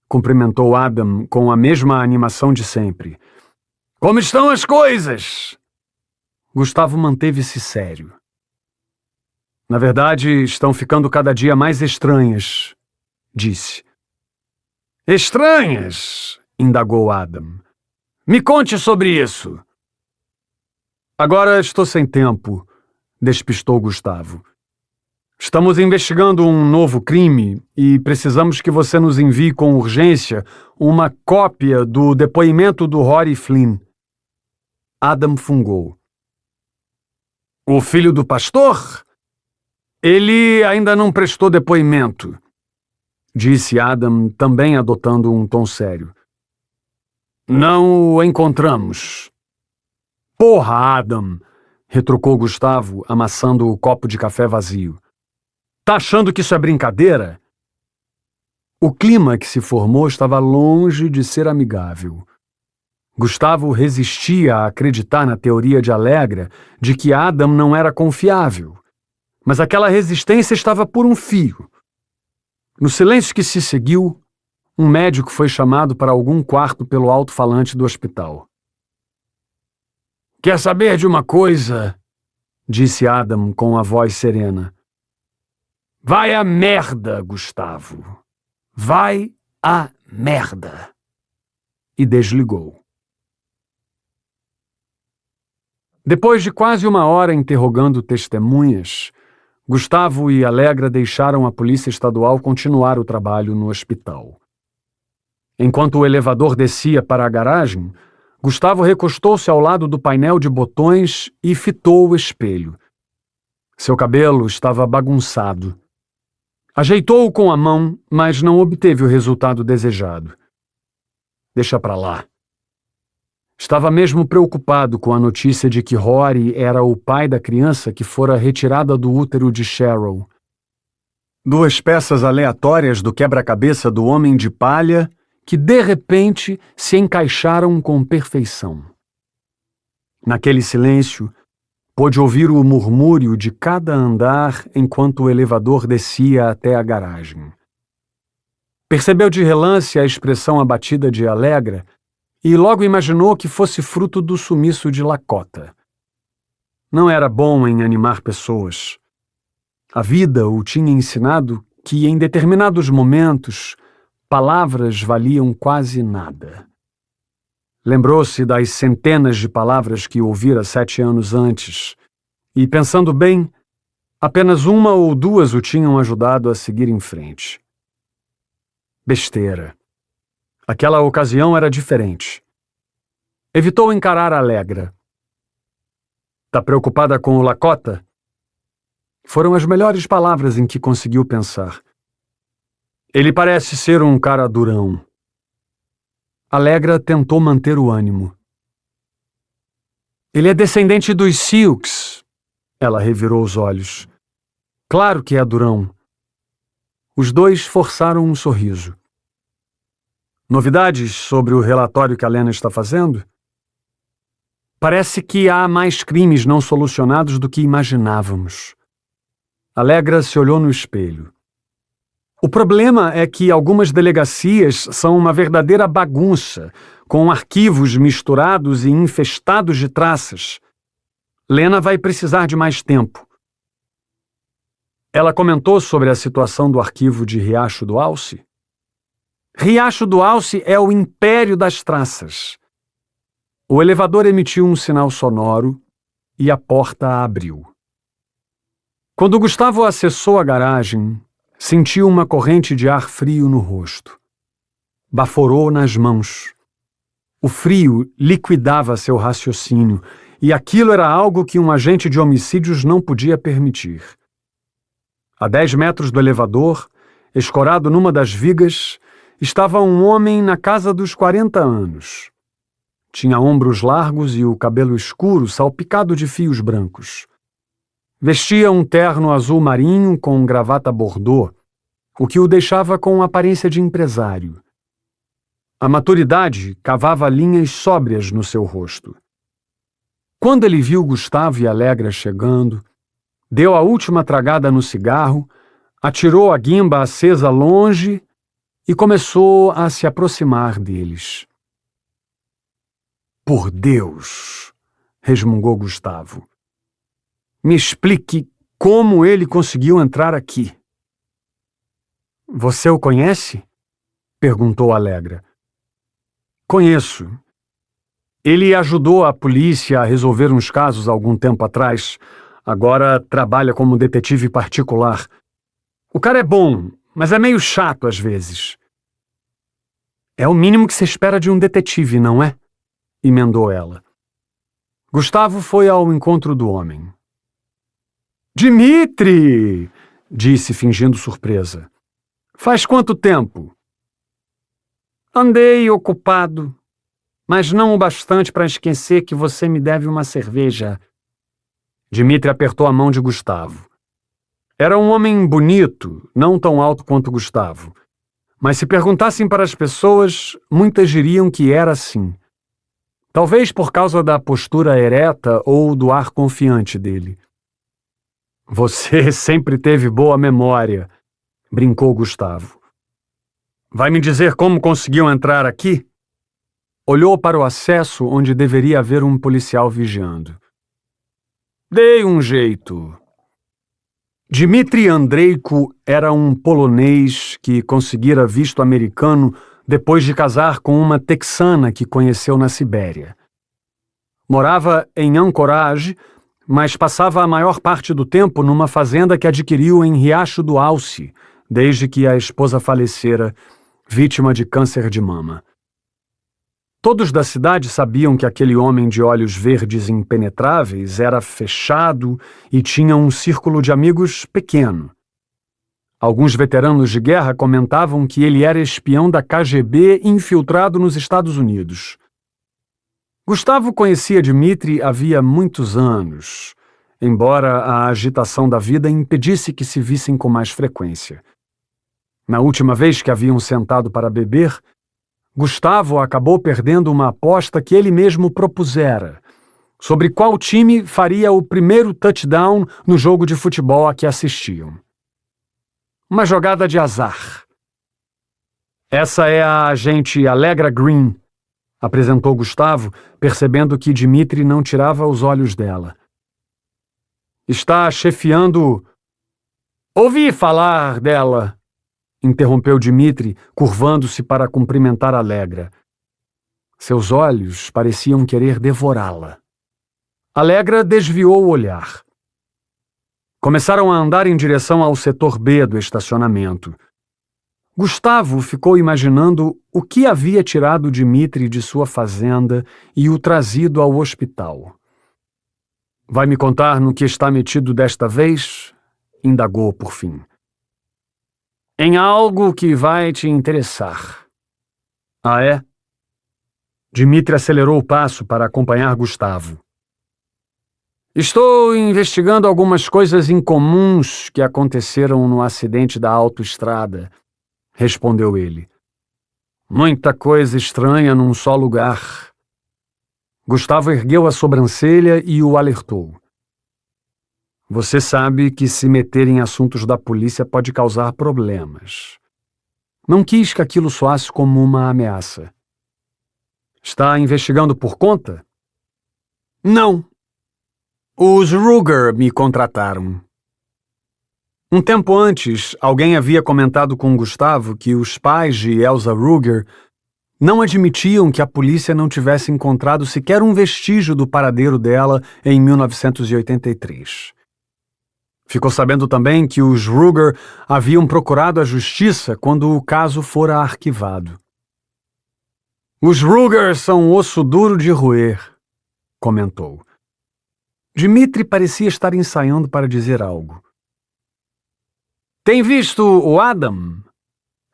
Cumprimentou Adam com a mesma animação de sempre. Como estão as coisas? Gustavo manteve-se sério. Na verdade, estão ficando cada dia mais estranhas, disse. Estranhas? Indagou Adam. Me conte sobre isso. Agora estou sem tempo, despistou Gustavo. Estamos investigando um novo crime e precisamos que você nos envie com urgência uma cópia do depoimento do Rory Flynn. Adam fungou. O filho do pastor? Ele ainda não prestou depoimento, disse Adam, também adotando um tom sério. Não o encontramos. Porra, Adam! Retrucou Gustavo, amassando o copo de café vazio. Tá achando que isso é brincadeira? O clima que se formou estava longe de ser amigável. Gustavo resistia a acreditar na teoria de Allegra de que Adam não era confiável, mas aquela resistência estava por um fio. No silêncio que se seguiu, um médico foi chamado para algum quarto pelo alto-falante do hospital. Quer saber de uma coisa? Disse Adam com a voz serena. Vai a merda, Gustavo. Vai a merda. E desligou. Depois de quase uma hora interrogando testemunhas, Gustavo e Allegra deixaram a polícia estadual continuar o trabalho no hospital. Enquanto o elevador descia para a garagem, Gustavo recostou-se ao lado do painel de botões e fitou o espelho. Seu cabelo estava bagunçado. Ajeitou-o com a mão, mas não obteve o resultado desejado. Deixa pra lá. Estava mesmo preocupado com a notícia de que Rory era o pai da criança que fora retirada do útero de Cheryl. 2 peças aleatórias do quebra-cabeça do Homem de Palha que, de repente, se encaixaram com perfeição. Naquele silêncio, pôde ouvir o murmúrio de cada andar enquanto o elevador descia até a garagem. Percebeu de relance a expressão abatida de Allegra e logo imaginou que fosse fruto do sumiço de Lakota. Não era bom em animar pessoas. A vida o tinha ensinado que, em determinados momentos, palavras valiam quase nada. Lembrou-se das centenas de palavras que ouvira 7 anos antes, e, pensando bem, apenas 1 ou 2 o tinham ajudado a seguir em frente. Besteira. Aquela ocasião era diferente. Evitou encarar Allegra. Tá preocupada com o Lakota? Foram as melhores palavras em que conseguiu pensar. Ele parece ser um cara durão. Allegra tentou manter o ânimo. Ele é descendente dos Sioux. Ela revirou os olhos. Claro que é durão. Os 2 forçaram um sorriso. Novidades sobre o relatório que a Lena está fazendo? Parece que há mais crimes não solucionados do que imaginávamos. Allegra se olhou no espelho. O problema é que algumas delegacias são uma verdadeira bagunça, com arquivos misturados e infestados de traças. Lena vai precisar de mais tempo. Ela comentou sobre a situação do arquivo de Riacho do Alce? Riacho do Alce é o império das traças. O elevador emitiu um sinal sonoro e a porta abriu. Quando Gustavo acessou a garagem, sentiu uma corrente de ar frio no rosto. Baforou nas mãos. O frio liquidava seu raciocínio, e aquilo era algo que um agente de homicídios não podia permitir. A 10 metros do elevador, escorado numa das vigas, estava um homem na casa dos 40 anos. Tinha ombros largos e o cabelo escuro salpicado de fios brancos. Vestia um terno azul marinho com gravata bordô, o que o deixava com aparência de empresário. A maturidade cavava linhas sóbrias no seu rosto. Quando ele viu Gustavo e Allegra chegando, deu a última tragada no cigarro, Atirou a guimba acesa longe e começou a se aproximar deles. Por Deus, resmungou Gustavo. Me explique como ele conseguiu entrar aqui. Você o conhece? Perguntou Alegra. Conheço. Ele ajudou a polícia a resolver uns casos há algum tempo atrás. Agora trabalha como detetive particular. O cara é bom, mas é meio chato às vezes. É o mínimo que se espera de um detetive, não é? Emendou ela. Gustavo foi ao encontro do homem. Dimitri! Disse, fingindo surpresa. Faz quanto tempo? Andei ocupado, mas não o bastante para esquecer que você me deve uma cerveja. Dimitri apertou a mão de Gustavo. Era um homem bonito, não tão alto quanto Gustavo. Mas se perguntassem para as pessoas, muitas diriam que era assim. Talvez por causa da postura ereta ou do ar confiante dele. Você sempre teve boa memória, brincou Gustavo. Vai me dizer como conseguiu entrar aqui? Olhou para o acesso onde deveria haver um policial vigiando. Dei um jeito. Dmitri Andreiko era um polonês que conseguira visto americano depois de casar com uma texana que conheceu na Sibéria. Morava em Anchorage, mas passava a maior parte do tempo numa fazenda que adquiriu em Riacho do Alce, desde que a esposa falecera, vítima de câncer de mama. Todos da cidade sabiam que aquele homem de olhos verdes impenetráveis era fechado e tinha um círculo de amigos pequeno. Alguns veteranos de guerra comentavam que ele era espião da KGB infiltrado nos Estados Unidos. Gustavo conhecia Dmitri havia muitos anos, embora a agitação da vida impedisse que se vissem com mais frequência. Na última vez que haviam sentado para beber, Gustavo acabou perdendo uma aposta que ele mesmo propusera, sobre qual time faria o primeiro touchdown no jogo de futebol a que assistiam. Uma jogada de azar. Essa é a agente Alegra Green, apresentou Gustavo, percebendo que Dmitri não tirava os olhos dela. Está chefiando... Ouvi falar dela, interrompeu Dmitri, curvando-se para cumprimentar Alegra. Seus olhos pareciam querer devorá-la. Alegra desviou o olhar. Começaram a andar em direção ao setor B do estacionamento. Gustavo ficou imaginando o que havia tirado Dmitri de sua fazenda e o trazido ao hospital. Vai me contar no que está metido desta vez? Indagou por fim. Em algo que vai te interessar. Ah, é? Dmitri acelerou o passo para acompanhar Gustavo. Estou investigando algumas coisas incomuns que aconteceram no acidente da autoestrada, respondeu ele. Muita coisa estranha num só lugar. Gustavo ergueu a sobrancelha e o alertou. Você sabe que se meter em assuntos da polícia pode causar problemas. Não quis que aquilo soasse como uma ameaça. Está investigando por conta? Não. Os Ruger me contrataram. Um tempo antes, alguém havia comentado com Gustavo que os pais de Elsa Ruger não admitiam que a polícia não tivesse encontrado sequer um vestígio do paradeiro dela em 1983. Ficou sabendo também que os Ruger haviam procurado a justiça quando o caso fora arquivado. Os Ruger são osso duro de roer, comentou. Dmitri parecia estar ensaiando para dizer algo. Tem visto o Adam?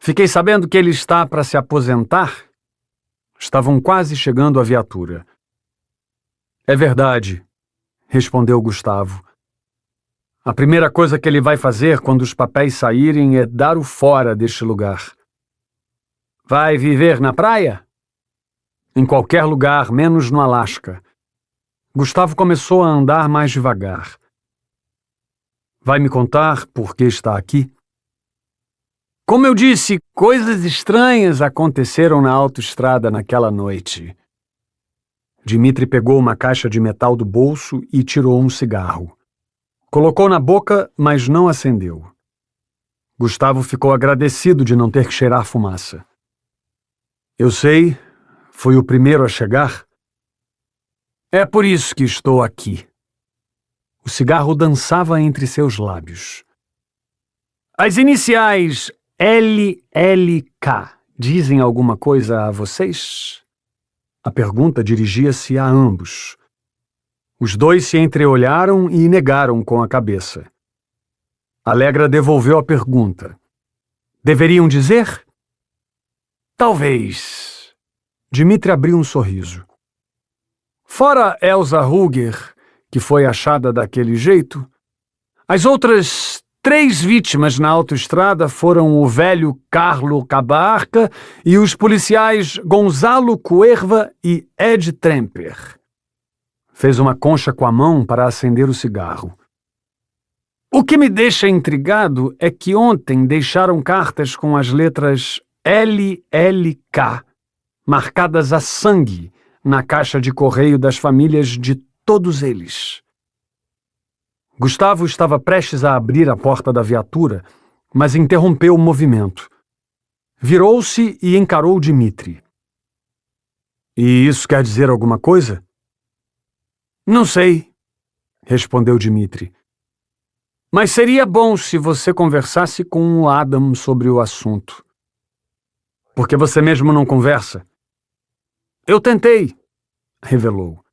Fiquei sabendo que ele está para se aposentar. Estavam quase chegando à viatura. É verdade, respondeu Gustavo. A primeira coisa que ele vai fazer quando os papéis saírem é dar o fora deste lugar. Vai viver na praia? Em qualquer lugar, menos no Alasca. Gustavo começou a andar mais devagar. Vai me contar por que está aqui? Como eu disse, coisas estranhas aconteceram na autoestrada naquela noite. Dmitri pegou uma caixa de metal do bolso e tirou um cigarro. Colocou na boca, mas não acendeu. Gustavo ficou agradecido de não ter que cheirar fumaça. Eu sei, fui o primeiro a chegar. É por isso que estou aqui. O cigarro dançava entre seus lábios. As iniciais LLK dizem alguma coisa a vocês? A pergunta dirigia-se a ambos. Os dois se entreolharam e negaram com a cabeça. Alegra devolveu a pergunta. Deveriam dizer? Talvez. Dmitri abriu um sorriso. Fora Elsa Ruger, que foi achada daquele jeito, as outras 3 vítimas na autoestrada foram o velho Carlo Cabarca e os policiais Gonzalo Cuerva e Ed Tremper. Fez uma concha com a mão para acender o cigarro. O que me deixa intrigado é que ontem deixaram cartas com as letras LLK, marcadas a sangue, na caixa de correio das famílias de todos eles. Gustavo estava prestes a abrir a porta da viatura, mas interrompeu o movimento. Virou-se e encarou Dmitri. E isso quer dizer alguma coisa? Não sei, respondeu Dmitri. Mas seria bom se você conversasse com o Adam sobre o assunto. Por que você mesmo não conversa? Eu tentei, revelou.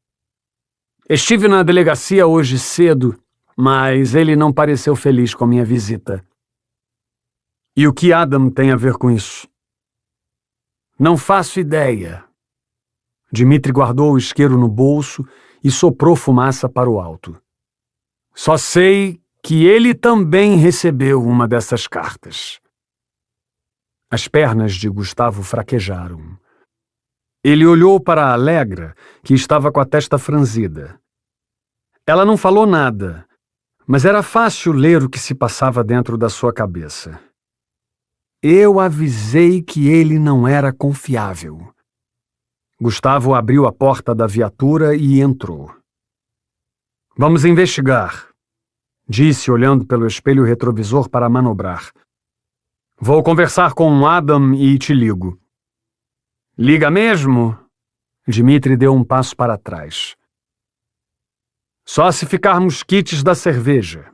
Estive na delegacia hoje cedo, mas ele não pareceu feliz com a minha visita. E o que Adam tem a ver com isso? Não faço ideia. Dmitri guardou o isqueiro no bolso e soprou fumaça para o alto. Só sei que ele também recebeu uma dessas cartas. As pernas de Gustavo fraquejaram. Ele olhou para a Alegra, que estava com a testa franzida. Ela não falou nada, mas era fácil ler o que se passava dentro da sua cabeça. Eu avisei que ele não era confiável. Gustavo abriu a porta da viatura e entrou. Vamos investigar, disse olhando pelo espelho retrovisor para manobrar. Vou conversar com Adam e te ligo. Liga mesmo? Dmitri deu um passo para trás. Só se ficarmos quites da cerveja.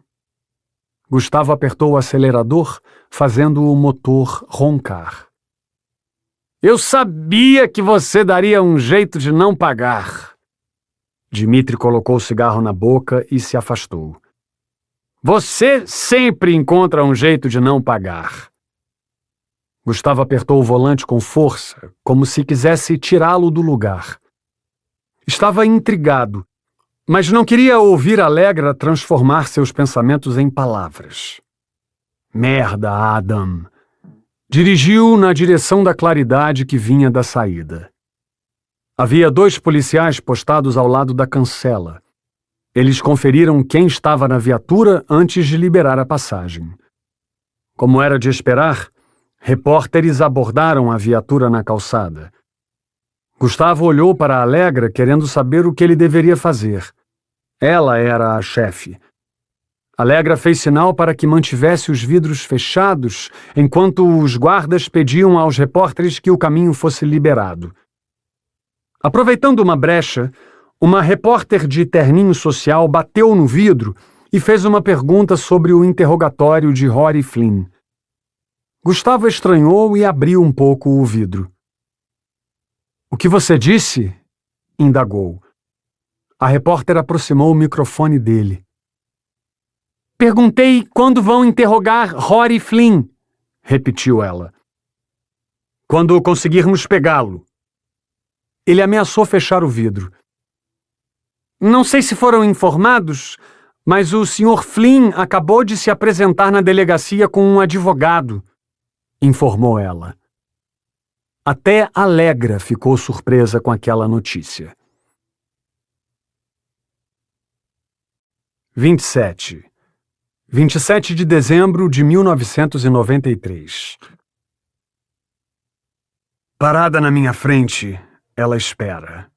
Gustavo apertou o acelerador, fazendo o motor roncar. Eu sabia que você daria um jeito de não pagar. Dmitri colocou o cigarro na boca e se afastou. Você sempre encontra um jeito de não pagar. Gustavo apertou o volante com força, como se quisesse tirá-lo do lugar. Estava intrigado, mas não queria ouvir Alegra transformar seus pensamentos em palavras. Merda, Adam! Dirigiu na direção da claridade que vinha da saída. Havia 2 policiais postados ao lado da cancela. Eles conferiram quem estava na viatura antes de liberar a passagem. Como era de esperar, repórteres abordaram a viatura na calçada. Gustavo olhou para a Alegra querendo saber o que ele deveria fazer. Ela era a chefe. Alegra fez sinal para que mantivesse os vidros fechados enquanto os guardas pediam aos repórteres que o caminho fosse liberado. Aproveitando uma brecha, uma repórter de terninho social bateu no vidro e fez uma pergunta sobre o interrogatório de Rory Flynn. Gustavo estranhou e abriu um pouco o vidro. O que você disse? Indagou. A repórter aproximou o microfone dele. Perguntei quando vão interrogar Rory Flynn, repetiu ela. Quando conseguirmos pegá-lo. Ele ameaçou fechar o vidro. Não sei se foram informados, mas o Sr. Flynn acabou de se apresentar na delegacia com um advogado, informou ela. Até Alegra ficou surpresa com aquela notícia. 27. 27 de dezembro de 1993. Parada na minha frente, ela espera.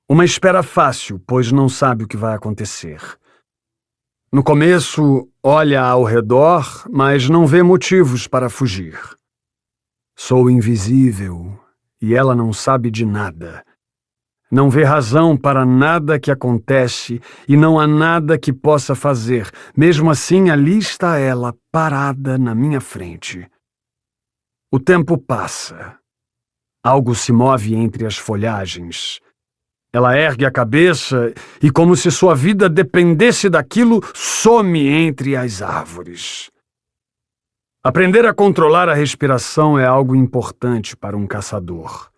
Uma espera fácil, pois não sabe o que vai acontecer. No começo, olha ao redor, mas não vê motivos para fugir. Sou invisível e ela não sabe de nada. Não vê razão para nada que acontece e não há nada que possa fazer. Mesmo assim, ali está ela, parada na minha frente. O tempo passa. Algo se move entre as folhagens. Ela ergue a cabeça e, como se sua vida dependesse daquilo, some entre as árvores. Aprender a controlar a respiração é algo importante para um caçador.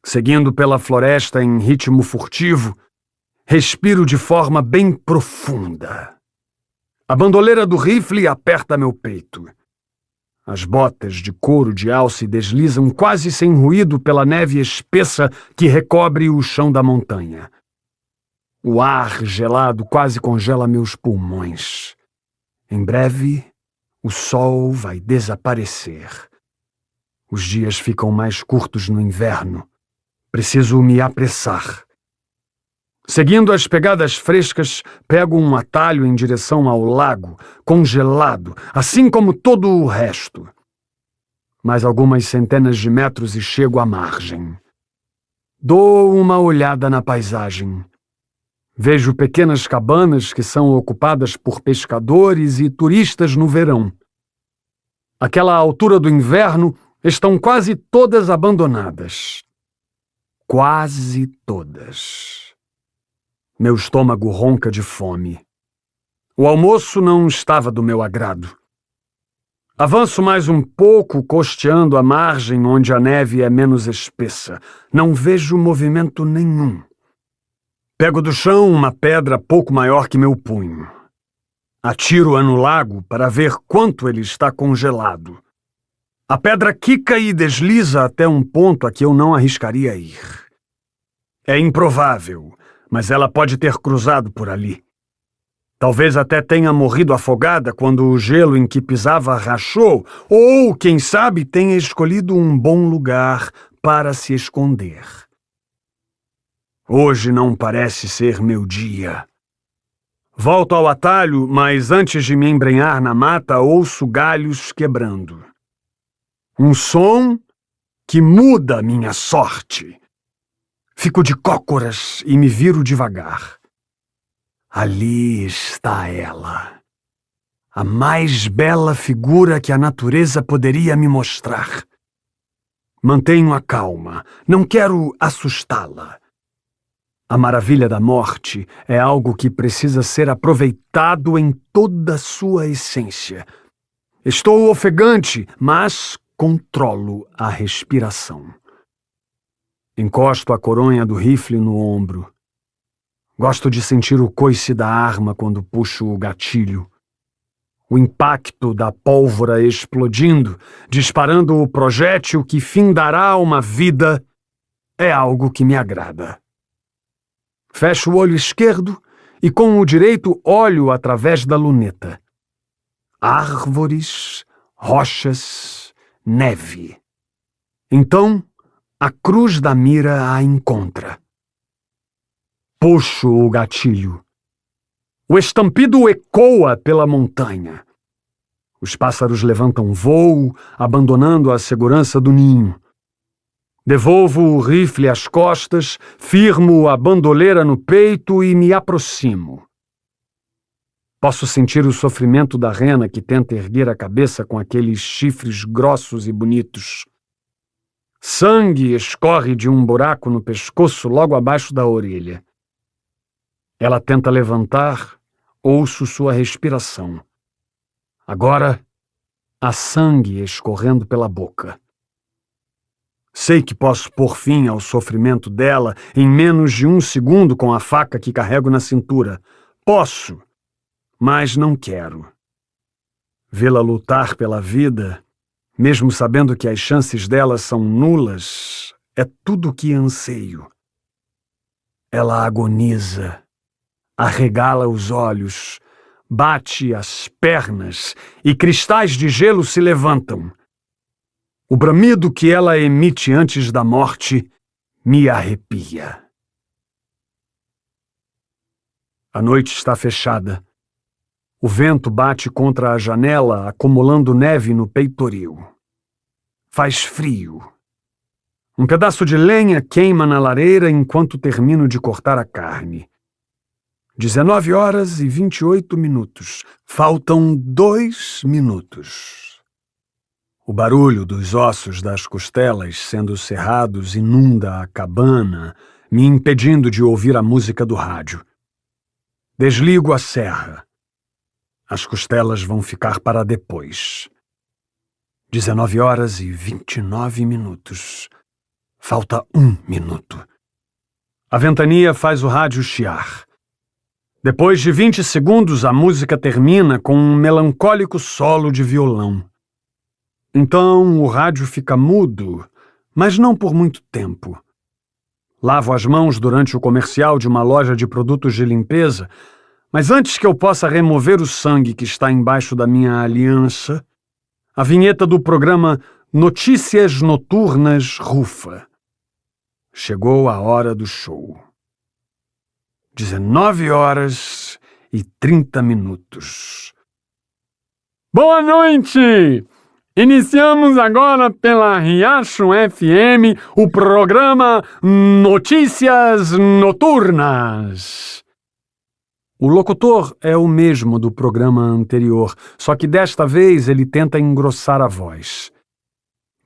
Seguindo pela floresta em ritmo furtivo, respiro de forma bem profunda. A bandoleira do rifle aperta meu peito. As botas de couro de alce deslizam quase sem ruído pela neve espessa que recobre o chão da montanha. O ar gelado quase congela meus pulmões. Em breve, o sol vai desaparecer. Os dias ficam mais curtos no inverno. Preciso me apressar. Seguindo as pegadas frescas, pego um atalho em direção ao lago, congelado, assim como todo o resto. Mais algumas centenas de metros e chego à margem. Dou uma olhada na paisagem. Vejo pequenas cabanas que são ocupadas por pescadores e turistas no verão. Àquela altura do inverno, estão quase todas abandonadas. Quase todas. Meu estômago ronca de fome. O almoço não estava do meu agrado. Avanço mais um pouco, costeando a margem onde a neve é menos espessa. Não vejo movimento nenhum. Pego do chão uma pedra pouco maior que meu punho. Atiro-a no lago para ver quanto ele está congelado. A pedra quica e desliza até um ponto a que eu não arriscaria ir. É improvável, mas ela pode ter cruzado por ali. Talvez até tenha morrido afogada quando o gelo em que pisava rachou, ou, quem sabe, tenha escolhido um bom lugar para se esconder. Hoje não parece ser meu dia. Volto ao atalho, mas antes de me embrenhar na mata, ouço galhos quebrando. Um som que muda minha sorte. Fico de cócoras e me viro devagar. Ali está ela. A mais bela figura que a natureza poderia me mostrar. Mantenho a calma. Não quero assustá-la. A maravilha da morte é algo que precisa ser aproveitado em toda sua essência. Estou ofegante, mas controlo a respiração. Encosto a coronha do rifle no ombro. Gosto de sentir o coice da arma quando puxo o gatilho. O impacto da pólvora explodindo, disparando o projétil que findará uma vida, é algo que me agrada. Fecho o olho esquerdo e com o direito olho através da luneta. Árvores, rochas, neve. Então, a cruz da mira a encontra. Puxo o gatilho. O estampido ecoa pela montanha. Os pássaros levantam voo, abandonando a segurança do ninho. Devolvo o rifle às costas, firmo a bandoleira no peito e me aproximo. Posso sentir o sofrimento da rena que tenta erguer a cabeça com aqueles chifres grossos e bonitos. Sangue escorre de um buraco no pescoço logo abaixo da orelha. Ela tenta levantar, ouço sua respiração. Agora, há sangue escorrendo pela boca. Sei que posso pôr fim ao sofrimento dela em menos de 1 segundo com a faca que carrego na cintura. Posso, mas não quero. Vê-la lutar pela vida, mesmo sabendo que as chances dela são nulas, é tudo o que anseio. Ela agoniza, arregala os olhos, bate as pernas e cristais de gelo se levantam. O bramido que ela emite antes da morte me arrepia. A noite está fechada. O vento bate contra a janela, acumulando neve no peitoril. Faz frio. Um pedaço de lenha queima na lareira enquanto termino de cortar a carne. 19h28. Faltam 2 minutos. O barulho dos ossos das costelas sendo serrados inunda a cabana, me impedindo de ouvir a música do rádio. Desligo a serra. As costelas vão ficar para depois. 19h29. Falta 1 minuto. A ventania faz o rádio chiar. Depois de 20 segundos, a música termina com um melancólico solo de violão. Então o rádio fica mudo, mas não por muito tempo. Lavo as mãos durante o comercial de uma loja de produtos de limpeza, mas antes que eu possa remover o sangue que está embaixo da minha aliança, a vinheta do programa Notícias Noturnas rufa. Chegou a hora do show. 19h30. Boa noite! Iniciamos agora pela Riacho FM o programa Notícias Noturnas. O locutor é o mesmo do programa anterior, só que desta vez ele tenta engrossar a voz.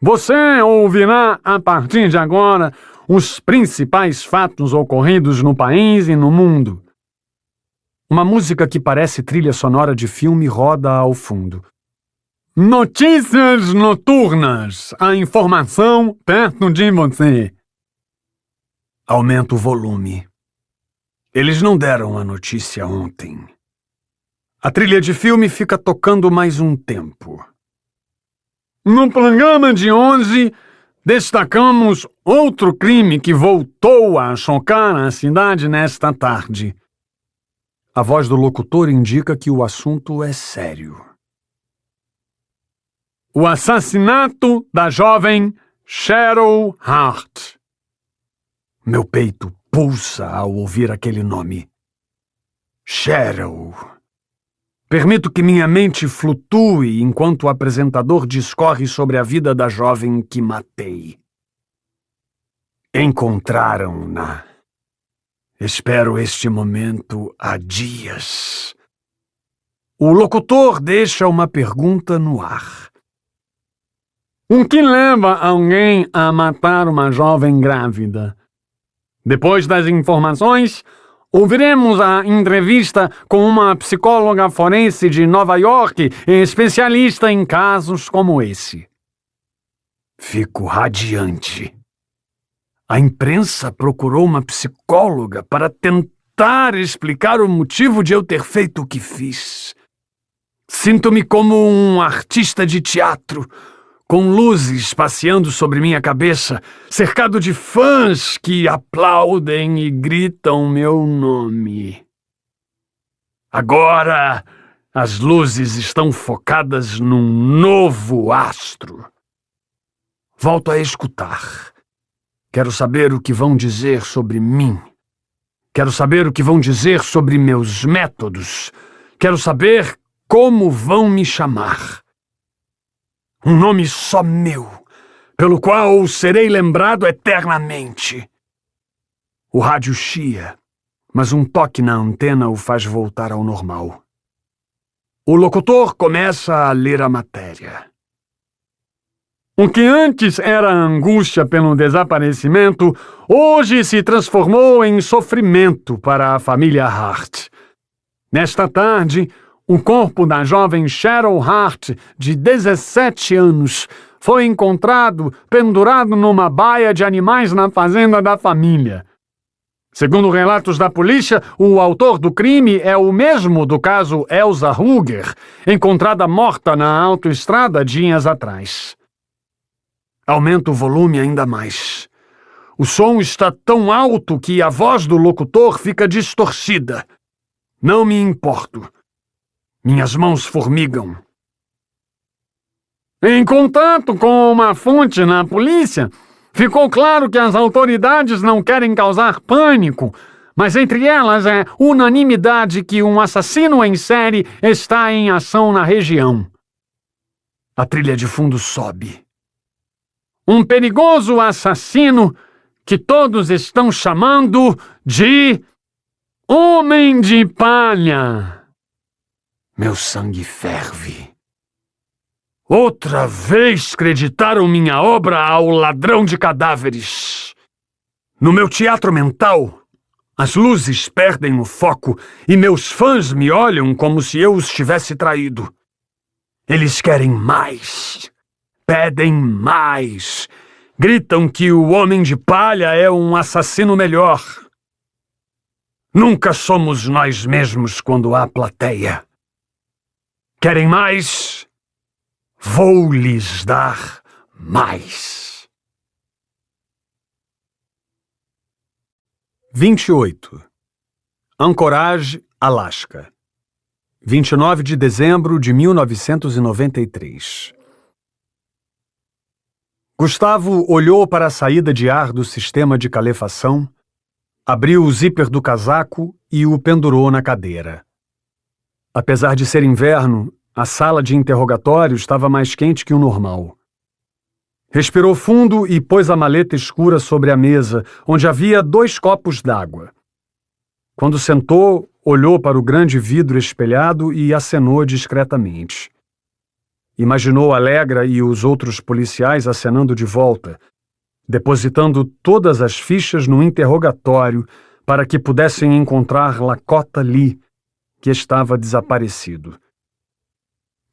Você ouvirá a partir de agora os principais fatos ocorridos no país e no mundo. Uma música que parece trilha sonora de filme roda ao fundo. Notícias Noturnas. A informação perto de você. Aumenta o volume. Eles não deram a notícia ontem. A trilha de filme fica tocando mais um tempo. No programa de hoje, destacamos outro crime que voltou a chocar a cidade nesta tarde. A voz do locutor indica que o assunto é sério. O assassinato da jovem Cheryl Hart. Meu peito pulsa ao ouvir aquele nome. Cheryl. Permito que minha mente flutue enquanto o apresentador discorre sobre a vida da jovem que matei. Encontraram-na. Espero este momento há dias. O locutor deixa uma pergunta no ar. O que leva alguém a matar uma jovem grávida? Depois das informações, ouviremos a entrevista com uma psicóloga forense de Nova York, especialista em casos como esse. Fico radiante. A imprensa procurou uma psicóloga para tentar explicar o motivo de eu ter feito o que fiz. Sinto-me como um artista de teatro, com luzes passeando sobre minha cabeça, cercado de fãs que aplaudem e gritam meu nome. Agora, as luzes estão focadas num novo astro. Volto a escutar. Quero saber o que vão dizer sobre mim. Quero saber o que vão dizer sobre meus métodos. Quero saber como vão me chamar. Um nome só meu, pelo qual serei lembrado eternamente. O rádio chia, mas um toque na antena o faz voltar ao normal. O locutor começa a ler a matéria. O que antes era angústia pelo desaparecimento, hoje se transformou em sofrimento para a família Hart. Nesta tarde, o corpo da jovem Cheryl Hart, de 17 anos, foi encontrado pendurado numa baia de animais na fazenda da família. Segundo relatos da polícia, o autor do crime é o mesmo do caso Elsa Ruger, encontrada morta na autoestrada dias atrás. Aumento o volume ainda mais. O som está tão alto que a voz do locutor fica distorcida. Não me importo. Minhas mãos formigam. Em contato com uma fonte na polícia, ficou claro que as autoridades não querem causar pânico, mas entre elas é unanimidade que um assassino em série está em ação na região. A trilha de fundo sobe. Um perigoso assassino que todos estão chamando de Homem de Palha. Meu sangue ferve. Outra vez creditaram minha obra ao ladrão de cadáveres. No meu teatro mental, as luzes perdem o foco e meus fãs me olham como se eu os tivesse traído. Eles querem mais. Pedem mais. Gritam que o Homem de Palha é um assassino melhor. Nunca somos nós mesmos quando há plateia. Querem mais? Vou lhes dar mais. 28. Anchorage, Alasca. 29 de dezembro de 1993. Gustavo olhou para a saída de ar do sistema de calefação, abriu o zíper do casaco e o pendurou na cadeira. Apesar de ser inverno, a sala de interrogatório estava mais quente que o normal. Respirou fundo e pôs a maleta escura sobre a mesa, onde havia 2 copos d'água. Quando sentou, olhou para o grande vidro espelhado e acenou discretamente. Imaginou Allegra e os outros policiais acenando de volta, depositando todas as fichas no interrogatório para que pudessem encontrar Lakota Lee, que estava desaparecido.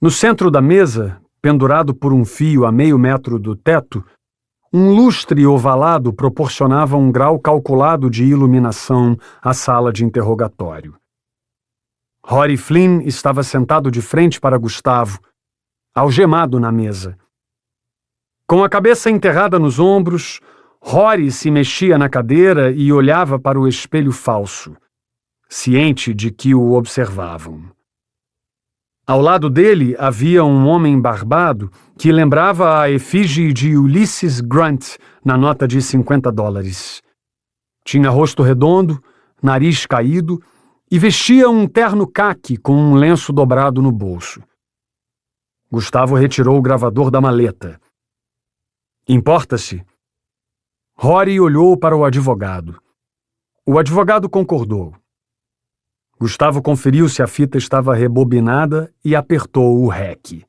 No centro da mesa, pendurado por um fio a meio metro do teto, um lustre ovalado proporcionava um grau calculado de iluminação à sala de interrogatório. Rory Flynn estava sentado de frente para Gustavo, algemado na mesa. Com a cabeça enterrada nos ombros, Rory se mexia na cadeira e olhava para o espelho falso, ciente de que o observavam. Ao lado dele havia um homem barbado que lembrava a efígie de Ulysses Grant na nota de $50. Tinha rosto redondo, nariz caído e vestia um terno caque com um lenço dobrado no bolso. Gustavo retirou o gravador da maleta. Importa-se? Rory olhou para o advogado. O advogado concordou. Gustavo conferiu se a fita estava rebobinada e apertou o REC.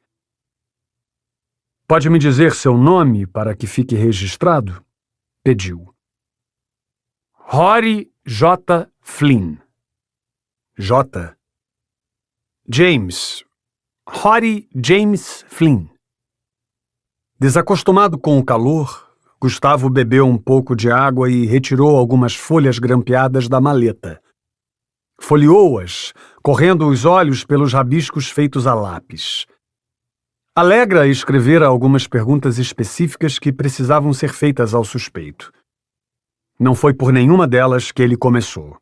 Pode me dizer seu nome para que fique registrado? Pediu. Rory J. Flynn. J. James. Rory James Flynn. Desacostumado com o calor, Gustavo bebeu um pouco de água e retirou algumas folhas grampeadas da maleta. Folheou-as, correndo os olhos pelos rabiscos feitos a lápis. Allegra escrevera algumas perguntas específicas que precisavam ser feitas ao suspeito. Não foi por nenhuma delas que ele começou.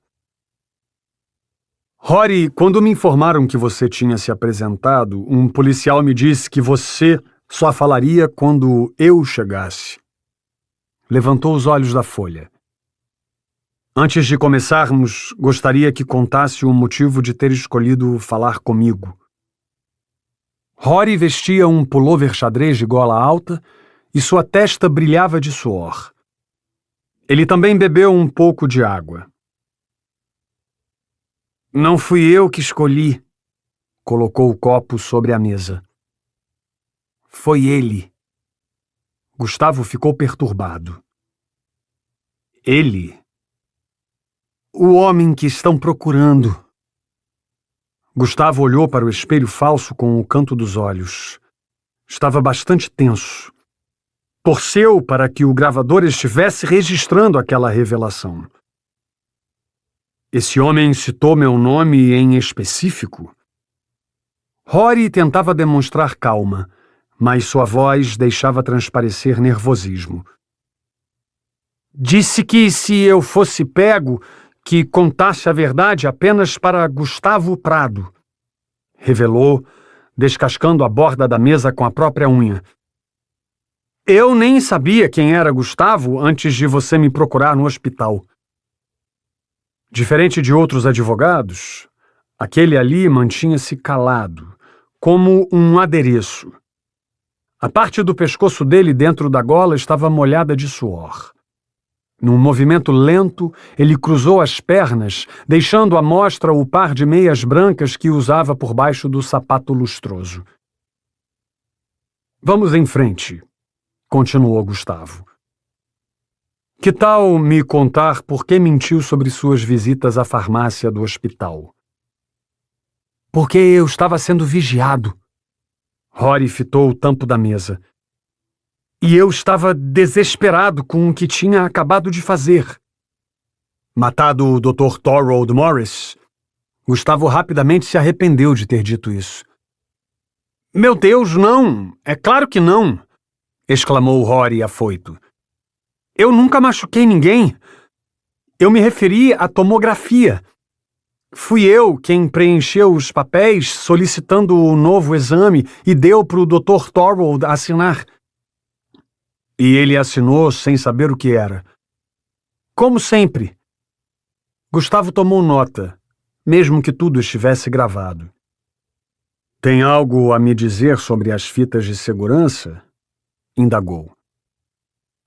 Rory, quando me informaram que você tinha se apresentado, um policial me disse que você só falaria quando eu chegasse. Levantou os olhos da folha. Antes de começarmos, gostaria que contasse o motivo de ter escolhido falar comigo. Rory vestia um pullover xadrez de gola alta e sua testa brilhava de suor. Ele também bebeu um pouco de água. Não fui eu que escolhi, colocou o copo sobre a mesa. Foi ele. Gustavo ficou perturbado. Ele? O homem que estão procurando. Gustavo olhou para o espelho falso com o canto dos olhos. Estava bastante tenso. Torceu para que o gravador estivesse registrando aquela revelação. Esse homem citou meu nome em específico? Rory tentava demonstrar calma, mas sua voz deixava transparecer nervosismo. Disse que se eu fosse pego, que contasse a verdade apenas para Gustavo Prado. revelou, descascando a borda da mesa com a própria unha. Eu nem sabia quem era Gustavo antes de você me procurar no hospital. Diferente de outros advogados, aquele ali mantinha-se calado, como um adereço. A parte do pescoço dele dentro da gola estava molhada de suor. Num movimento lento, ele cruzou as pernas, deixando à mostra o par de meias brancas que usava por baixo do sapato lustroso. Vamos em frente, continuou Gustavo. Que tal me contar por que mentiu sobre suas visitas à farmácia do hospital? Porque eu estava sendo vigiado. Rory fitou o tampo da mesa. E eu estava desesperado com o que tinha acabado de fazer. Matado o Dr. Thorold Morris, Gustavo rapidamente se arrependeu de ter dito isso. Meu Deus, não! É claro que não! Exclamou Rory afoito. Eu nunca machuquei ninguém. Eu me referi à tomografia. Fui eu quem preencheu os papéis solicitando o novo exame e deu para o Dr. Thorold assinar. E ele assinou sem saber o que era. Como sempre. Gustavo tomou nota, mesmo que tudo estivesse gravado. Tem algo a me dizer sobre as fitas de segurança? Indagou.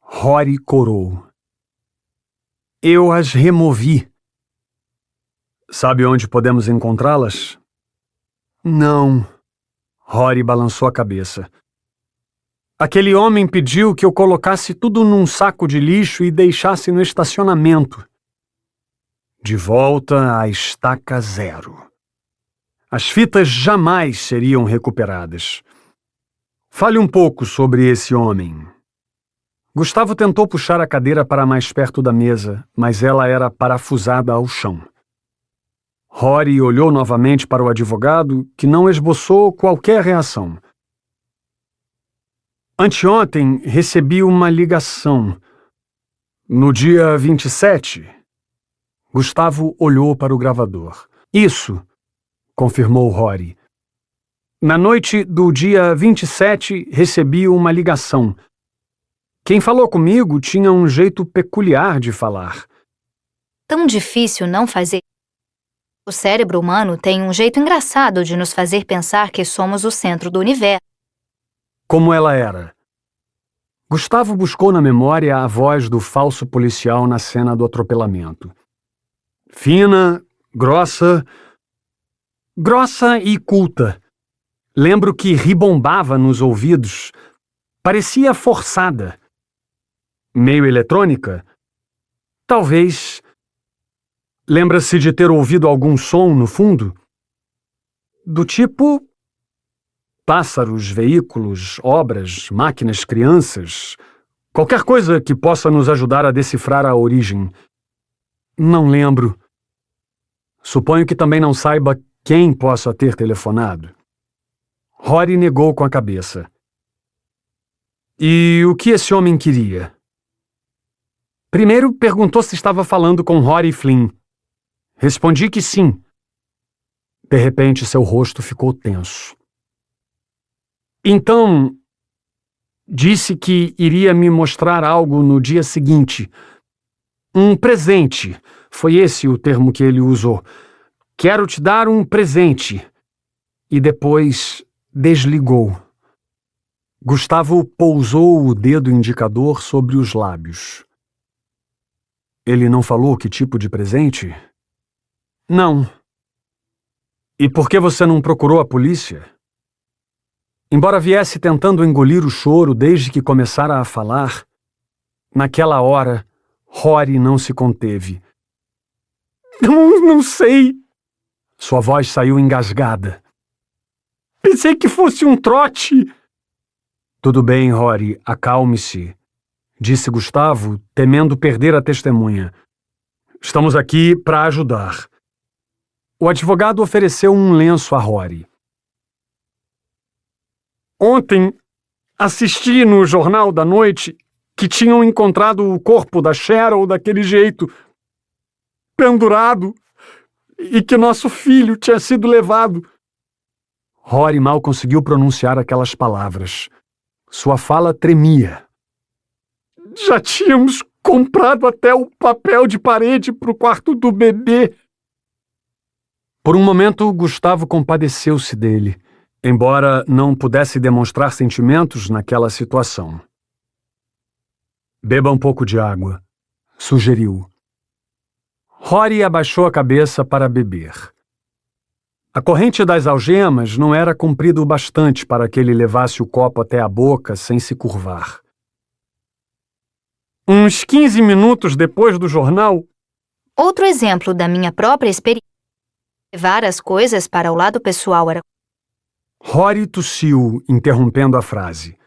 Rory corou. Eu as removi. Sabe onde podemos encontrá-las? Não. Rory balançou a cabeça. Aquele homem pediu que eu colocasse tudo num saco de lixo e deixasse no estacionamento. De volta à estaca zero. As fitas jamais seriam recuperadas. Fale um pouco sobre esse homem. Gustavo tentou puxar a cadeira para mais perto da mesa, mas ela era parafusada ao chão. Rory olhou novamente para o advogado, que não esboçou qualquer reação. Anteontem recebi uma ligação. No dia 27. Gustavo olhou para o gravador. Isso, confirmou Rory. Na noite do dia 27, recebi uma ligação. Quem falou comigo tinha um jeito peculiar de falar. Tão difícil não fazer. O cérebro humano tem um jeito engraçado de nos fazer pensar que somos o centro do universo. Como ela era? Gustavo buscou na memória a voz do falso policial na cena do atropelamento. Fina, grossa e culta. Lembro que ribombava nos ouvidos. Parecia forçada. Meio eletrônica? Talvez. Lembra-se de ter ouvido algum som no fundo? Do tipo... pássaros, veículos, obras, máquinas, crianças... qualquer coisa que possa nos ajudar a decifrar a origem. Não lembro. Suponho que também não saiba quem possa ter telefonado. Rory negou com a cabeça. E o que esse homem queria? Primeiro perguntou se estava falando com Rory Flynn. Respondi que sim. De repente, seu rosto ficou tenso. Então, disse que iria me mostrar algo no dia seguinte. Um presente. Foi esse o termo que ele usou. Quero te dar um presente. E depois desligou. Gustavo pousou o dedo indicador sobre os lábios. Ele não falou que tipo de presente? Não. E por que você não procurou a polícia? Embora viesse tentando engolir o choro desde que começara a falar, naquela hora, Rory não se conteve. Não sei. Sua voz saiu engasgada. Pensei que fosse um trote. Tudo bem, Rory, acalme-se, disse Gustavo, temendo perder a testemunha. Estamos aqui para ajudar. O advogado ofereceu um lenço a Rory. Ontem, assisti no Jornal da Noite que tinham encontrado o corpo da Cheryl daquele jeito, pendurado, e que nosso filho tinha sido levado. Rory mal conseguiu pronunciar aquelas palavras. Sua fala tremia. Já tínhamos comprado até o papel de parede para o quarto do bebê. Por um momento, Gustavo compadeceu-se dele, embora não pudesse demonstrar sentimentos naquela situação. Beba um pouco de água, sugeriu. Rory abaixou a cabeça para beber. A corrente das algemas não era comprida o bastante para que ele levasse o copo até a boca sem se curvar. Uns 15 minutos depois do jornal... Outro exemplo da minha própria experiência. Levar as coisas para o lado pessoal era... Rory tossiu, interrompendo a frase.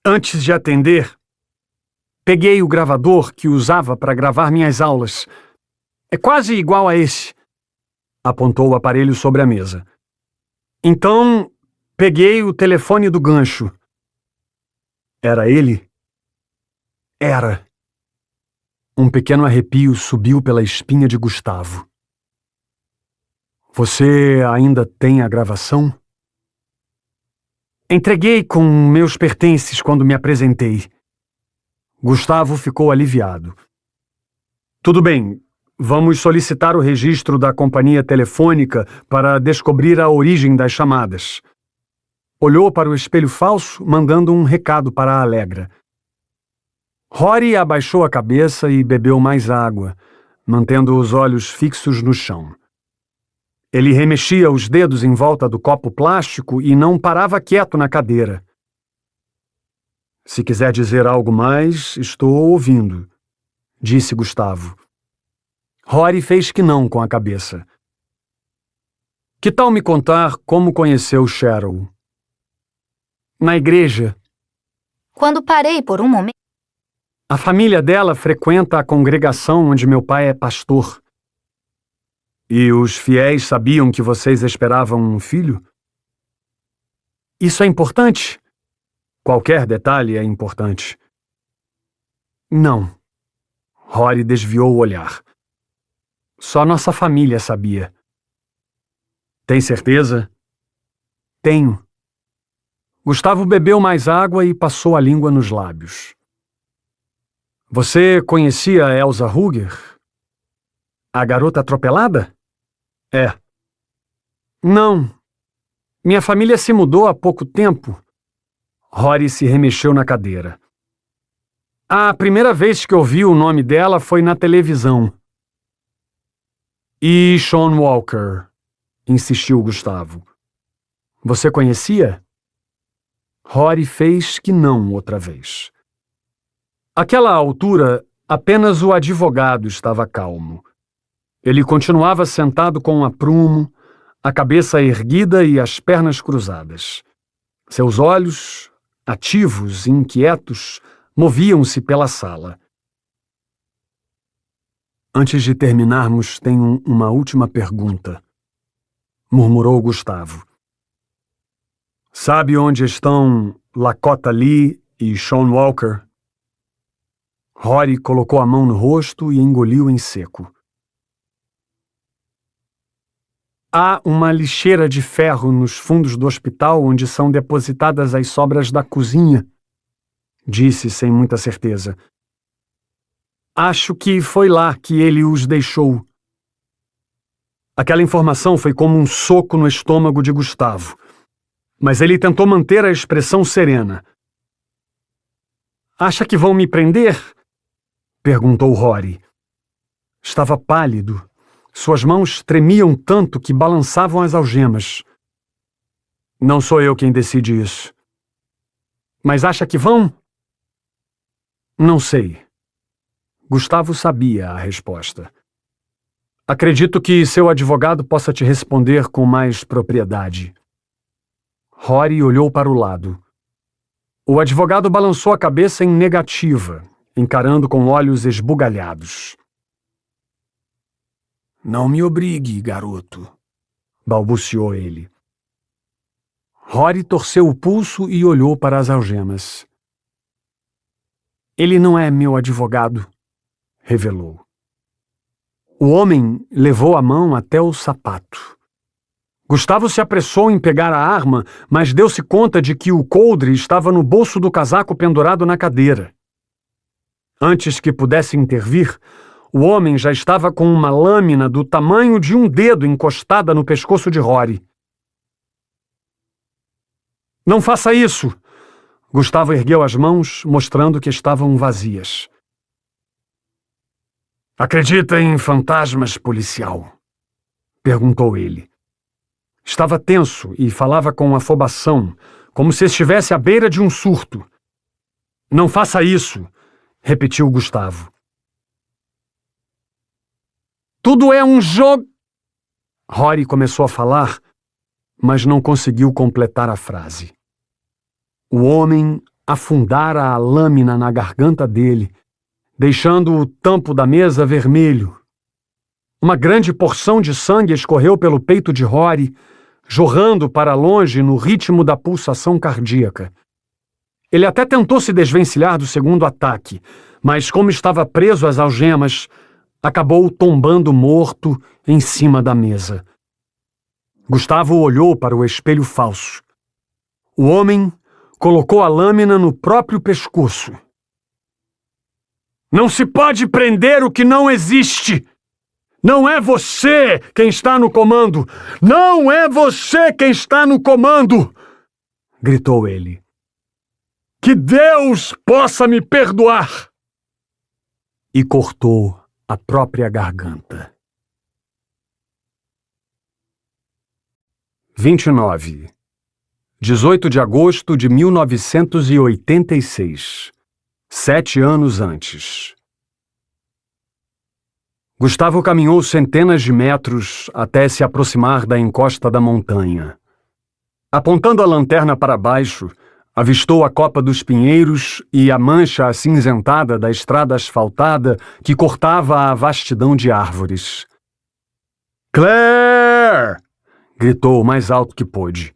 Antes de atender, peguei o gravador que usava para gravar minhas aulas. É quase igual a esse. Apontou o aparelho sobre a mesa. Então, peguei o telefone do gancho. Era ele? Era. Um pequeno arrepio subiu pela espinha de Gustavo. Você ainda tem a gravação? Entreguei com meus pertences quando me apresentei. Gustavo ficou aliviado. Tudo bem, vamos solicitar o registro da companhia telefônica para descobrir a origem das chamadas. Olhou para o espelho falso, mandando um recado para a Alegra. Rory abaixou a cabeça e bebeu mais água, mantendo os olhos fixos no chão. Ele remexia os dedos em volta do copo plástico e não parava quieto na cadeira. Se quiser dizer algo mais, estou ouvindo, disse Gustavo. Rory fez que não com a cabeça. Que tal me contar como conheceu Cheryl? Na igreja. Quando parei por um momento... A família dela frequenta a congregação onde meu pai é pastor. E os fiéis sabiam que vocês esperavam um filho? Isso é importante? Qualquer detalhe é importante. Não. Rory desviou o olhar. Só nossa família sabia. Tem certeza? Tenho. Gustavo bebeu mais água e passou a língua nos lábios. Você conhecia a Elsa Ruger? A garota atropelada? É. Não. Minha família se mudou há pouco tempo. Rory se remexeu na cadeira. A primeira vez que ouvi o nome dela foi na televisão. E Sean Walker? Insistiu Gustavo. Você conhecia? Rory fez que não outra vez. Àquela altura, apenas o advogado estava calmo. Ele continuava sentado com um aprumo, a cabeça erguida e as pernas cruzadas. Seus olhos, ativos e inquietos, moviam-se pela sala. Antes de terminarmos, tenho uma última pergunta, murmurou Gustavo. Sabe onde estão Lakota Lee e Sean Walker? Rory colocou a mão no rosto e engoliu em seco. Há uma lixeira de ferro nos fundos do hospital onde são depositadas as sobras da cozinha, disse sem muita certeza. Acho que foi lá que ele os deixou. Aquela informação foi como um soco no estômago de Gustavo, mas ele tentou manter a expressão serena. Acha que vão me prender? Perguntou Rory. Estava pálido. Suas mãos tremiam tanto que balançavam as algemas. Não sou eu quem decide isso. Mas acha que vão? Não sei. Gustavo sabia a resposta. Acredito que seu advogado possa te responder com mais propriedade. Rory olhou para o lado. O advogado balançou a cabeça em negativa, encarando com olhos esbugalhados. Não me obrigue, garoto, balbuciou ele. Rory torceu o pulso e olhou para as algemas. Ele não é meu advogado, revelou. O homem levou a mão até o sapato. Gustavo se apressou em pegar a arma, mas deu-se conta de que o coldre estava no bolso do casaco pendurado na cadeira. Antes que pudesse intervir, o homem já estava com uma lâmina do tamanho de um dedo encostada no pescoço de Rory. Não faça isso! Gustavo ergueu as mãos, mostrando que estavam vazias. Acredita em fantasmas, policial? Perguntou ele. Estava tenso e falava com afobação, como se estivesse à beira de um surto. Não faça isso, repetiu Gustavo. Tudo é um jogo... Rory começou a falar, mas não conseguiu completar a frase. O homem afundara a lâmina na garganta dele, deixando o tampo da mesa vermelho. Uma grande porção de sangue escorreu pelo peito de Rory, jorrando para longe no ritmo da pulsação cardíaca. Ele até tentou se desvencilhar do segundo ataque, mas como estava preso às algemas, acabou tombando morto em cima da mesa. Gustavo olhou para o espelho falso. O homem colocou a lâmina no próprio pescoço. Não se pode prender o que não existe! Não é você quem está no comando! Não é você quem está no comando! Gritou ele. Que Deus possa me perdoar! E cortou a própria garganta. 29. 18 de agosto de 1986. 7 anos antes. Gustavo caminhou centenas de metros até se aproximar da encosta da montanha. Apontando a lanterna para baixo, avistou a copa dos pinheiros e a mancha acinzentada da estrada asfaltada que cortava a vastidão de árvores. Claire! Gritou o mais alto que pôde.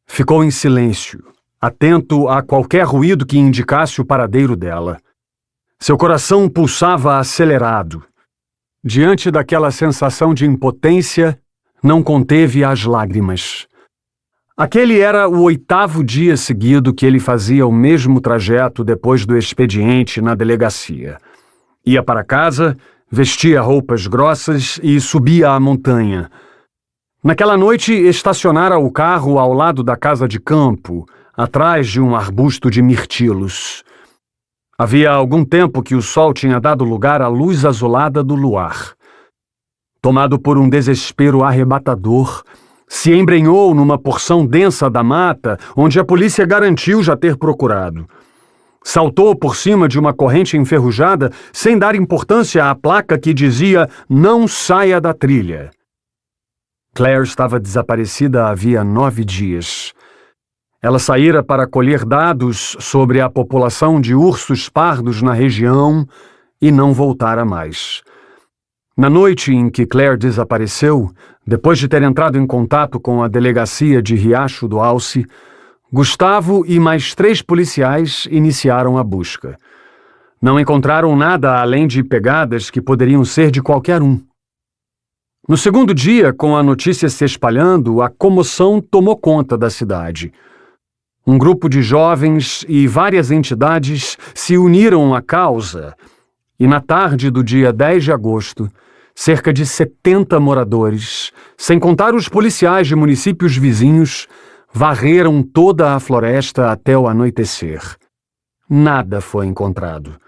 Ficou em silêncio, atento a qualquer ruído que indicasse o paradeiro dela. Seu coração pulsava acelerado. Diante daquela sensação de impotência, não conteve as lágrimas. Aquele era o 8º dia seguido que ele fazia o mesmo trajeto depois do expediente na delegacia. Ia para casa, vestia roupas grossas e subia a montanha. Naquela noite, estacionara o carro ao lado da casa de campo, atrás de um arbusto de mirtilos. Havia algum tempo que o sol tinha dado lugar à luz azulada do luar. Tomado por um desespero arrebatador, se embrenhou numa porção densa da mata onde a polícia garantiu já ter procurado. Saltou por cima de uma corrente enferrujada sem dar importância à placa que dizia "Não saia da trilha". Claire estava desaparecida havia 9 dias. Ela saíra para colher dados sobre a população de ursos pardos na região e não voltara mais. Na noite em que Claire desapareceu, depois de ter entrado em contato com a delegacia de Riacho do Alce, Gustavo e mais 3 policiais iniciaram a busca. Não encontraram nada além de pegadas que poderiam ser de qualquer um. No segundo dia, com a notícia se espalhando, a comoção tomou conta da cidade. Um grupo de jovens e várias entidades se uniram à causa e, na tarde do dia 10 de agosto, cerca de 70 moradores, sem contar os policiais de municípios vizinhos, varreram toda a floresta até o anoitecer. Nada foi encontrado.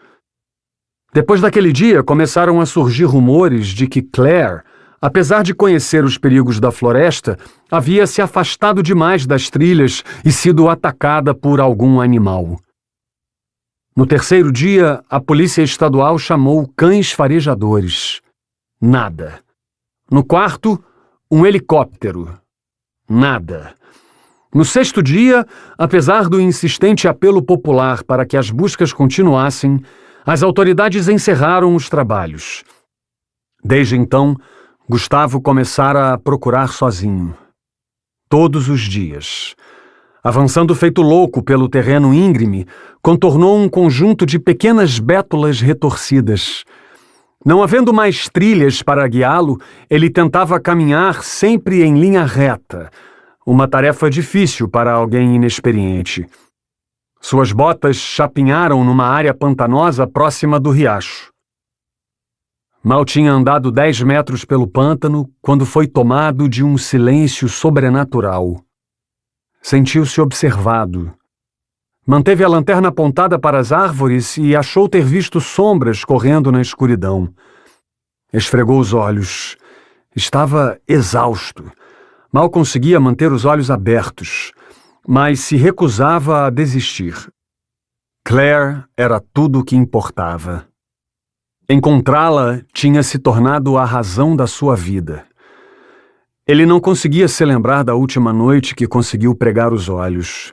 Depois daquele dia, começaram a surgir rumores de que Claire, apesar de conhecer os perigos da floresta, havia se afastado demais das trilhas e sido atacada por algum animal. No terceiro dia, a polícia estadual chamou cães farejadores. Nada. No quarto, um helicóptero. Nada. No sexto dia, apesar do insistente apelo popular para que as buscas continuassem, as autoridades encerraram os trabalhos. Desde então, Gustavo começara a procurar sozinho. Todos os dias. Avançando feito louco pelo terreno íngreme, contornou um conjunto de pequenas bétulas retorcidas. Não havendo mais trilhas para guiá-lo, ele tentava caminhar sempre em linha reta, uma tarefa difícil para alguém inexperiente. Suas botas chapinharam numa área pantanosa próxima do riacho. Mal tinha andado 10 metros pelo pântano quando foi tomado de um silêncio sobrenatural. Sentiu-se observado. Manteve a lanterna apontada para as árvores e achou ter visto sombras correndo na escuridão. Esfregou os olhos. Estava exausto. Mal conseguia manter os olhos abertos, mas se recusava a desistir. Claire era tudo o que importava. Encontrá-la tinha se tornado a razão da sua vida. Ele não conseguia se lembrar da última noite que conseguiu pregar os olhos.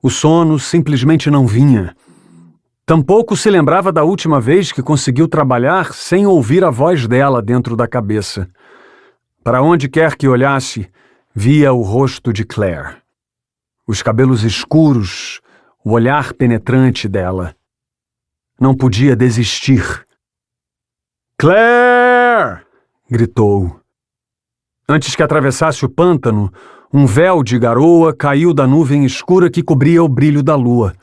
O sono simplesmente não vinha. Tampouco se lembrava da última vez que conseguiu trabalhar sem ouvir a voz dela dentro da cabeça. Para onde quer que olhasse, via o rosto de Claire. Os cabelos escuros, o olhar penetrante dela. Não podia desistir. Claire! Gritou. Antes que atravessasse o pântano, um véu de garoa caiu da nuvem escura que cobria o brilho da lua.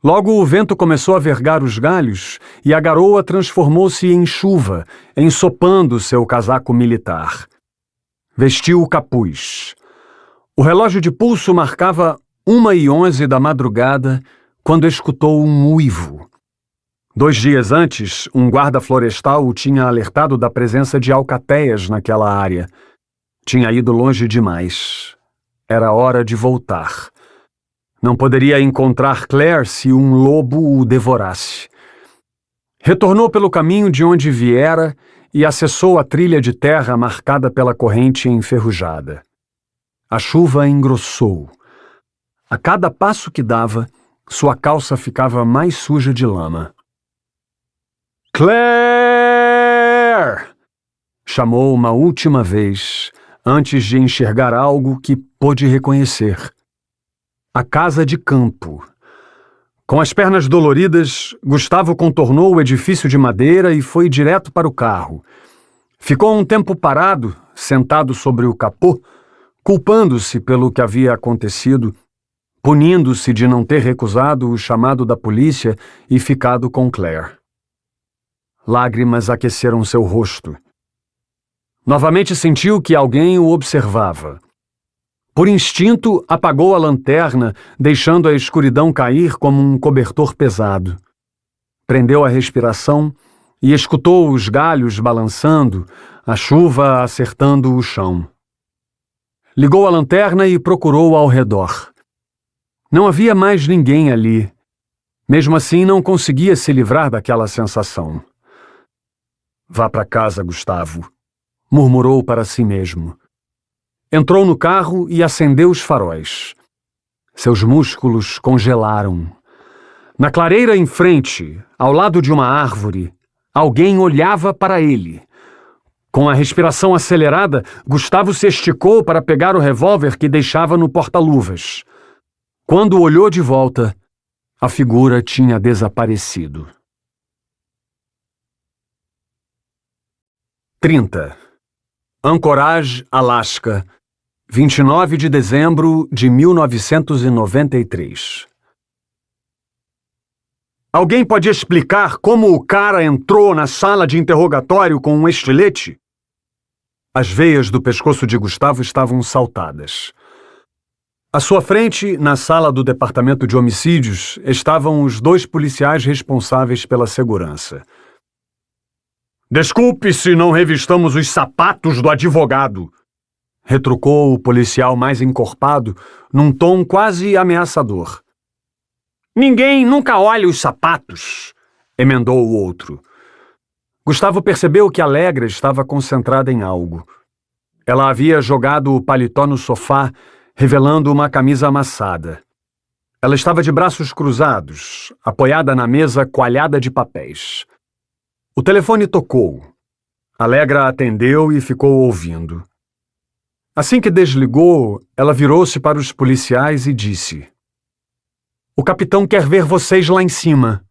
Logo o vento começou a vergar os galhos e a garoa transformou-se em chuva, ensopando seu casaco militar. Vestiu o capuz. O relógio de pulso marcava 1h11 da madrugada quando escutou um uivo. 2 dias antes, um guarda florestal o tinha alertado da presença de alcateias naquela área. Tinha ido longe demais. Era hora de voltar. Não poderia encontrar Claire se um lobo o devorasse. Retornou pelo caminho de onde viera e acessou a trilha de terra marcada pela corrente enferrujada. A chuva engrossou. A cada passo que dava, sua calça ficava mais suja de lama. Claire! Chamou uma última vez, antes de enxergar algo que pôde reconhecer. A casa de campo. Com as pernas doloridas, Gustavo contornou o edifício de madeira e foi direto para o carro. Ficou um tempo parado, sentado sobre o capô, culpando-se pelo que havia acontecido, punindo-se de não ter recusado o chamado da polícia e ficado com Claire. Lágrimas aqueceram seu rosto. Novamente sentiu que alguém o observava. Por instinto, apagou a lanterna, deixando a escuridão cair como um cobertor pesado. Prendeu a respiração e escutou os galhos balançando, a chuva acertando o chão. Ligou a lanterna e procurou ao redor. Não havia mais ninguém ali. Mesmo assim, não conseguia se livrar daquela sensação. Vá para casa, Gustavo, murmurou para si mesmo. Entrou no carro e acendeu os faróis. Seus músculos congelaram. Na clareira em frente, ao lado de uma árvore, alguém olhava para ele. Com a respiração acelerada, Gustavo se esticou para pegar o revólver que deixava no porta-luvas. Quando olhou de volta, a figura tinha desaparecido. 30. Anchorage, Alasca, 29 de dezembro de 1993. Alguém pode explicar como o cara entrou na sala de interrogatório com um estilete? As veias do pescoço de Gustavo estavam saltadas. À sua frente, na sala do departamento de homicídios, estavam os 2 policiais responsáveis pela segurança. Desculpe se não revistamos os sapatos do advogado, retrucou o policial mais encorpado, num tom quase ameaçador. Ninguém nunca olha os sapatos, emendou o outro. Gustavo percebeu que Alegra estava concentrada em algo. Ela havia jogado o paletó no sofá, revelando uma camisa amassada. Ela estava de braços cruzados, apoiada na mesa coalhada de papéis. O telefone tocou. Alegra atendeu e ficou ouvindo. Assim que desligou, ela virou-se para os policiais e disse: "O capitão quer ver vocês lá em cima."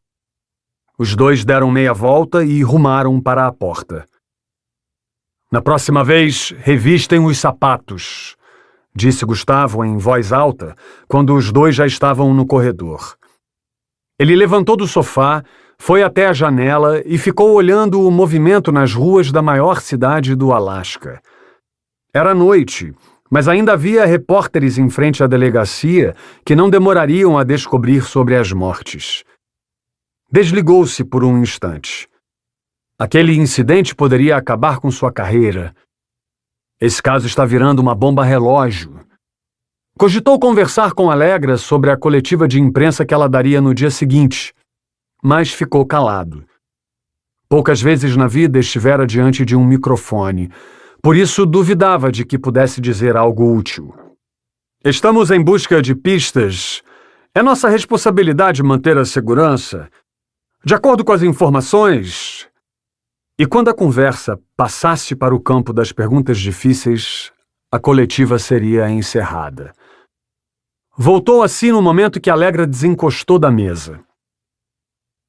Os dois deram meia volta e rumaram para a porta. Na próxima vez, revistem os sapatos, disse Gustavo em voz alta, quando os dois já estavam no corredor. Ele levantou do sofá, foi até a janela e ficou olhando o movimento nas ruas da maior cidade do Alasca. Era noite, mas ainda havia repórteres em frente à delegacia que não demorariam a descobrir sobre as mortes. Desligou-se por um instante. Aquele incidente poderia acabar com sua carreira. Esse caso está virando uma bomba relógio. Cogitou conversar com Allegra sobre a coletiva de imprensa que ela daria no dia seguinte, mas ficou calado. Poucas vezes na vida estivera diante de um microfone, por isso duvidava de que pudesse dizer algo útil. Estamos em busca de pistas. É nossa responsabilidade manter a segurança. De acordo com as informações... E quando a conversa passasse para o campo das perguntas difíceis, a coletiva seria encerrada. Voltou assim no momento que Allegra desencostou da mesa.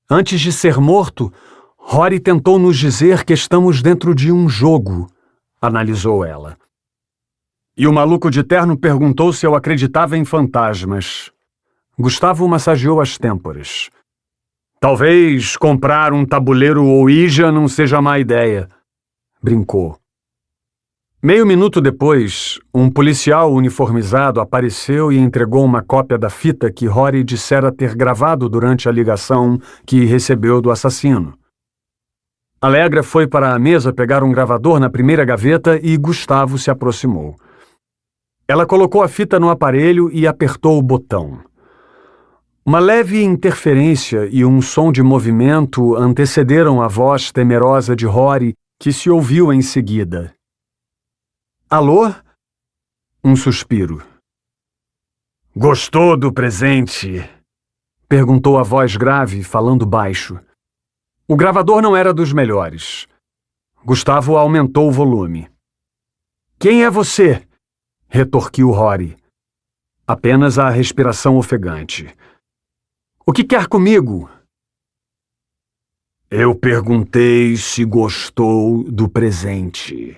Antes de ser morto, Rory tentou nos dizer que estamos dentro de um jogo, analisou ela. E o maluco de terno perguntou se eu acreditava em fantasmas. Gustavo massageou as têmporas. Talvez comprar um tabuleiro Ouija não seja má ideia, brincou. Meio minuto depois, um policial uniformizado apareceu e entregou uma cópia da fita que Rory dissera ter gravado durante a ligação que recebeu do assassino. Allegra foi para a mesa pegar um gravador na primeira gaveta e Gustavo se aproximou. Ela colocou a fita no aparelho e apertou o botão. Uma leve interferência e um som de movimento antecederam a voz temerosa de Rory, que se ouviu em seguida. Alô? Um suspiro. Gostou do presente? Perguntou a voz grave, falando baixo. O gravador não era dos melhores. Gustavo aumentou o volume. Quem é você? Retorquiu Rory. Apenas a respiração ofegante. O que quer comigo? Eu perguntei se gostou do presente.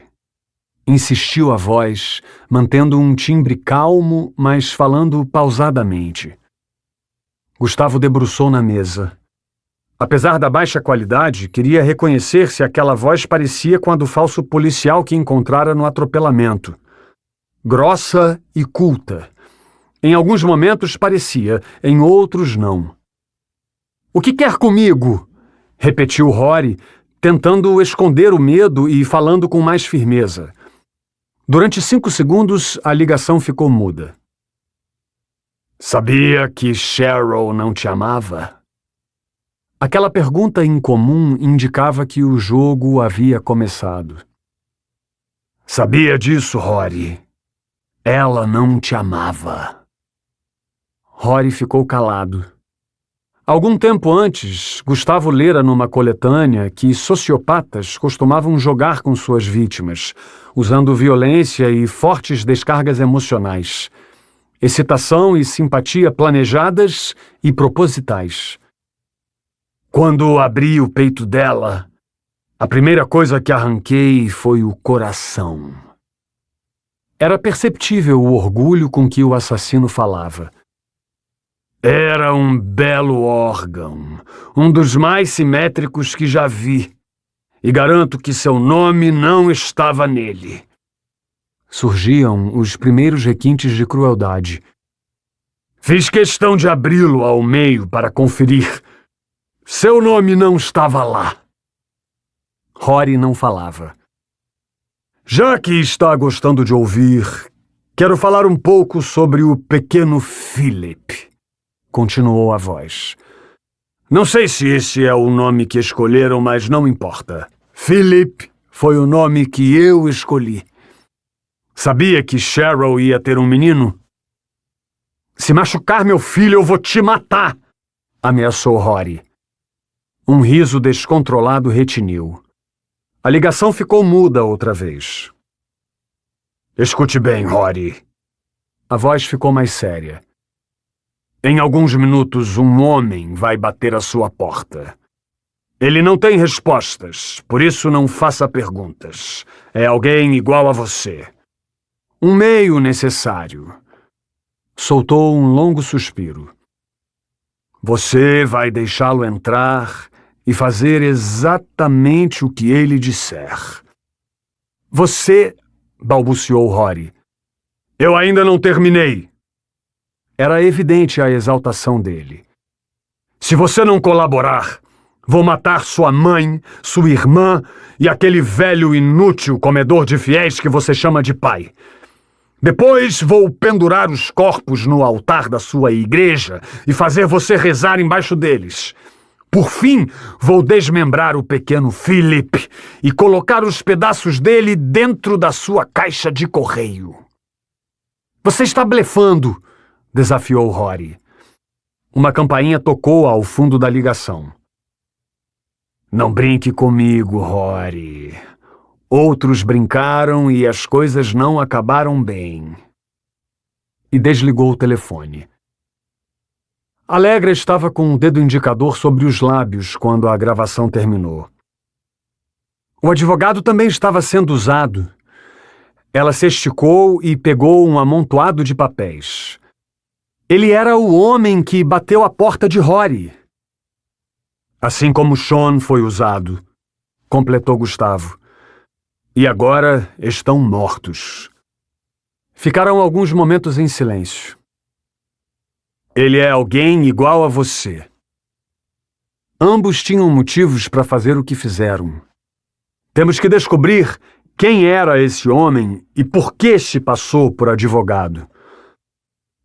Insistiu a voz, mantendo um timbre calmo, mas falando pausadamente. Gustavo debruçou na mesa. Apesar da baixa qualidade, queria reconhecer se aquela voz parecia com a do falso policial que encontrara no atropelamento. Grossa e culta. Em alguns momentos parecia, em outros não. O que quer comigo? Repetiu Rory, tentando esconder o medo e falando com mais firmeza. Durante 5 segundos, a ligação ficou muda. Sabia que Cheryl não te amava? Aquela pergunta incomum indicava que o jogo havia começado. Sabia disso, Rory. Ela não te amava. Rory ficou calado. Algum tempo antes, Gustavo lera numa coletânea que sociopatas costumavam jogar com suas vítimas, usando violência e fortes descargas emocionais, excitação e simpatia planejadas e propositais. Quando abri o peito dela, a primeira coisa que arranquei foi o coração. Era perceptível o orgulho com que o assassino falava. Era um belo órgão, um dos mais simétricos que já vi, e garanto que seu nome não estava nele. Surgiam os primeiros requintes de crueldade. Fiz questão de abri-lo ao meio para conferir. Seu nome não estava lá. Rory não falava. Já que está gostando de ouvir, quero falar um pouco sobre o pequeno Philip. Continuou a voz. Não sei se esse é o nome que escolheram, mas não importa. Philip foi o nome que eu escolhi. Sabia que Cheryl ia ter um menino? Se machucar meu filho, eu vou te matar! Ameaçou Rory. Um riso descontrolado retiniu. A ligação ficou muda outra vez. Escute bem, Rory. A voz ficou mais séria. Em alguns minutos, um homem vai bater à sua porta. Ele não tem respostas, por isso não faça perguntas. É alguém igual a você. Um meio necessário. Soltou um longo suspiro. Você vai deixá-lo entrar e fazer exatamente o que ele disser. Você, balbuciou Rory. Eu ainda não terminei. Era evidente a exaltação dele. Se você não colaborar, vou matar sua mãe, sua irmã e aquele velho inútil comedor de fiéis que você chama de pai. Depois vou pendurar os corpos no altar da sua igreja e fazer você rezar embaixo deles. Por fim, vou desmembrar o pequeno Philip e colocar os pedaços dele dentro da sua caixa de correio. Você está blefando, desafiou Rory. Uma campainha tocou ao fundo da ligação. Não brinque comigo, Rory. Outros brincaram e as coisas não acabaram bem. E desligou o telefone. Allegra estava com o dedo indicador sobre os lábios quando a gravação terminou. O advogado também estava sendo usado. Ela se esticou e pegou um amontoado de papéis. Ele era o homem que bateu a porta de Rory. Assim como Sean foi usado, completou Gustavo. E agora estão mortos. Ficaram alguns momentos em silêncio. Ele é alguém igual a você. Ambos tinham motivos para fazer o que fizeram. Temos que descobrir quem era esse homem e por que se passou por advogado.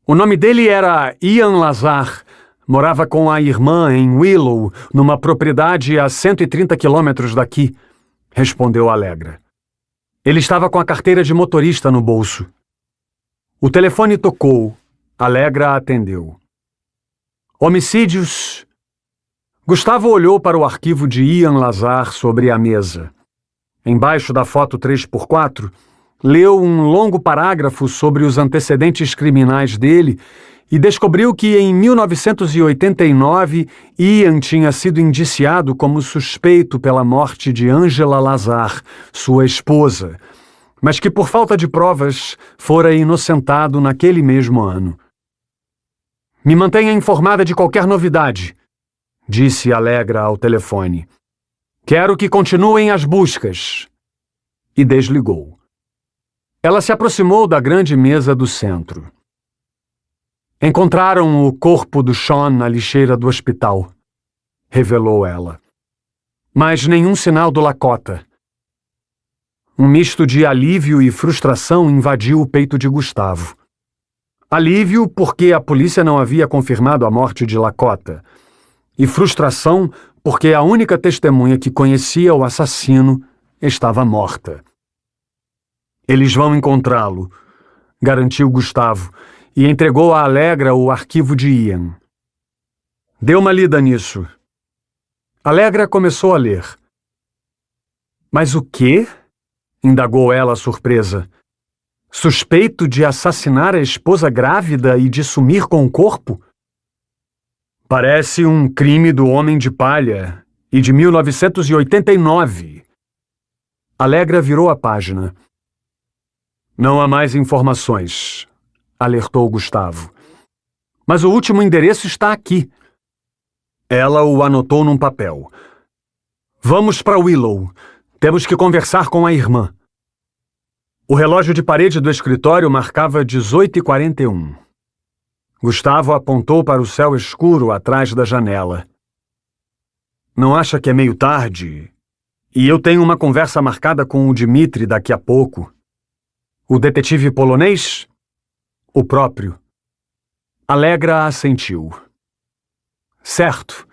O nome dele era Ian Lazar. Morava com a irmã em Willow, numa propriedade a 130 quilômetros daqui, respondeu Allegra. Ele estava com a carteira de motorista no bolso. O telefone tocou. Allegra atendeu. Homicídios. Gustavo olhou para o arquivo de Ian Lazar sobre a mesa. Embaixo da foto 3x4, leu um longo parágrafo sobre os antecedentes criminais dele e descobriu que em 1989 Ian tinha sido indiciado como suspeito pela morte de Angela Lazar, sua esposa, mas que por falta de provas fora inocentado naquele mesmo ano. Me mantenha informada de qualquer novidade, disse Allegra ao telefone. Quero que continuem as buscas. E desligou. Ela se aproximou da grande mesa do centro. Encontraram o corpo do Sean na lixeira do hospital, revelou ela. Mas nenhum sinal do Lakota. Um misto de alívio e frustração invadiu o peito de Gustavo. Alívio porque a polícia não havia confirmado a morte de Lakota. E frustração porque a única testemunha que conhecia o assassino estava morta. Eles vão encontrá-lo, garantiu Gustavo, e entregou a Allegra o arquivo de Ian. Dê uma lida nisso. Allegra começou a ler. Mas o quê? Indagou ela surpresa. Suspeito de assassinar a esposa grávida e de sumir com o corpo? Parece um crime do Homem de Palha e de 1989. Allegra virou a página. Não há mais informações, alertou Gustavo. Mas o último endereço está aqui. Ela o anotou num papel. Vamos para Willow. Temos que conversar com a irmã. O relógio de parede do escritório marcava 18h41. Gustavo apontou para o céu escuro atrás da janela. Não acha que é meio tarde? E eu tenho uma conversa marcada com o Dmitri daqui a pouco. O detetive polonês? O próprio. Allegra assentiu. Certo.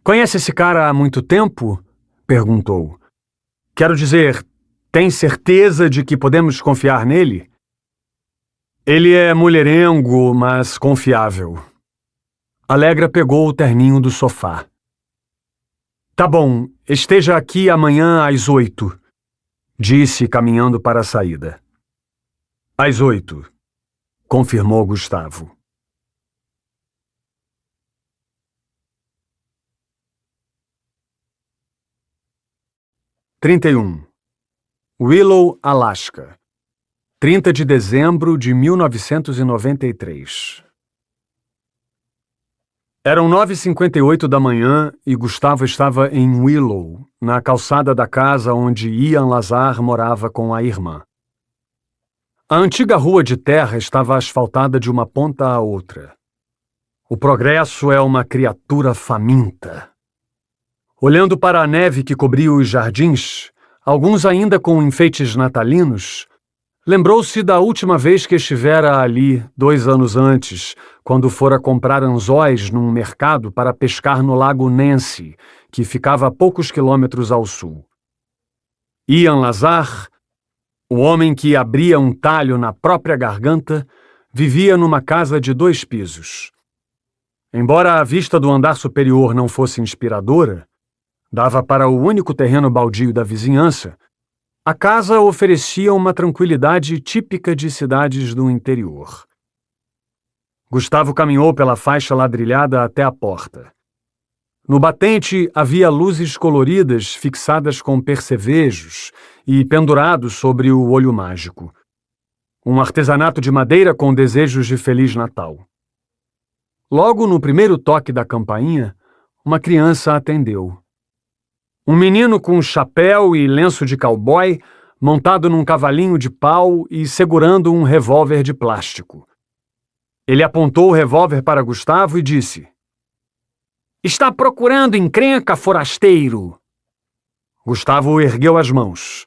Conhece esse cara há muito tempo? Perguntou. Quero dizer, tem certeza de que podemos confiar nele? Ele é mulherengo, mas confiável. Allegra pegou o terninho do sofá. Tá bom, esteja aqui amanhã às 8, disse caminhando para a saída. Às 8, confirmou Gustavo. 31. Willow, Alasca. 30 de dezembro de 1993. Eram 9h58 da manhã e Gustavo estava em Willow, na calçada da casa onde Ian Lazar morava com a irmã. A antiga rua de terra estava asfaltada de uma ponta à outra. O progresso é uma criatura faminta. Olhando para a neve que cobria os jardins, alguns ainda com enfeites natalinos, lembrou-se da última vez que estivera ali, 2 anos antes, quando fora comprar anzóis num mercado para pescar no lago Nancy, que ficava a poucos quilômetros ao sul. Ian Lazar, o homem que abria um talho na própria garganta, vivia numa casa de 2 pisos. Embora a vista do andar superior não fosse inspiradora, dava para o único terreno baldio da vizinhança, a casa oferecia uma tranquilidade típica de cidades do interior. Gustavo caminhou pela faixa ladrilhada até a porta. No batente havia luzes coloridas fixadas com percevejos e pendurados sobre o olho mágico. Um artesanato de madeira com desejos de Feliz Natal. Logo no primeiro toque da campainha, uma criança atendeu. Um menino com chapéu e lenço de cowboy, montado num cavalinho de pau e segurando um revólver de plástico. Ele apontou o revólver para Gustavo e disse: "Está procurando encrenca, forasteiro?" Gustavo ergueu as mãos.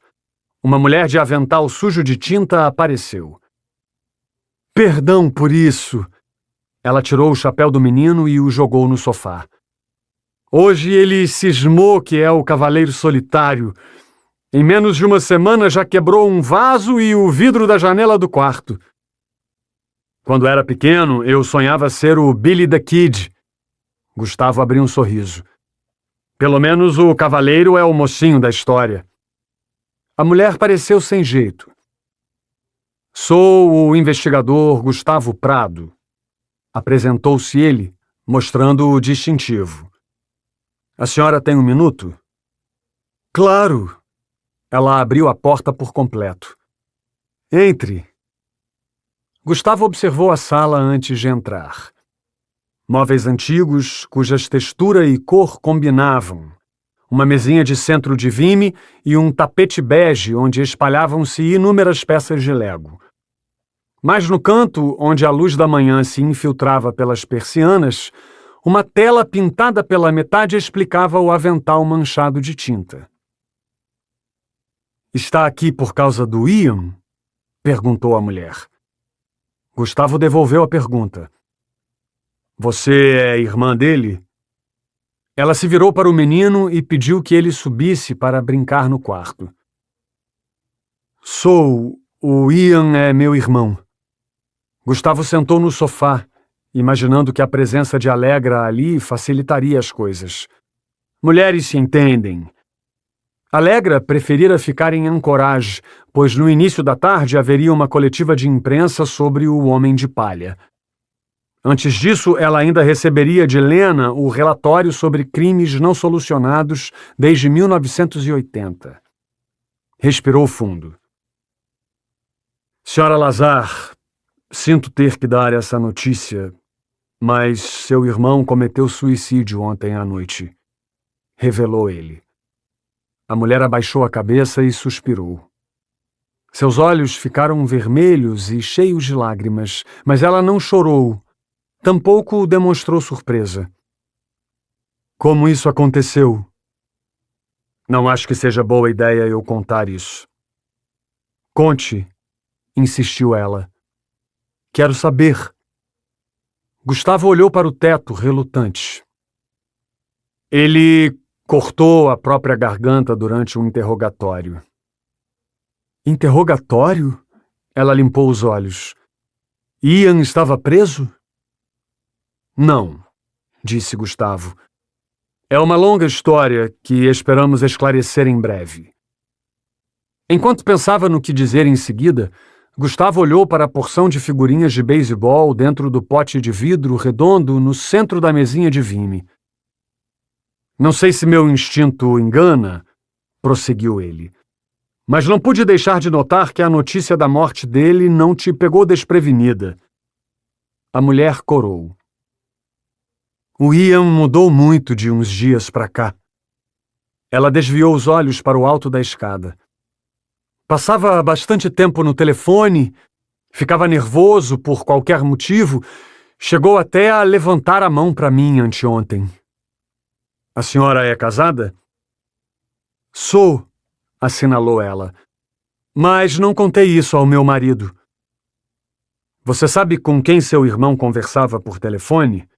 Uma mulher de avental sujo de tinta apareceu. "Perdão por isso." Ela tirou o chapéu do menino e o jogou no sofá. "Hoje ele cismou que é o Cavaleiro Solitário. Em menos de uma semana já quebrou um vaso e o vidro da janela do quarto. Quando era pequeno, eu sonhava ser o Billy the Kid." Gustavo abriu um sorriso. "Pelo menos o cavaleiro é o mocinho da história." A mulher pareceu sem jeito. "Sou o investigador Gustavo Prado." Apresentou-se ele, mostrando o distintivo. "A senhora tem um minuto?" "Claro." Ela abriu a porta por completo. "Entre." Gustavo observou a sala antes de entrar. Móveis antigos, cujas textura e cor combinavam. Uma mesinha de centro de vime e um tapete bege onde espalhavam-se inúmeras peças de Lego. Mas no canto, onde a luz da manhã se infiltrava pelas persianas, uma tela pintada pela metade explicava o avental manchado de tinta. "Está aqui por causa do Ian?" perguntou a mulher. Gustavo devolveu a pergunta. "Você é irmã dele?" Ela se virou para o menino e pediu que ele subisse para brincar no quarto. "Sou. O Ian é meu irmão." Gustavo sentou no sofá, imaginando que a presença de Alegra ali facilitaria as coisas. Mulheres se entendem. Alegra preferira ficar em Anchorage, pois no início da tarde haveria uma coletiva de imprensa sobre o Homem de Palha. Antes disso, ela ainda receberia de Lena o relatório sobre crimes não solucionados desde 1980. Respirou fundo. "Senhora Lazar, sinto ter que dar essa notícia, mas seu irmão cometeu suicídio ontem à noite", revelou ele. A mulher abaixou a cabeça e suspirou. Seus olhos ficaram vermelhos e cheios de lágrimas, mas ela não chorou, tampouco demonstrou surpresa. "Como isso aconteceu?" "Não acho que seja boa ideia eu contar isso." "Conte", insistiu ela. "Quero saber." Gustavo olhou para o teto, relutante. "Ele cortou a própria garganta durante um interrogatório." "Interrogatório?" Ela limpou os olhos. "Ian estava preso?" "Não", disse Gustavo. "É uma longa história que esperamos esclarecer em breve." Enquanto pensava no que dizer em seguida, Gustavo olhou para a porção de figurinhas de beisebol dentro do pote de vidro redondo no centro da mesinha de vime. "Não sei se meu instinto engana, prosseguiu ele. Mas não pude deixar de notar que a notícia da morte dele não te pegou desprevenida. A mulher corou. O Ian mudou muito de uns dias para cá. Ela desviou os olhos para o alto da escada. Passava bastante tempo no telefone, ficava nervoso por qualquer motivo, chegou até a levantar a mão para mim anteontem. A senhora é casada? Sou, assinalou ela. Mas não contei isso ao meu marido. Você sabe com quem seu irmão conversava por telefone?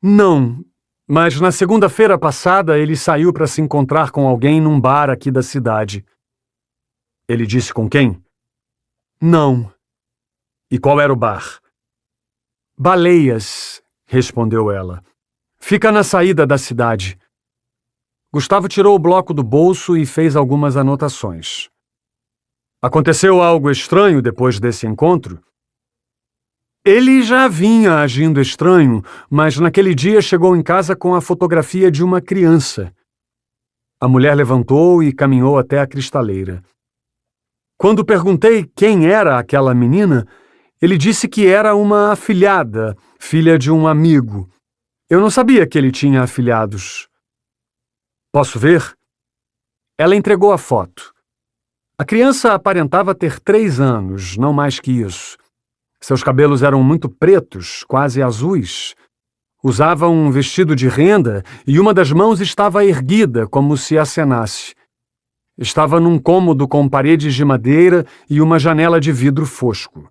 Não, mas na segunda-feira passada ele saiu para se encontrar com alguém num bar aqui da cidade. Ele disse com quem? Não. E qual era o bar? Baleias, respondeu ela. Fica na saída da cidade. Gustavo tirou o bloco do bolso e fez algumas anotações. Aconteceu algo estranho depois desse encontro? Ele já vinha agindo estranho, mas naquele dia chegou em casa com a fotografia de uma criança. A mulher levantou e caminhou até a cristaleira. Quando perguntei quem era aquela menina, ele disse que era uma afilhada, filha de um amigo. Eu não sabia que ele tinha afilhados. Posso ver? Ela entregou a foto. A criança aparentava ter 3 anos, não mais que isso. Seus cabelos eram muito pretos, quase azuis. Usava um vestido de renda e uma das mãos estava erguida, como se acenasse. Estava num cômodo com paredes de madeira e uma janela de vidro fosco.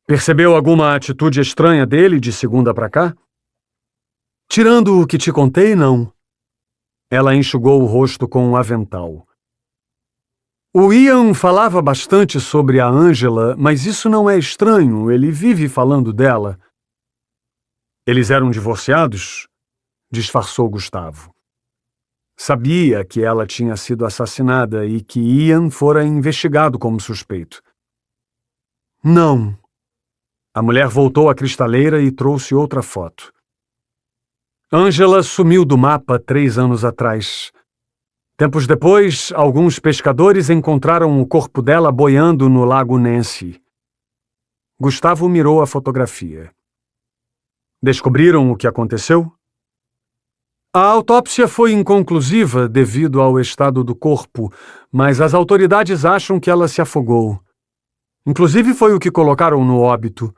Percebeu alguma atitude estranha dele de segunda para cá? Tirando o que te contei, não. Ela enxugou o rosto com um avental. O Ian falava bastante sobre a Ângela, mas isso não é estranho, ele vive falando dela. Eles eram divorciados? Disfarçou Gustavo. Sabia que ela tinha sido assassinada e que Ian fora investigado como suspeito. Não. A mulher voltou à cristaleira e trouxe outra foto. Ângela sumiu do mapa 3 anos atrás. Tempos depois, alguns pescadores encontraram o corpo dela boiando no lago Nancy. Gustavo mirou a fotografia. Descobriram o que aconteceu? A autópsia foi inconclusiva devido ao estado do corpo, mas as autoridades acham que ela se afogou. Inclusive foi o que colocaram no óbito,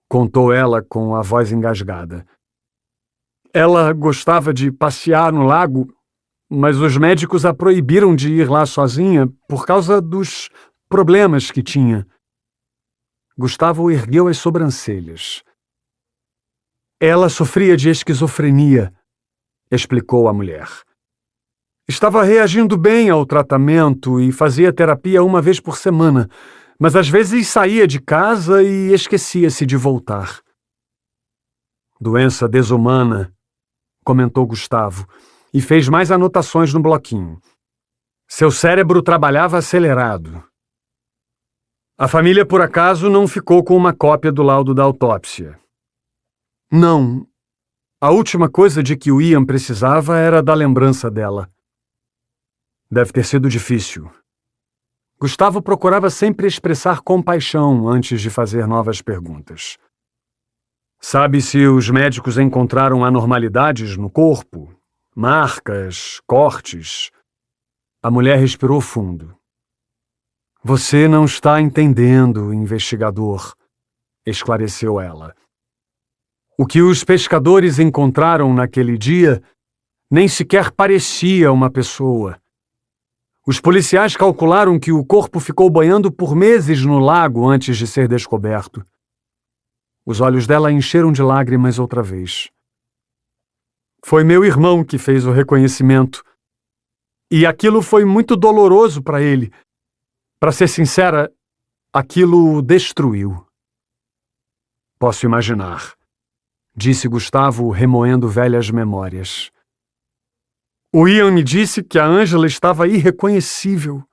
contou ela com a voz engasgada. Ela gostava de passear no lago, mas os médicos a proibiram de ir lá sozinha por causa dos problemas que tinha. Gustavo ergueu as sobrancelhas. Ela sofria de esquizofrenia, explicou a mulher. Estava reagindo bem ao tratamento e fazia terapia 1 vez por semana, mas às vezes saía de casa e esquecia-se de voltar. Doença desumana, comentou Gustavo, e fez mais anotações no bloquinho. Seu cérebro trabalhava acelerado. A família, por acaso, não ficou com uma cópia do laudo da autópsia. Não. A última coisa de que o Ian precisava era da lembrança dela. Deve ter sido difícil. Gustavo procurava sempre expressar compaixão antes de fazer novas perguntas. Sabe se os médicos encontraram anormalidades no corpo? Marcas, cortes? A mulher respirou fundo. Você não está entendendo, investigador, esclareceu ela. O que os pescadores encontraram naquele dia nem sequer parecia uma pessoa. Os policiais calcularam que o corpo ficou boiando por meses no lago antes de ser descoberto. Os olhos dela encheram de lágrimas outra vez. Foi meu irmão que fez o reconhecimento. E aquilo foi muito doloroso para ele. Para ser sincera, aquilo o destruiu. Posso imaginar, disse Gustavo, remoendo velhas memórias. O Ian me disse que a Ângela estava irreconhecível.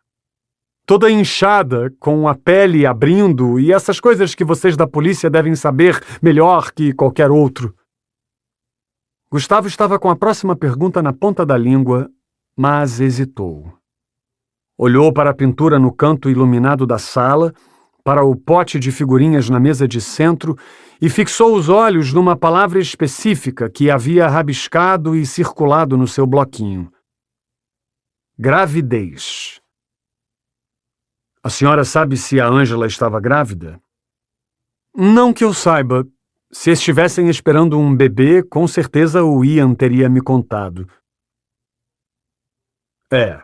Toda inchada, com a pele abrindo e essas coisas que vocês da polícia devem saber melhor que qualquer outro. Gustavo estava com a próxima pergunta na ponta da língua, mas hesitou. Olhou para a pintura no canto iluminado da sala, para o pote de figurinhas na mesa de centro e fixou os olhos numa palavra específica que havia rabiscado e circulado no seu bloquinho. Gravidez. A senhora sabe se a Ângela estava grávida? Não que eu saiba. Se estivessem esperando um bebê, com certeza o Ian teria me contado. É.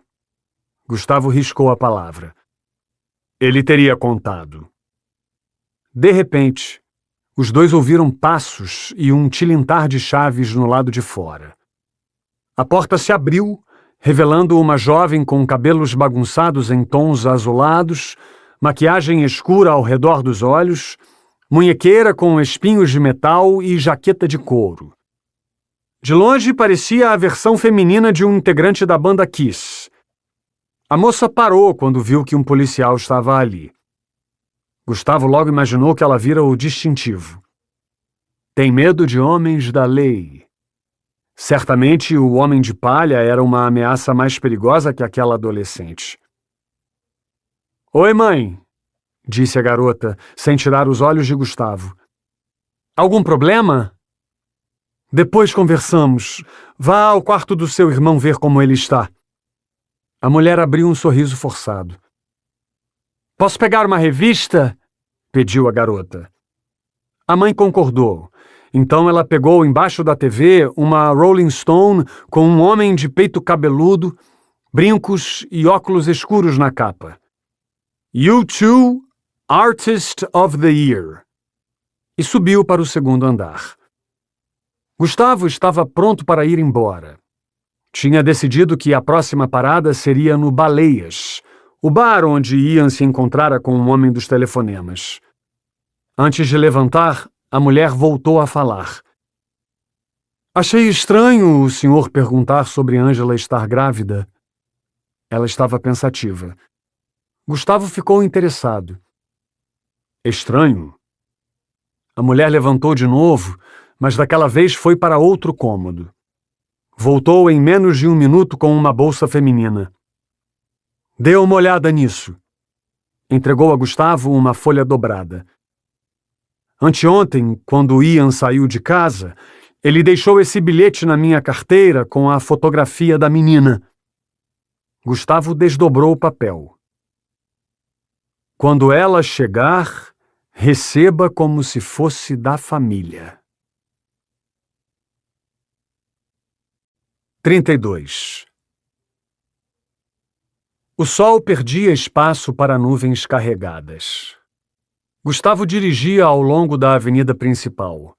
Gustavo riscou a palavra. Ele teria contado. De repente, os dois ouviram passos e um tilintar de chaves no lado de fora. A porta se abriu, revelando uma jovem com cabelos bagunçados em tons azulados, maquiagem escura ao redor dos olhos, munhequeira com espinhos de metal e jaqueta de couro. De longe parecia a versão feminina de um integrante da banda Kiss. A moça parou quando viu que um policial estava ali. Gustavo logo imaginou que ela vira o distintivo. Tem medo de homens da lei. Certamente o homem de palha era uma ameaça mais perigosa que aquela adolescente. Oi, mãe, disse a garota, sem tirar os olhos de Gustavo. Algum problema? Depois conversamos. Vá ao quarto do seu irmão ver como ele está. A mulher abriu um sorriso forçado. Posso pegar uma revista? Pediu a garota. A mãe concordou. Então ela pegou embaixo da TV uma Rolling Stone com um homem de peito cabeludo, brincos e óculos escuros na capa. U2 Artist of the Year. E subiu para o segundo andar. Gustavo estava pronto para ir embora. Tinha decidido que a próxima parada seria no Baleias, o bar onde Ian se encontrara com o homem dos telefonemas. Antes de levantar, a mulher voltou a falar. Achei estranho o senhor perguntar sobre Ângela estar grávida. Ela estava pensativa. Gustavo ficou interessado. Estranho? A mulher levantou de novo, mas daquela vez foi para outro cômodo. Voltou em menos de 1 minuto com uma bolsa feminina. Dê uma olhada nisso. Entregou a Gustavo uma folha dobrada. Anteontem, quando Ian saiu de casa, ele deixou esse bilhete na minha carteira com a fotografia da menina. Gustavo desdobrou o papel. Quando ela chegar, receba como se fosse da família. 32. O sol perdia espaço para nuvens carregadas. Gustavo dirigia ao longo da avenida principal.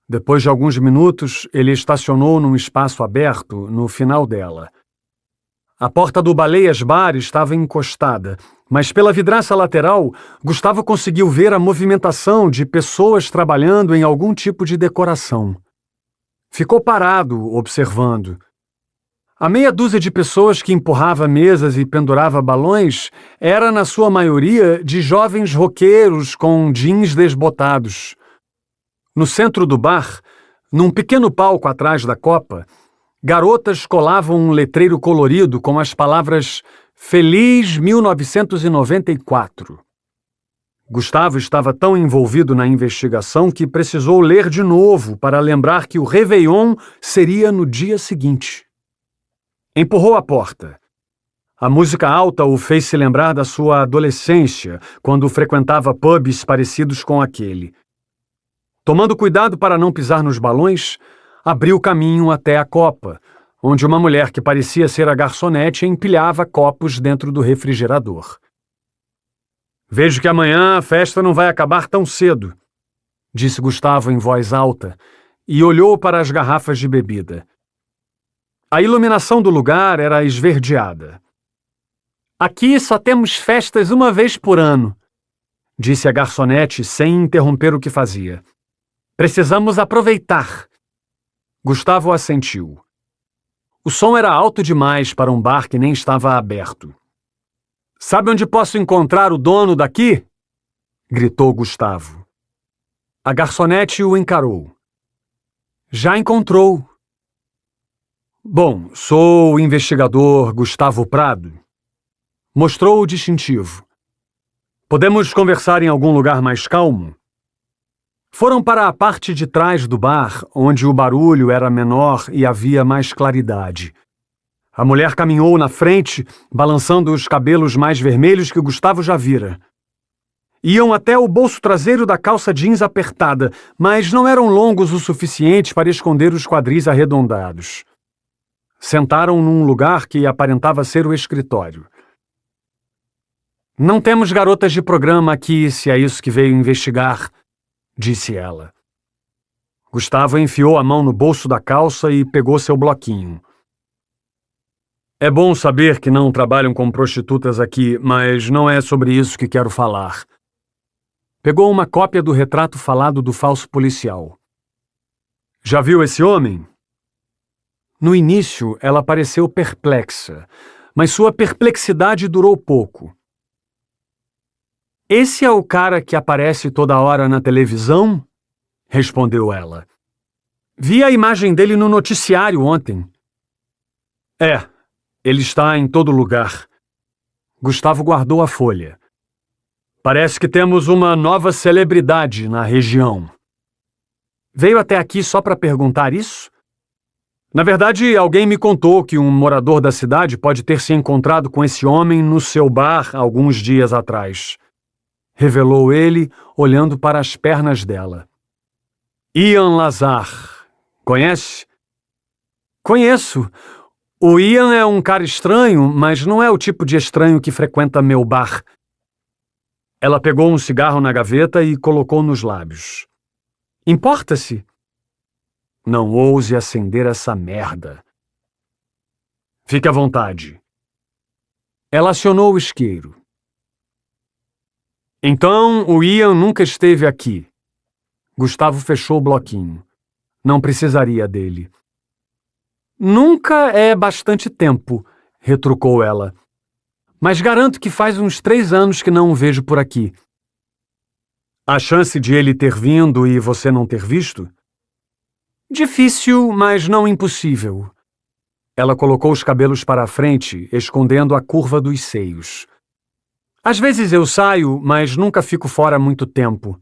Depois de alguns minutos, ele estacionou num espaço aberto no final dela. A porta do Baleias Bar estava encostada, mas pela vidraça lateral, Gustavo conseguiu ver a movimentação de pessoas trabalhando em algum tipo de decoração. Ficou parado, observando. A meia dúzia de pessoas que empurrava mesas e pendurava balões era, na sua maioria, de jovens roqueiros com jeans desbotados. No centro do bar, num pequeno palco atrás da copa, garotas colavam um letreiro colorido com as palavras Feliz 1994. Gustavo estava tão envolvido na investigação que precisou ler de novo para lembrar que o Réveillon seria no dia seguinte. Empurrou a porta. A música alta o fez se lembrar da sua adolescência, quando frequentava pubs parecidos com aquele. Tomando cuidado para não pisar nos balões, abriu caminho até a copa, onde uma mulher que parecia ser a garçonete empilhava copos dentro do refrigerador. Vejo que amanhã a festa não vai acabar tão cedo, disse Gustavo em voz alta, e olhou para as garrafas de bebida. A iluminação do lugar era esverdeada. Aqui só temos festas uma vez por ano, disse a garçonete sem interromper o que fazia. Precisamos aproveitar. Gustavo assentiu. O som era alto demais para um bar que nem estava aberto. Sabe onde posso encontrar o dono daqui? Gritou Gustavo. A garçonete o encarou. Já encontrou. Bom, sou o investigador Gustavo Prado. Mostrou o distintivo. Podemos conversar em algum lugar mais calmo? Foram para a parte de trás do bar, onde o barulho era menor e havia mais claridade. A mulher caminhou na frente, balançando os cabelos mais vermelhos que Gustavo já vira. Iam até o bolso traseiro da calça jeans apertada, mas não eram longos o suficiente para esconder os quadris arredondados. Sentaram num lugar que aparentava ser o escritório. Não temos garotas de programa aqui, se é isso que veio investigar, disse ela. Gustavo enfiou a mão no bolso da calça e pegou seu bloquinho. É bom saber que não trabalham com prostitutas aqui, mas não é sobre isso que quero falar. Pegou uma cópia do retrato falado do falso policial. Já viu esse homem? No início, ela pareceu perplexa, mas sua perplexidade durou pouco. Esse é o cara que aparece toda hora na televisão? Respondeu ela. Vi a imagem dele no noticiário ontem. É, ele está em todo lugar. Gustavo guardou a folha. Parece que temos uma nova celebridade na região. Veio até aqui só para perguntar isso? Na verdade, alguém me contou que um morador da cidade pode ter se encontrado com esse homem no seu bar alguns dias atrás. Revelou ele, olhando para as pernas dela. Ian Lazar. Conhece? Conheço. O Ian é um cara estranho, mas não é o tipo de estranho que frequenta meu bar. Ela pegou um cigarro na gaveta e colocou nos lábios. Importa-se? Não ouse acender essa merda. Fique à vontade. Ela acionou o isqueiro. Então, o Ian nunca esteve aqui. Gustavo fechou o bloquinho. Não precisaria dele. Nunca é bastante tempo, retrucou ela. Mas garanto que faz uns 3 anos que não o vejo por aqui. A chance de ele ter vindo e você não ter visto? Difícil, mas não impossível. Ela colocou os cabelos para a frente, escondendo a curva dos seios. Às vezes eu saio, mas nunca fico fora muito tempo.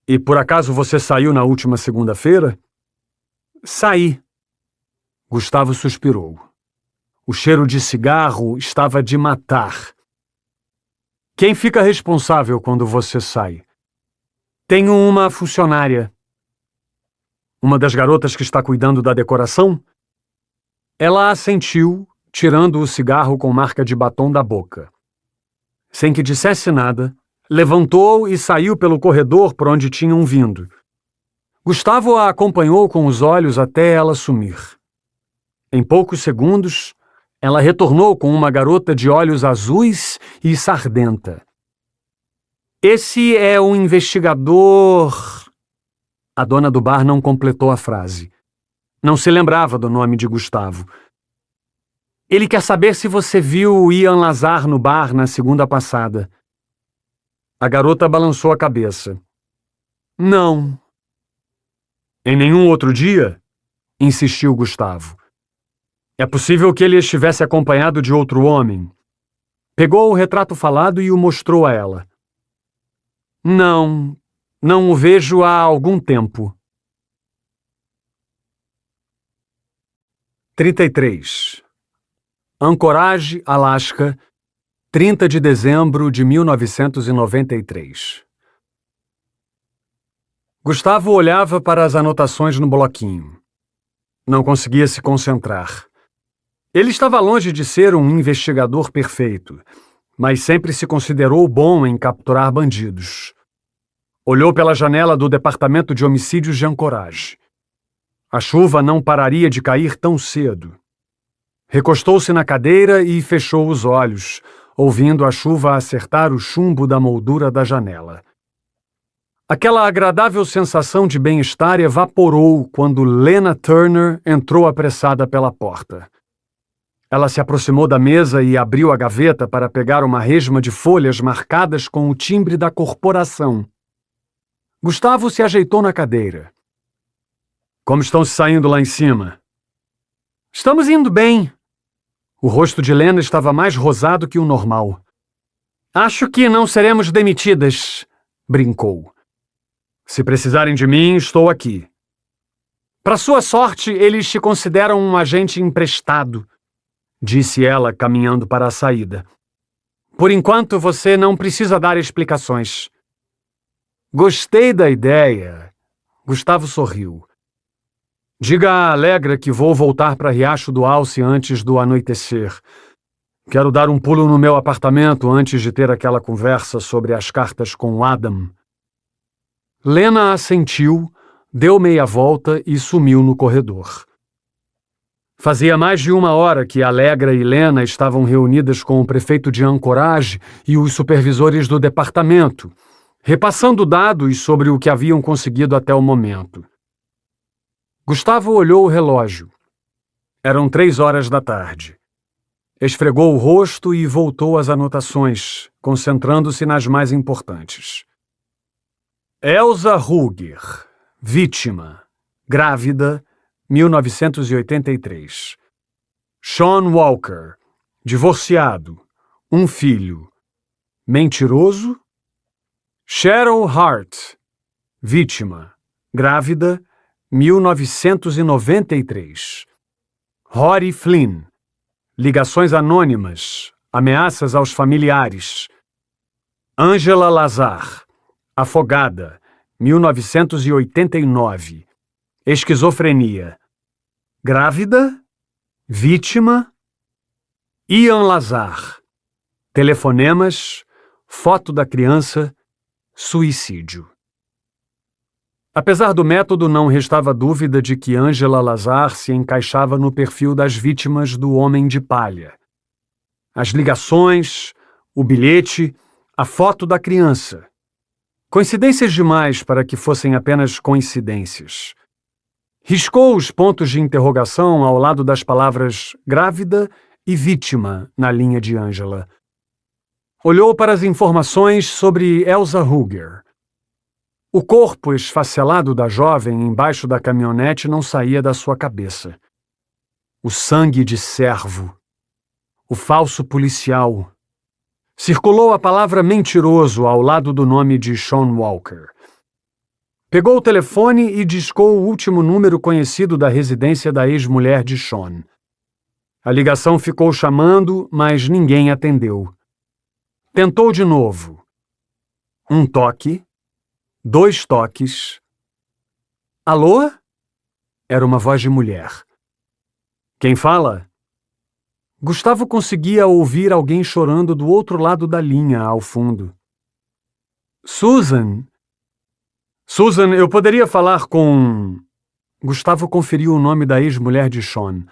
E por acaso você saiu na última segunda-feira? Saí. Gustavo suspirou. O cheiro de cigarro estava de matar. Quem fica responsável quando você sai? Tenho uma funcionária. Uma das garotas que está cuidando da decoração? Ela assentiu, tirando o cigarro com marca de batom da boca. Sem que dissesse nada, levantou e saiu pelo corredor por onde tinham vindo. Gustavo a acompanhou com os olhos até ela sumir. Em poucos segundos, ela retornou com uma garota de olhos azuis e sardenta. Esse é o investigador... A dona do bar não completou a frase. Não se lembrava do nome de Gustavo. Ele quer saber se você viu o Ian Lazar no bar na segunda passada. A garota balançou a cabeça. Não. Em nenhum outro dia? Insistiu Gustavo. É possível que ele estivesse acompanhado de outro homem. Pegou o retrato falado e o mostrou a ela. Não o vejo há algum tempo. 33. Anchorage, Alasca, 30 de dezembro de 1993. Gustavo olhava para as anotações no bloquinho. Não conseguia se concentrar. Ele estava longe de ser um investigador perfeito, mas sempre se considerou bom em capturar bandidos. Olhou pela janela do departamento de homicídios de Anchorage. A chuva não pararia de cair tão cedo. Recostou-se na cadeira e fechou os olhos, ouvindo a chuva acertar o chumbo da moldura da janela. Aquela agradável sensação de bem-estar evaporou quando Lena Turner entrou apressada pela porta. Ela se aproximou da mesa e abriu a gaveta para pegar uma resma de folhas marcadas com o timbre da corporação. Gustavo se ajeitou na cadeira. Como estão se saindo lá em cima? Estamos indo bem. O rosto de Lena estava mais rosado que o normal. Acho que não seremos demitidas, brincou. Se precisarem de mim, estou aqui. Para sua sorte, eles te consideram um agente emprestado, disse ela, caminhando para a saída. Por enquanto, você não precisa dar explicações. Gostei da ideia. Gustavo sorriu. Diga à Alegra que vou voltar para Riacho do Alce antes do anoitecer. Quero dar um pulo no meu apartamento antes de ter aquela conversa sobre as cartas com Adam. Lena assentiu, deu meia volta e sumiu no corredor. Fazia mais de 1 hora que Alegra e Lena estavam reunidas com o prefeito de Anchorage e os supervisores do departamento, repassando dados sobre o que haviam conseguido até o momento. Gustavo olhou o relógio. Eram 3 horas da tarde. Esfregou o rosto e voltou às anotações, concentrando-se nas mais importantes. Elsa Ruger, vítima, grávida, 1983. Sean Walker, divorciado, 1 filho, mentiroso. Cheryl Hart, vítima, grávida, 1993. Rory Flynn, ligações anônimas, ameaças aos familiares. Angela Lazar, afogada, 1989. Esquizofrenia. Grávida, vítima. Ian Lazar, telefonemas, foto da criança, suicídio. Apesar do método, não restava dúvida de que Angela Lazar se encaixava no perfil das vítimas do Homem de Palha. As ligações, o bilhete, a foto da criança. Coincidências demais para que fossem apenas coincidências. Riscou os pontos de interrogação ao lado das palavras grávida e vítima na linha de Angela. Olhou para as informações sobre Elsa Ruger. O corpo esfacelado da jovem embaixo da caminhonete não saía da sua cabeça. O sangue de servo. O falso policial. Circulou a palavra mentiroso ao lado do nome de Sean Walker. Pegou o telefone e discou o último número conhecido da residência da ex-mulher de Sean. A ligação ficou chamando, mas ninguém atendeu. Tentou de novo. 1 toque. 2 toques. Alô? Era uma voz de mulher. Quem fala? Gustavo conseguia ouvir alguém chorando do outro lado da linha, ao fundo. Susan? Susan, eu poderia falar com... Gustavo conferiu o nome da ex-mulher de Sean.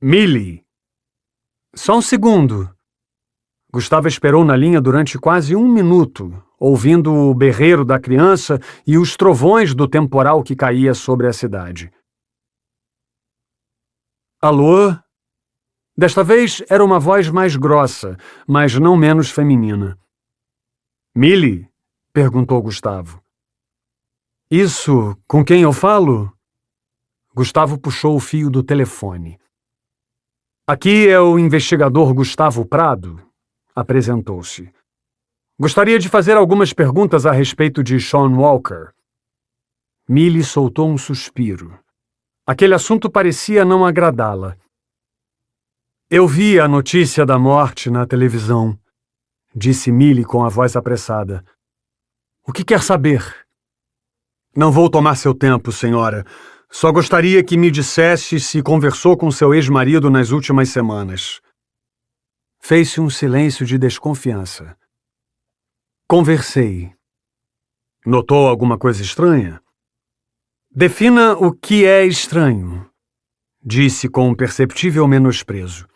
Millie. Só um segundo. Gustavo esperou na linha durante quase 1 minuto, ouvindo o berreiro da criança e os trovões do temporal que caía sobre a cidade. Alô? Desta vez era uma voz mais grossa, mas não menos feminina. Millie? Perguntou Gustavo. Isso, com quem eu falo? Gustavo puxou o fio do telefone. Aqui é o investigador Gustavo Prado, apresentou-se. Gostaria de fazer algumas perguntas a respeito de Sean Walker. Millie soltou um suspiro. Aquele assunto parecia não agradá-la. Eu vi a notícia da morte na televisão, disse Millie com a voz apressada. O que quer saber? Não vou tomar seu tempo, senhora. Só gostaria que me dissesse se conversou com seu ex-marido nas últimas semanas. Fez-se um silêncio de desconfiança. Conversei. Notou alguma coisa estranha? Defina o que é estranho, disse com um perceptível menosprezo.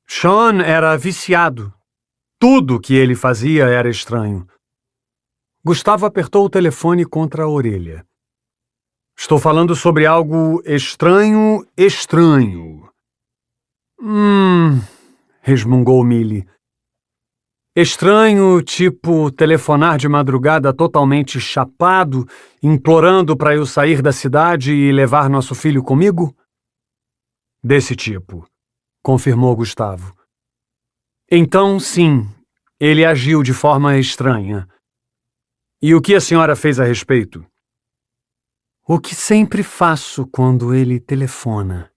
Sean era viciado. Tudo o que ele fazia era estranho. Gustavo apertou o telefone contra a orelha. Estou falando sobre algo estranho. Resmungou Millie. Estranho, tipo telefonar de madrugada totalmente chapado, implorando para eu sair da cidade e levar nosso filho comigo? Desse tipo, confirmou Gustavo. Então, sim, ele agiu de forma estranha. E o que a senhora fez a respeito? O que sempre faço quando ele telefona,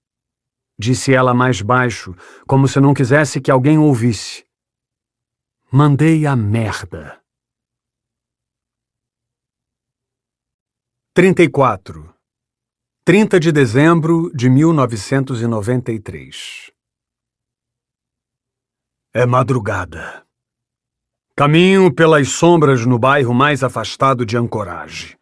disse ela mais baixo, como se não quisesse que alguém ouvisse. Mandei a merda. 34. 30 de dezembro de 1993. É madrugada. Caminho pelas sombras no bairro mais afastado de Anchorage.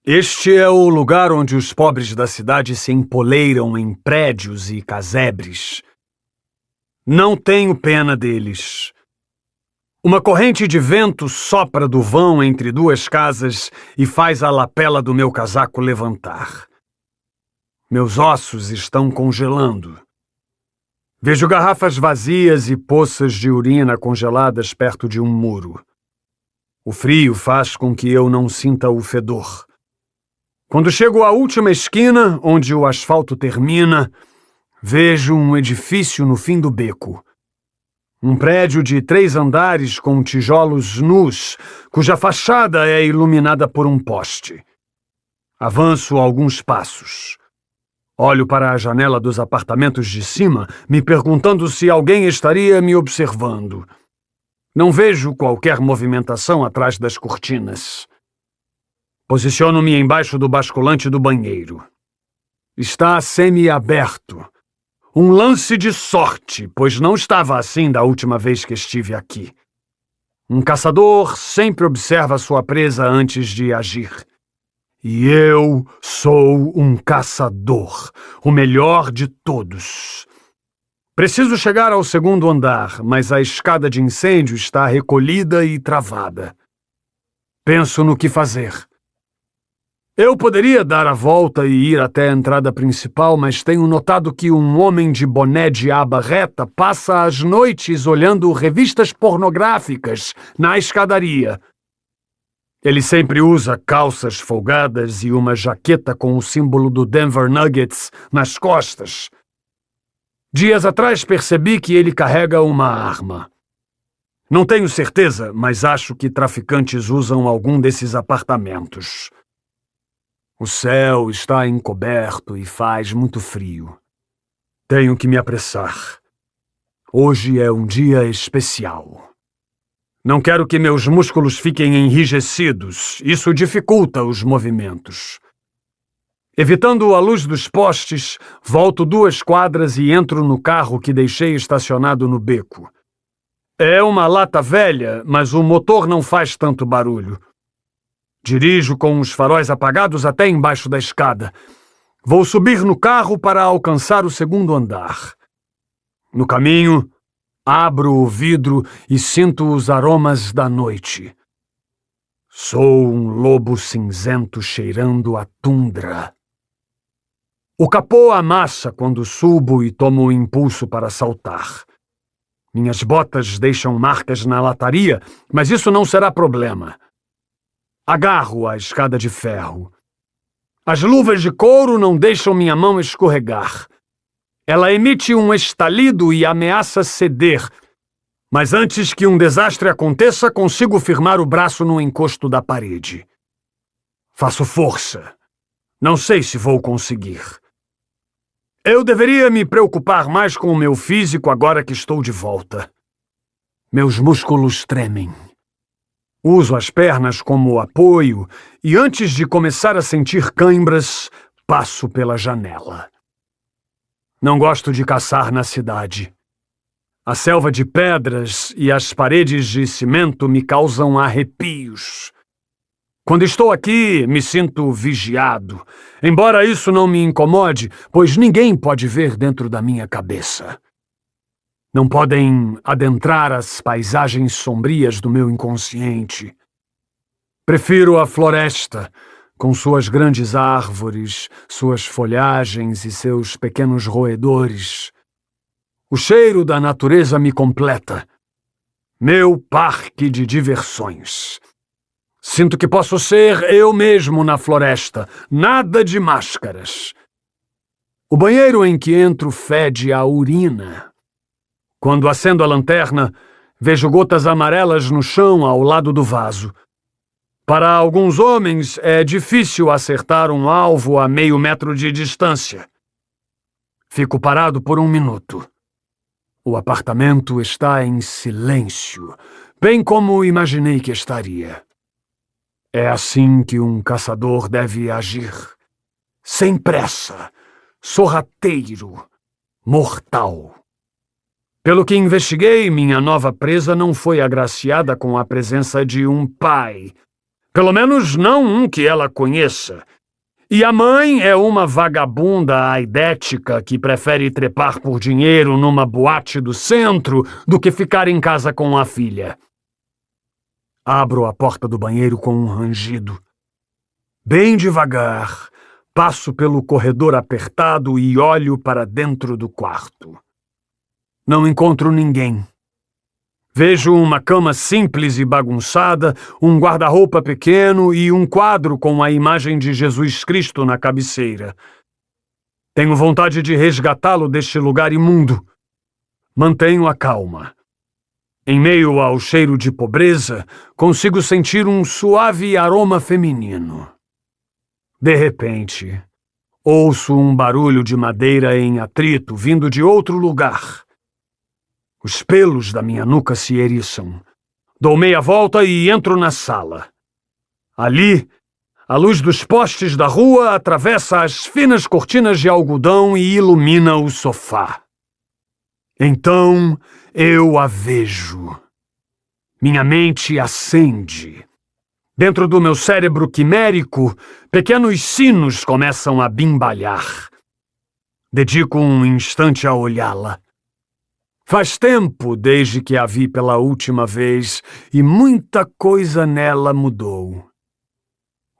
Este é o lugar onde os pobres da cidade se empoleiram em prédios e casebres. Não tenho pena deles. Uma corrente de vento sopra do vão entre duas casas e faz a lapela do meu casaco levantar. Meus ossos estão congelando. Vejo garrafas vazias e poças de urina congeladas perto de um muro. O frio faz com que eu não sinta o fedor. Quando chego à última esquina, onde o asfalto termina, vejo um edifício no fim do beco. Um prédio de 3 andares com tijolos nus, cuja fachada é iluminada por um poste. Avanço alguns passos. Olho para a janela dos apartamentos de cima, me perguntando se alguém estaria me observando. Não vejo qualquer movimentação atrás das cortinas. Posiciono-me embaixo do basculante do banheiro. Está semi-aberto. Um lance de sorte, pois não estava assim da última vez que estive aqui. Um caçador sempre observa sua presa antes de agir. E eu sou um caçador, o melhor de todos. Preciso chegar ao 2º andar, mas a escada de incêndio está recolhida e travada. Penso no que fazer. Eu poderia dar a volta e ir até a entrada principal, mas tenho notado que um homem de boné de aba reta passa as noites olhando revistas pornográficas na escadaria. Ele sempre usa calças folgadas e uma jaqueta com o símbolo do Denver Nuggets nas costas. Dias atrás percebi que ele carrega uma arma. Não tenho certeza, mas acho que traficantes usam algum desses apartamentos. O céu está encoberto e faz muito frio. Tenho que me apressar. Hoje é um dia especial. Não quero que meus músculos fiquem enrijecidos. Isso dificulta os movimentos. Evitando a luz dos postes, volto 2 quadras e entro no carro que deixei estacionado no beco. É uma lata velha, mas o motor não faz tanto barulho. Dirijo com os faróis apagados até embaixo da escada. Vou subir no carro para alcançar o 2º andar. No caminho, abro o vidro e sinto os aromas da noite. Sou um lobo cinzento cheirando a tundra. O capô amassa quando subo e tomo o impulso para saltar. Minhas botas deixam marcas na lataria, mas isso não será problema. Agarro a escada de ferro. As luvas de couro não deixam minha mão escorregar. Ela emite um estalido e ameaça ceder, mas antes que um desastre aconteça, consigo firmar o braço no encosto da parede. Faço força. Não sei se vou conseguir. Eu deveria me preocupar mais com o meu físico agora que estou de volta. Meus músculos tremem. Uso as pernas como apoio e antes de começar a sentir cãibras, passo pela janela. Não gosto de caçar na cidade. A selva de pedras e as paredes de cimento me causam arrepios. Quando estou aqui, me sinto vigiado, embora isso não me incomode, pois ninguém pode ver dentro da minha cabeça. Não podem adentrar as paisagens sombrias do meu inconsciente. Prefiro a floresta, com suas grandes árvores, suas folhagens e seus pequenos roedores. O cheiro da natureza me completa. Meu parque de diversões. Sinto que posso ser eu mesmo na floresta, nada de máscaras. O banheiro em que entro fede a urina. Quando acendo a lanterna, vejo gotas amarelas no chão ao lado do vaso. Para alguns homens, é difícil acertar um alvo a meio metro de distância. Fico parado por 1 minuto. O apartamento está em silêncio, bem como imaginei que estaria. É assim que um caçador deve agir. Sem pressa, sorrateiro, mortal. Pelo que investiguei, minha nova presa não foi agraciada com a presença de um pai. Pelo menos não um que ela conheça. E a mãe é uma vagabunda aidética que prefere trepar por dinheiro numa boate do centro do que ficar em casa com a filha. Abro a porta do banheiro com um rangido. Bem devagar, passo pelo corredor apertado e olho para dentro do quarto. Não encontro ninguém. Vejo uma cama simples e bagunçada, um guarda-roupa pequeno e um quadro com a imagem de Jesus Cristo na cabeceira. Tenho vontade de resgatá-lo deste lugar imundo. Mantenho a calma. Em meio ao cheiro de pobreza, consigo sentir um suave aroma feminino. De repente, ouço um barulho de madeira em atrito vindo de outro lugar. Os pelos da minha nuca se eriçam. Dou meia volta e entro na sala. Ali, a luz dos postes da rua atravessa as finas cortinas de algodão e ilumina o sofá. Então, eu a vejo. Minha mente acende. Dentro do meu cérebro quimérico, pequenos sinos começam a bimbalhar. Dedico um instante a olhá-la. Faz tempo desde que a vi pela última vez e muita coisa nela mudou.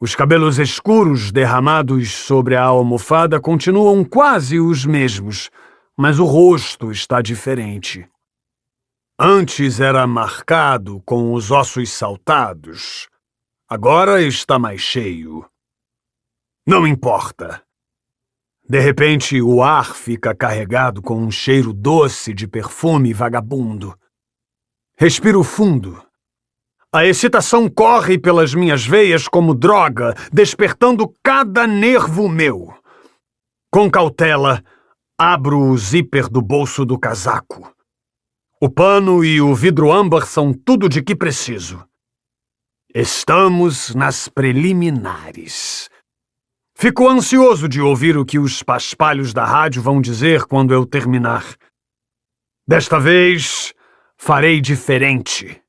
Os cabelos escuros derramados sobre a almofada continuam quase os mesmos, mas o rosto está diferente. Antes era marcado com os ossos saltados. Agora está mais cheio. Não importa. De repente, o ar fica carregado com um cheiro doce de perfume vagabundo. Respiro fundo. A excitação corre pelas minhas veias como droga, despertando cada nervo meu. Com cautela, abro o zíper do bolso do casaco. O pano e o vidro âmbar são tudo de que preciso. Estamos nas preliminares. Fico ansioso de ouvir o que os paspalhos da rádio vão dizer quando eu terminar. Desta vez, farei diferente.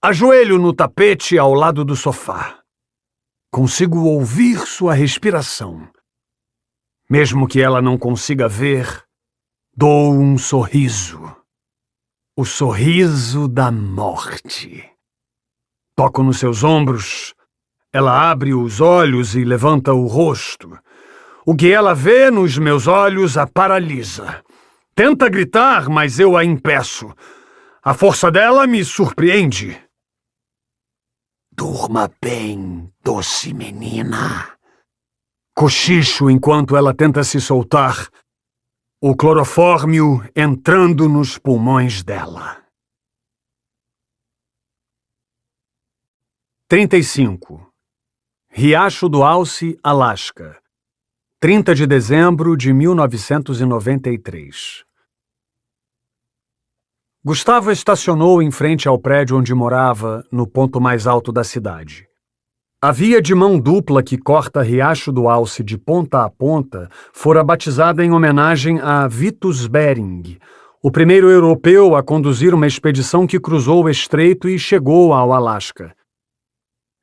Ajoelho no tapete ao lado do sofá. Consigo ouvir sua respiração. Mesmo que ela não consiga ver, dou um sorriso. O sorriso da morte. Toco nos seus ombros. Ela abre os olhos e levanta o rosto. O que ela vê nos meus olhos a paralisa. Tenta gritar, mas eu a impeço. A força dela me surpreende. Durma bem, doce menina. Cochicho enquanto ela tenta se soltar. O clorofórmio entrando nos pulmões dela. 35. Riacho do Alce, Alasca. 30 de dezembro de 1993. Gustavo estacionou em frente ao prédio onde morava, no ponto mais alto da cidade. A via de mão dupla que corta Riacho do Alce de ponta a ponta fora batizada em homenagem a Vitus Bering, o primeiro europeu a conduzir uma expedição que cruzou o estreito e chegou ao Alasca.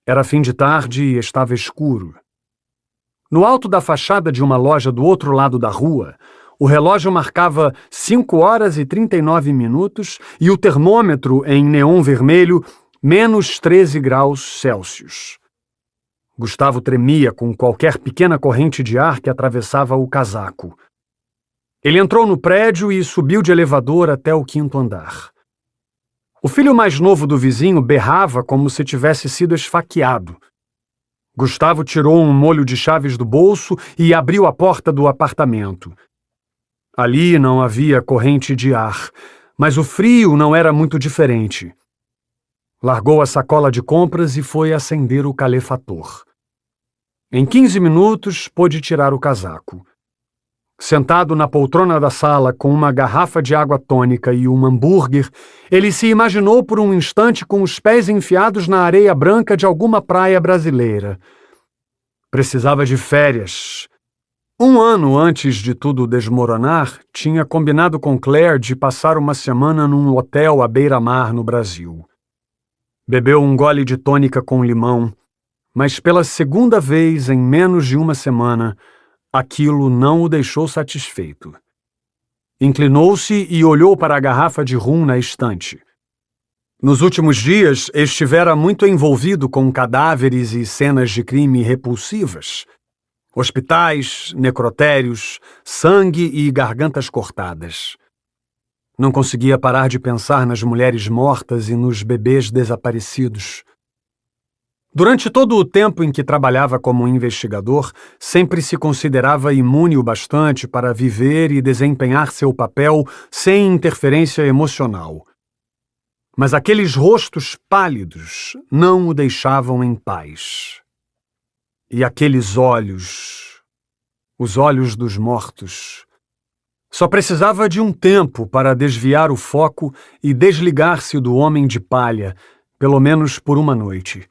Era fim de tarde e estava escuro. No alto da fachada de uma loja do outro lado da rua, o relógio marcava 5 horas e 39 minutos e o termômetro em neon vermelho, menos 13 graus Celsius. Gustavo tremia com qualquer pequena corrente de ar que atravessava o casaco. Ele entrou no prédio e subiu de elevador até o 5º andar. O filho mais novo do vizinho berrava como se tivesse sido esfaqueado. Gustavo tirou um molho de chaves do bolso e abriu a porta do apartamento. Ali não havia corrente de ar, mas o frio não era muito diferente. Largou a sacola de compras e foi acender o calefator. Em 15 minutos, pôde tirar o casaco. Sentado na poltrona da sala com uma garrafa de água tônica e um hambúrguer, ele se imaginou por um instante com os pés enfiados na areia branca de alguma praia brasileira. Precisava de férias. 1 ano antes de tudo desmoronar, tinha combinado com Claire de passar uma semana num hotel à beira-mar no Brasil. Bebeu um gole de tônica com limão, mas pela segunda vez em menos de uma semana, aquilo não o deixou satisfeito. Inclinou-se e olhou para a garrafa de rum na estante. Nos últimos dias, estivera muito envolvido com cadáveres e cenas de crime repulsivas. Hospitais, necrotérios, sangue e gargantas cortadas. Não conseguia parar de pensar nas mulheres mortas e nos bebês desaparecidos. Durante todo o tempo em que trabalhava como investigador, sempre se considerava imune o bastante para viver e desempenhar seu papel sem interferência emocional. Mas aqueles rostos pálidos não o deixavam em paz. E aqueles olhos, os olhos dos mortos. Só precisava de um tempo para desviar o foco e desligar-se do homem de palha, pelo menos por uma noite.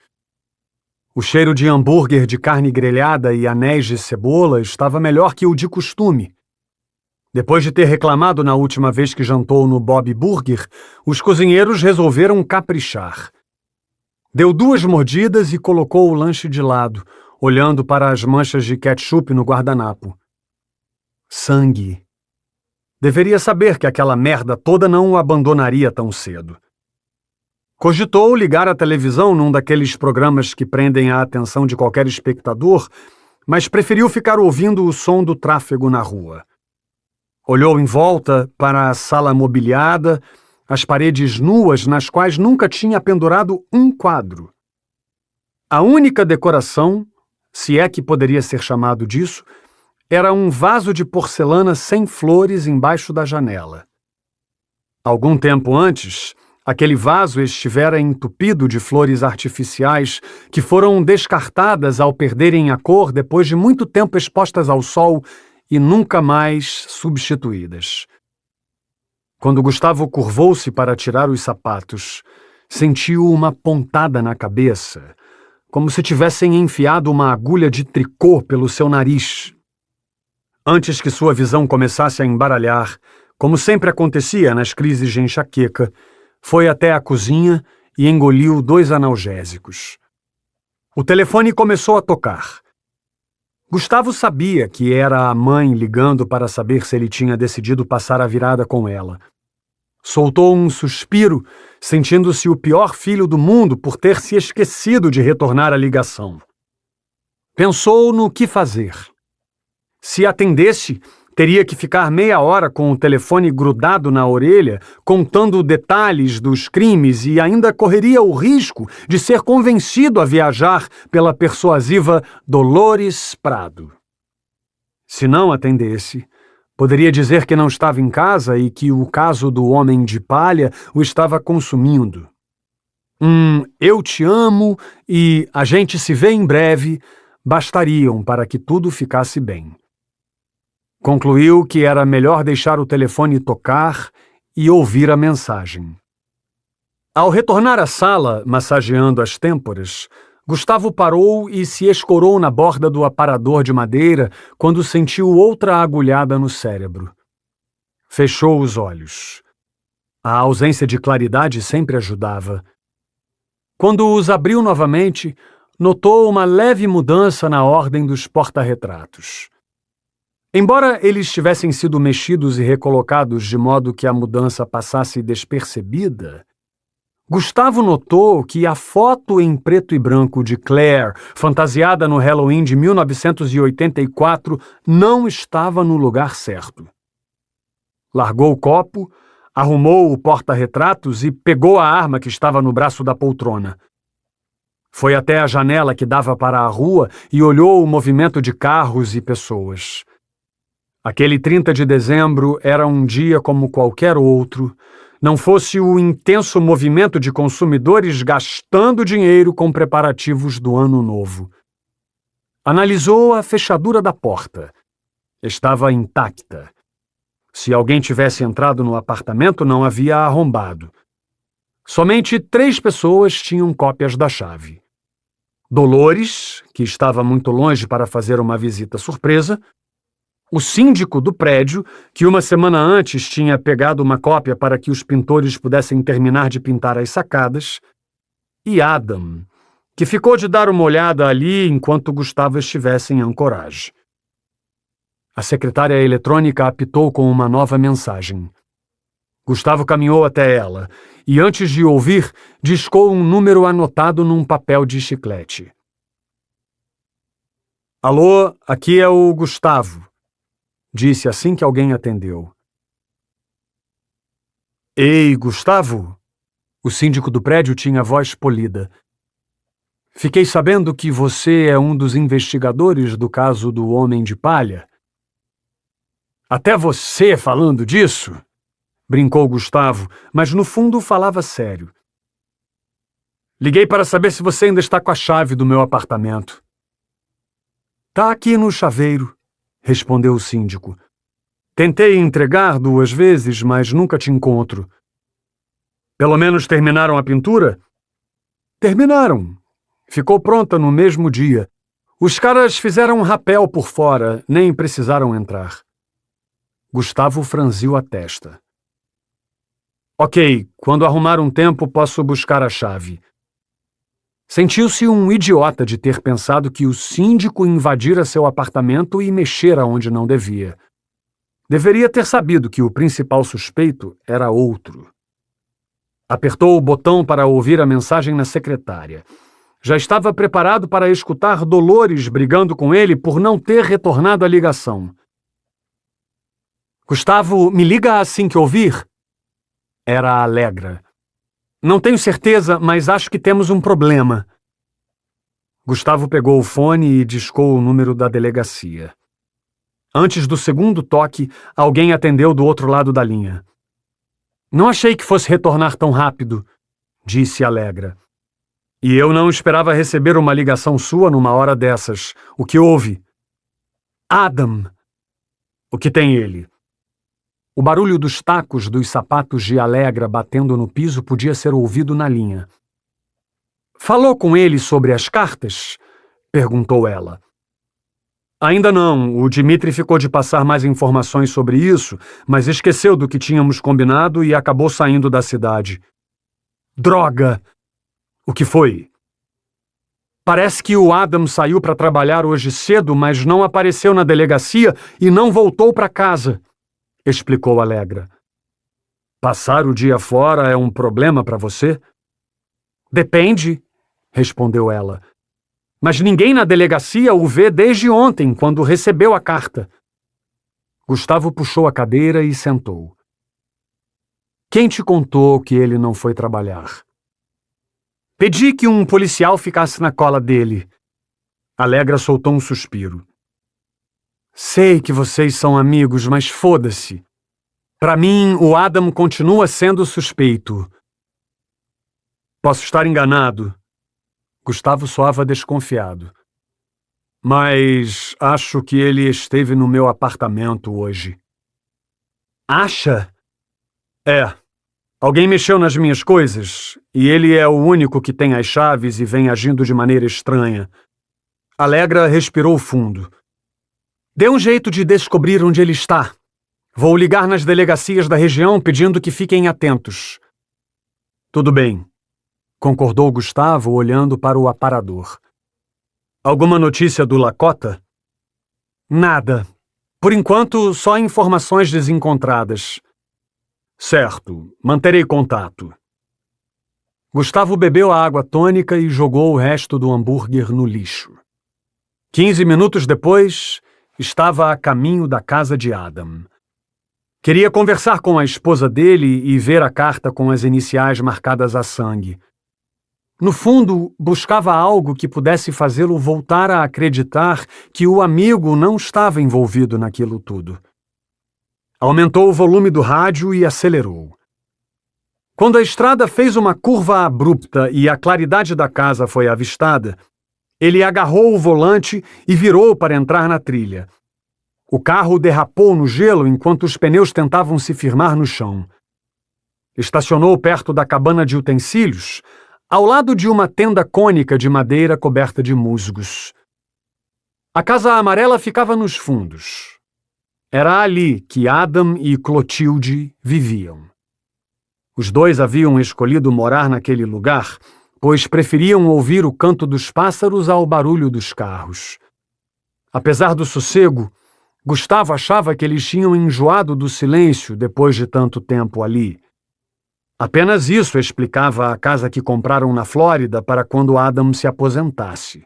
O cheiro de hambúrguer de carne grelhada e anéis de cebola estava melhor que o de costume. Depois de ter reclamado na última vez que jantou no Bob Burger, os cozinheiros resolveram caprichar. Deu 2 mordidas e colocou o lanche de lado, olhando para as manchas de ketchup no guardanapo. Sangue. Deveria saber que aquela merda toda não o abandonaria tão cedo. Cogitou ligar a televisão num daqueles programas que prendem a atenção de qualquer espectador, mas preferiu ficar ouvindo o som do tráfego na rua. Olhou em volta para a sala mobiliada, as paredes nuas nas quais nunca tinha pendurado um quadro. A única decoração, se é que poderia ser chamado disso, era um vaso de porcelana sem flores embaixo da janela. Algum tempo antes, aquele vaso estivera entupido de flores artificiais que foram descartadas ao perderem a cor depois de muito tempo expostas ao sol e nunca mais substituídas. Quando Gustavo curvou-se para tirar os sapatos, sentiu uma pontada na cabeça, como se tivessem enfiado uma agulha de tricô pelo seu nariz. Antes que sua visão começasse a embaralhar, como sempre acontecia nas crises de enxaqueca, foi até a cozinha e engoliu 2 analgésicos. O telefone começou a tocar. Gustavo sabia que era a mãe ligando para saber se ele tinha decidido passar a virada com ela. Soltou um suspiro, sentindo-se o pior filho do mundo por ter se esquecido de retornar a ligação. Pensou no que fazer. Se atendesse, teria que ficar meia hora com o telefone grudado na orelha, contando detalhes dos crimes e ainda correria o risco de ser convencido a viajar pela persuasiva Dolores Prado. Se não atendesse, poderia dizer que não estava em casa e que o caso do homem de palha o estava consumindo. Eu te amo e a gente se vê em breve bastariam para que tudo ficasse bem. Concluiu que era melhor deixar o telefone tocar e ouvir a mensagem. Ao retornar à sala, massageando as têmporas, Gustavo parou e se escorou na borda do aparador de madeira quando sentiu outra agulhada no cérebro. Fechou os olhos. A ausência de claridade sempre ajudava. Quando os abriu novamente, notou uma leve mudança na ordem dos porta-retratos. Embora eles tivessem sido mexidos e recolocados de modo que a mudança passasse despercebida, Gustavo notou que a foto em preto e branco de Claire, fantasiada no Halloween de 1984, não estava no lugar certo. Largou o copo, arrumou o porta-retratos e pegou a arma que estava no braço da poltrona. Foi até a janela que dava para a rua e olhou o movimento de carros e pessoas. Aquele 30 de dezembro era um dia como qualquer outro, não fosse o intenso movimento de consumidores gastando dinheiro com preparativos do ano novo. Analisou a fechadura da porta. Estava intacta. Se alguém tivesse entrado no apartamento, não havia arrombado. Somente 3 pessoas tinham cópias da chave. Dolores, que estava muito longe para fazer uma visita surpresa, o síndico do prédio, que uma semana antes tinha pegado uma cópia para que os pintores pudessem terminar de pintar as sacadas, e Adam, que ficou de dar uma olhada ali enquanto Gustavo estivesse em Anchorage. A secretária eletrônica apitou com uma nova mensagem. Gustavo caminhou até ela e, antes de ouvir, discou um número anotado num papel de chiclete. Alô, aqui é o Gustavo, disse assim que alguém atendeu. Ei, Gustavo? O síndico do prédio tinha voz polida. Fiquei sabendo que você é um dos investigadores do caso do Homem de Palha. Até você falando disso? Brincou Gustavo, mas no fundo falava sério. Liguei para saber se você ainda está com a chave do meu apartamento. Tá aqui no chaveiro, respondeu o síndico. Tentei entregar 2 vezes, mas nunca te encontro. Pelo menos terminaram a pintura? Terminaram. Ficou pronta no mesmo dia. Os caras fizeram um rapel por fora, nem precisaram entrar. Gustavo franziu a testa. Ok, quando arrumar um tempo posso buscar a chave. Sentiu-se um idiota de ter pensado que o síndico invadira seu apartamento e mexera onde não devia. Deveria ter sabido que o principal suspeito era outro. Apertou o botão para ouvir a mensagem na secretária. Já estava preparado para escutar Dolores brigando com ele por não ter retornado a ligação. Gustavo, me liga assim que ouvir? Era a Alegra. Não tenho certeza, mas acho que temos um problema. Gustavo pegou o fone e discou o número da delegacia. Antes do segundo toque, alguém atendeu do outro lado da linha. Não achei que fosse retornar tão rápido, disse Alegra. E eu não esperava receber uma ligação sua numa hora dessas. O que houve? Adam. O que tem ele? O barulho dos tacos dos sapatos de Alegra batendo no piso podia ser ouvido na linha. Falou com ele sobre as cartas? Perguntou ela. Ainda não. O Dmitri ficou de passar mais informações sobre isso, mas esqueceu do que tínhamos combinado e acabou saindo da cidade. Droga! O que foi? Parece que o Adam saiu para trabalhar hoje cedo, mas não apareceu na delegacia e não voltou para casa, explicou Alegra. Passar o dia fora é um problema para você? Depende, respondeu ela. Mas ninguém na delegacia o vê desde ontem, quando recebeu a carta. Gustavo puxou a cadeira e sentou. Quem te contou que ele não foi trabalhar? Pedi que um policial ficasse na cola dele. Alegra soltou um suspiro. Sei que vocês são amigos, mas foda-se. Para mim, o Adam continua sendo suspeito. Posso estar enganado. Gustavo soava desconfiado. Mas acho que ele esteve no meu apartamento hoje. Acha? É. Alguém mexeu nas minhas coisas, e ele é o único que tem as chaves e vem agindo de maneira estranha. Alegra respirou fundo. Dê um jeito de descobrir onde ele está. Vou ligar nas delegacias da região pedindo que fiquem atentos. Tudo bem, concordou Gustavo olhando para o aparador. Alguma notícia do Lakota? Nada. Por enquanto, só informações desencontradas. Certo, manterei contato. Gustavo bebeu a água tônica e jogou o resto do hambúrguer no lixo. 15 minutos depois, estava a caminho da casa de Adam. Queria conversar com a esposa dele e ver a carta com as iniciais marcadas a sangue. No fundo, buscava algo que pudesse fazê-lo voltar a acreditar que o amigo não estava envolvido naquilo tudo. Aumentou o volume do rádio e acelerou. Quando a estrada fez uma curva abrupta e a claridade da casa foi avistada, ele agarrou o volante e virou para entrar na trilha. O carro derrapou no gelo enquanto os pneus tentavam se firmar no chão. Estacionou perto da cabana de utensílios, ao lado de uma tenda cônica de madeira coberta de musgos. A casa amarela ficava nos fundos. Era ali que Adam e Clotilde viviam. Os dois haviam escolhido morar naquele lugar, pois preferiam ouvir o canto dos pássaros ao barulho dos carros. Apesar do sossego, Gustavo achava que eles tinham enjoado do silêncio depois de tanto tempo ali. Apenas isso explicava a casa que compraram na Flórida para quando Adam se aposentasse.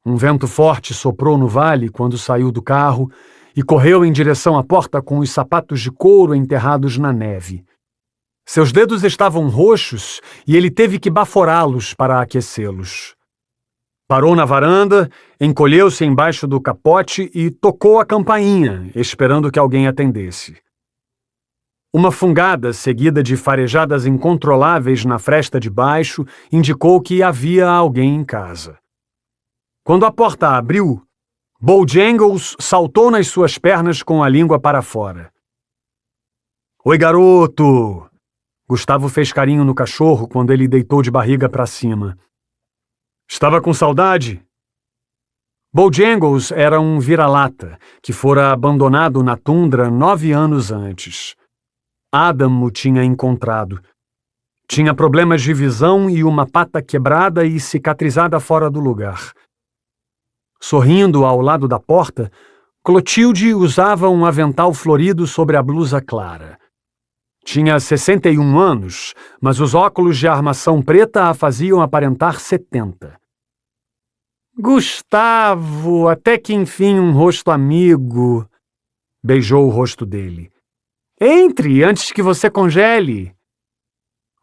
Um vento forte soprou no vale quando saiu do carro e correu em direção à porta com os sapatos de couro enterrados na neve. Seus dedos estavam roxos e ele teve que baforá-los para aquecê-los. Parou na varanda, encolheu-se embaixo do capote e tocou a campainha, esperando que alguém atendesse. Uma fungada, seguida de farejadas incontroláveis na fresta de baixo, indicou que havia alguém em casa. Quando a porta abriu, Bojangles saltou nas suas pernas com a língua para fora. "Oi, garoto!" Gustavo fez carinho no cachorro quando ele deitou de barriga para cima. "Estava com saudade?" Bojangles era um vira-lata que fora abandonado na tundra 9 anos antes. Adam o tinha encontrado. Tinha problemas de visão e uma pata quebrada e cicatrizada fora do lugar. Sorrindo ao lado da porta, Clotilde usava um avental florido sobre a blusa clara. Tinha 61 anos, mas os óculos de armação preta a faziam aparentar 70. "Gustavo, até que enfim um rosto amigo", beijou o rosto dele. "Entre, antes que você congele."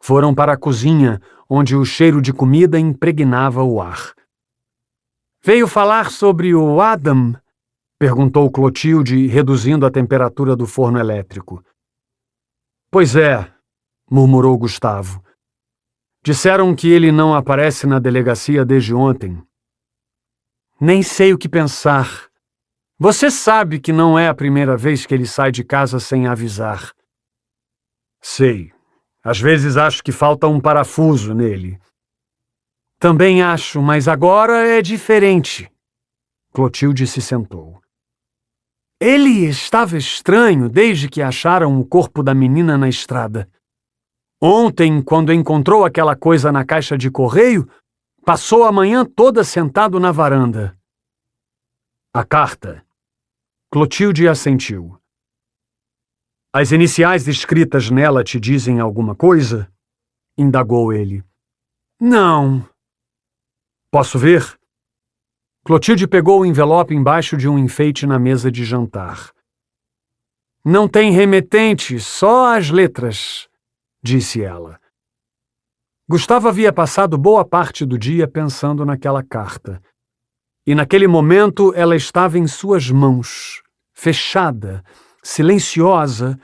Foram para a cozinha, onde o cheiro de comida impregnava o ar. "Veio falar sobre o Adam?" perguntou Clotilde, reduzindo a temperatura do forno elétrico. "Pois é", murmurou Gustavo. "Disseram que ele não aparece na delegacia desde ontem." "Nem sei o que pensar. Você sabe que não é a primeira vez que ele sai de casa sem avisar." "Sei. Às vezes acho que falta um parafuso nele." "Também acho, mas agora é diferente." Clotilde se sentou. "Ele estava estranho desde que acharam o corpo da menina na estrada. Ontem, quando encontrou aquela coisa na caixa de correio, passou a manhã toda sentado na varanda." "A carta." Clotilde assentiu. "As iniciais escritas nela te dizem alguma coisa?" indagou ele. "Não." "Posso ver?" Clotilde pegou o envelope embaixo de um enfeite na mesa de jantar. "Não tem remetente, só as letras", disse ela. Gustavo havia passado boa parte do dia pensando naquela carta. E naquele momento ela estava em suas mãos, fechada, silenciosa,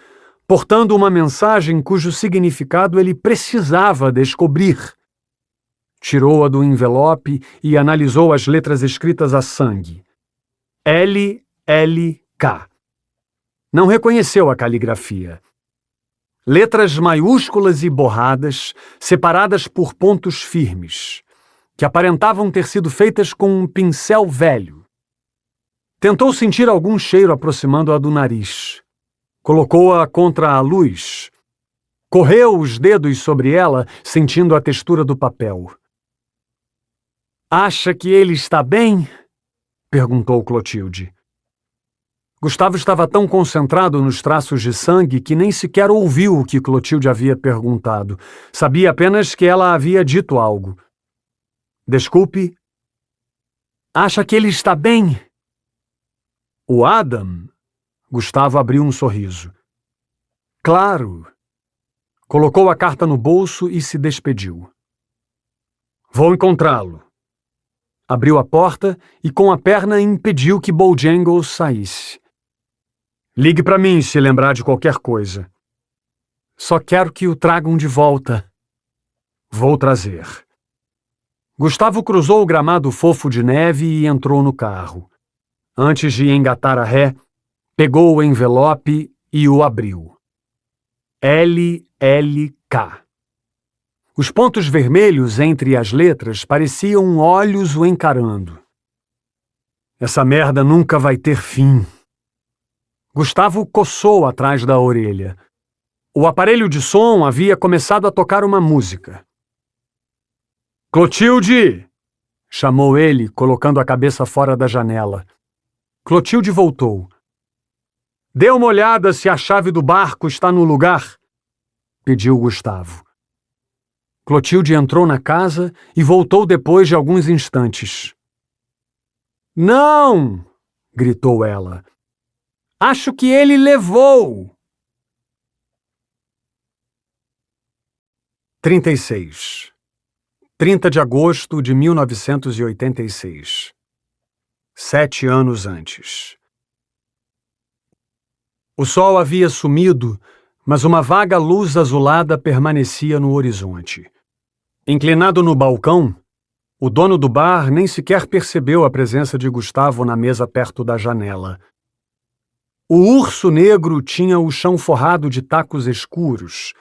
portando uma mensagem cujo significado ele precisava descobrir. Tirou-a do envelope e analisou as letras escritas a sangue. LLK. Não reconheceu a caligrafia. Letras maiúsculas e borradas, separadas por pontos firmes, que aparentavam ter sido feitas com um pincel velho. Tentou sentir algum cheiro aproximando-a do nariz. Colocou-a contra a luz. Correu os dedos sobre ela, sentindo a textura do papel. "Acha que ele está bem?" perguntou Clotilde. Gustavo estava tão concentrado nos traços de sangue que nem sequer ouviu o que Clotilde havia perguntado. Sabia apenas que ela havia dito algo. "Desculpe." "Acha que ele está bem?" "O Adam?" Gustavo abriu um sorriso. "Claro." Colocou a carta no bolso e se despediu. Vou encontrá-lo. Abriu a porta e com a perna impediu que Bojangles saísse. Ligue para mim se lembrar de qualquer coisa. Só quero que o tragam de volta. Vou trazer. Gustavo cruzou o gramado fofo de neve e entrou no carro. Antes de engatar a ré, pegou o envelope e o abriu. LLK. Os pontos vermelhos entre as letras pareciam olhos o encarando. Essa merda nunca vai ter fim. Gustavo coçou atrás da orelha. O aparelho de som havia começado a tocar uma música. Clotilde! Chamou ele, colocando a cabeça fora da janela. Clotilde voltou. Dê uma olhada se a chave do barco está no lugar, pediu Gustavo. Clotilde entrou na casa e voltou depois de alguns instantes. Não! Gritou ela. Acho que ele levou! 36. 30 de agosto de 1986. 7 anos antes. O sol havia sumido, mas uma vaga luz azulada permanecia no horizonte. Inclinado no balcão, o dono do bar nem sequer percebeu a presença de Gustavo na mesa perto da janela. O urso negro tinha o chão forrado de tacos escuros,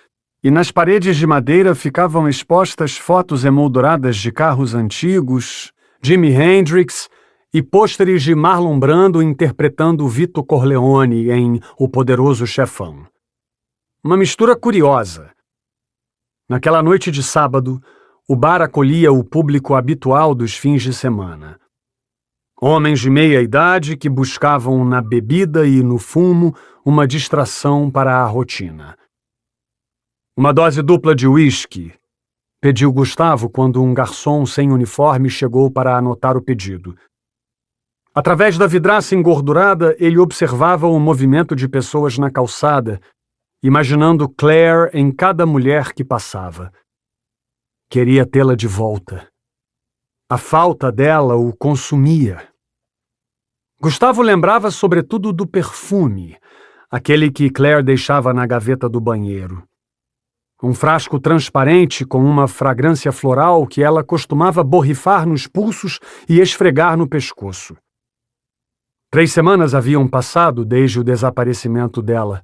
e nas paredes de madeira ficavam expostas fotos emolduradas de carros antigos, Jimi Hendrix e pôsteres de Marlon Brando interpretando Vito Corleone em O Poderoso Chefão. Uma mistura curiosa. Naquela noite de sábado, o bar acolhia o público habitual dos fins de semana. Homens de meia idade que buscavam na bebida e no fumo uma distração para a rotina. Uma dose dupla de uísque, pediu Gustavo quando um garçom sem uniforme chegou para anotar o pedido. Através da vidraça engordurada, ele observava o movimento de pessoas na calçada, imaginando Claire em cada mulher que passava. Queria tê-la de volta. A falta dela o consumia. Gustavo lembrava sobretudo do perfume, aquele que Claire deixava na gaveta do banheiro. Um frasco transparente com uma fragrância floral que ela costumava borrifar nos pulsos e esfregar no pescoço. 3 semanas haviam passado desde o desaparecimento dela.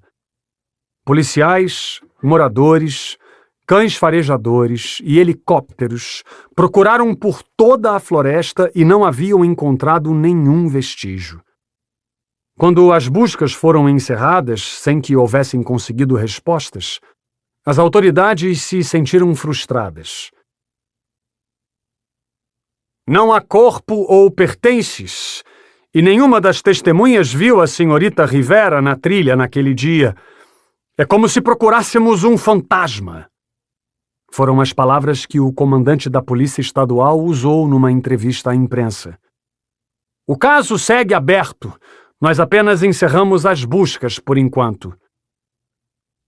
Policiais, moradores, cães farejadores e helicópteros procuraram por toda a floresta e não haviam encontrado nenhum vestígio. Quando as buscas foram encerradas sem que houvessem conseguido respostas, as autoridades se sentiram frustradas. Não há corpo ou pertences, e nenhuma das testemunhas viu a senhorita Rivera na trilha naquele dia. É como se procurássemos um fantasma. Foram as palavras que o comandante da Polícia Estadual usou numa entrevista à imprensa. O caso segue aberto. Nós apenas encerramos as buscas por enquanto.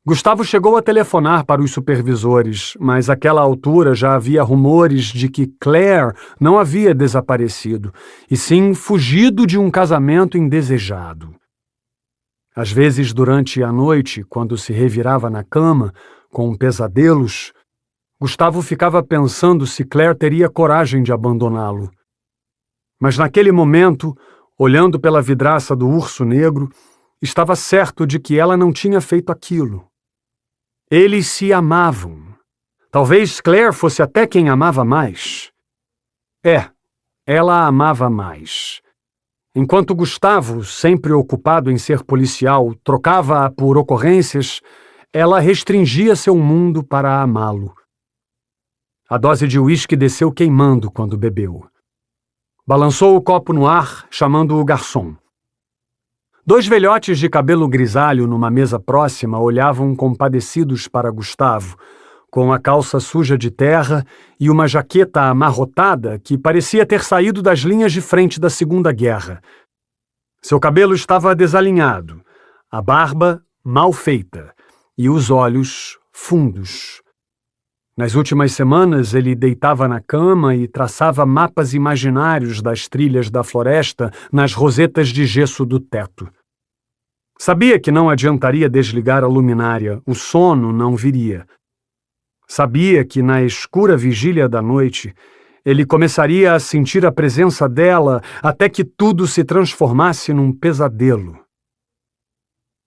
Gustavo chegou a telefonar para os supervisores, mas àquela altura já havia rumores de que Claire não havia desaparecido, e sim fugido de um casamento indesejado. Às vezes, durante a noite, quando se revirava na cama, com pesadelos, Gustavo ficava pensando se Claire teria coragem de abandoná-lo. Mas naquele momento, olhando pela vidraça do urso negro, estava certo de que ela não tinha feito aquilo. Eles se amavam. Talvez Claire fosse até quem amava mais. Ela a amava mais. Enquanto Gustavo, sempre ocupado em ser policial, trocava-a por ocorrências, ela restringia seu mundo para amá-lo. A dose de uísque desceu queimando quando bebeu. Balançou o copo no ar, chamando o garçom. 2 velhotes de cabelo grisalho numa mesa próxima olhavam compadecidos para Gustavo, com a calça suja de terra e uma jaqueta amarrotada que parecia ter saído das linhas de frente da Segunda Guerra. Seu cabelo estava desalinhado, a barba mal feita e os olhos fundos. Nas últimas semanas, ele deitava na cama e traçava mapas imaginários das trilhas da floresta nas rosetas de gesso do teto. Sabia que não adiantaria desligar a luminária, o sono não viria. Sabia que na escura vigília da noite, ele começaria a sentir a presença dela até que tudo se transformasse num pesadelo.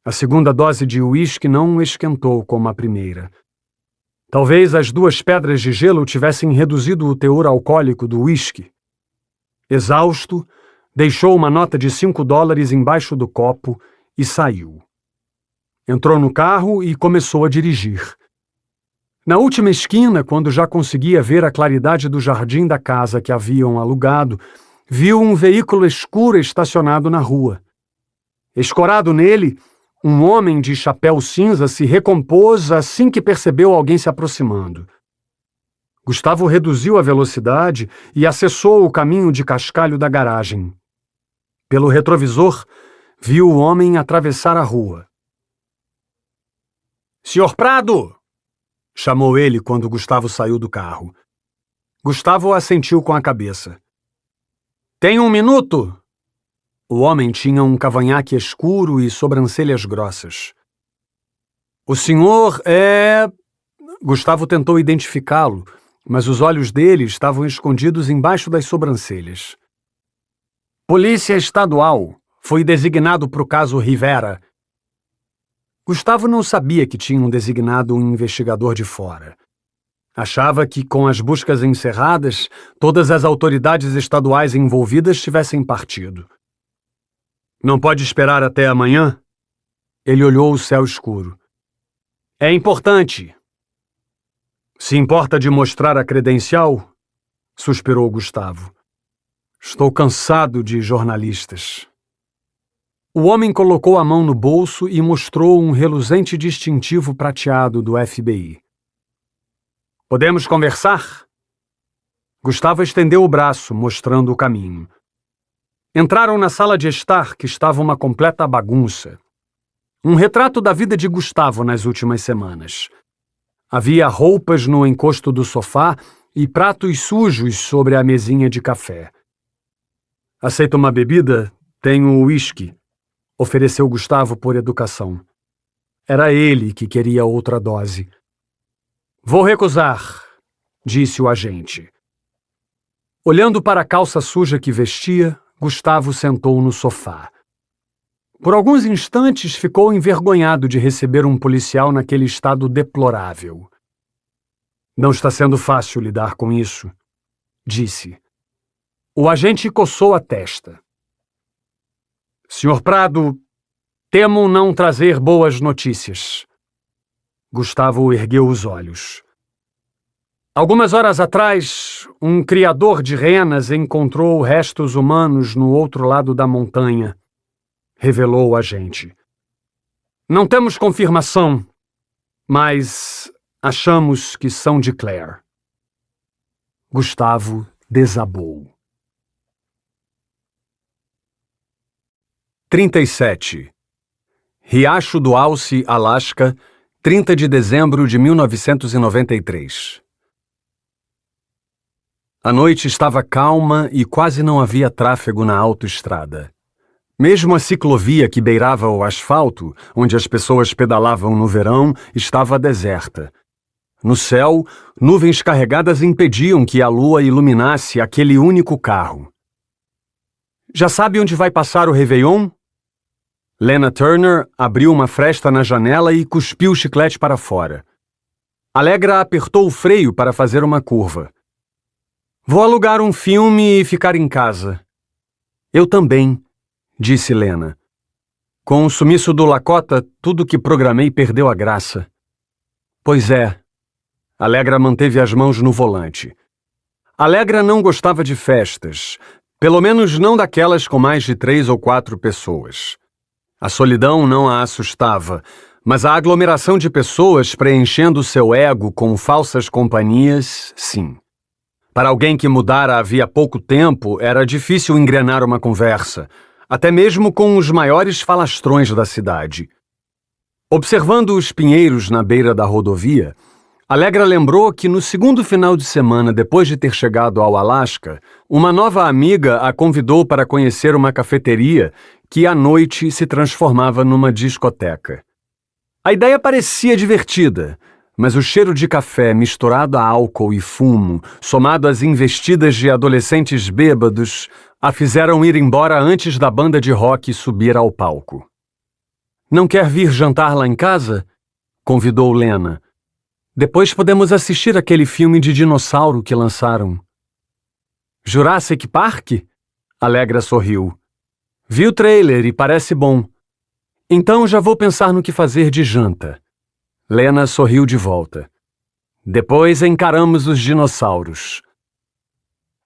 A segunda dose de uísque não esquentou como a primeira. Talvez as 2 pedras de gelo tivessem reduzido o teor alcoólico do uísque. Exausto, deixou uma nota de $5 embaixo do copo e saiu. Entrou no carro e começou a dirigir. Na última esquina, quando já conseguia ver a claridade do jardim da casa que haviam alugado, viu um veículo escuro estacionado na rua. Escorado nele, um homem de chapéu cinza se recompôs assim que percebeu alguém se aproximando. Gustavo reduziu a velocidade e acessou o caminho de cascalho da garagem. Pelo retrovisor, viu o homem atravessar a rua. "Senhor Prado!" chamou ele quando Gustavo saiu do carro. Gustavo assentiu com a cabeça. "Tem 1 minuto?" O homem tinha um cavanhaque escuro e sobrancelhas grossas. "O senhor é..." Gustavo tentou identificá-lo, mas os olhos dele estavam escondidos embaixo das sobrancelhas. "Polícia Estadual. Foi designado para o caso Rivera." Gustavo não sabia que tinham designado um investigador de fora. Achava que, com as buscas encerradas, todas as autoridades estaduais envolvidas tivessem partido. "Não pode esperar até amanhã?" Ele olhou o céu escuro. "É importante." "Se importa de mostrar a credencial?" suspirou Gustavo. "Estou cansado de jornalistas." O homem colocou a mão no bolso e mostrou um reluzente distintivo prateado do FBI. "Podemos conversar?" Gustavo estendeu o braço, mostrando o caminho. Entraram na sala de estar, que estava uma completa bagunça. Um retrato da vida de Gustavo nas últimas semanas. Havia roupas no encosto do sofá e pratos sujos sobre a mesinha de café. "Aceita uma bebida? Tenho uísque", ofereceu Gustavo por educação. Era ele que queria outra dose. "Vou recusar", disse o agente. Olhando para a calça suja que vestia, Gustavo sentou no sofá. Por alguns instantes ficou envergonhado de receber um policial naquele estado deplorável. "Não está sendo fácil lidar com isso", disse. O agente coçou a testa. "Senhor Prado, temo não trazer boas notícias." Gustavo ergueu os olhos. "Algumas horas atrás, um criador de renas encontrou restos humanos no outro lado da montanha", revelou o agente. "Não temos confirmação, mas achamos que são de Claire." Gustavo desabou. 37. Riacho do Alce, Alasca, 30 de dezembro de 1993. A noite estava calma e quase não havia tráfego na autoestrada. Mesmo a ciclovia que beirava o asfalto, onde as pessoas pedalavam no verão, estava deserta. No céu, nuvens carregadas impediam que a lua iluminasse aquele único carro. "Já sabe onde vai passar o Réveillon?" Lena Turner abriu uma fresta na janela e cuspiu o chiclete para fora. Allegra apertou o freio para fazer uma curva. "Vou alugar um filme e ficar em casa." "Eu também", disse Lena. "Com o sumiço do Lakota, tudo que programei perdeu a graça." "Pois é." Allegra manteve as mãos no volante. Allegra não gostava de festas, pelo menos não daquelas com mais de 3 ou 4 pessoas. A solidão não a assustava, mas a aglomeração de pessoas preenchendo seu ego com falsas companhias, sim. Para alguém que mudara havia pouco tempo, era difícil engrenar uma conversa, até mesmo com os maiores falastrões da cidade. Observando os pinheiros na beira da rodovia, Alegra lembrou que no segundo final de semana depois de ter chegado ao Alasca, uma nova amiga a convidou para conhecer uma cafeteria que à noite se transformava numa discoteca. A ideia parecia divertida, mas o cheiro de café misturado a álcool e fumo, somado às investidas de adolescentes bêbados, a fizeram ir embora antes da banda de rock subir ao palco. "Não quer vir jantar lá em casa?" convidou Lena. "Depois podemos assistir aquele filme de dinossauro que lançaram." "Jurassic Park?" Alegra sorriu. "Vi o trailer e parece bom. Então já vou pensar no que fazer de janta." Lena sorriu de volta. "Depois encaramos os dinossauros."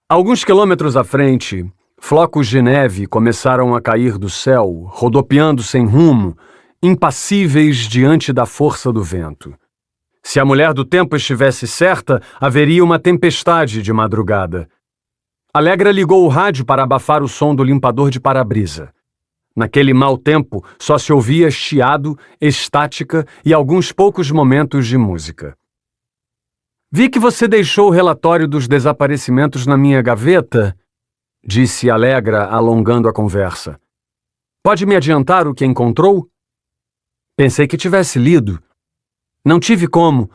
Alguns quilômetros à frente, flocos de neve começaram a cair do céu, rodopiando sem rumo, impassíveis diante da força do vento. Se a mulher do tempo estivesse certa, haveria uma tempestade de madrugada. Alegra ligou o rádio para abafar o som do limpador de para-brisa. Naquele mau tempo, só se ouvia chiado, estática e alguns poucos momentos de música. "Vi que você deixou o relatório dos desaparecimentos na minha gaveta", disse Alegra, alongando a conversa. "Pode me adiantar o que encontrou?" "Pensei que tivesse lido." "Não tive como.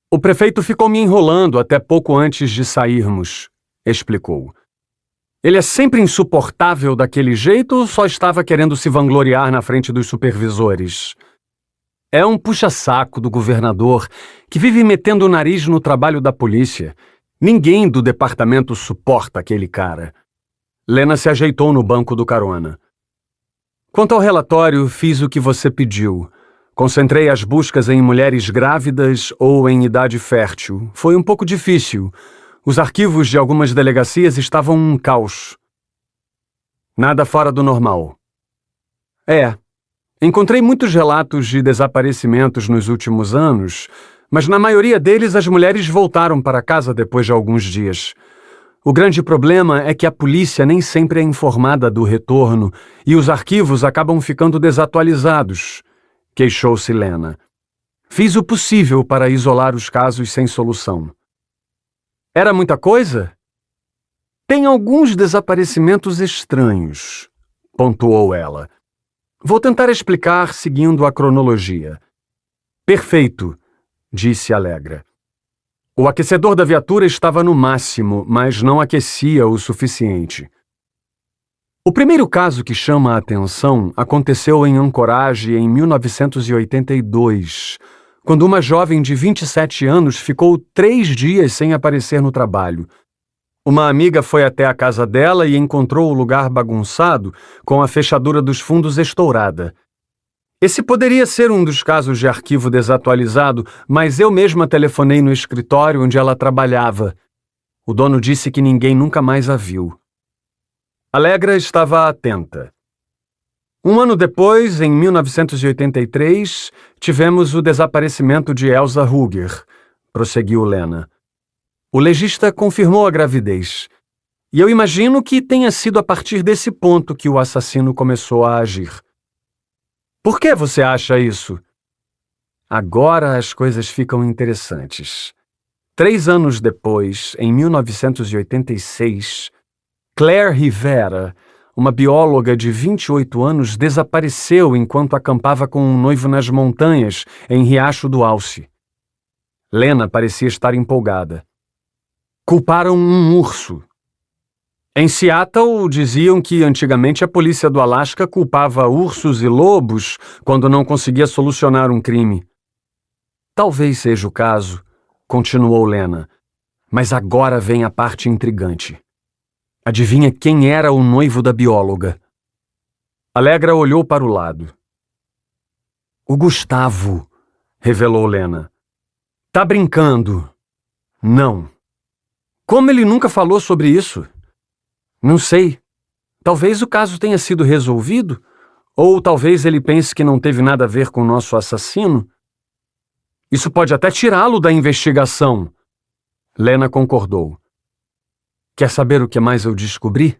O prefeito ficou me enrolando até pouco antes de sairmos", explicou. "Ele é sempre insuportável daquele jeito ou só estava querendo se vangloriar na frente dos supervisores?" "É um puxa-saco do governador que vive metendo o nariz no trabalho da polícia. Ninguém do departamento suporta aquele cara." Lena se ajeitou no banco do carona. "Quanto ao relatório, fiz o que você pediu. Concentrei as buscas em mulheres grávidas ou em idade fértil. Foi um pouco difícil. Os arquivos de algumas delegacias estavam um caos." "Nada fora do normal." "É. Encontrei muitos relatos de desaparecimentos nos últimos anos, mas na maioria deles as mulheres voltaram para casa depois de alguns dias. O grande problema é que a polícia nem sempre é informada do retorno e os arquivos acabam ficando desatualizados", queixou-se Lena. "Fiz o possível para isolar os casos sem solução." "Era muita coisa?" "Tem alguns desaparecimentos estranhos", pontuou ela. "Vou tentar explicar seguindo a cronologia." "Perfeito", disse Alegra. O aquecedor da viatura estava no máximo, mas não aquecia o suficiente. O primeiro caso que chama a atenção aconteceu em Anchorage em 1982, quando uma jovem de 27 anos ficou 3 dias sem aparecer no trabalho. Uma amiga foi até a casa dela e encontrou o lugar bagunçado, com a fechadura dos fundos estourada. Esse poderia ser um dos casos de arquivo desatualizado, mas eu mesma telefonei no escritório onde ela trabalhava. O dono disse que ninguém nunca mais a viu. Alegra estava atenta. 1 ano depois, em 1983, tivemos o desaparecimento de Elsa Ruger, prosseguiu Lena. O legista confirmou a gravidez. E eu imagino que tenha sido a partir desse ponto que o assassino começou a agir. Por que você acha isso? Agora as coisas ficam interessantes. 3 anos depois, em 1986, Claire Rivera, uma bióloga de 28 anos, desapareceu enquanto acampava com um noivo nas montanhas, em Riacho do Alce. Lena parecia estar empolgada. Culparam um urso. Em Seattle, diziam que antigamente a polícia do Alasca culpava ursos e lobos quando não conseguia solucionar um crime. Talvez seja o caso, continuou Lena, mas agora vem a parte intrigante. Adivinha quem era o noivo da bióloga? Alegra olhou para o lado. O Gustavo, revelou Lena. Tá brincando? Não. Como ele nunca falou sobre isso? Não sei. Talvez o caso tenha sido resolvido, ou talvez ele pense que não teve nada a ver com o nosso assassino. Isso pode até tirá-lo da investigação. Lena concordou. Quer saber o que mais eu descobri?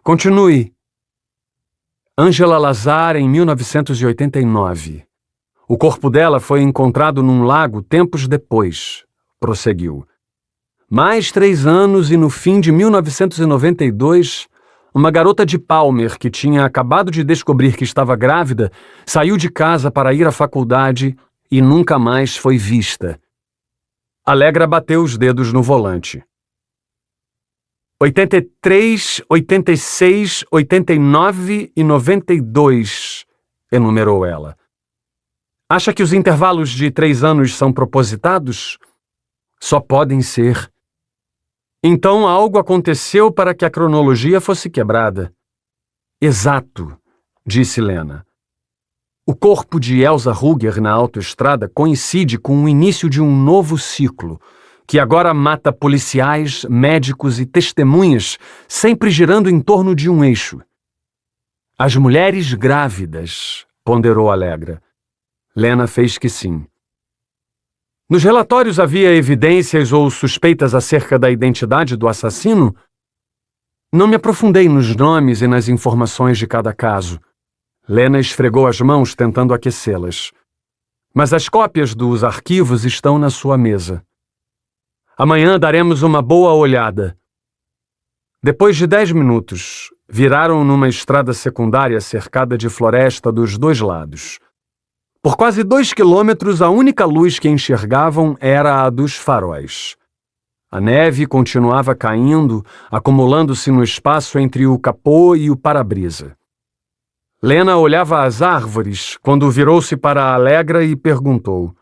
Continue. Angela Lazar, em 1989. O corpo dela foi encontrado num lago tempos depois, prosseguiu. Mais 3 anos e no fim de 1992, uma garota de Palmer que tinha acabado de descobrir que estava grávida saiu de casa para ir à faculdade e nunca mais foi vista. Alegra bateu os dedos no volante. 83, 86, 89 e 92, enumerou ela. Acha que os intervalos de 3 anos são propositados? Só podem ser. Então algo aconteceu para que a cronologia fosse quebrada. Exato, disse Lena. O corpo de Elsa Ruger na autoestrada coincide com o início de um novo ciclo, que agora mata policiais, médicos e testemunhas, sempre girando em torno de um eixo. As mulheres grávidas, ponderou Alegra. Lena fez que sim. Nos relatórios havia evidências ou suspeitas acerca da identidade do assassino? Não me aprofundei nos nomes e nas informações de cada caso. Lena esfregou as mãos tentando aquecê-las. Mas as cópias dos arquivos estão na sua mesa. Amanhã daremos uma boa olhada. Depois de 10 minutos, viraram numa estrada secundária cercada de floresta dos 2 lados. Por quase 2 quilômetros, a única luz que enxergavam era a dos faróis. A neve continuava caindo, acumulando-se no espaço entre o capô e o para-brisa. Lena olhava as árvores quando virou-se para a Alegra e perguntou: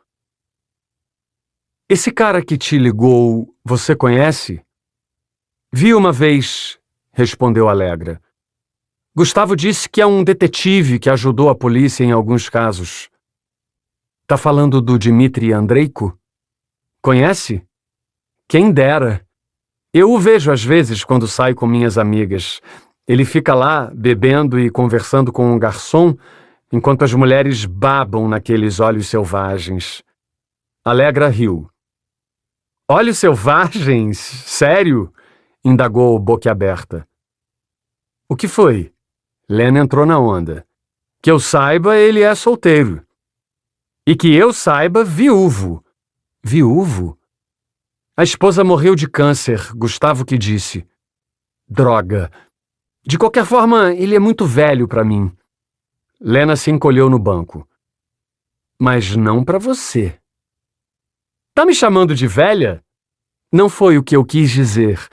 Esse cara que te ligou, você conhece? Vi uma vez, respondeu Alegra. Gustavo disse que é um detetive que ajudou a polícia em alguns casos. Tá falando do Dmitri Andreiko? Conhece? Quem dera. Eu o vejo às vezes quando saio com minhas amigas. Ele fica lá, bebendo e conversando com um garçom, enquanto as mulheres babam naqueles olhos selvagens. Alegra riu. Olhos selvagens? Sério? Indagou boquiaberta. O que foi? Lena entrou na onda. Que eu saiba, ele é solteiro. E que eu saiba, viúvo. Viúvo? A esposa morreu de câncer, Gustavo que disse. Droga. De qualquer forma, ele é muito velho para mim. Lena se encolheu no banco. Mas não para você. Tá me chamando de velha? Não foi o que eu quis dizer.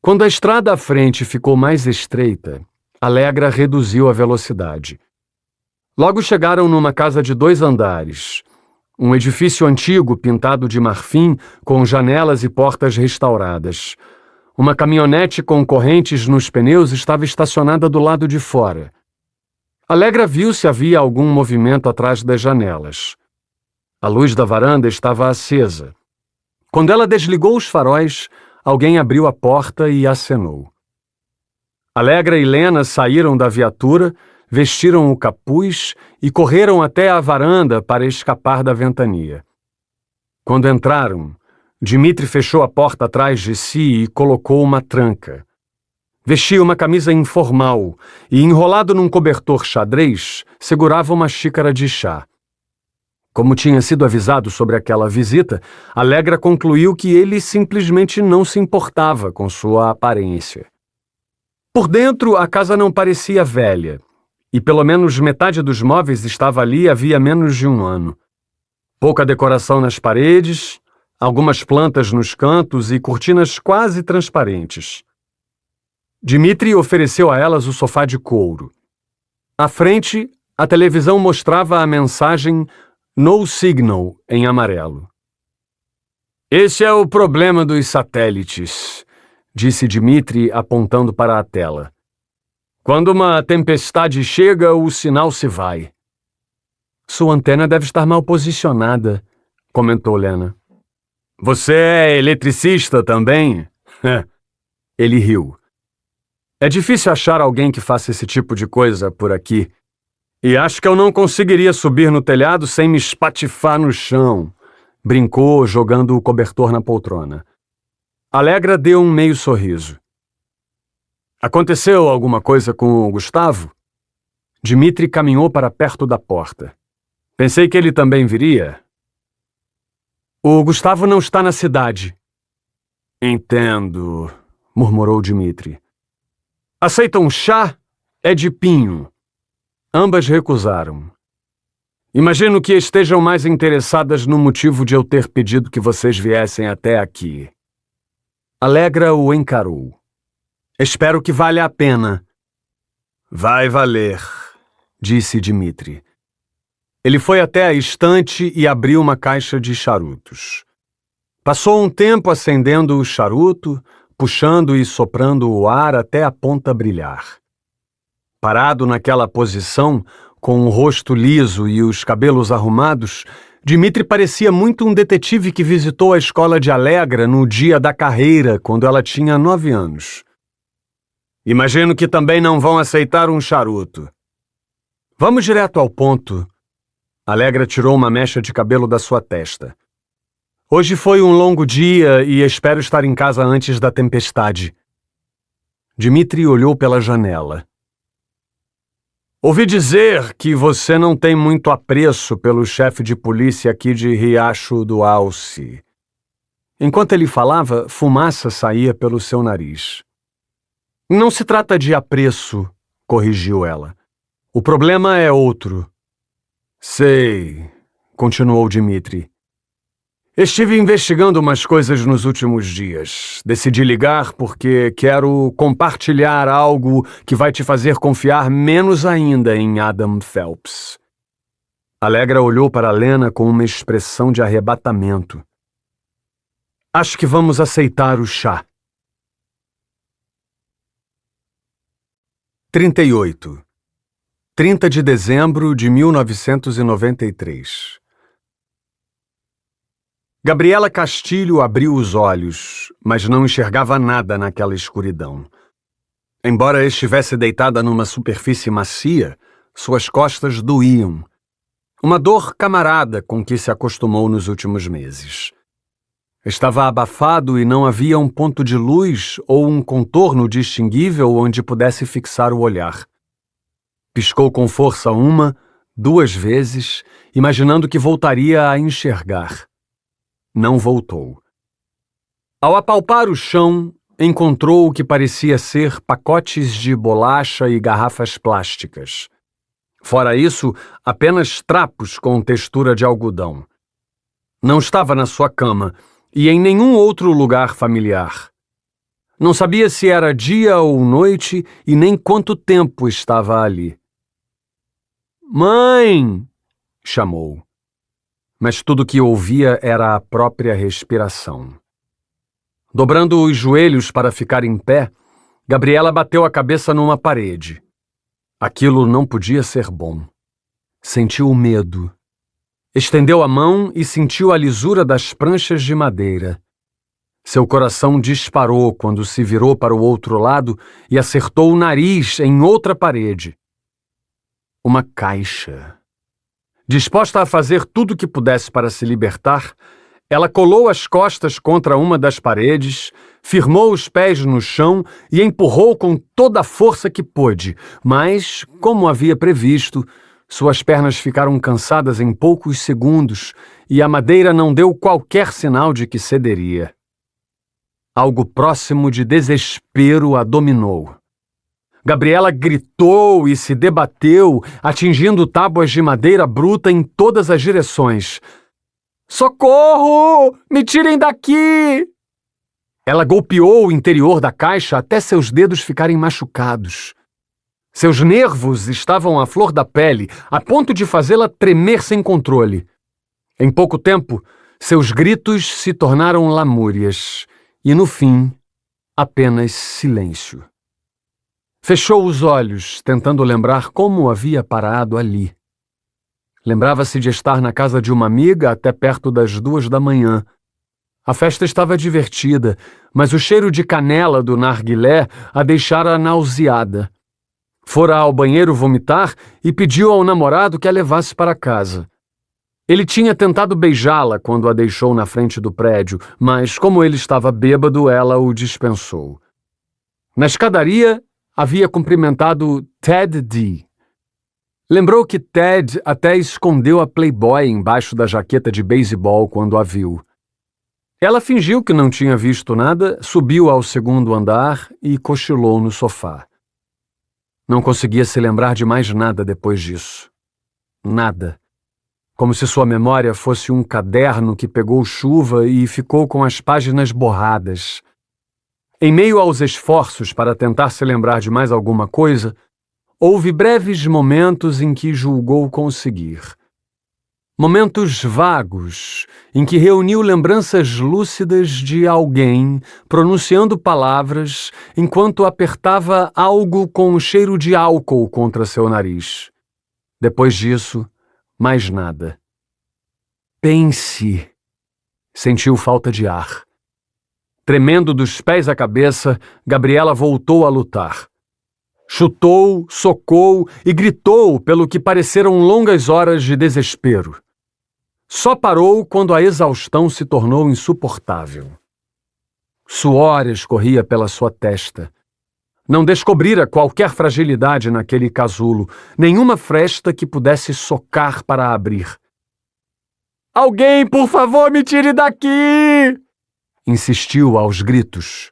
Quando a estrada à frente ficou mais estreita, Alegra reduziu a velocidade. Logo chegaram numa casa de 2 andares. Um edifício antigo pintado de marfim com janelas e portas restauradas. Uma caminhonete com correntes nos pneus estava estacionada do lado de fora. Alegra viu se havia algum movimento atrás das janelas. A luz da varanda estava acesa. Quando ela desligou os faróis, alguém abriu a porta e acenou. Alegra e Lena saíram da viatura, vestiram o capuz e correram até a varanda para escapar da ventania. Quando entraram, Dmitri fechou a porta atrás de si e colocou uma tranca. Vestia uma camisa informal e, enrolado num cobertor xadrez, segurava uma xícara de chá. Como tinha sido avisado sobre aquela visita, Alegra concluiu que ele simplesmente não se importava com sua aparência. Por dentro, a casa não parecia velha, e pelo menos metade dos móveis estava ali havia menos de 1 ano. Pouca decoração nas paredes, algumas plantas nos cantos e cortinas quase transparentes. Dmitri ofereceu a elas o sofá de couro. À frente, a televisão mostrava a mensagem No Signal em amarelo. Esse é o problema dos satélites, disse Dmitri apontando para a tela. Quando uma tempestade chega, o sinal se vai. Sua antena deve estar mal posicionada, comentou Lena. Você é eletricista também? Ele riu. É difícil achar alguém que faça esse tipo de coisa por aqui. E acho que eu não conseguiria subir no telhado sem me espatifar no chão, brincou, jogando o cobertor na poltrona. Alegra deu um meio sorriso. Aconteceu alguma coisa com o Gustavo? Dmitri caminhou para perto da porta. Pensei que ele também viria. O Gustavo não está na cidade. Entendo, murmurou Dmitri. Aceita um chá? É de pinho. Ambas recusaram. Imagino que estejam mais interessadas no motivo de eu ter pedido que vocês viessem até aqui. Alegra o encarou. Espero que valha a pena. Vai valer, disse Dmitri. Ele foi até a estante e abriu uma caixa de charutos. Passou um tempo acendendo o charuto, puxando e soprando o ar até a ponta brilhar. Parado naquela posição, com o rosto liso e os cabelos arrumados, Dmitri parecia muito um detetive que visitou a escola de Alegra no dia da carreira, quando ela tinha 9 anos. Imagino que também não vão aceitar um charuto. Vamos direto ao ponto. Alegra tirou uma mecha de cabelo da sua testa. Hoje foi um longo dia e espero estar em casa antes da tempestade. Dmitri olhou pela janela. Ouvi dizer que você não tem muito apreço pelo chefe de polícia aqui de Riacho do Alce. Enquanto ele falava, fumaça saía pelo seu nariz. Não se trata de apreço, corrigiu ela. O problema é outro. Sei, continuou Dmitri. Estive investigando umas coisas nos últimos dias. Decidi ligar porque quero compartilhar algo que vai te fazer confiar menos ainda em Adam Phelps. Alegra olhou para Lena com uma expressão de arrebatamento. Acho que vamos aceitar o chá. 38. 30 de dezembro de 1993. Gabriela Castilho abriu os olhos, mas não enxergava nada naquela escuridão. Embora estivesse deitada numa superfície macia, suas costas doíam. Uma dor camarada com que se acostumou nos últimos meses. Estava abafado e não havia um ponto de luz ou um contorno distinguível onde pudesse fixar o olhar. Piscou com força 1, 2 vezes, imaginando que voltaria a enxergar. Não voltou. Ao apalpar o chão, encontrou o que parecia ser pacotes de bolacha e garrafas plásticas. Fora isso, apenas trapos com textura de algodão. Não estava na sua cama e em nenhum outro lugar familiar. Não sabia se era dia ou noite e nem quanto tempo estava ali. "Mãe!" chamou. Mas tudo que ouvia era a própria respiração. Dobrando os joelhos para ficar em pé, Gabriela bateu a cabeça numa parede. Aquilo não podia ser bom. Sentiu medo. Estendeu a mão e sentiu a lisura das pranchas de madeira. Seu coração disparou quando se virou para o outro lado e acertou o nariz em outra parede. Uma caixa. Disposta a fazer tudo o que pudesse para se libertar, ela colou as costas contra uma das paredes, firmou os pés no chão e empurrou com toda a força que pôde, mas, como havia previsto, suas pernas ficaram cansadas em poucos segundos e a madeira não deu qualquer sinal de que cederia. Algo próximo de desespero a dominou. Gabriela gritou e se debateu, atingindo tábuas de madeira bruta em todas as direções. "Socorro! Me tirem daqui!" Ela golpeou o interior da caixa até seus dedos ficarem machucados. Seus nervos estavam à flor da pele, a ponto de fazê-la tremer sem controle. Em pouco tempo, seus gritos se tornaram lamúrias e, no fim, apenas silêncio. Fechou os olhos, tentando lembrar como havia parado ali. Lembrava-se de estar na casa de uma amiga até perto das 2 da manhã. A festa estava divertida, mas o cheiro de canela do narguilé a deixara nauseada. Fora ao banheiro vomitar e pediu ao namorado que a levasse para casa. Ele tinha tentado beijá-la quando a deixou na frente do prédio, mas como ele estava bêbado, ela o dispensou. Na escadaria, havia cumprimentado Ted D. Lembrou que Ted até escondeu a Playboy embaixo da jaqueta de beisebol quando a viu. Ela fingiu que não tinha visto nada, subiu ao segundo andar e cochilou no sofá. Não conseguia se lembrar de mais nada depois disso. Nada. Como se sua memória fosse um caderno que pegou chuva e ficou com as páginas borradas. Em meio aos esforços para tentar se lembrar de mais alguma coisa, houve breves momentos em que julgou conseguir. Momentos vagos, em que reuniu lembranças lúcidas de alguém pronunciando palavras enquanto apertava algo com o cheiro de álcool contra seu nariz. Depois disso, mais nada. Pense. Sentiu falta de ar. Tremendo dos pés à cabeça, Gabriela voltou a lutar. Chutou, socou e gritou pelo que pareceram longas horas de desespero. Só parou quando a exaustão se tornou insuportável. Suor escorria pela sua testa. Não descobrira qualquer fragilidade naquele casulo, nenhuma fresta que pudesse socar para abrir. "Alguém, por favor, me tire daqui!" insistiu aos gritos.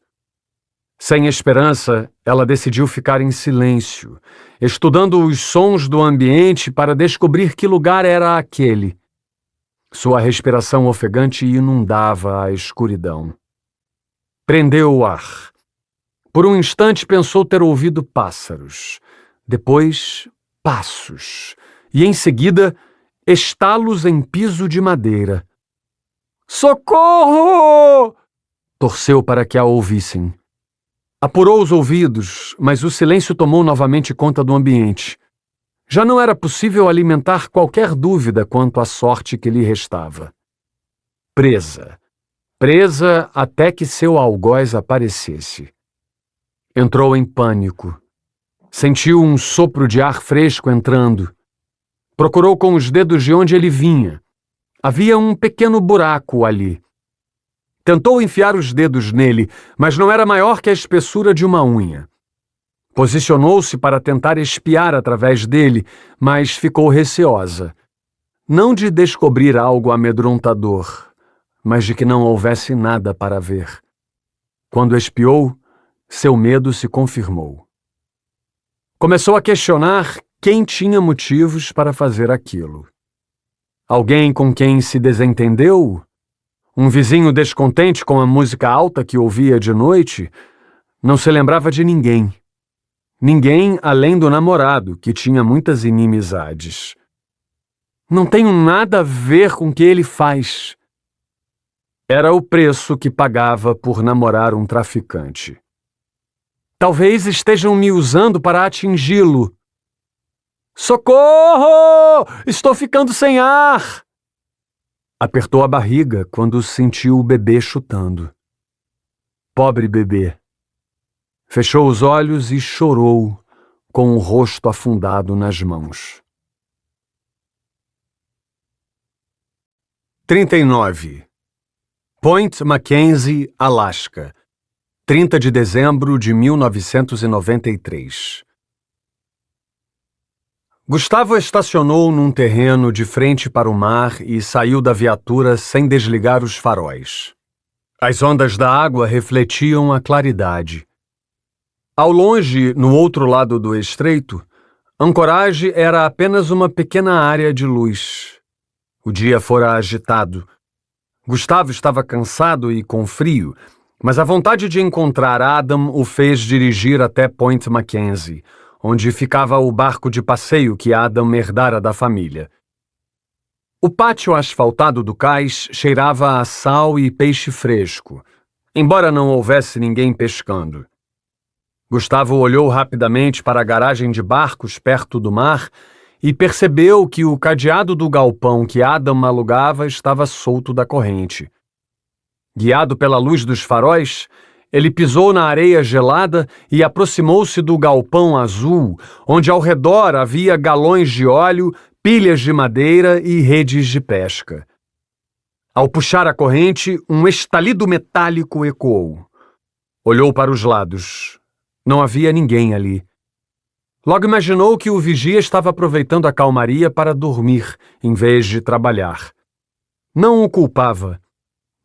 Sem esperança, ela decidiu ficar em silêncio, estudando os sons do ambiente para descobrir que lugar era aquele. Sua respiração ofegante inundava a escuridão. Prendeu o ar. Por um instante pensou ter ouvido pássaros, depois passos, e em seguida estalos em piso de madeira. "Socorro!" torceu para que a ouvissem. Apurou os ouvidos, mas o silêncio tomou novamente conta do ambiente. Já não era possível alimentar qualquer dúvida quanto à sorte que lhe restava. Presa. Presa até que seu algoz aparecesse. Entrou em pânico. Sentiu um sopro de ar fresco entrando. Procurou com os dedos de onde ele vinha. Havia um pequeno buraco ali. Tentou enfiar os dedos nele, mas não era maior que a espessura de uma unha. Posicionou-se para tentar espiar através dele, mas ficou receosa. Não de descobrir algo amedrontador, mas de que não houvesse nada para ver. Quando espiou, seu medo se confirmou. Começou a questionar quem tinha motivos para fazer aquilo. Alguém com quem se desentendeu? Um vizinho descontente com a música alta que ouvia de noite? Não se lembrava de ninguém. Ninguém além do namorado, que tinha muitas inimizades. Não tenho nada a ver com o que ele faz. Era o preço que pagava por namorar um traficante. Talvez estejam me usando para atingi-lo. "Socorro! Estou ficando sem ar!" Apertou a barriga quando sentiu o bebê chutando. Pobre bebê. Fechou os olhos e chorou, com o rosto afundado nas mãos. 39. Point Mackenzie, Alasca. 30 de dezembro de 1993. Gustavo estacionou num terreno de frente para o mar e saiu da viatura sem desligar os faróis. As ondas da água refletiam a claridade. Ao longe, no outro lado do estreito, Anchorage era apenas uma pequena área de luz. O dia fora agitado. Gustavo estava cansado e com frio, mas a vontade de encontrar Adam o fez dirigir até Point Mackenzie, onde ficava o barco de passeio que Adam herdara da família. O pátio asfaltado do cais cheirava a sal e peixe fresco, embora não houvesse ninguém pescando. Gustavo olhou rapidamente para a garagem de barcos perto do mar e percebeu que o cadeado do galpão que Adam alugava estava solto da corrente. Guiado pela luz dos faróis, ele pisou na areia gelada e aproximou-se do galpão azul, onde ao redor havia galões de óleo, pilhas de madeira e redes de pesca. Ao puxar a corrente, um estalido metálico ecoou. Olhou para os lados. Não havia ninguém ali. Logo imaginou que o vigia estava aproveitando a calmaria para dormir, em vez de trabalhar. Não o culpava.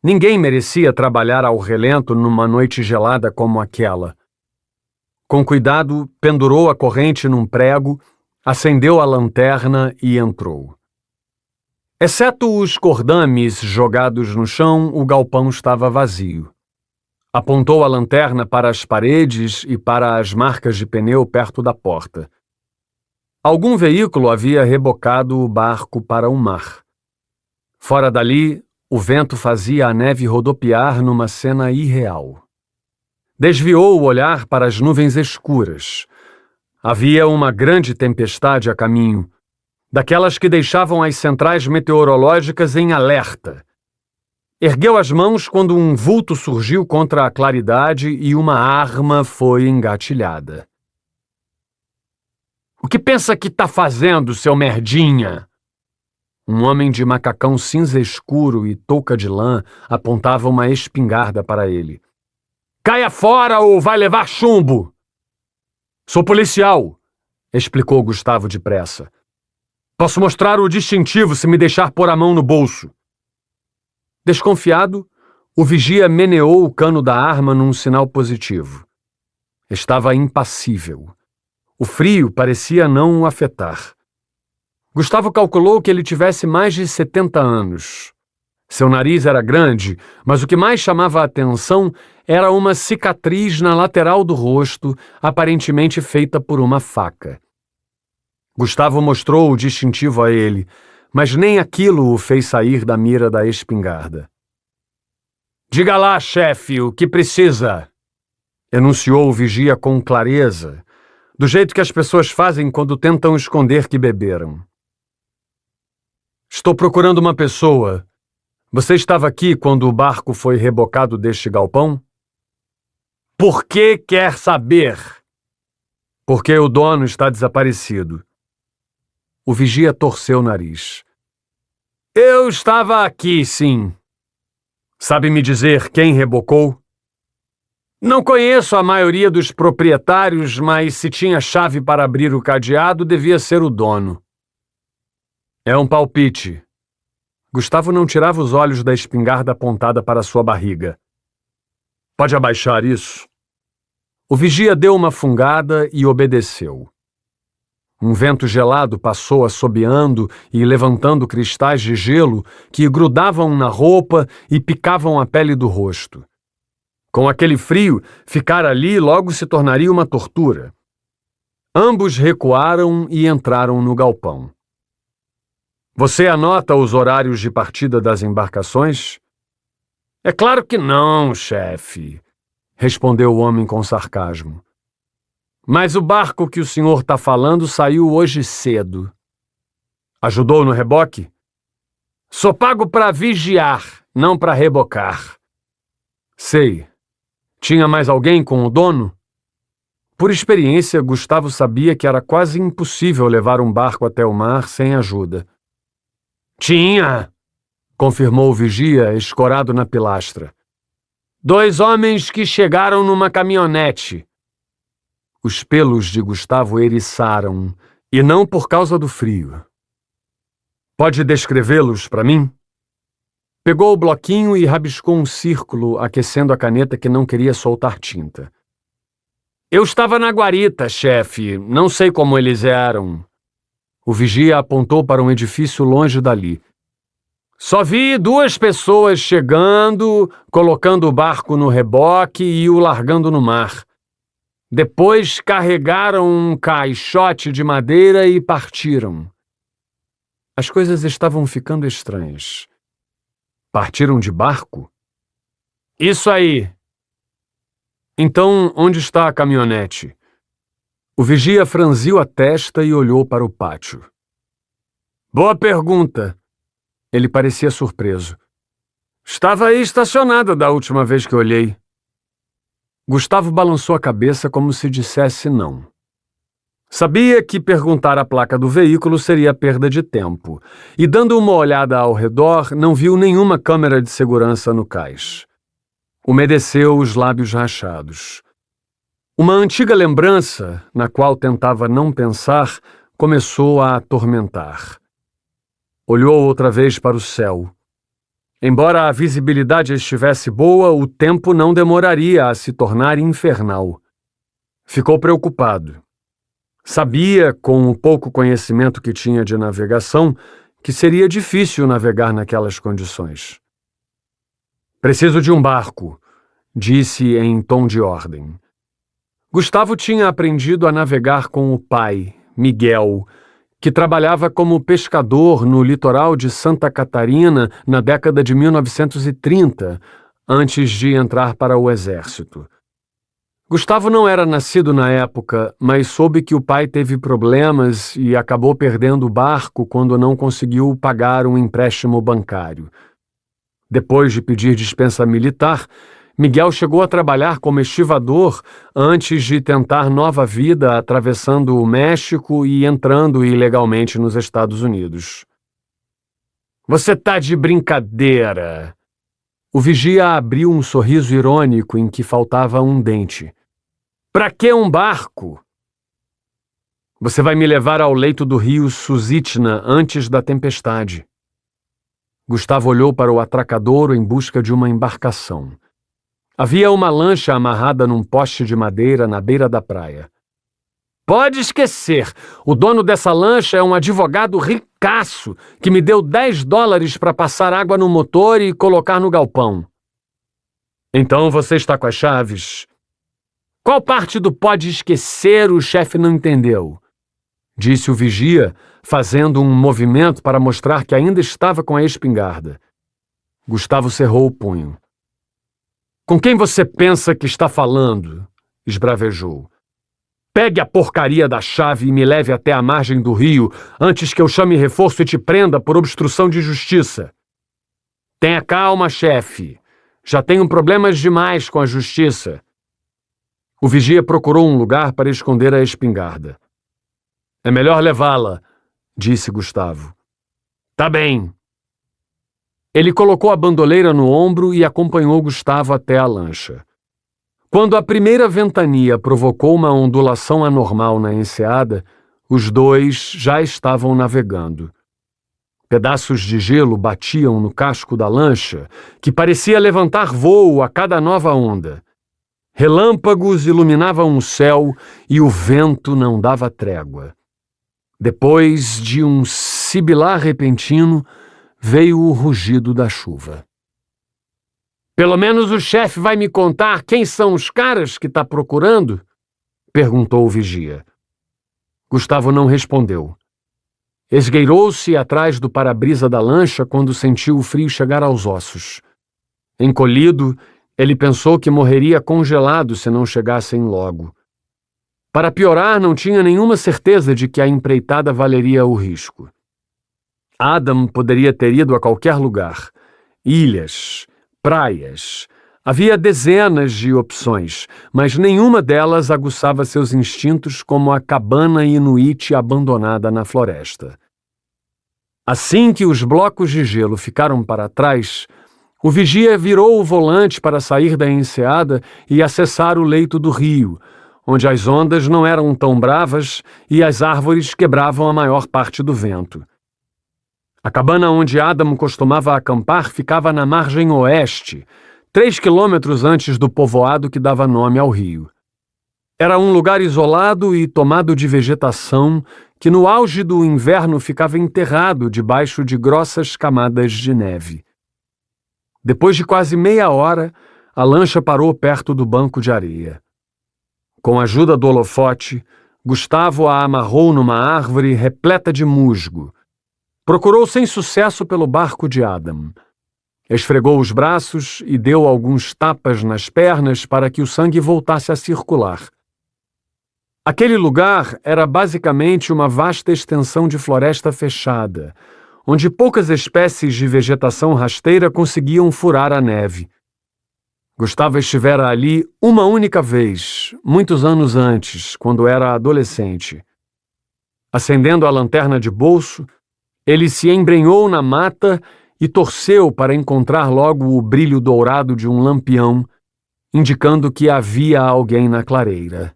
Ninguém merecia trabalhar ao relento numa noite gelada como aquela. Com cuidado, pendurou a corrente num prego, acendeu a lanterna e entrou. Exceto os cordames jogados no chão, o galpão estava vazio. Apontou a lanterna para as paredes e para as marcas de pneu perto da porta. Algum veículo havia rebocado o barco para o mar. Fora dali, o vento fazia a neve rodopiar numa cena irreal. Desviou o olhar para as nuvens escuras. Havia uma grande tempestade a caminho, daquelas que deixavam as centrais meteorológicas em alerta. Ergueu as mãos quando um vulto surgiu contra a claridade e uma arma foi engatilhada. "O que pensa que tá fazendo, seu merdinha?" Um homem de macacão cinza escuro e touca de lã apontava uma espingarda para ele. "Caia fora ou vai levar chumbo!" "Sou policial", explicou Gustavo depressa. "Posso mostrar o distintivo se me deixar pôr a mão no bolso." Desconfiado, o vigia meneou o cano da arma num sinal positivo. Estava impassível. O frio parecia não o afetar. Gustavo calculou que ele tivesse mais de 70 anos. Seu nariz era grande, mas o que mais chamava a atenção era uma cicatriz na lateral do rosto, aparentemente feita por uma faca. Gustavo mostrou o distintivo a ele, mas nem aquilo o fez sair da mira da espingarda. "Diga lá, chefe, o que precisa?" enunciou o vigia com clareza, do jeito que as pessoas fazem quando tentam esconder que beberam. "Estou procurando uma pessoa. Você estava aqui quando o barco foi rebocado deste galpão?" "Por que quer saber?" "Porque o dono está desaparecido." O vigia torceu o nariz. "Eu estava aqui, sim." "Sabe me dizer quem rebocou?" "Não conheço a maioria dos proprietários, mas se tinha chave para abrir o cadeado, devia ser o dono." "É um palpite." Gustavo não tirava os olhos da espingarda apontada para sua barriga. "Pode abaixar isso?" O vigia deu uma fungada e obedeceu. Um vento gelado passou assobiando e levantando cristais de gelo que grudavam na roupa e picavam a pele do rosto. Com aquele frio, ficar ali logo se tornaria uma tortura. Ambos recuaram e entraram no galpão. "Você anota os horários de partida das embarcações?" "É claro que não, chefe", respondeu o homem com sarcasmo. "Mas o barco que o senhor está falando saiu hoje cedo." "Ajudou no reboque?" "Sou pago para vigiar, não para rebocar." "Sei. Tinha mais alguém com o dono?" Por experiência, Gustavo sabia que era quase impossível levar um barco até o mar sem ajuda. "Tinha", confirmou o vigia, escorado na pilastra. "2 homens que chegaram numa caminhonete." Os pelos de Gustavo eriçaram, e não por causa do frio. "Pode descrevê-los para mim?" Pegou o bloquinho e rabiscou um círculo, aquecendo a caneta que não queria soltar tinta. "Eu estava na guarita, chefe. Não sei como eles eram." O vigia apontou para um edifício longe dali. "Só vi 2 pessoas chegando, colocando o barco no reboque e o largando no mar. Depois carregaram um caixote de madeira e partiram." As coisas estavam ficando estranhas. "Partiram de barco?" "Isso aí." "Então, onde está a caminhonete?" O vigia franziu a testa e olhou para o pátio. "Boa pergunta." Ele parecia surpreso. "Estava aí estacionada da última vez que olhei." Gustavo balançou a cabeça como se dissesse não. Sabia que perguntar a placa do veículo seria perda de tempo, e dando uma olhada ao redor, não viu nenhuma câmera de segurança no cais. Umedeceu os lábios rachados. Uma antiga lembrança, na qual tentava não pensar, começou a atormentar. Olhou outra vez para o céu. Embora a visibilidade estivesse boa, o tempo não demoraria a se tornar infernal. Ficou preocupado. Sabia, com o pouco conhecimento que tinha de navegação, que seria difícil navegar naquelas condições. Preciso de um barco, disse em tom de ordem. Gustavo tinha aprendido a navegar com o pai, Miguel, que trabalhava como pescador no litoral de Santa Catarina na década de 1930, antes de entrar para o exército. Gustavo não era nascido na época, mas soube que o pai teve problemas e acabou perdendo o barco quando não conseguiu pagar um empréstimo bancário. Depois de pedir dispensa militar, Miguel chegou a trabalhar como estivador antes de tentar nova vida atravessando o México e entrando ilegalmente nos Estados Unidos. Você tá de brincadeira! O vigia abriu um sorriso irônico em que faltava um dente. Pra que um barco? Você vai me levar ao leito do rio Susitna antes da tempestade. Gustavo olhou para o atracadouro em busca de uma embarcação. Havia uma lancha amarrada num poste de madeira na beira da praia. Pode esquecer, o dono dessa lancha é um advogado ricaço que me deu $10 para passar água no motor e colocar no galpão. Então você está com as chaves? Qual parte do pode esquecer o chefe não entendeu? Disse o vigia, fazendo um movimento para mostrar que ainda estava com a espingarda. Gustavo cerrou o punho. Com quem você pensa que está falando? Esbravejou. Pegue a porcaria da chave e me leve até a margem do rio antes que eu chame reforço e te prenda por obstrução de justiça. Tenha calma, chefe. Já tenho problemas demais com a justiça. O vigia procurou um lugar para esconder a espingarda. É melhor levá-la, disse Gustavo. Tá bem. Ele colocou a bandoleira no ombro e acompanhou Gustavo até a lancha. Quando a primeira ventania provocou uma ondulação anormal na enseada, os dois já estavam navegando. Pedaços de gelo batiam no casco da lancha, que parecia levantar voo a cada nova onda. Relâmpagos iluminavam o céu e o vento não dava trégua. Depois de um sibilar repentino, veio o rugido da chuva. Pelo menos o chefe vai me contar quem são os caras que está procurando? Perguntou o vigia. Gustavo não respondeu. Esgueirou-se atrás do para-brisa da lancha quando sentiu o frio chegar aos ossos. Encolhido, ele pensou que morreria congelado se não chegassem logo. Para piorar, não tinha nenhuma certeza de que a empreitada valeria o risco. Adam poderia ter ido a qualquer lugar. Ilhas, praias. Havia dezenas de opções, mas nenhuma delas aguçava seus instintos como a cabana inuit abandonada na floresta. Assim que os blocos de gelo ficaram para trás, o vigia virou o volante para sair da enseada e acessar o leito do rio, onde as ondas não eram tão bravas e as árvores quebravam a maior parte do vento. A cabana onde Adam costumava acampar ficava na margem oeste, 3 quilômetros antes do povoado que dava nome ao rio. Era um lugar isolado e tomado de vegetação que no auge do inverno ficava enterrado debaixo de grossas camadas de neve. Depois de quase meia hora, a lancha parou perto do banco de areia. Com a ajuda do holofote, Gustavo a amarrou numa árvore repleta de musgo. Procurou sem sucesso pelo barco de Adam. Esfregou os braços e deu alguns tapas nas pernas para que o sangue voltasse a circular. Aquele lugar era basicamente uma vasta extensão de floresta fechada, onde poucas espécies de vegetação rasteira conseguiam furar a neve. Gustavo estivera ali uma única vez, muitos anos antes, quando era adolescente. Acendendo a lanterna de bolso, ele se embrenhou na mata e torceu para encontrar logo o brilho dourado de um lampião, indicando que havia alguém na clareira.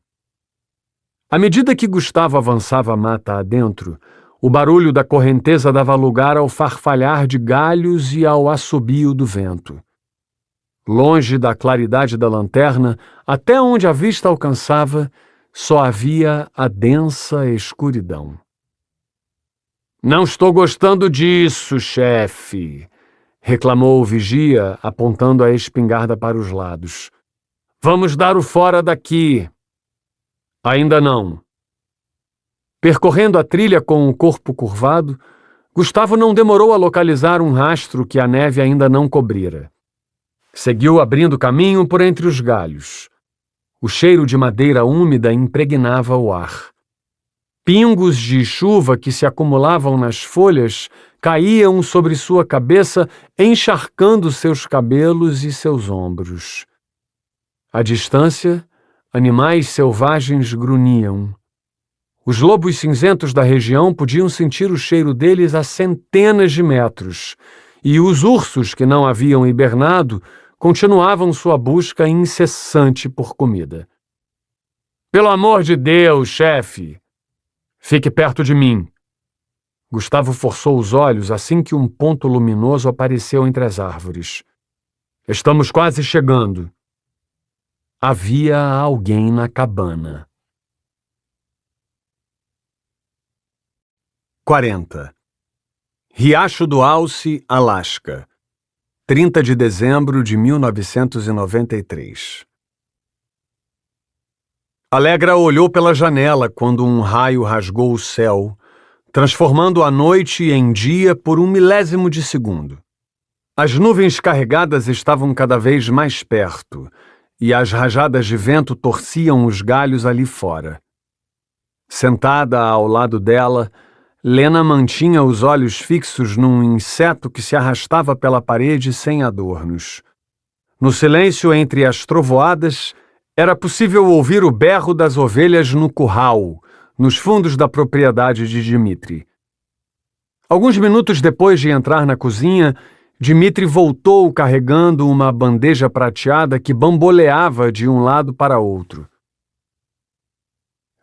À medida que Gustavo avançava mata adentro, o barulho da correnteza dava lugar ao farfalhar de galhos e ao assobio do vento. Longe da claridade da lanterna, até onde a vista alcançava, só havia a densa escuridão. "Não estou gostando disso, chefe", reclamou o vigia, apontando a espingarda para os lados. "Vamos dar o fora daqui." "Ainda não." Percorrendo a trilha com o corpo curvado, Gustavo não demorou a localizar um rastro que a neve ainda não cobrira. Seguiu abrindo caminho por entre os galhos. O cheiro de madeira úmida impregnava o ar. Pingos de chuva que se acumulavam nas folhas caíam sobre sua cabeça, encharcando seus cabelos e seus ombros. À distância, animais selvagens grunhiam. Os lobos cinzentos da região podiam sentir o cheiro deles a centenas de metros, e os ursos que não haviam hibernado continuavam sua busca incessante por comida. "Pelo amor de Deus, chefe! Fique perto de mim." Gustavo forçou os olhos assim que um ponto luminoso apareceu entre as árvores. "Estamos quase chegando." Havia alguém na cabana. 40. Riacho do Alce, Alasca. 30 de dezembro de 1993. Alegra olhou pela janela quando um raio rasgou o céu, transformando a noite em dia por um milésimo de segundo. As nuvens carregadas estavam cada vez mais perto, e as rajadas de vento torciam os galhos ali fora. Sentada ao lado dela, Lena mantinha os olhos fixos num inseto que se arrastava pela parede sem adornos. No silêncio entre as trovoadas, era possível ouvir o berro das ovelhas no curral, nos fundos da propriedade de Dmitri. Alguns minutos depois de entrar na cozinha, Dmitri voltou carregando uma bandeja prateada que bamboleava de um lado para outro.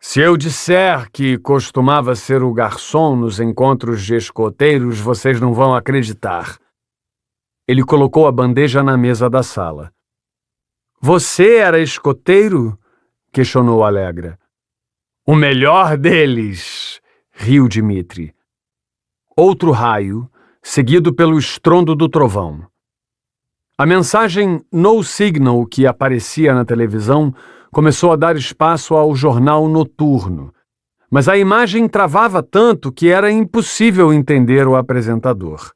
"Se eu disser que costumava ser o garçom nos encontros de escoteiros, vocês não vão acreditar." Ele colocou a bandeja na mesa da sala. "Você era escoteiro?" questionou Alegra. "O melhor deles", riu Dmitri. Outro raio, seguido pelo estrondo do trovão. A mensagem "No Signal" que aparecia na televisão começou a dar espaço ao jornal noturno, mas a imagem travava tanto que era impossível entender o apresentador.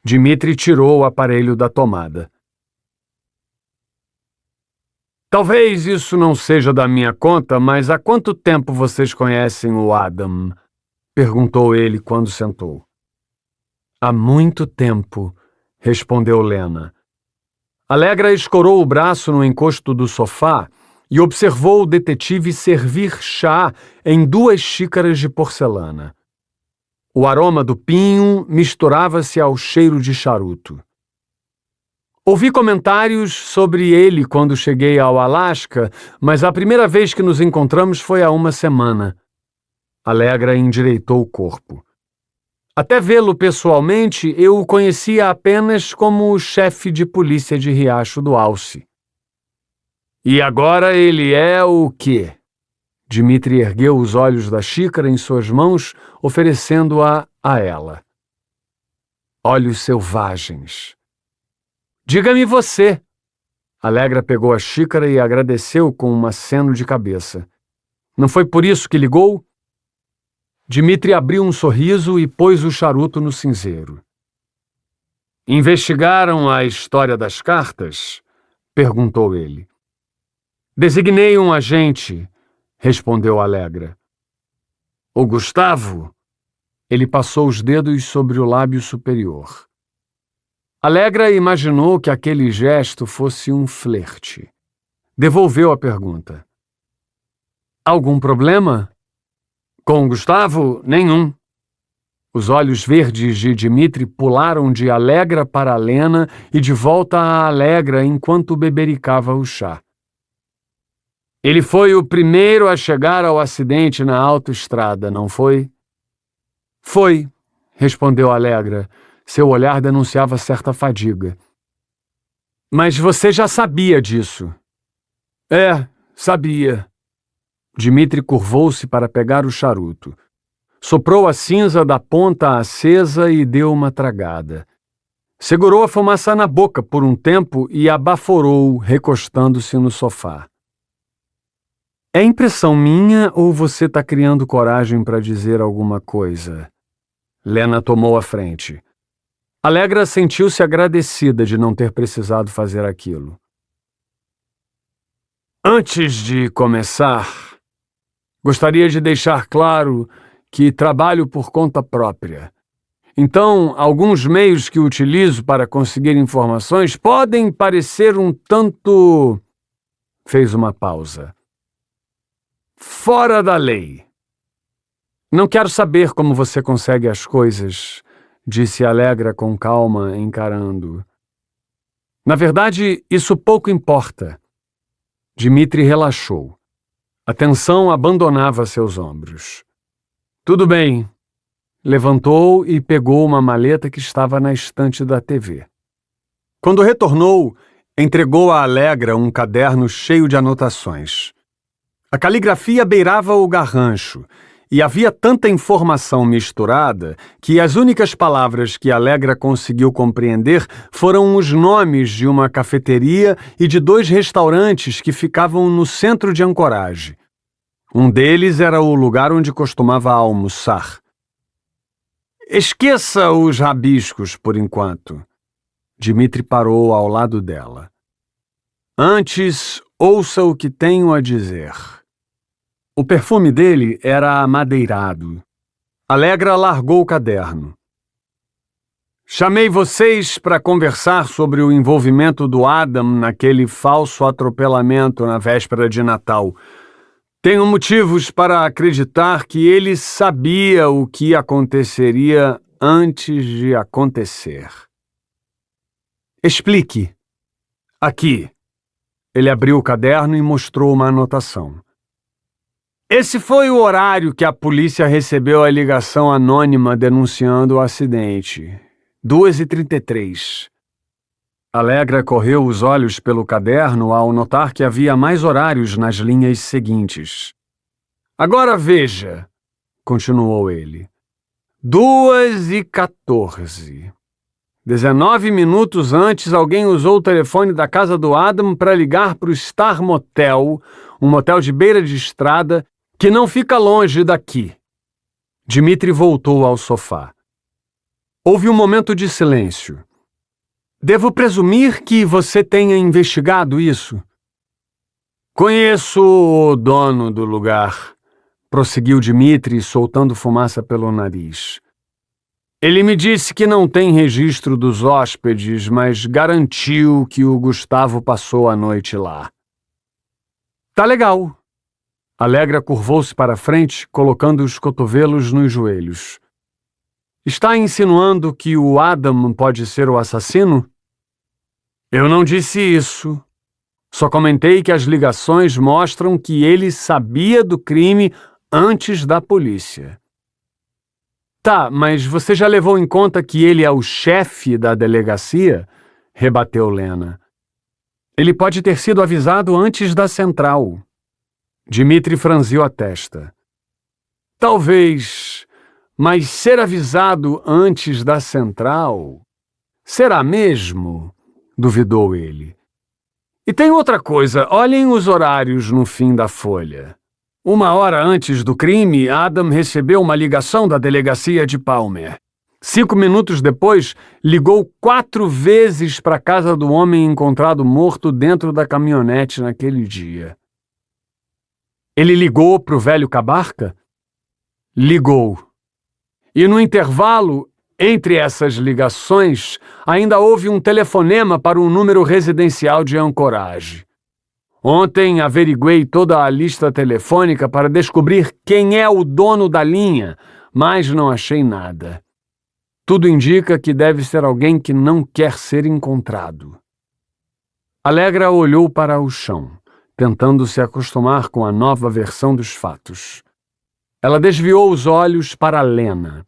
Dmitri tirou o aparelho da tomada. "Talvez isso não seja da minha conta, mas há quanto tempo vocês conhecem o Adam?" perguntou ele quando sentou. "Há muito tempo", respondeu Lena. Alegra escorou o braço no encosto do sofá e observou o detetive servir chá em 2 xícaras de porcelana. O aroma do pinho misturava-se ao cheiro de charuto. "Ouvi comentários sobre ele quando cheguei ao Alasca, mas a primeira vez que nos encontramos foi há uma semana." Alegra endireitou o corpo. "Até vê-lo pessoalmente, eu o conhecia apenas como o chefe de polícia de Riacho do Alce." "E agora ele é o quê?" Dmitri ergueu os olhos da xícara em suas mãos, oferecendo-a a ela. "Olhos selvagens." "Diga-me você." Alegra pegou a xícara e agradeceu com um aceno de cabeça. "Não foi por isso que ligou?" Dmitri abriu um sorriso e pôs o charuto no cinzeiro. "Investigaram a história das cartas?" perguntou ele. "Designei um agente", respondeu Alegra. "O Gustavo?" Ele passou os dedos sobre o lábio superior. Alegra imaginou que aquele gesto fosse um flerte. Devolveu a pergunta. "Algum problema?" "Com o Gustavo, nenhum." Os olhos verdes de Dmitri pularam de Alegra para Lena e de volta a Alegra enquanto bebericava o chá. Ele foi o primeiro a chegar ao acidente na autoestrada, não foi? Foi, respondeu Alegra. Seu olhar denunciava certa fadiga. Mas você já sabia disso. É, sabia. Dmitri curvou-se para pegar o charuto. Soprou a cinza da ponta acesa e deu uma tragada. Segurou a fumaça na boca por um tempo e a baforou, recostando-se no sofá. É impressão minha ou você está criando coragem para dizer alguma coisa? Lena tomou a frente. Alegra sentiu-se agradecida de não ter precisado fazer aquilo. Antes de começar, gostaria de deixar claro que trabalho por conta própria. Então, alguns meios que utilizo para conseguir informações podem parecer um tanto... Fez uma pausa. Fora da lei. Não quero saber como você consegue as coisas, disse Alegra com calma, encarando. Na verdade, isso pouco importa. Dmitri relaxou. A tensão abandonava seus ombros. Tudo bem. Levantou e pegou uma maleta que estava na estante da TV. Quando retornou, entregou a Alegra um caderno cheio de anotações. A caligrafia beirava o garrancho, e havia tanta informação misturada que as únicas palavras que Alegra conseguiu compreender foram os nomes de uma cafeteria e de 2 restaurantes que ficavam no centro de Ancorage. Um deles era o lugar onde costumava almoçar. Esqueça os rabiscos por enquanto. Dmitri parou ao lado dela. Antes, ouça o que tenho a dizer. O perfume dele era amadeirado. Alegra largou o caderno. Chamei vocês para conversar sobre o envolvimento do Adam naquele falso atropelamento na véspera de Natal. Tenho motivos para acreditar que ele sabia o que aconteceria antes de acontecer. Explique. Aqui. Ele abriu o caderno e mostrou uma anotação. Esse foi o horário que a polícia recebeu a ligação anônima denunciando o acidente. 2h33. Alegra correu os olhos pelo caderno ao notar que havia mais horários nas linhas seguintes. Agora veja, continuou ele. 2h14. 19 minutos antes, alguém usou o telefone da casa do Adam para ligar para o Star Motel, um motel de beira de estrada que não fica longe daqui. Dmitri voltou ao sofá. Houve um momento de silêncio. Devo presumir que você tenha investigado isso? Conheço o dono do lugar, prosseguiu Dmitri, soltando fumaça pelo nariz. Ele me disse que não tem registro dos hóspedes, mas garantiu que o Gustavo passou a noite lá. Tá legal. Alegra curvou-se para frente, colocando os cotovelos nos joelhos. Está insinuando que o Adam pode ser o assassino? Eu não disse isso. Só comentei que as ligações mostram que ele sabia do crime antes da polícia. Tá, mas você já levou em conta que ele é o chefe da delegacia? Rebateu Lena. Ele pode ter sido avisado antes da central. Dmitri franziu a testa. Talvez, mas ser avisado antes da central? Será mesmo? Duvidou ele. E tem outra coisa, olhem os horários no fim da folha. 1 hora antes do crime, Adam recebeu uma ligação da delegacia de Palmer. 5 minutos depois, ligou 4 vezes para a casa do homem encontrado morto dentro da caminhonete naquele dia. Ele ligou para o velho Cabarca? Ligou. E no intervalo, entre essas ligações, ainda houve um telefonema para um número residencial de Ancorage. Ontem averiguei toda a lista telefônica para descobrir quem é o dono da linha, mas não achei nada. Tudo indica que deve ser alguém que não quer ser encontrado. Alegra olhou para o chão, tentando se acostumar com a nova versão dos fatos. Ela desviou os olhos para Lena.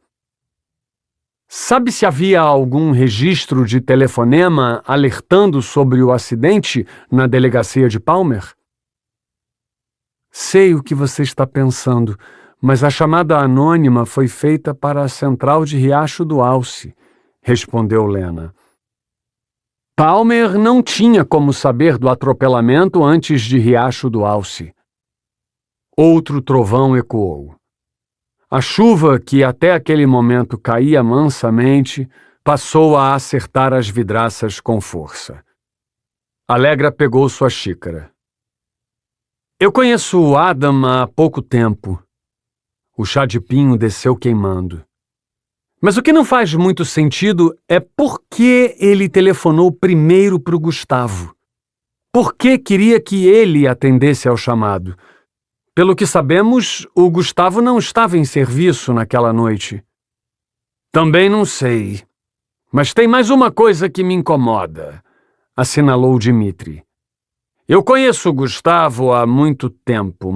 Sabe se havia algum registro de telefonema alertando sobre o acidente na delegacia de Palmer? Sei o que você está pensando, mas a chamada anônima foi feita para a central de Riacho do Alce, respondeu Lena. Palmer não tinha como saber do atropelamento antes de Riacho do Alce. Outro trovão ecoou. A chuva, que até aquele momento caía mansamente, passou a acertar as vidraças com força. Alegra pegou sua xícara. Eu conheço o Adam há pouco tempo. O chá de pinho desceu queimando. Mas o que não faz muito sentido é por que ele telefonou primeiro para o Gustavo. Por que queria que ele atendesse ao chamado? Pelo que sabemos, o Gustavo não estava em serviço naquela noite. Também não sei. Mas tem mais uma coisa que me incomoda, assinalou Dmitri. Eu conheço o Gustavo há muito tempo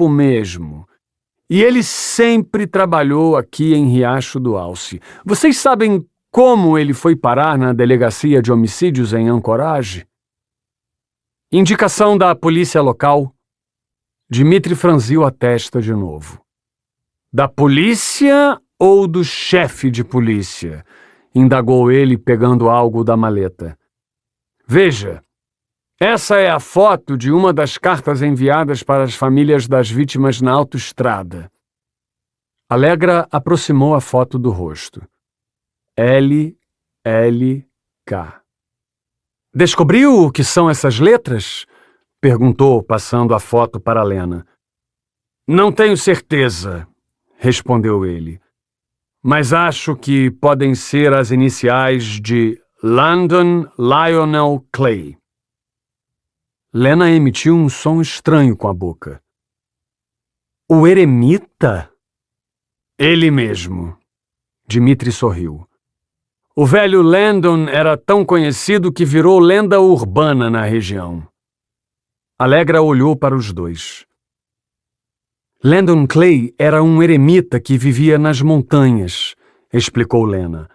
mesmo. E ele sempre trabalhou aqui em Riacho do Alce. Vocês sabem como ele foi parar na delegacia de homicídios em Anchorage? Indicação da polícia local. Dmitri franziu a testa de novo. Da polícia ou do chefe de polícia? Indagou ele, pegando algo da maleta. Veja, essa é a foto de uma das cartas enviadas para as famílias das vítimas na autoestrada. Alegra aproximou a foto do rosto. LLK. Descobriu o que são essas letras? Perguntou, passando a foto para Lena. Não tenho certeza, respondeu ele. Mas acho que podem ser as iniciais de Landon Lionel Clay. Lena emitiu um som estranho com a boca. O eremita? Ele mesmo. Dmitri sorriu. O velho Landon era tão conhecido que virou lenda urbana na região. Alegra olhou para os dois. Landon Clay era um eremita que vivia nas montanhas, explicou Lena.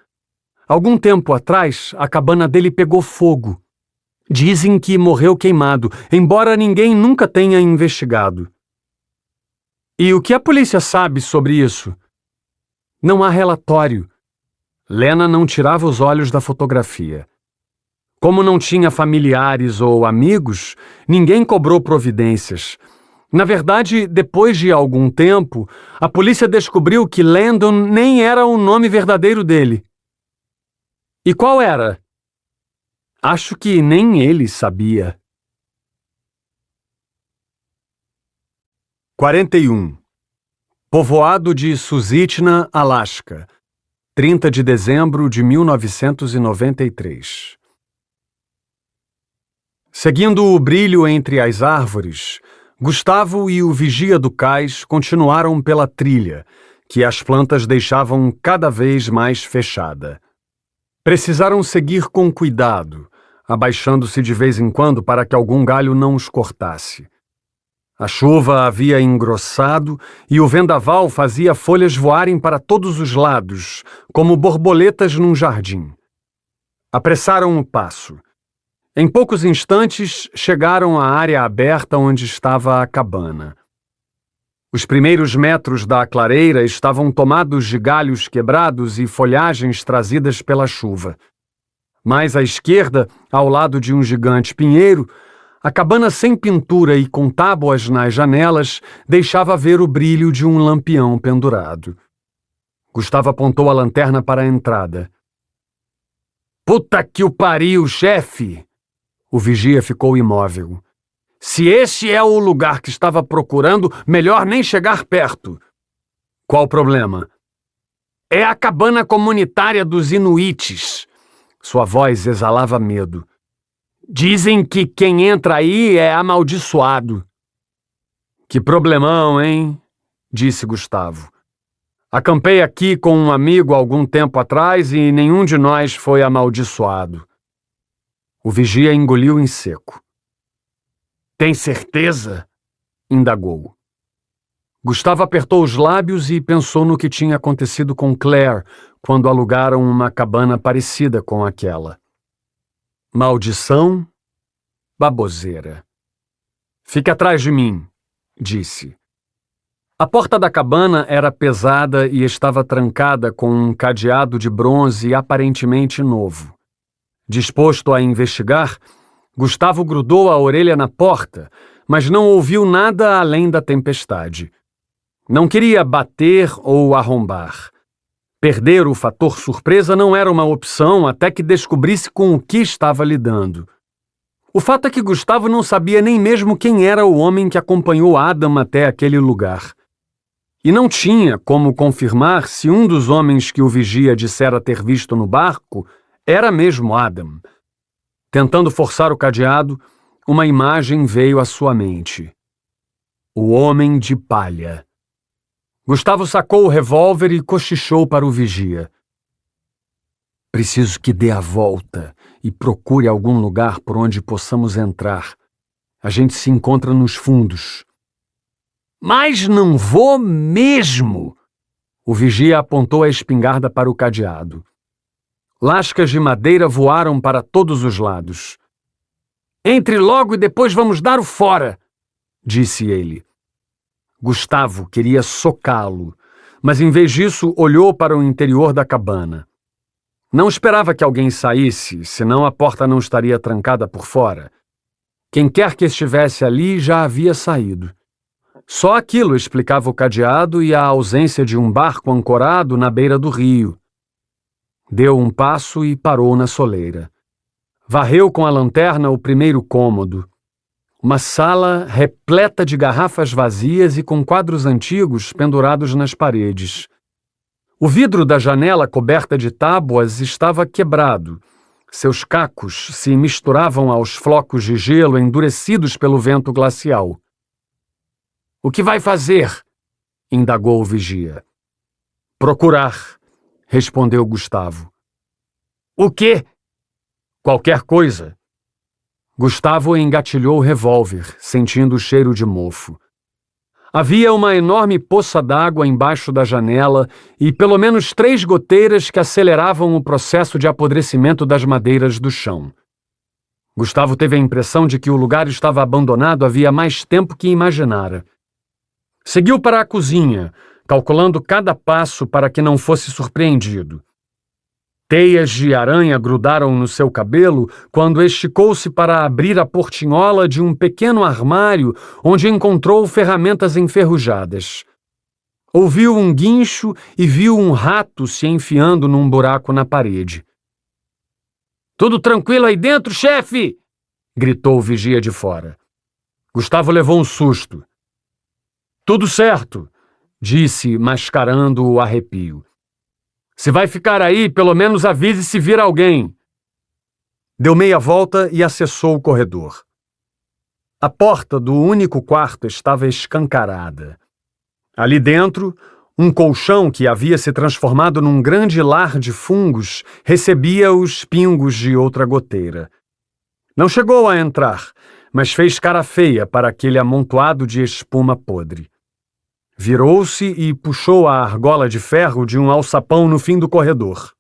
Algum tempo atrás, a cabana dele pegou fogo. Dizem que morreu queimado, embora ninguém nunca tenha investigado. E o que a polícia sabe sobre isso? Não há relatório. Lena não tirava os olhos da fotografia. Como não tinha familiares ou amigos, ninguém cobrou providências. Na verdade, depois de algum tempo, a polícia descobriu que Landon nem era o nome verdadeiro dele. E qual era? Acho que nem ele sabia. 41. Povoado de Susitna, Alasca, 30 de dezembro de 1993. Seguindo o brilho entre as árvores, Gustavo e o vigia do cais continuaram pela trilha, que as plantas deixavam cada vez mais fechada. Precisaram seguir com cuidado, abaixando-se de vez em quando para que algum galho não os cortasse. A chuva havia engrossado e o vendaval fazia folhas voarem para todos os lados, como borboletas num jardim. Apressaram o passo. Em poucos instantes, chegaram à área aberta onde estava a cabana. Os primeiros metros da clareira estavam tomados de galhos quebrados e folhagens trazidas pela chuva. Mais à esquerda, ao lado de um gigante pinheiro, a cabana sem pintura e com tábuas nas janelas deixava ver o brilho de um lampião pendurado. Gustavo apontou a lanterna para a entrada. Puta que o pariu, chefe! O vigia ficou imóvel. Se esse é o lugar que estava procurando, melhor nem chegar perto. Qual o problema? É a cabana comunitária dos Inuites. Sua voz exalava medo. Dizem que quem entra aí é amaldiçoado. Que problemão, hein? Disse Gustavo. Acampei aqui com um amigo algum tempo atrás e nenhum de nós foi amaldiçoado. O vigia engoliu em seco. Tem certeza? Indagou. Gustavo apertou os lábios e pensou no que tinha acontecido com Claire quando alugaram uma cabana parecida com aquela. Maldição, baboseira. Fique atrás de mim, disse. A porta da cabana era pesada e estava trancada com um cadeado de bronze aparentemente novo. Disposto a investigar, Gustavo grudou a orelha na porta, mas não ouviu nada além da tempestade. Não queria bater ou arrombar. Perder o fator surpresa não era uma opção até que descobrisse com o que estava lidando. O fato é que Gustavo não sabia nem mesmo quem era o homem que acompanhou Adam até aquele lugar. E não tinha como confirmar se um dos homens que o vigia dissera ter visto no barco era mesmo Adam. Tentando forçar o cadeado, uma imagem veio à sua mente. O homem de palha. Gustavo sacou o revólver e cochichou para o vigia. Preciso que dê a volta e procure algum lugar por onde possamos entrar. A gente se encontra nos fundos. Mas não vou mesmo! O vigia apontou a espingarda para o cadeado. Lascas de madeira voaram para todos os lados. Entre logo e depois vamos dar o fora, disse ele. Gustavo queria socá-lo, mas em vez disso olhou para o interior da cabana. Não esperava que alguém saísse, senão a porta não estaria trancada por fora. Quem quer que estivesse ali já havia saído. Só aquilo explicava o cadeado e a ausência de um barco ancorado na beira do rio. Deu um passo e parou na soleira. Varreu com a lanterna o primeiro cômodo. Uma sala repleta de garrafas vazias e com quadros antigos pendurados nas paredes. O vidro da janela coberta de tábuas estava quebrado. Seus cacos se misturavam aos flocos de gelo endurecidos pelo vento glacial. — O que vai fazer? Indagou o vigia. — Procurar, respondeu Gustavo. — O quê? — Qualquer coisa. Gustavo engatilhou o revólver, sentindo o cheiro de mofo. Havia uma enorme poça d'água embaixo da janela e pelo menos 3 goteiras que aceleravam o processo de apodrecimento das madeiras do chão. Gustavo teve a impressão de que o lugar estava abandonado havia mais tempo que imaginara. Seguiu para a cozinha, calculando cada passo para que não fosse surpreendido. Teias de aranha grudaram no seu cabelo quando esticou-se para abrir a portinhola de um pequeno armário onde encontrou ferramentas enferrujadas. Ouviu um guincho e viu um rato se enfiando num buraco na parede. — Tudo tranquilo aí dentro, chefe? Gritou o vigia de fora. Gustavo levou um susto. — Tudo certo, disse, mascarando o arrepio. Se vai ficar aí, pelo menos avise se vir alguém. Deu meia volta e acessou o corredor. A porta do único quarto estava escancarada. Ali dentro, um colchão que havia se transformado num grande lar de fungos recebia os pingos de outra goteira. Não chegou a entrar, mas fez cara feia para aquele amontoado de espuma podre. Virou-se e puxou a argola de ferro de um alçapão no fim do corredor.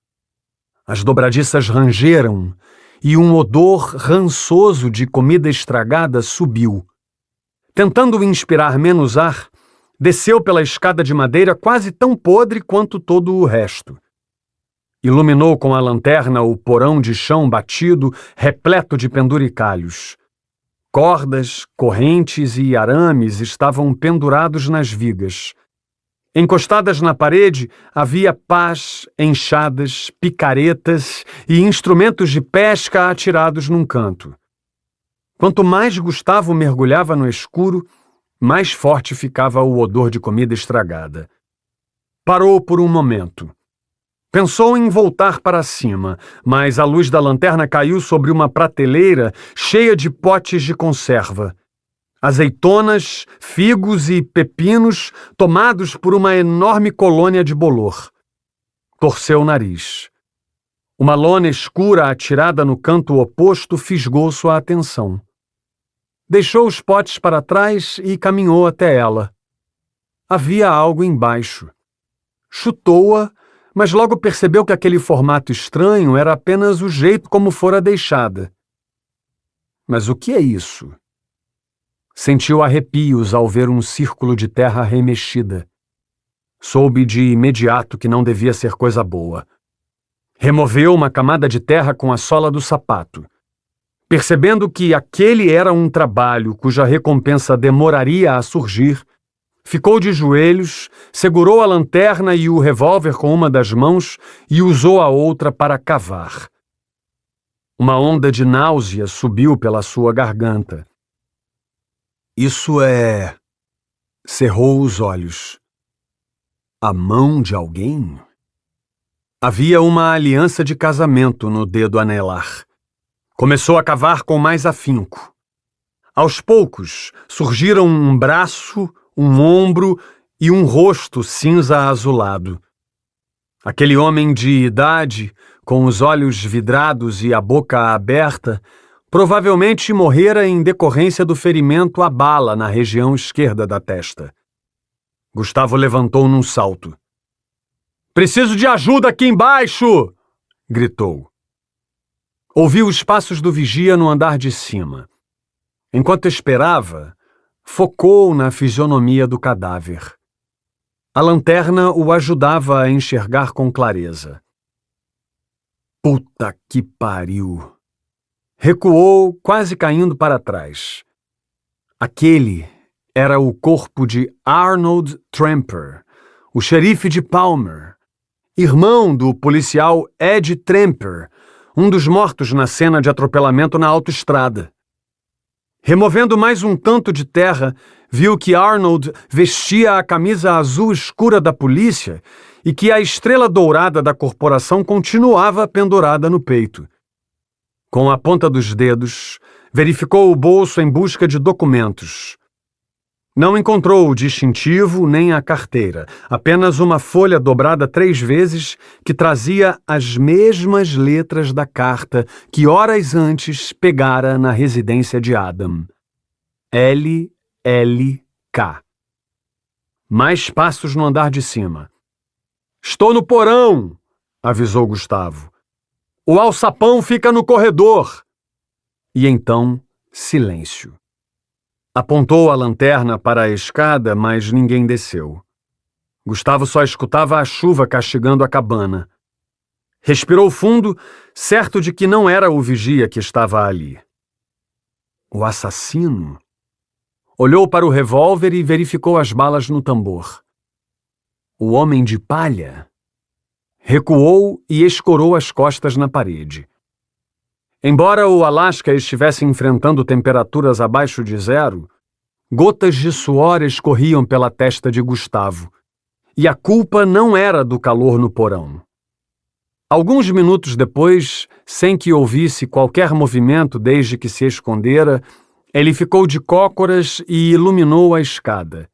As dobradiças rangeram e um odor rançoso de comida estragada subiu. Tentando inspirar menos ar, desceu pela escada de madeira quase tão podre quanto todo o resto. Iluminou com a lanterna o porão de chão batido, repleto de penduricalhos. Cordas, correntes e arames estavam pendurados nas vigas. Encostadas na parede, havia pás, enxadas, picaretas e instrumentos de pesca atirados num canto. Quanto mais Gustavo mergulhava no escuro, mais forte ficava o odor de comida estragada. Parou por um momento. Pensou em voltar para cima, mas a luz da lanterna caiu sobre uma prateleira cheia de potes de conserva. Azeitonas, figos e pepinos tomados por uma enorme colônia de bolor. Torceu o nariz. Uma lona escura atirada no canto oposto fisgou sua atenção. Deixou os potes para trás e caminhou até ela. Havia algo embaixo. Chutou-a, mas logo percebeu que aquele formato estranho era apenas o jeito como fora deixada. Mas o que é isso? Sentiu arrepios ao ver um círculo de terra remexida. Soube de imediato que não devia ser coisa boa. Removeu uma camada de terra com a sola do sapato. Percebendo que aquele era um trabalho cuja recompensa demoraria a surgir, ficou de joelhos, segurou a lanterna e o revólver com uma das mãos e usou a outra para cavar. Uma onda de náusea subiu pela sua garganta. Isso é... Cerrou os olhos. A mão de alguém? Havia uma aliança de casamento no dedo anelar. Começou a cavar com mais afinco. Aos poucos, surgiram um braço, um ombro e um rosto cinza azulado. Aquele homem de idade, com os olhos vidrados e a boca aberta, provavelmente morrera em decorrência do ferimento à bala na região esquerda da testa. Gustavo levantou num salto. "Preciso de ajuda aqui embaixo!" gritou. Ouviu os passos do vigia no andar de cima. Enquanto esperava, focou na fisionomia do cadáver. A lanterna o ajudava a enxergar com clareza. Puta que pariu! Recuou, quase caindo para trás. Aquele era o corpo de Arnold Tramper, o xerife de Palmer, irmão do policial Ed Tramper, um dos mortos na cena de atropelamento na autoestrada. Removendo mais um tanto de terra, viu que Arnold vestia a camisa azul escura da polícia e que a estrela dourada da corporação continuava pendurada no peito. Com a ponta dos dedos, verificou o bolso em busca de documentos. Não encontrou o distintivo nem a carteira, apenas uma folha dobrada 3 vezes que trazia as mesmas letras da carta que horas antes pegara na residência de Adam. LLK. Mais passos no andar de cima. "Estou no porão", avisou Gustavo. "O alçapão fica no corredor." E então, silêncio. Apontou a lanterna para a escada, mas ninguém desceu. Gustavo só escutava a chuva castigando a cabana. Respirou fundo, certo de que não era o vigia que estava ali. O assassino? Olhou para o revólver e verificou as balas no tambor. O homem de palha? Recuou e escorou as costas na parede. Embora o Alasca estivesse enfrentando temperaturas abaixo de 0, gotas de suor escorriam pela testa de Gustavo, e a culpa não era do calor no porão. Alguns minutos depois, sem que ouvisse qualquer movimento desde que se escondera, ele ficou de cócoras e iluminou a escada.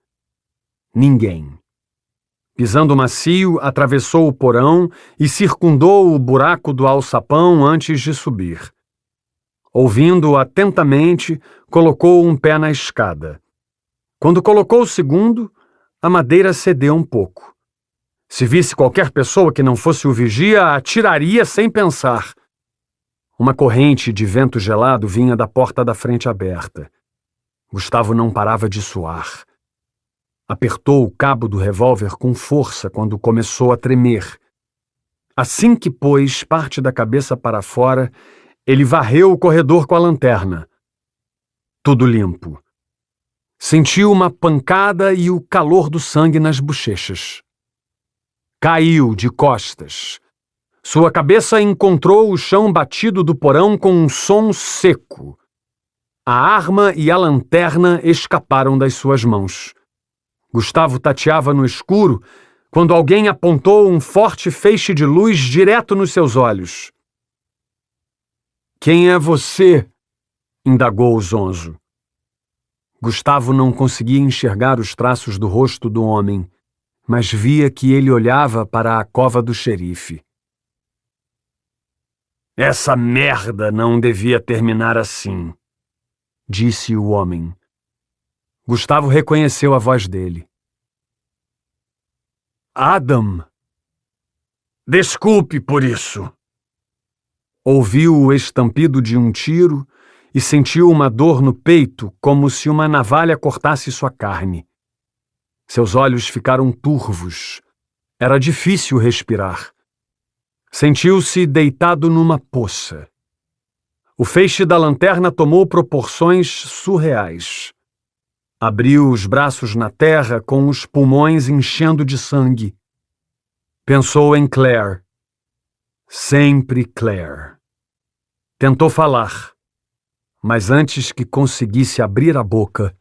Ninguém. Pisando macio, atravessou o porão e circundou o buraco do alçapão antes de subir. Ouvindo atentamente, colocou um pé na escada. Quando colocou o segundo, a madeira cedeu um pouco. Se visse qualquer pessoa que não fosse o vigia, atiraria sem pensar. Uma corrente de vento gelado vinha da porta da frente aberta. Gustavo não parava de suar. Apertou o cabo do revólver com força quando começou a tremer. Assim que pôs parte da cabeça para fora, ele varreu o corredor com a lanterna. Tudo limpo. Sentiu uma pancada e o calor do sangue nas bochechas. Caiu de costas. Sua cabeça encontrou o chão batido do porão com um som seco. A arma e a lanterna escaparam das suas mãos. Gustavo tateava no escuro quando alguém apontou um forte feixe de luz direto nos seus olhos. "Quem é você?" indagou o zonzo. Gustavo não conseguia enxergar os traços do rosto do homem, mas via que ele olhava para a cova do xerife. Essa merda não devia terminar assim, disse o homem. Gustavo reconheceu a voz dele. Adam! Desculpe por isso. Ouviu o estampido de um tiro e sentiu uma dor no peito, como se uma navalha cortasse sua carne. Seus olhos ficaram turvos. Era difícil respirar. Sentiu-se deitado numa poça. O feixe da lanterna tomou proporções surreais. Abriu os braços na terra com os pulmões enchendo de sangue. Pensou em Claire. Sempre Claire. Tentou falar, mas antes que conseguisse abrir a boca,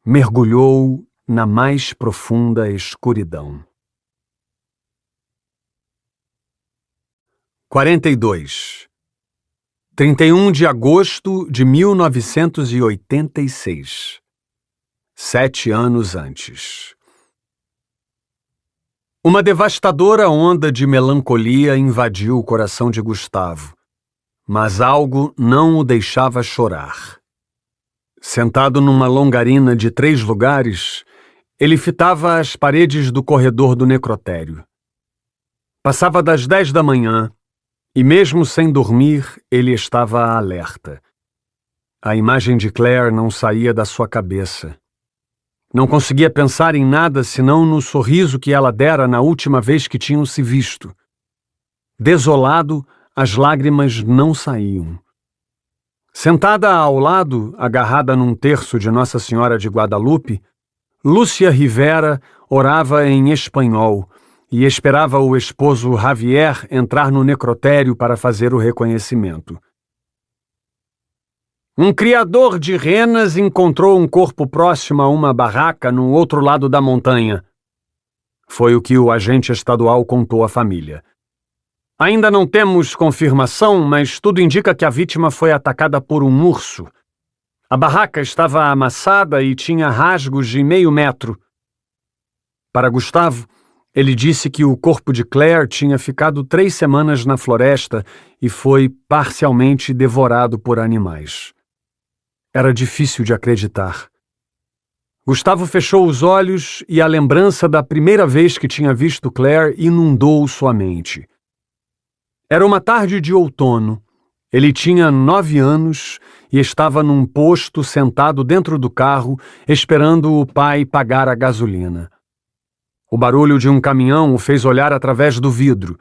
mergulhou na mais profunda escuridão. 42. 31 de agosto de 1986. 7 anos antes. Uma devastadora onda de melancolia invadiu o coração de Gustavo, mas algo não o deixava chorar. Sentado numa longarina de 3 lugares, ele fitava as paredes do corredor do necrotério. Passava das 10 da manhã, e mesmo sem dormir, ele estava alerta. A imagem de Claire não saía da sua cabeça. Não conseguia pensar em nada senão no sorriso que ela dera na última vez que tinham se visto. Desolado, as lágrimas não saíam. Sentada ao lado, agarrada num terço de Nossa Senhora de Guadalupe, Lúcia Rivera orava em espanhol e esperava o esposo Javier entrar no necrotério para fazer o reconhecimento. Um criador de renas encontrou um corpo próximo a uma barraca no outro lado da montanha. Foi o que o agente estadual contou à família. Ainda não temos confirmação, mas tudo indica que a vítima foi atacada por um urso. A barraca estava amassada e tinha rasgos de meio metro. Para Gustavo, ele disse que o corpo de Claire tinha ficado 3 semanas na floresta e foi parcialmente devorado por animais. Era difícil de acreditar. Gustavo fechou os olhos e a lembrança da primeira vez que tinha visto Claire inundou sua mente. Era uma tarde de outono. Ele tinha 9 anos e estava num posto sentado dentro do carro, esperando o pai pagar a gasolina. O barulho de um caminhão o fez olhar através do vidro.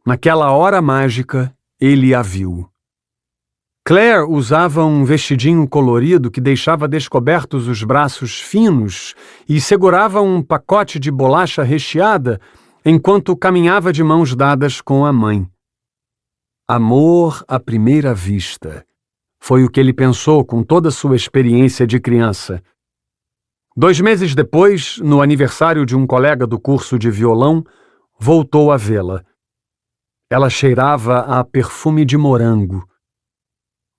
Naquela hora mágica, ele a viu. Claire usava um vestidinho colorido que deixava descobertos os braços finos e segurava um pacote de bolacha recheada enquanto caminhava de mãos dadas com a mãe. Amor à primeira vista. Foi o que ele pensou com toda sua experiência de criança. 2 meses depois, no aniversário de um colega do curso de violão, voltou a vê-la. Ela cheirava a perfume de morango.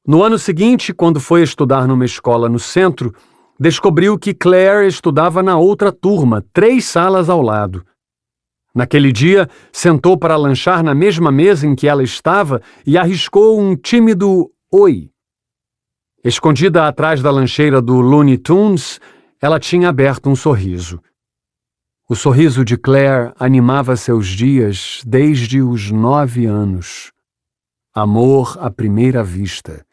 No ano seguinte, quando foi estudar numa escola no centro, descobriu que Claire estudava na outra turma, 3 salas ao lado. Naquele dia, sentou para lanchar na mesma mesa em que ela estava e arriscou um tímido oi. Escondida atrás da lancheira do Looney Tunes, ela tinha aberto um sorriso. O sorriso de Claire animava seus dias desde os 9 anos. Amor à primeira vista.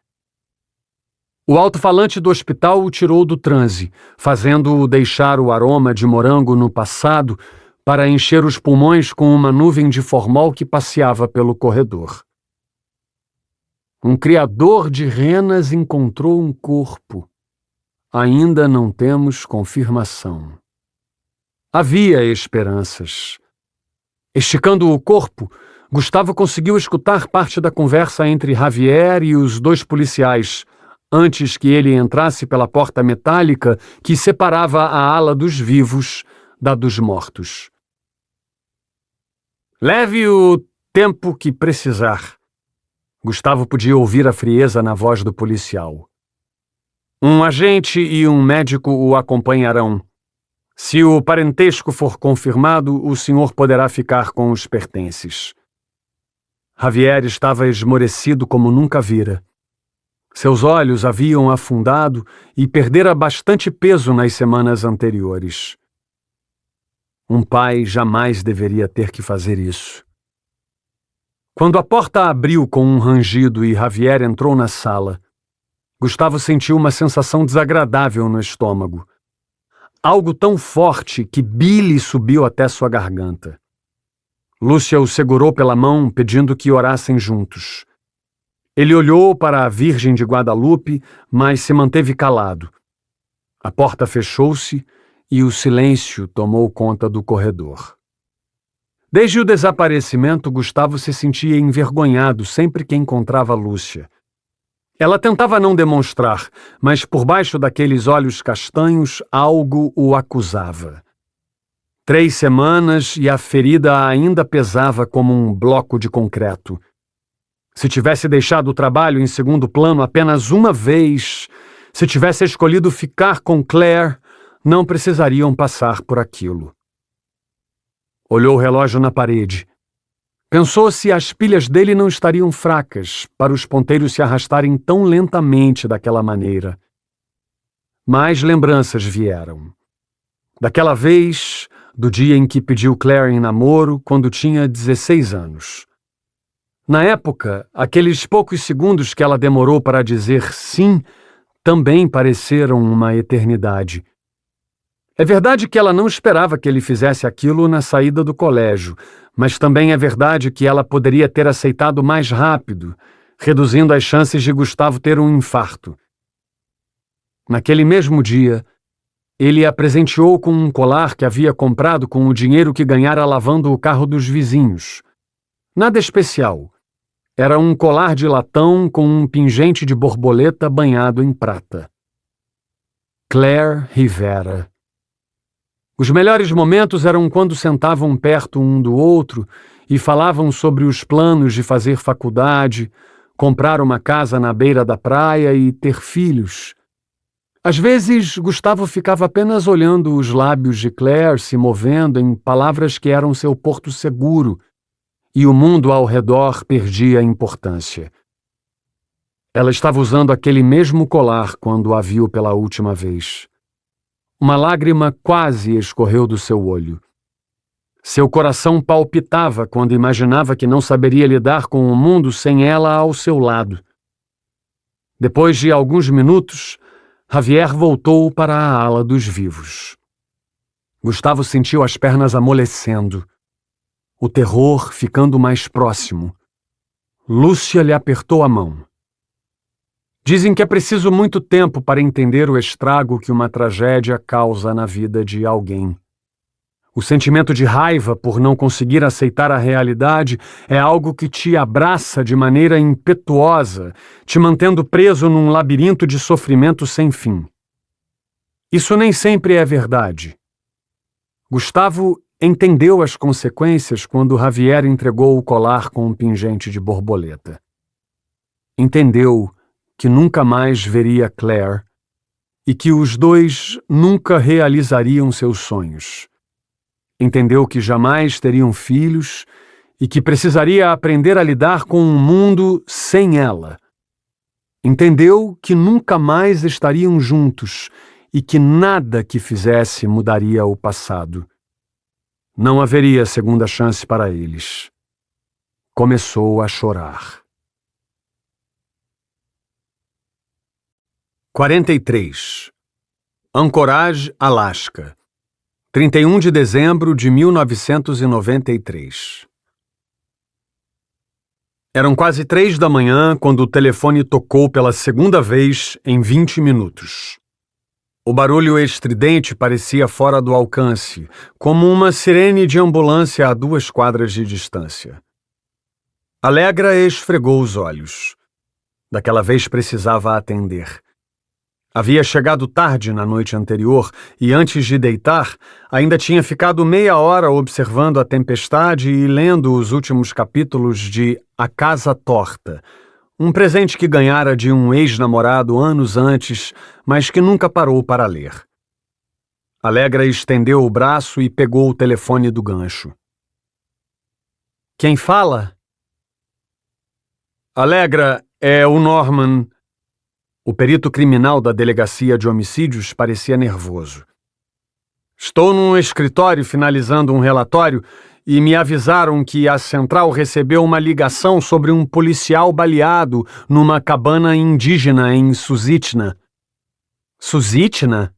O alto-falante do hospital o tirou do transe, fazendo-o deixar o aroma de morango no passado para encher os pulmões com uma nuvem de formol que passeava pelo corredor. Um criador de renas encontrou um corpo. Ainda não temos confirmação. Havia esperanças. Esticando o corpo, Gustavo conseguiu escutar parte da conversa entre Javier e os 2 policiais, antes que ele entrasse pela porta metálica que separava a ala dos vivos da dos mortos. Leve o tempo que precisar. Gustavo podia ouvir a frieza na voz do policial. Um agente e um médico o acompanharão. Se o parentesco for confirmado, o senhor poderá ficar com os pertences. Javier estava esmorecido como nunca vira. Seus olhos haviam afundado e perdera bastante peso nas semanas anteriores. Um pai jamais deveria ter que fazer isso. Quando a porta abriu com um rangido e Javier entrou na sala, Gustavo sentiu uma sensação desagradável no estômago. Algo tão forte que bile subiu até sua garganta. Lúcia o segurou pela mão, pedindo que orassem juntos. Ele olhou para a Virgem de Guadalupe, mas se manteve calado. A porta fechou-se e o silêncio tomou conta do corredor. Desde o desaparecimento, Gustavo se sentia envergonhado sempre que encontrava Lúcia. Ela tentava não demonstrar, mas por baixo daqueles olhos castanhos algo o acusava. 3 semanas e a ferida ainda pesava como um bloco de concreto. Se tivesse deixado o trabalho em segundo plano apenas uma vez, se tivesse escolhido ficar com Claire, não precisariam passar por aquilo. Olhou o relógio na parede. Pensou se as pilhas dele não estariam fracas para os ponteiros se arrastarem tão lentamente daquela maneira. Mais lembranças vieram. Daquela vez, do dia em que pediu Claire em namoro, quando tinha 16 anos. Na época, aqueles poucos segundos que ela demorou para dizer sim também pareceram uma eternidade. É verdade que ela não esperava que ele fizesse aquilo na saída do colégio, mas também é verdade que ela poderia ter aceitado mais rápido, reduzindo as chances de Gustavo ter um infarto. Naquele mesmo dia, ele a presenteou com um colar que havia comprado com o dinheiro que ganhara lavando o carro dos vizinhos. Nada especial. Era um colar de latão com um pingente de borboleta banhado em prata. Claire Rivera. Os melhores momentos eram quando sentavam perto um do outro e falavam sobre os planos de fazer faculdade, comprar uma casa na beira da praia e ter filhos. Às vezes, Gustavo ficava apenas olhando os lábios de Claire se movendo em palavras que eram seu porto seguro, e o mundo ao redor perdia importância. Ela estava usando aquele mesmo colar quando a viu pela última vez. Uma lágrima quase escorreu do seu olho. Seu coração palpitava quando imaginava que não saberia lidar com o mundo sem ela ao seu lado. Depois de alguns minutos, Javier voltou para a ala dos vivos. Gustavo sentiu as pernas amolecendo, o terror ficando mais próximo. Lúcia lhe apertou a mão. Dizem que é preciso muito tempo para entender o estrago que uma tragédia causa na vida de alguém. O sentimento de raiva por não conseguir aceitar a realidade é algo que te abraça de maneira impetuosa, te mantendo preso num labirinto de sofrimento sem fim. Isso nem sempre é verdade. Gustavo entendeu as consequências quando Javier entregou o colar com um pingente de borboleta. Entendeu que nunca mais veria Claire e que os dois nunca realizariam seus sonhos. Entendeu que jamais teriam filhos e que precisaria aprender a lidar com um mundo sem ela. Entendeu que nunca mais estariam juntos e que nada que fizesse mudaria o passado. Não haveria segunda chance para eles. Começou a chorar. 43. Anchorage, Alasca. 31 de dezembro de 1993. Eram quase 3 da manhã quando o telefone tocou pela segunda vez em 20 minutos. O barulho estridente parecia fora do alcance, como uma sirene de ambulância a 2 quadras de distância. Alegra esfregou os olhos. Daquela vez precisava atender. Havia chegado tarde na noite anterior e, antes de deitar, ainda tinha ficado meia hora observando a tempestade e lendo os últimos capítulos de A Casa Torta, Um presente que ganhara de um ex-namorado anos antes, mas que nunca parou para ler. Allegra estendeu o braço e pegou o telefone do gancho. Quem fala? Allegra, é o Norman. O perito criminal da delegacia de homicídios parecia nervoso. Estou num escritório finalizando um relatório e me avisaram que a central recebeu uma ligação sobre um policial baleado numa cabana indígena em Susitna. Susitna?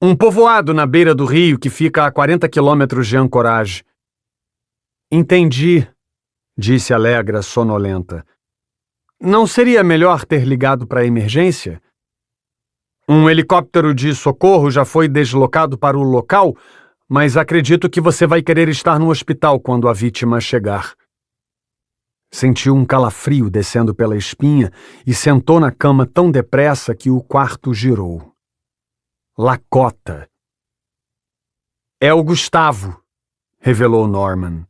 Um povoado na beira do rio que fica a 40 quilômetros de Anchorage. Entendi, disse Allegra, sonolenta. Não seria melhor ter ligado para a emergência? Um helicóptero de socorro já foi deslocado para o local, mas acredito que você vai querer estar no hospital quando a vítima chegar. Sentiu um calafrio descendo pela espinha e sentou na cama tão depressa que o quarto girou. Lakota. É o Gustavo, revelou Norman.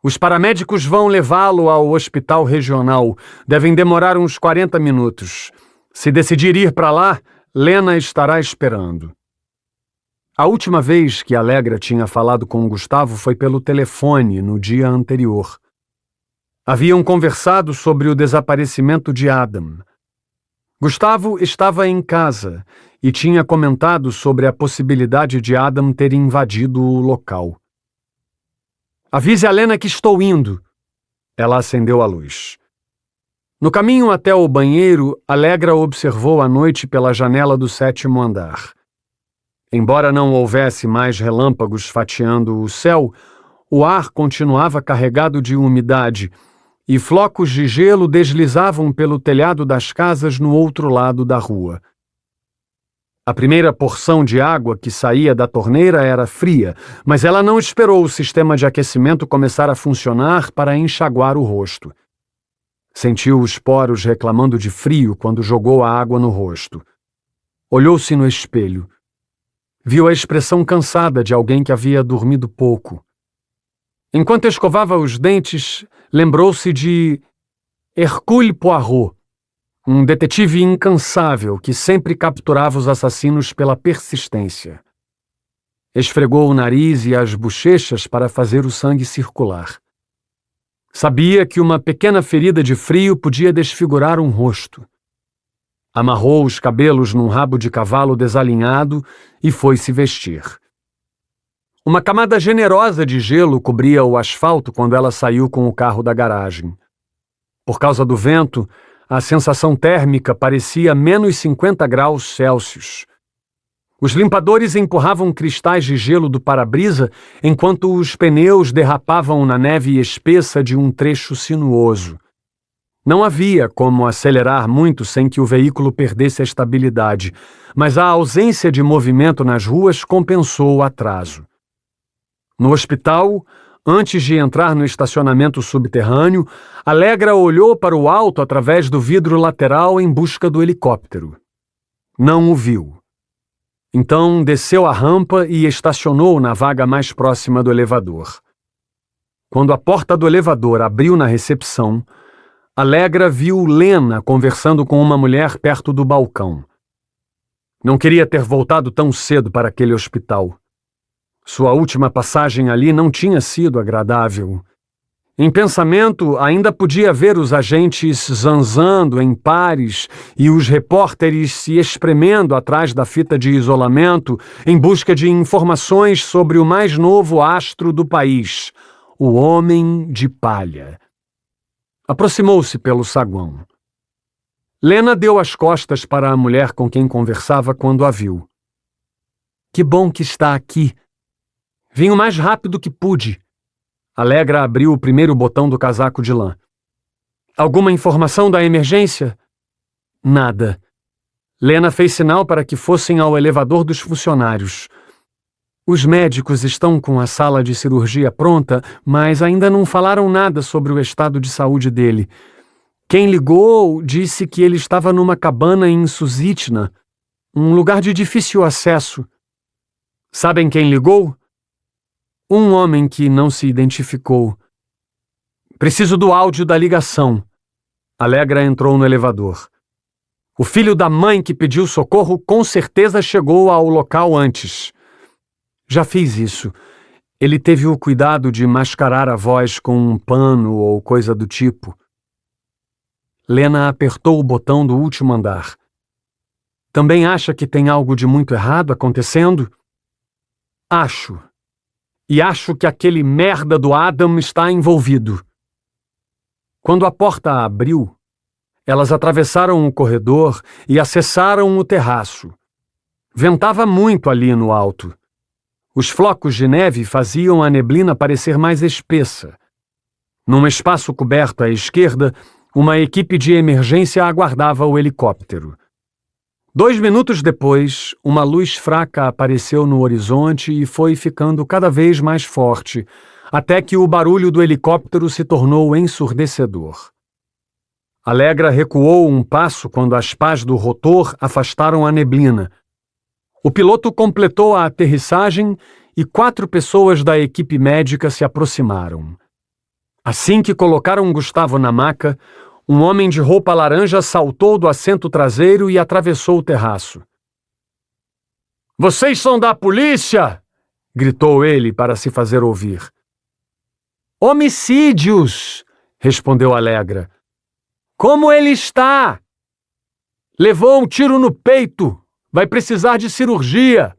Os paramédicos vão levá-lo ao hospital regional. Devem demorar uns 40 minutos. Se decidir ir para lá, Lena estará esperando. A última vez que Allegra tinha falado com Gustavo foi pelo telefone, no dia anterior. Haviam conversado sobre o desaparecimento de Adam. Gustavo estava em casa e tinha comentado sobre a possibilidade de Adam ter invadido o local. Avise a Lena que estou indo. Ela acendeu a luz. No caminho até o banheiro, Allegra observou a noite pela janela do 7º andar. Embora não houvesse mais relâmpagos fatiando o céu, o ar continuava carregado de umidade e flocos de gelo deslizavam pelo telhado das casas no outro lado da rua. A primeira porção de água que saía da torneira era fria, mas ela não esperou o sistema de aquecimento começar a funcionar para enxaguar o rosto. Sentiu os poros reclamando de frio quando jogou a água no rosto. Olhou-se no espelho. Viu a expressão cansada de alguém que havia dormido pouco. Enquanto escovava os dentes, lembrou-se de Hercule Poirot, um detetive incansável que sempre capturava os assassinos pela persistência. Esfregou o nariz e as bochechas para fazer o sangue circular. Sabia que uma pequena ferida de frio podia desfigurar um rosto. Amarrou os cabelos num rabo de cavalo desalinhado e foi se vestir. Uma camada generosa de gelo cobria o asfalto quando ela saiu com o carro da garagem. Por causa do vento, a sensação térmica parecia menos 50 graus Celsius. Os limpadores empurravam cristais de gelo do para-brisa enquanto os pneus derrapavam na neve espessa de um trecho sinuoso. Não havia como acelerar muito sem que o veículo perdesse a estabilidade, mas a ausência de movimento nas ruas compensou o atraso. No hospital, antes de entrar no estacionamento subterrâneo, Allegra olhou para o alto através do vidro lateral em busca do helicóptero. Não o viu. Então desceu a rampa e estacionou na vaga mais próxima do elevador. Quando a porta do elevador abriu na recepção, Allegra viu Lena conversando com uma mulher perto do balcão. Não queria ter voltado tão cedo para aquele hospital. Sua última passagem ali não tinha sido agradável. Em pensamento, ainda podia ver os agentes zanzando em pares e os repórteres se espremendo atrás da fita de isolamento em busca de informações sobre o mais novo astro do país, o Homem de Palha. Aproximou-se pelo saguão. Lena deu as costas para a mulher com quem conversava quando a viu. Que bom que está aqui. Vim o mais rápido que pude. Allegra abriu o primeiro botão do casaco de lã. Alguma informação da emergência? Nada. Lena fez sinal para que fossem ao elevador dos funcionários. Os médicos estão com a sala de cirurgia pronta, mas ainda não falaram nada sobre o estado de saúde dele. Quem ligou disse que ele estava numa cabana em Susitna, um lugar de difícil acesso. Sabem quem ligou? Um homem que não se identificou. Preciso do áudio da ligação. Alegra entrou no elevador. O filho da mãe que pediu socorro com certeza chegou ao local antes. Já fiz isso. Ele teve o cuidado de mascarar a voz com um pano ou coisa do tipo. Lena apertou o botão do último andar. Também acha que tem algo de muito errado acontecendo? Acho. E acho que aquele merda do Adam está envolvido. Quando a porta abriu, elas atravessaram o corredor e acessaram o terraço. Ventava muito ali no alto. Os flocos de neve faziam a neblina parecer mais espessa. Num espaço coberto à esquerda, uma equipe de emergência aguardava o helicóptero. 2 minutos depois, uma luz fraca apareceu no horizonte e foi ficando cada vez mais forte, até que o barulho do helicóptero se tornou ensurdecedor. Alegra recuou um passo quando as pás do rotor afastaram a neblina. O piloto completou a aterrissagem e 4 pessoas da equipe médica se aproximaram. Assim que colocaram Gustavo na maca, um homem de roupa laranja saltou do assento traseiro e atravessou o terraço. "Vocês são da polícia?" gritou ele para se fazer ouvir. "Homicídios!" respondeu Alegra. "Como ele está?" "Levou um tiro no peito. Vai precisar de cirurgia",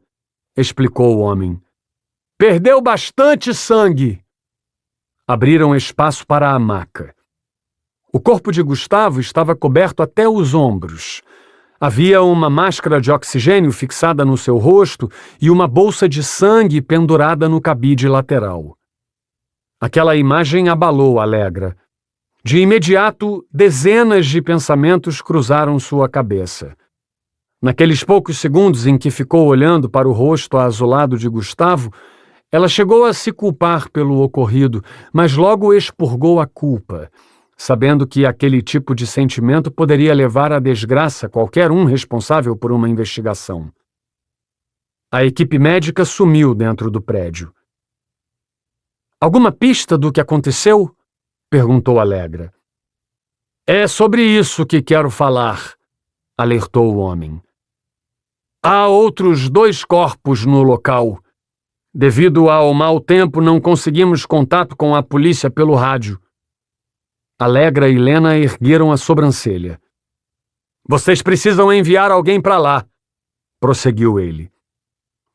explicou o homem. "Perdeu bastante sangue." Abriram espaço para a maca. O corpo de Gustavo estava coberto até os ombros. Havia uma máscara de oxigênio fixada no seu rosto e uma bolsa de sangue pendurada no cabide lateral. Aquela imagem abalou Alegra. De imediato, dezenas de pensamentos cruzaram sua cabeça. Naqueles poucos segundos em que ficou olhando para o rosto azulado de Gustavo, ela chegou a se culpar pelo ocorrido, mas logo expurgou a culpa, sabendo que aquele tipo de sentimento poderia levar à desgraça qualquer um responsável por uma investigação. A equipe médica sumiu dentro do prédio. "Alguma pista do que aconteceu?" perguntou Alegra. "É sobre isso que quero falar", alertou o homem. "Há outros 2 corpos no local. Devido ao mau tempo, não conseguimos contato com a polícia pelo rádio." Alegra e Lena ergueram a sobrancelha. "Vocês precisam enviar alguém para lá", prosseguiu ele.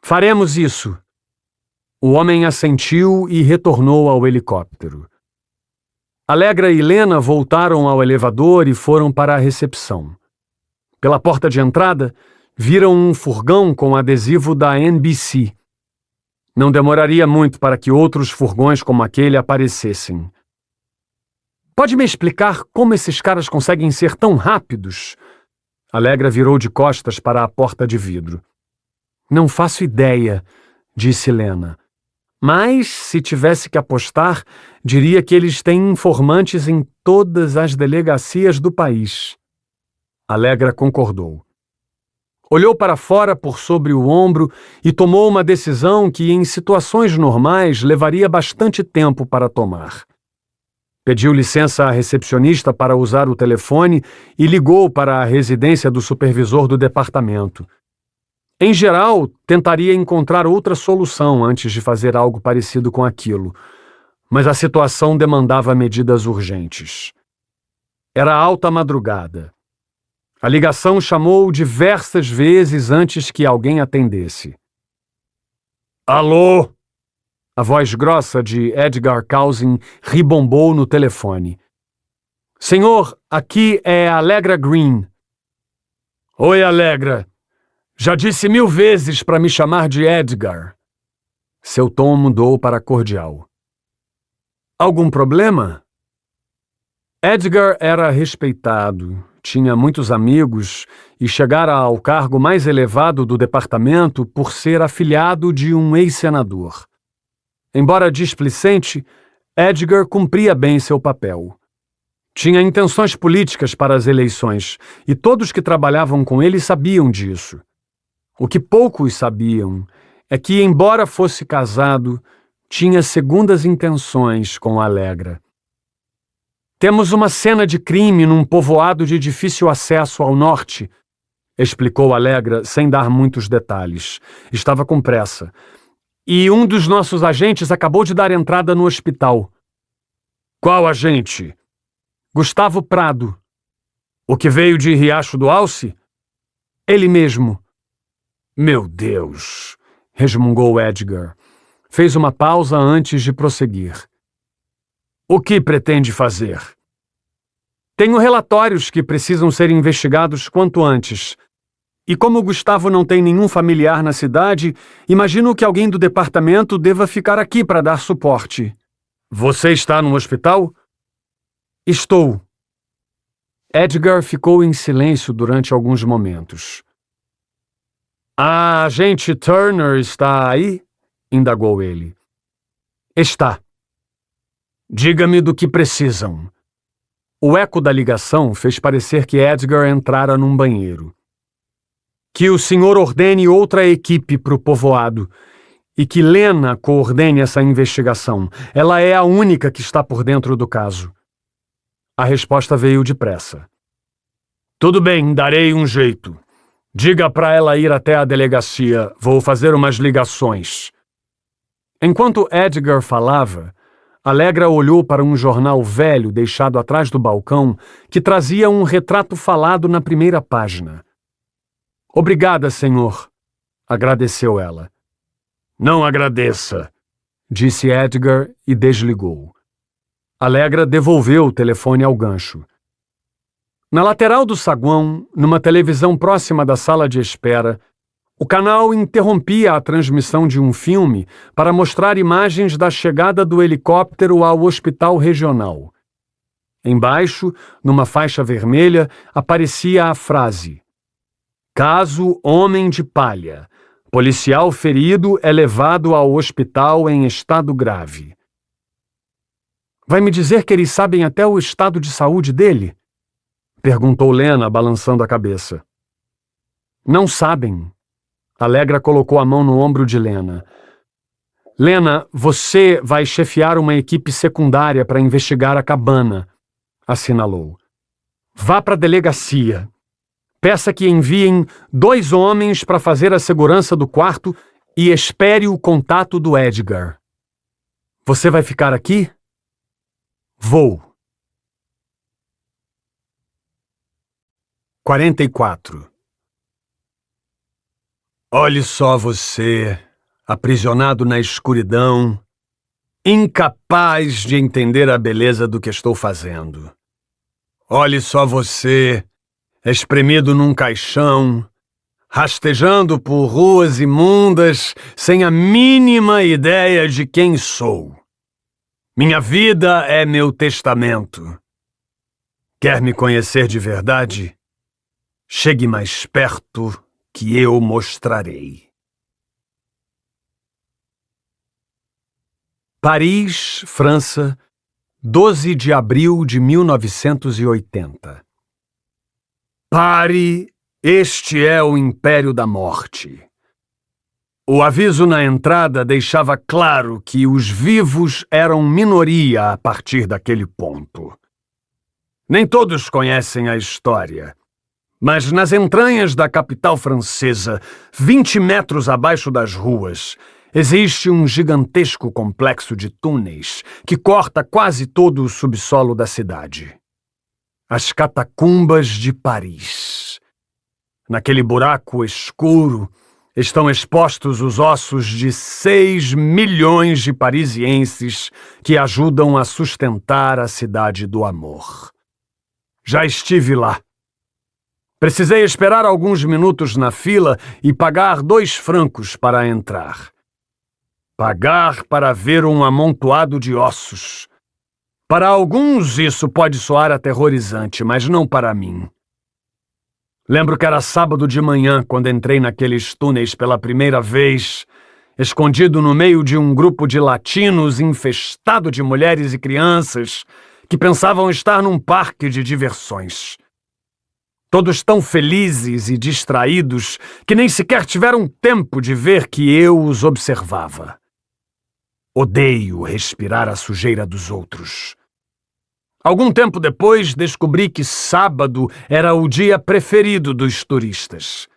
"Faremos isso." O homem assentiu e retornou ao helicóptero. Alegra e Lena voltaram ao elevador e foram para a recepção. Pela porta de entrada, viram um furgão com adesivo da NBC. Não demoraria muito para que outros furgões como aquele aparecessem. "Pode me explicar como esses caras conseguem ser tão rápidos?" Alegra virou de costas para a porta de vidro. "Não faço ideia", disse Lena. "Mas, se tivesse que apostar, diria que eles têm informantes em todas as delegacias do país." Alegra concordou. Olhou para fora por sobre o ombro e tomou uma decisão que, em situações normais, levaria bastante tempo para tomar. Pediu licença à recepcionista para usar o telefone e ligou para a residência do supervisor do departamento. Em geral, tentaria encontrar outra solução antes de fazer algo parecido com aquilo, mas a situação demandava medidas urgentes. Era alta madrugada. A ligação chamou diversas vezes antes que alguém atendesse. "Alô?" A voz grossa de Edgar Cousin ribombou no telefone. "Senhor, aqui é Alegra Green." "Oi, Alegra. Já disse 1000 vezes para me chamar de Edgar." Seu tom mudou para cordial. "Algum problema?" Edgar era respeitado, tinha muitos amigos e chegara ao cargo mais elevado do departamento por ser afilhado de um ex-senador. Embora displicente, Edgar cumpria bem seu papel. Tinha intenções políticas para as eleições e todos que trabalhavam com ele sabiam disso. O que poucos sabiam é que, embora fosse casado, tinha segundas intenções com Alegra. Temos uma cena de crime num povoado de difícil acesso ao norte, explicou Allegra sem dar muitos detalhes. Estava com pressa. E um dos nossos agentes acabou de dar entrada no hospital. Qual agente? Gustavo Prado. O que veio de Riacho do Alce? Ele mesmo. Meu Deus, resmungou Edgar. Fez uma pausa antes de prosseguir. O que pretende fazer? Tenho relatórios que precisam ser investigados quanto antes. E como Gustavo não tem nenhum familiar na cidade, imagino que alguém do departamento deva ficar aqui para dar suporte. Você está no hospital? Estou. Edgar ficou em silêncio durante alguns momentos. A agente Turner está aí? Indagou ele. Está. Diga-me do que precisam. O eco da ligação fez parecer que Edgar entrara num banheiro. Que o senhor ordene outra equipe para o povoado e que Lena coordene essa investigação. Ela é a única que está por dentro do caso. A resposta veio depressa. Tudo bem, darei um jeito. Diga para ela ir até a delegacia. Vou fazer umas ligações. Enquanto Edgar falava, Allegra olhou para um jornal velho deixado atrás do balcão que trazia um retrato falado na primeira página. Obrigada, senhor, agradeceu ela. Não agradeça, disse Edgar e desligou. Allegra devolveu o telefone ao gancho. Na lateral do saguão, numa televisão próxima da sala de espera, o canal interrompia a transmissão de um filme para mostrar imagens da chegada do helicóptero ao hospital regional. Embaixo, numa faixa vermelha, aparecia a frase: Caso Homem de Palha. Policial ferido é levado ao hospital em estado grave. Vai me dizer que eles sabem até o estado de saúde dele? Perguntou Lena, balançando a cabeça. Não sabem. Allegra colocou a mão no ombro de Lena. Lena, você vai chefiar uma equipe secundária para investigar a cabana, assinalou. Vá para a delegacia. Peça que enviem 2 homens para fazer a segurança do quarto e espere o contato do Edgar. Você vai ficar aqui? Vou. 44. Olhe só você, aprisionado na escuridão, incapaz de entender a beleza do que estou fazendo. Olhe só você, espremido num caixão, rastejando por ruas imundas, sem a mínima ideia de quem sou. Minha vida é meu testamento. Quer me conhecer de verdade? Chegue mais perto que eu mostrarei. Paris, França, 12 de abril de 1980. Pare, este é o Império da Morte. O aviso na entrada deixava claro que os vivos eram minoria a partir daquele ponto. Nem todos conhecem a história. Mas nas entranhas da capital francesa, 20 metros abaixo das ruas, existe um gigantesco complexo de túneis que corta quase todo o subsolo da cidade. As catacumbas de Paris. Naquele buraco escuro estão expostos os ossos de 6 milhões de parisienses que ajudam a sustentar a cidade do amor. Já estive lá. Precisei esperar alguns minutos na fila e pagar 2 francos para entrar. Pagar para ver um amontoado de ossos. Para alguns isso pode soar aterrorizante, mas não para mim. Lembro que era sábado de manhã quando entrei naqueles túneis pela primeira vez, escondido no meio de um grupo de latinos infestado de mulheres e crianças que pensavam estar num parque de diversões. Todos tão felizes e distraídos que nem sequer tiveram tempo de ver que eu os observava. Odeio respirar a sujeira dos outros. Algum tempo depois, descobri que sábado era o dia preferido dos turistas.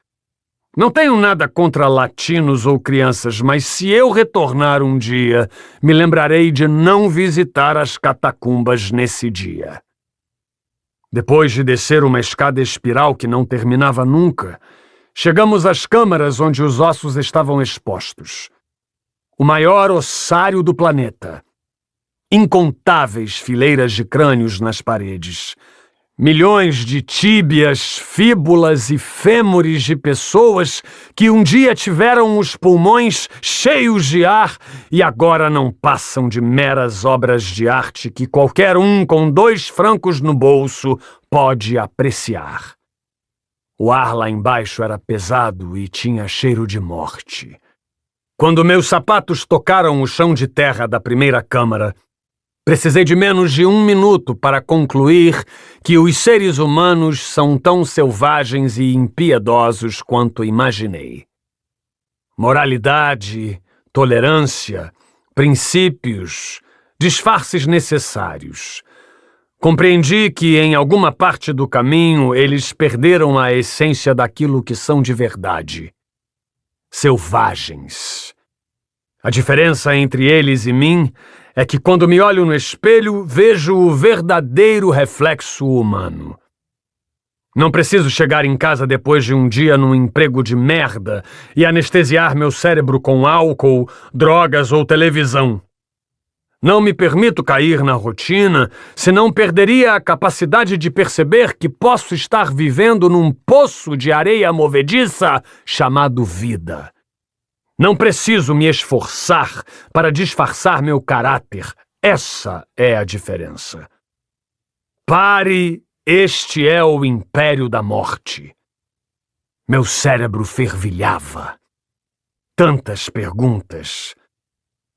Não tenho nada contra latinos ou crianças, mas se eu retornar um dia, me lembrarei de não visitar as catacumbas nesse dia. Depois de descer uma escada espiral que não terminava nunca, chegamos às câmaras onde os ossos estavam expostos. O maior ossário do planeta. Incontáveis fileiras de crânios nas paredes. Milhões de tíbias, fíbulas e fêmures de pessoas que um dia tiveram os pulmões cheios de ar e agora não passam de meras obras de arte que qualquer um com 2 francos no bolso pode apreciar. O ar lá embaixo era pesado e tinha cheiro de morte. Quando meus sapatos tocaram o chão de terra da primeira câmara, precisei de menos de 1 minuto para concluir que os seres humanos são tão selvagens e impiedosos quanto imaginei. Moralidade, tolerância, princípios, disfarces necessários. Compreendi que em alguma parte do caminho eles perderam a essência daquilo que são de verdade. Selvagens. A diferença entre eles e mim é que quando me olho no espelho, vejo o verdadeiro reflexo humano. Não preciso chegar em casa depois de um dia num emprego de merda e anestesiar meu cérebro com álcool, drogas ou televisão. Não me permito cair na rotina, senão perderia a capacidade de perceber que posso estar vivendo num poço de areia movediça chamado vida. Não preciso me esforçar para disfarçar meu caráter. Essa é a diferença. Pare, este é o império da morte. Meu cérebro fervilhava. Tantas perguntas.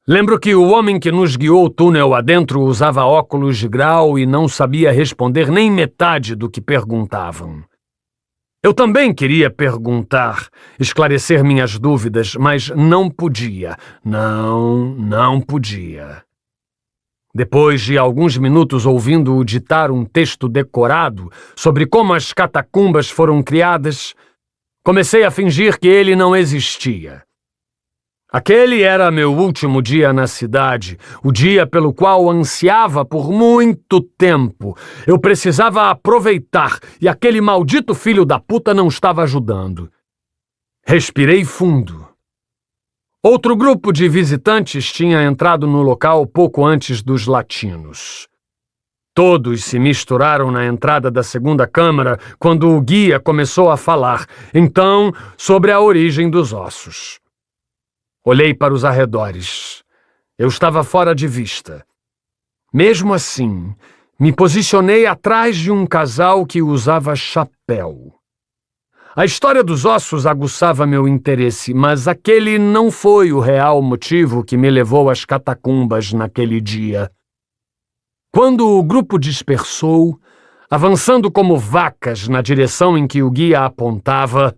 Lembro que o homem que nos guiou o túnel adentro usava óculos de grau e não sabia responder nem metade do que perguntavam. Eu também queria perguntar, esclarecer minhas dúvidas, mas não podia. Não podia. Depois de alguns minutos ouvindo-o ditar um texto decorado sobre como as catacumbas foram criadas, comecei a fingir que ele não existia. Aquele era meu último dia na cidade, o dia pelo qual ansiava por muito tempo. Eu precisava aproveitar e aquele maldito filho da puta não estava ajudando. Respirei fundo. Outro grupo de visitantes tinha entrado no local pouco antes dos latinos. Todos se misturaram na entrada da segunda câmara quando o guia começou a falar, então, sobre a origem dos ossos. Olhei para os arredores. Eu estava fora de vista. Mesmo assim, me posicionei atrás de um casal que usava chapéu. A história dos ossos aguçava meu interesse, mas aquele não foi o real motivo que me levou às catacumbas naquele dia. Quando o grupo dispersou, avançando como vacas na direção em que o guia apontava,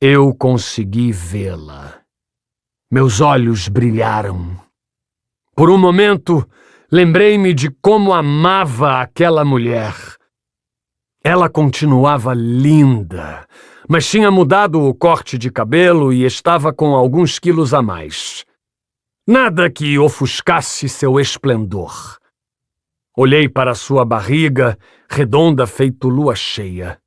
eu consegui vê-la. Meus olhos brilharam. Por um momento, lembrei-me de como amava aquela mulher. Ela continuava linda, mas tinha mudado o corte de cabelo e estava com alguns quilos a mais. Nada que ofuscasse seu esplendor. Olhei para sua barriga, redonda feito lua cheia.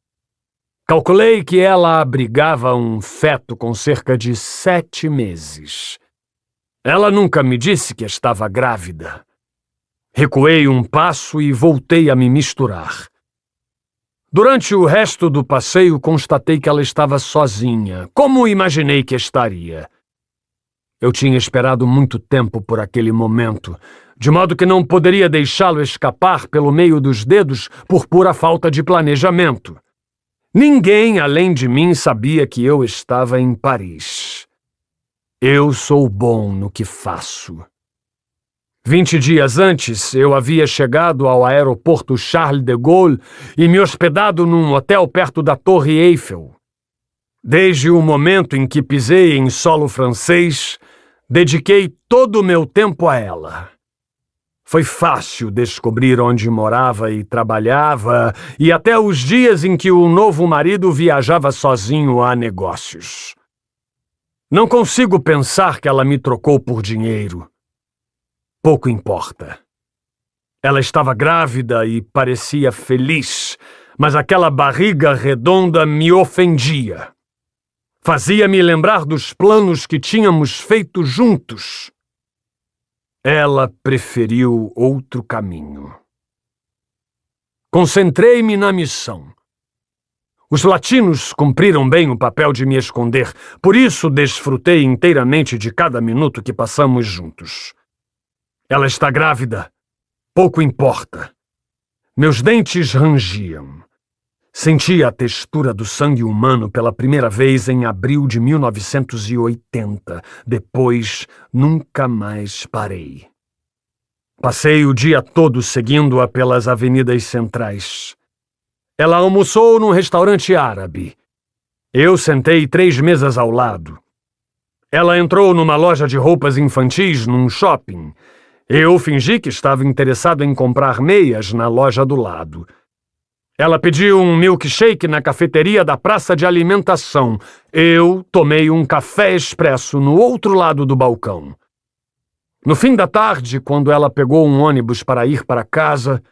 Calculei que ela abrigava um feto com cerca de 7 meses. Ela nunca me disse que estava grávida. Recuei um passo e voltei a me misturar. Durante o resto do passeio, constatei que ela estava sozinha, como imaginei que estaria. Eu tinha esperado muito tempo por aquele momento, de modo que não poderia deixá-lo escapar pelo meio dos dedos por pura falta de planejamento. Ninguém, além de mim, sabia que eu estava em Paris. Eu sou bom no que faço. 20 dias antes, eu havia chegado ao aeroporto Charles de Gaulle e me hospedado num hotel perto da Torre Eiffel. Desde o momento em que pisei em solo francês, dediquei todo o meu tempo a ela. Foi fácil descobrir onde morava e trabalhava, e até os dias em que o novo marido viajava sozinho a negócios. Não consigo pensar que ela me trocou por dinheiro. Pouco importa. Ela estava grávida e parecia feliz, mas aquela barriga redonda me ofendia. Fazia-me lembrar dos planos que tínhamos feito juntos. Ela preferiu outro caminho. Concentrei-me na missão. Os latinos cumpriram bem o papel de me esconder, por isso desfrutei inteiramente de cada minuto que passamos juntos. Ela está grávida. Pouco importa. Meus dentes rangiam. Senti a textura do sangue humano pela primeira vez em abril de 1980. Depois, nunca mais parei. Passei o dia todo seguindo-a pelas avenidas centrais. Ela almoçou num restaurante árabe. Eu sentei 3 mesas ao lado. Ela entrou numa loja de roupas infantis num shopping. Eu fingi que estava interessado em comprar meias na loja do lado. Ela pediu um milkshake na cafeteria da praça de alimentação. Eu tomei um café expresso no outro lado do balcão. No fim da tarde, quando ela pegou um ônibus para ir para casa,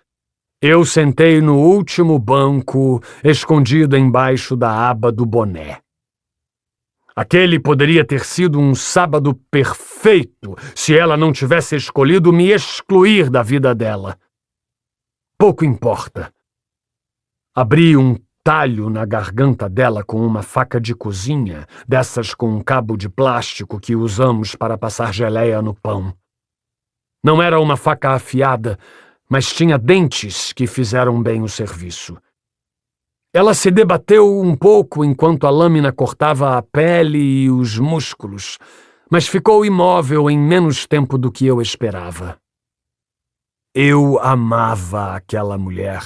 eu sentei no último banco, escondido embaixo da aba do boné. Aquele poderia ter sido um sábado perfeito se ela não tivesse escolhido me excluir da vida dela. Pouco importa. Abri um talho na garganta dela com uma faca de cozinha, dessas com um cabo de plástico que usamos para passar geleia no pão. Não era uma faca afiada, mas tinha dentes que fizeram bem o serviço. Ela se debateu um pouco enquanto a lâmina cortava a pele e os músculos, mas ficou imóvel em menos tempo do que eu esperava. Eu amava aquela mulher.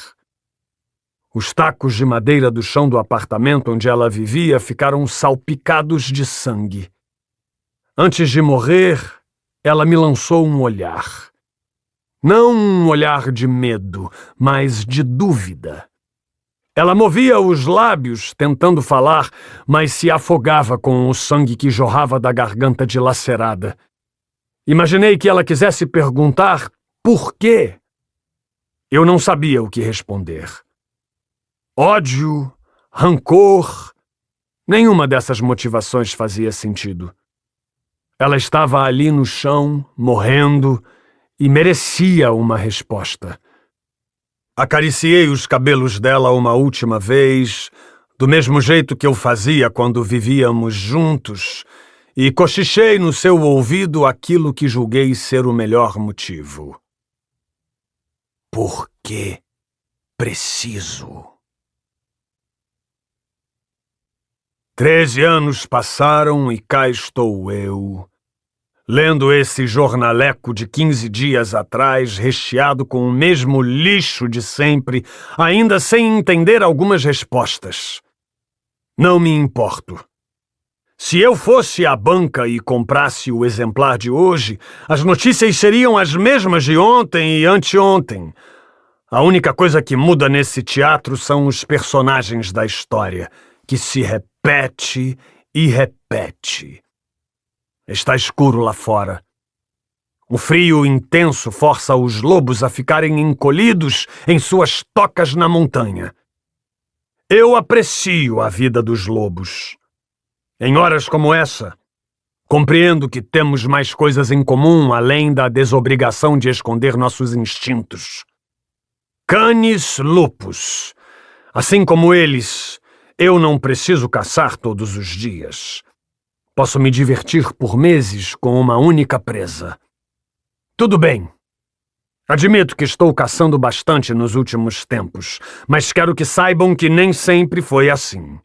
Os tacos de madeira do chão do apartamento onde ela vivia ficaram salpicados de sangue. Antes de morrer, ela me lançou um olhar. Não um olhar de medo, mas de dúvida. Ela movia os lábios tentando falar, mas se afogava com o sangue que jorrava da garganta dilacerada. Imaginei que ela quisesse perguntar por quê. Eu não sabia o que responder. Ódio, rancor, nenhuma dessas motivações fazia sentido. Ela estava ali no chão, morrendo, e merecia uma resposta. Acariciei os cabelos dela uma última vez, do mesmo jeito que eu fazia quando vivíamos juntos, e cochichei no seu ouvido aquilo que julguei ser o melhor motivo. Por que preciso? 13 anos passaram e cá estou eu, lendo esse jornaleco de 15 dias atrás, recheado com o mesmo lixo de sempre, ainda sem entender algumas respostas. Não me importo. Se eu fosse à banca e comprasse o exemplar de hoje, as notícias seriam as mesmas de ontem e anteontem. A única coisa que muda nesse teatro são os personagens da história, que se repete e repete. Está escuro lá fora. O frio intenso força os lobos a ficarem encolhidos em suas tocas na montanha. Eu aprecio a vida dos lobos. Em horas como essa, compreendo que temos mais coisas em comum além da desobrigação de esconder nossos instintos. Canis lupus. Assim como eles, eu não preciso caçar todos os dias. Posso me divertir por meses com uma única presa. Tudo bem. Admito que estou caçando bastante nos últimos tempos, mas quero que saibam que nem sempre foi assim.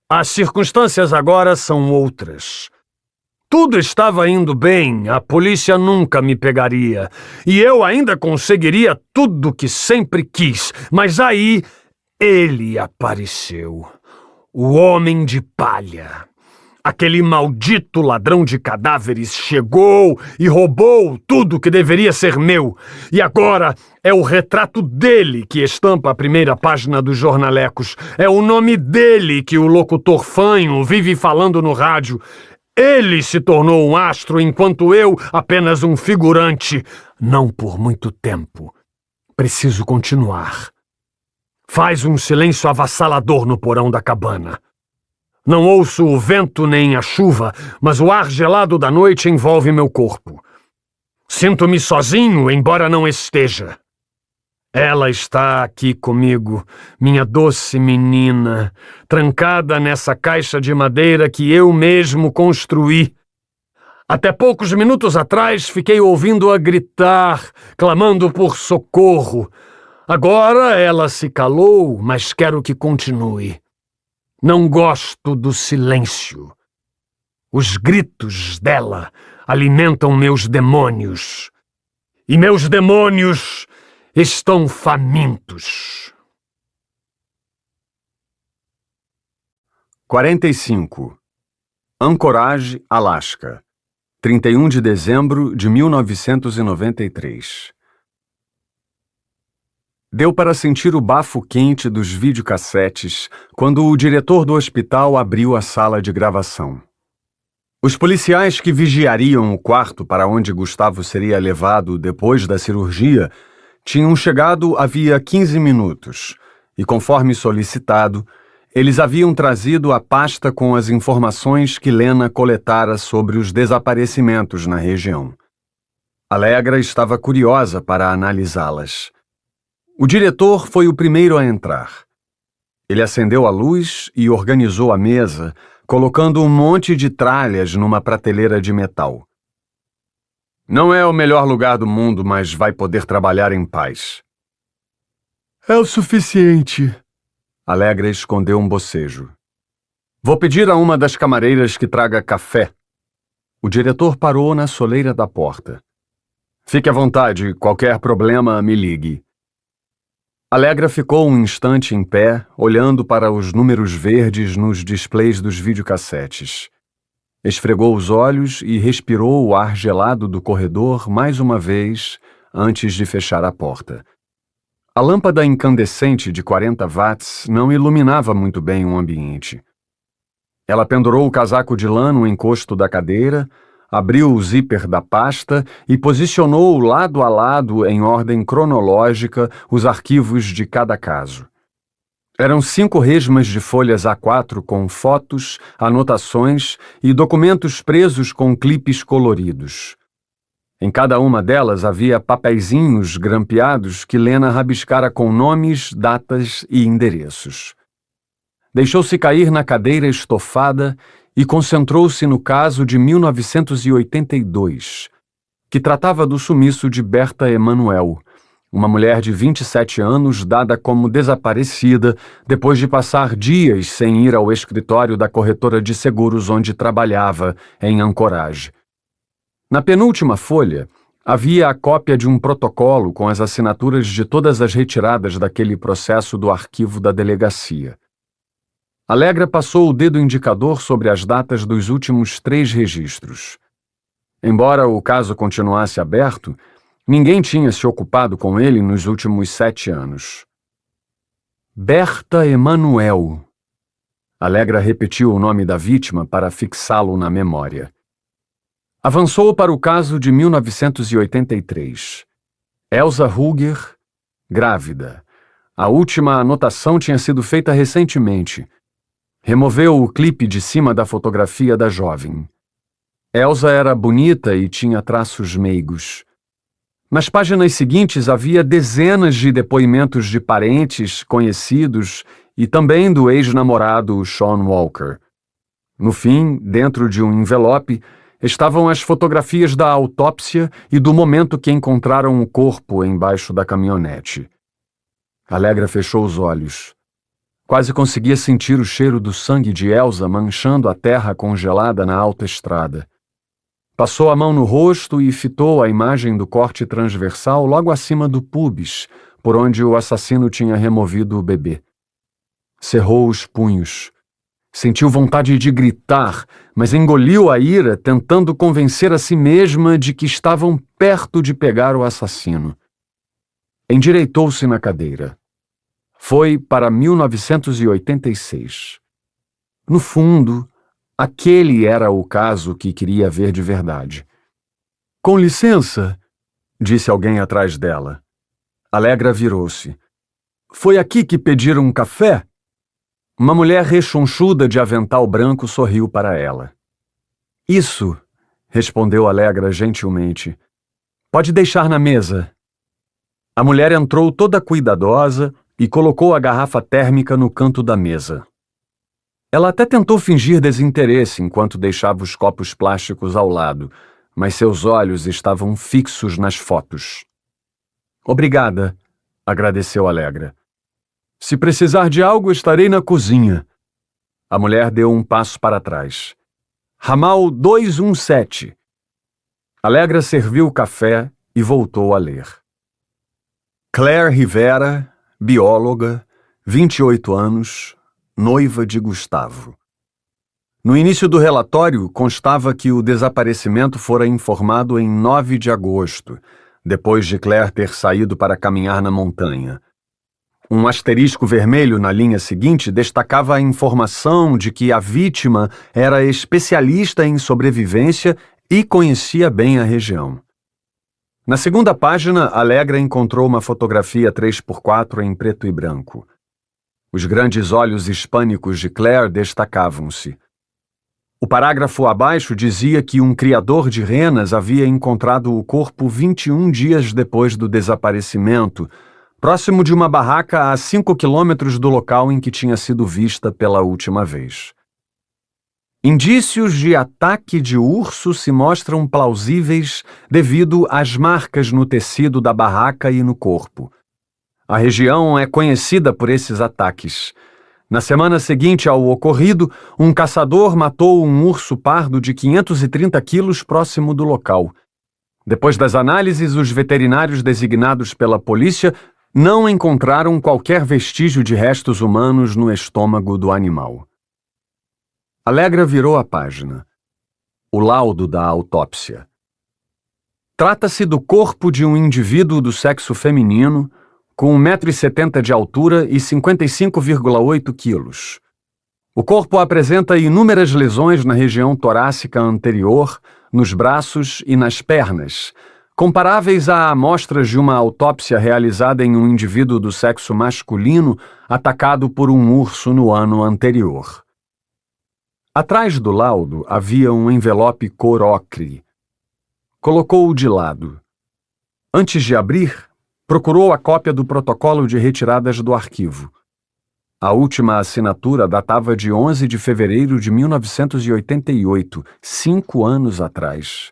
As circunstâncias agora são outras. Tudo estava indo bem, a polícia nunca me pegaria, e eu ainda conseguiria tudo que sempre quis, mas aí ele apareceu. O homem de palha. Aquele maldito ladrão de cadáveres chegou e roubou tudo que deveria ser meu. E agora é o retrato dele que estampa a primeira página dos jornalecos. É o nome dele que o locutor fanho vive falando no rádio. Ele se tornou um astro enquanto eu apenas um figurante. Não por muito tempo. Preciso continuar. Faz um silêncio avassalador no porão da cabana. Não ouço o vento nem a chuva, mas o ar gelado da noite envolve meu corpo. Sinto-me sozinho, embora não esteja. Ela está aqui comigo, minha doce menina, trancada nessa caixa de madeira que eu mesmo construí. Até poucos minutos atrás fiquei ouvindo-a gritar, clamando por socorro. Agora ela se calou, mas quero que continue. Não gosto do silêncio. Os gritos dela alimentam meus demônios. E meus demônios estão famintos. 45. Anchorage, Alasca. 31 de dezembro de 1993. Deu para sentir o bafo quente dos videocassetes quando o diretor do hospital abriu a sala de gravação. Os policiais que vigiariam o quarto para onde Gustavo seria levado depois da cirurgia tinham chegado havia 15 minutos e, conforme solicitado, eles haviam trazido a pasta com as informações que Lena coletara sobre os desaparecimentos na região. Allegra estava curiosa para analisá-las. O diretor foi o primeiro a entrar. Ele acendeu a luz e organizou a mesa, colocando um monte de tralhas numa prateleira de metal. Não é o melhor lugar do mundo, mas vai poder trabalhar em paz. É o suficiente. Allegra escondeu um bocejo. Vou pedir a uma das camareiras que traga café. O diretor parou na soleira da porta. Fique à vontade, qualquer problema me ligue. Allegra ficou um instante em pé, olhando para os números verdes nos displays dos videocassetes. Esfregou os olhos e respirou o ar gelado do corredor mais uma vez antes de fechar a porta. A lâmpada incandescente de 40 watts não iluminava muito bem o ambiente. Ela pendurou o casaco de lã no encosto da cadeira, abriu o zíper da pasta e posicionou lado a lado, em ordem cronológica, os arquivos de cada caso. Eram 5 resmas de folhas A4 com fotos, anotações e documentos presos com clipes coloridos. Em cada uma delas havia papeizinhos grampeados que Lena rabiscara com nomes, datas e endereços. Deixou-se cair na cadeira estofada e concentrou-se no caso de 1982, que tratava do sumiço de Berta Emanuel, uma mulher de 27 anos dada como desaparecida depois de passar dias sem ir ao escritório da corretora de seguros onde trabalhava, em Anchorage. Na penúltima folha, havia a cópia de um protocolo com as assinaturas de todas as retiradas daquele processo do arquivo da delegacia. Allegra passou o dedo indicador sobre as datas dos últimos 3 registros. Embora o caso continuasse aberto, ninguém tinha se ocupado com ele nos últimos 7 anos. Berta Emanuel. Allegra repetiu o nome da vítima para fixá-lo na memória. Avançou para o caso de 1983. Elsa Ruger, grávida. A última anotação tinha sido feita recentemente. Removeu o clipe de cima da fotografia da jovem. Elsa era bonita e tinha traços meigos. Nas páginas seguintes havia dezenas de depoimentos de parentes, conhecidos e também do ex-namorado Sean Walker. No fim, dentro de um envelope, estavam as fotografias da autópsia e do momento que encontraram o corpo embaixo da caminhonete. Allegra fechou os olhos. Quase conseguia sentir o cheiro do sangue de Elsa manchando a terra congelada na autoestrada. Passou a mão no rosto e fitou a imagem do corte transversal logo acima do pubis, por onde o assassino tinha removido o bebê. Cerrou os punhos. Sentiu vontade de gritar, mas engoliu a ira, tentando convencer a si mesma de que estavam perto de pegar o assassino. Endireitou-se na cadeira. Foi para 1986. No fundo, aquele era o caso que queria ver de verdade. "Com licença", disse alguém atrás dela. Allegra virou-se. "Foi aqui que pediram um café?" Uma mulher rechonchuda de avental branco sorriu para ela. "Isso", respondeu Allegra gentilmente. "Pode deixar na mesa." A mulher entrou toda cuidadosa e colocou a garrafa térmica no canto da mesa. Ela até tentou fingir desinteresse enquanto deixava os copos plásticos ao lado, mas seus olhos estavam fixos nas fotos. "Obrigada", agradeceu Allegra. "Se precisar de algo, estarei na cozinha." A mulher deu um passo para trás. "Ramal 217. Allegra serviu o café e voltou a ler. Claire Rivera, bióloga, 28 anos, noiva de Gustavo. No início do relatório, constava que o desaparecimento fora informado em 9 de agosto, depois de Claire ter saído para caminhar na montanha. Um asterisco vermelho na linha seguinte destacava a informação de que a vítima era especialista em sobrevivência e conhecia bem a região. Na segunda página, Allegra encontrou uma fotografia 3x4 em preto e branco. Os grandes olhos hispânicos de Claire destacavam-se. O parágrafo abaixo dizia que um criador de renas havia encontrado o corpo 21 dias depois do desaparecimento, próximo de uma barraca a 5 quilômetros do local em que tinha sido vista pela última vez. Indícios de ataque de urso se mostram plausíveis devido às marcas no tecido da barraca e no corpo. A região é conhecida por esses ataques. Na semana seguinte ao ocorrido, um caçador matou um urso pardo de 530 quilos próximo do local. Depois das análises, os veterinários designados pela polícia não encontraram qualquer vestígio de restos humanos no estômago do animal. Allegra virou a página. O laudo da autópsia. Trata-se do corpo de um indivíduo do sexo feminino, com 1,70 m de altura e 55,8 quilos. O corpo apresenta inúmeras lesões na região torácica anterior, nos braços e nas pernas, comparáveis a amostras de uma autópsia realizada em um indivíduo do sexo masculino atacado por um urso no ano anterior. Atrás do laudo havia um envelope cor ocre. Colocou-o de lado. Antes de abrir, procurou a cópia do protocolo de retiradas do arquivo. A última assinatura datava de 11 de fevereiro de 1988, 5 anos atrás.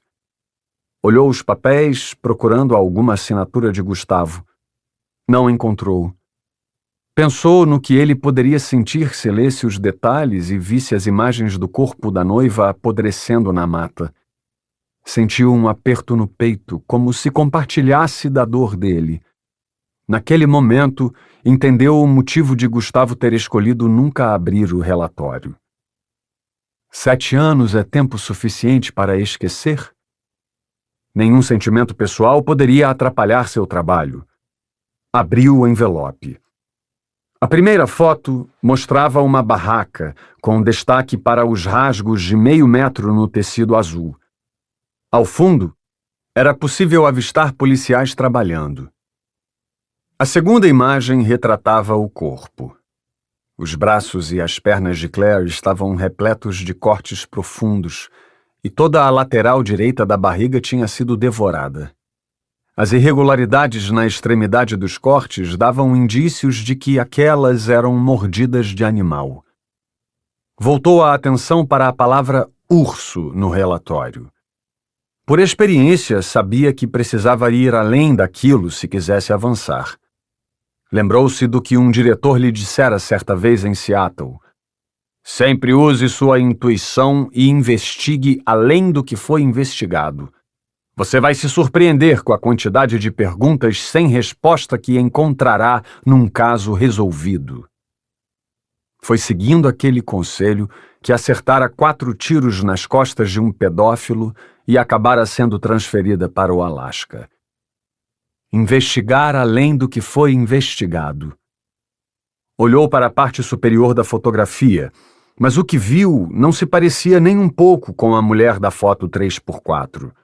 Olhou os papéis, procurando alguma assinatura de Gustavo. Não encontrou. Pensou no que ele poderia sentir se lesse os detalhes e visse as imagens do corpo da noiva apodrecendo na mata. Sentiu um aperto no peito, como se compartilhasse da dor dele. Naquele momento, entendeu o motivo de Gustavo ter escolhido nunca abrir o relatório. 7 anos é tempo suficiente para esquecer? Nenhum sentimento pessoal poderia atrapalhar seu trabalho. Abriu o envelope. A primeira foto mostrava uma barraca, com destaque para os rasgos de meio metro no tecido azul. Ao fundo, era possível avistar policiais trabalhando. A segunda imagem retratava o corpo. Os braços e as pernas de Claire estavam repletos de cortes profundos, e toda a lateral direita da barriga tinha sido devorada. As irregularidades na extremidade dos cortes davam indícios de que aquelas eram mordidas de animal. Voltou a atenção para a palavra urso no relatório. Por experiência, sabia que precisava ir além daquilo se quisesse avançar. Lembrou-se do que um diretor lhe dissera certa vez em Seattle. Sempre use sua intuição e investigue além do que foi investigado. Você vai se surpreender com a quantidade de perguntas sem resposta que encontrará num caso resolvido. Foi seguindo aquele conselho que acertara 4 tiros nas costas de um pedófilo e acabara sendo transferida para o Alasca. Investigar além do que foi investigado. Olhou para a parte superior da fotografia, mas o que viu não se parecia nem um pouco com a mulher da foto 3x4.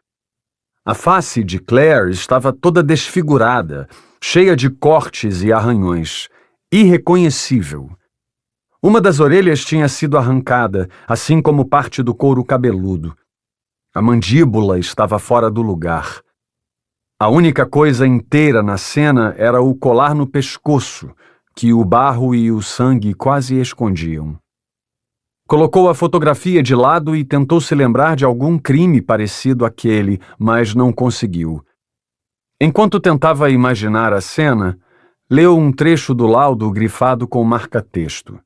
A face de Claire estava toda desfigurada, cheia de cortes e arranhões, irreconhecível. Uma das orelhas tinha sido arrancada, assim como parte do couro cabeludo. A mandíbula estava fora do lugar. A única coisa inteira na cena era o colar no pescoço, que o barro e o sangue quase escondiam. Colocou a fotografia de lado e tentou se lembrar de algum crime parecido àquele, mas não conseguiu. Enquanto tentava imaginar a cena, leu um trecho do laudo grifado com marca-texto.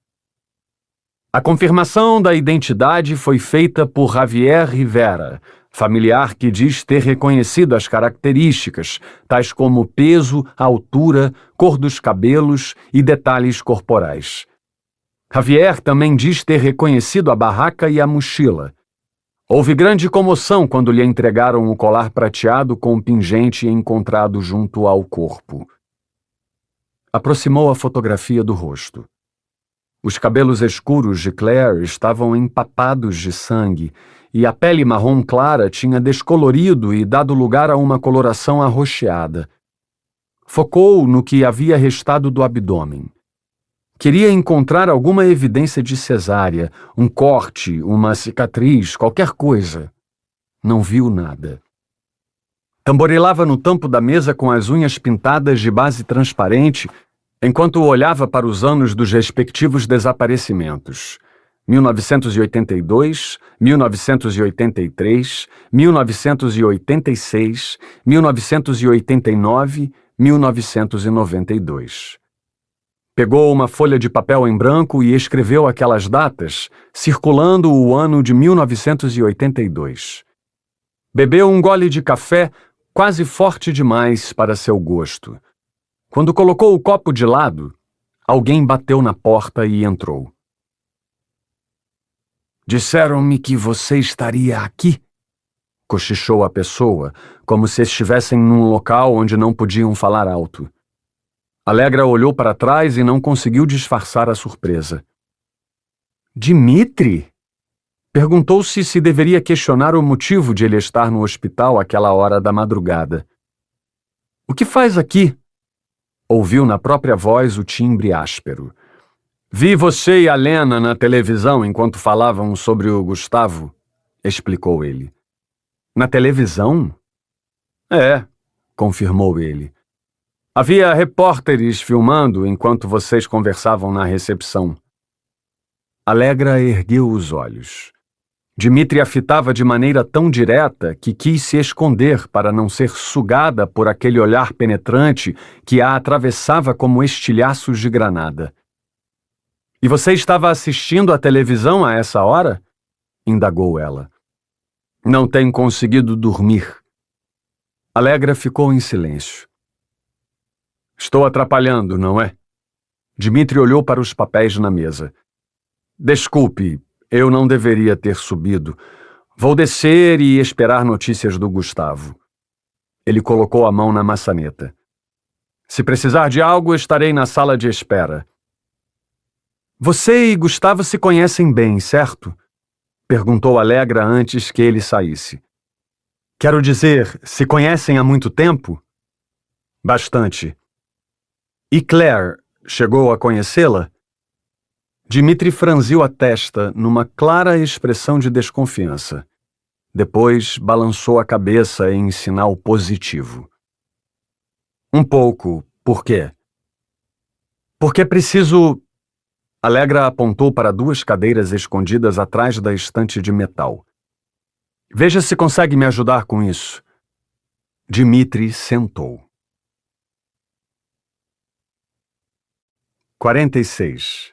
A confirmação da identidade foi feita por Javier Rivera, familiar que diz ter reconhecido as características, tais como peso, altura, cor dos cabelos e detalhes corporais. Javier também diz ter reconhecido a barraca e a mochila. Houve grande comoção quando lhe entregaram o colar prateado com o pingente encontrado junto ao corpo. Aproximou a fotografia do rosto. Os cabelos escuros de Claire estavam empapados de sangue e a pele marrom clara tinha descolorido e dado lugar a uma coloração arroxeada. Focou no que havia restado do abdômen. Queria encontrar alguma evidência de cesárea, um corte, uma cicatriz, qualquer coisa. Não viu nada. Tamborilava no tampo da mesa com as unhas pintadas de base transparente, enquanto olhava para os anos dos respectivos desaparecimentos. 1982, 1983, 1986, 1989, 1992. Pegou uma folha de papel em branco e escreveu aquelas datas, circulando o ano de 1982. Bebeu um gole de café quase forte demais para seu gosto. Quando colocou o copo de lado, alguém bateu na porta e entrou. "Disseram-me que você estaria aqui", cochichou a pessoa, como se estivessem num local onde não podiam falar alto. Alegra olhou para trás e não conseguiu disfarçar a surpresa. "Dimitri?" Perguntou-se se deveria questionar o motivo de ele estar no hospital àquela hora da madrugada. "O que faz aqui?" Ouviu na própria voz o timbre áspero. "Vi você e a Lena na televisão enquanto falavam sobre o Gustavo", explicou ele. "Na televisão?" "É", confirmou ele. "Havia repórteres filmando enquanto vocês conversavam na recepção." Alegra ergueu os olhos. Dimitri a fitava de maneira tão direta que quis se esconder para não ser sugada por aquele olhar penetrante que a atravessava como estilhaços de granada. "E você estava assistindo à televisão a essa hora?" indagou ela. "Não tenho conseguido dormir." Alegra ficou em silêncio. "Estou atrapalhando, não é?" Dimitri olhou para os papéis na mesa. "Desculpe, eu não deveria ter subido. Vou descer e esperar notícias do Gustavo." Ele colocou a mão na maçaneta. "Se precisar de algo, estarei na sala de espera." "Você e Gustavo se conhecem bem, certo?" perguntou Alegra antes que ele saísse. "Quero dizer, se conhecem há muito tempo?" "Bastante." "E Claire, chegou a conhecê-la?" Dimitri franziu a testa numa clara expressão de desconfiança. Depois balançou a cabeça em sinal positivo. "Um pouco. Por quê?" "Porque preciso..." Alegra apontou para 2 cadeiras escondidas atrás da estante de metal. "Veja se consegue me ajudar com isso." Dimitri sentou. 46.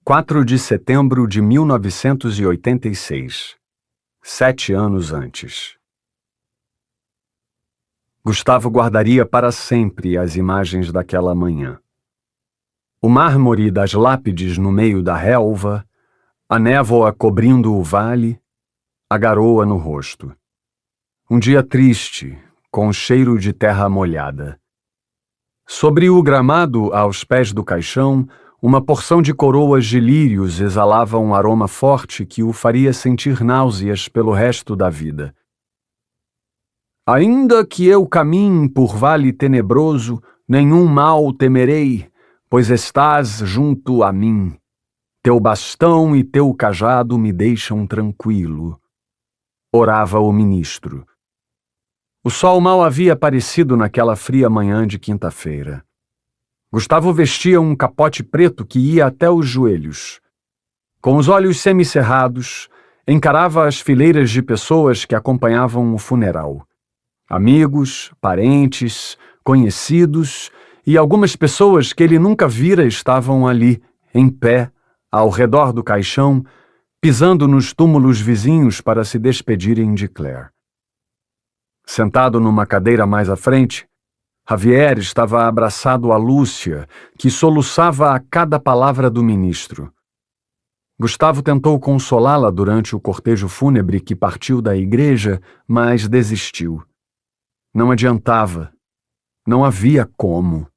4 de setembro de 1986. 7 anos antes. Gustavo guardaria para sempre as imagens daquela manhã. O mármore das lápides no meio da relva, a névoa cobrindo o vale, a garoa no rosto. Um dia triste, com cheiro de terra molhada. Sobre o gramado, aos pés do caixão, uma porção de coroas de lírios exalava um aroma forte que o faria sentir náuseas pelo resto da vida. Ainda que eu caminhe por vale tenebroso, nenhum mal temerei, pois estás junto a mim. Teu bastão e teu cajado me deixam tranquilo. Orava o ministro. O sol mal havia aparecido naquela fria manhã de quinta-feira. Gustavo vestia um capote preto que ia até os joelhos. Com os olhos semicerrados, encarava as fileiras de pessoas que acompanhavam o funeral. Amigos, parentes, conhecidos e algumas pessoas que ele nunca vira estavam ali, em pé, ao redor do caixão, pisando nos túmulos vizinhos para se despedirem de Claire. Sentado numa cadeira mais à frente, Javier estava abraçado a Lúcia, que soluçava a cada palavra do ministro. Gustavo tentou consolá-la durante o cortejo fúnebre que partiu da igreja, mas desistiu. Não adiantava. Não havia como.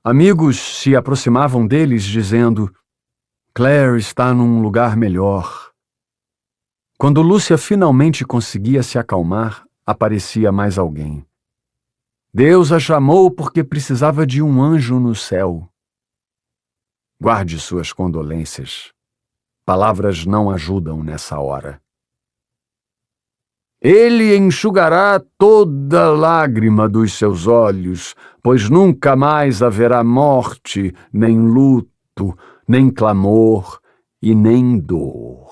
Amigos se aproximavam deles dizendo: Claire está num lugar melhor. Quando Lúcia finalmente conseguia se acalmar, aparecia mais alguém. Deus a chamou porque precisava de um anjo no céu. Guarde suas condolências. Palavras não ajudam nessa hora. Ele enxugará toda lágrima dos seus olhos, pois nunca mais haverá morte, nem luto, nem clamor e nem dor.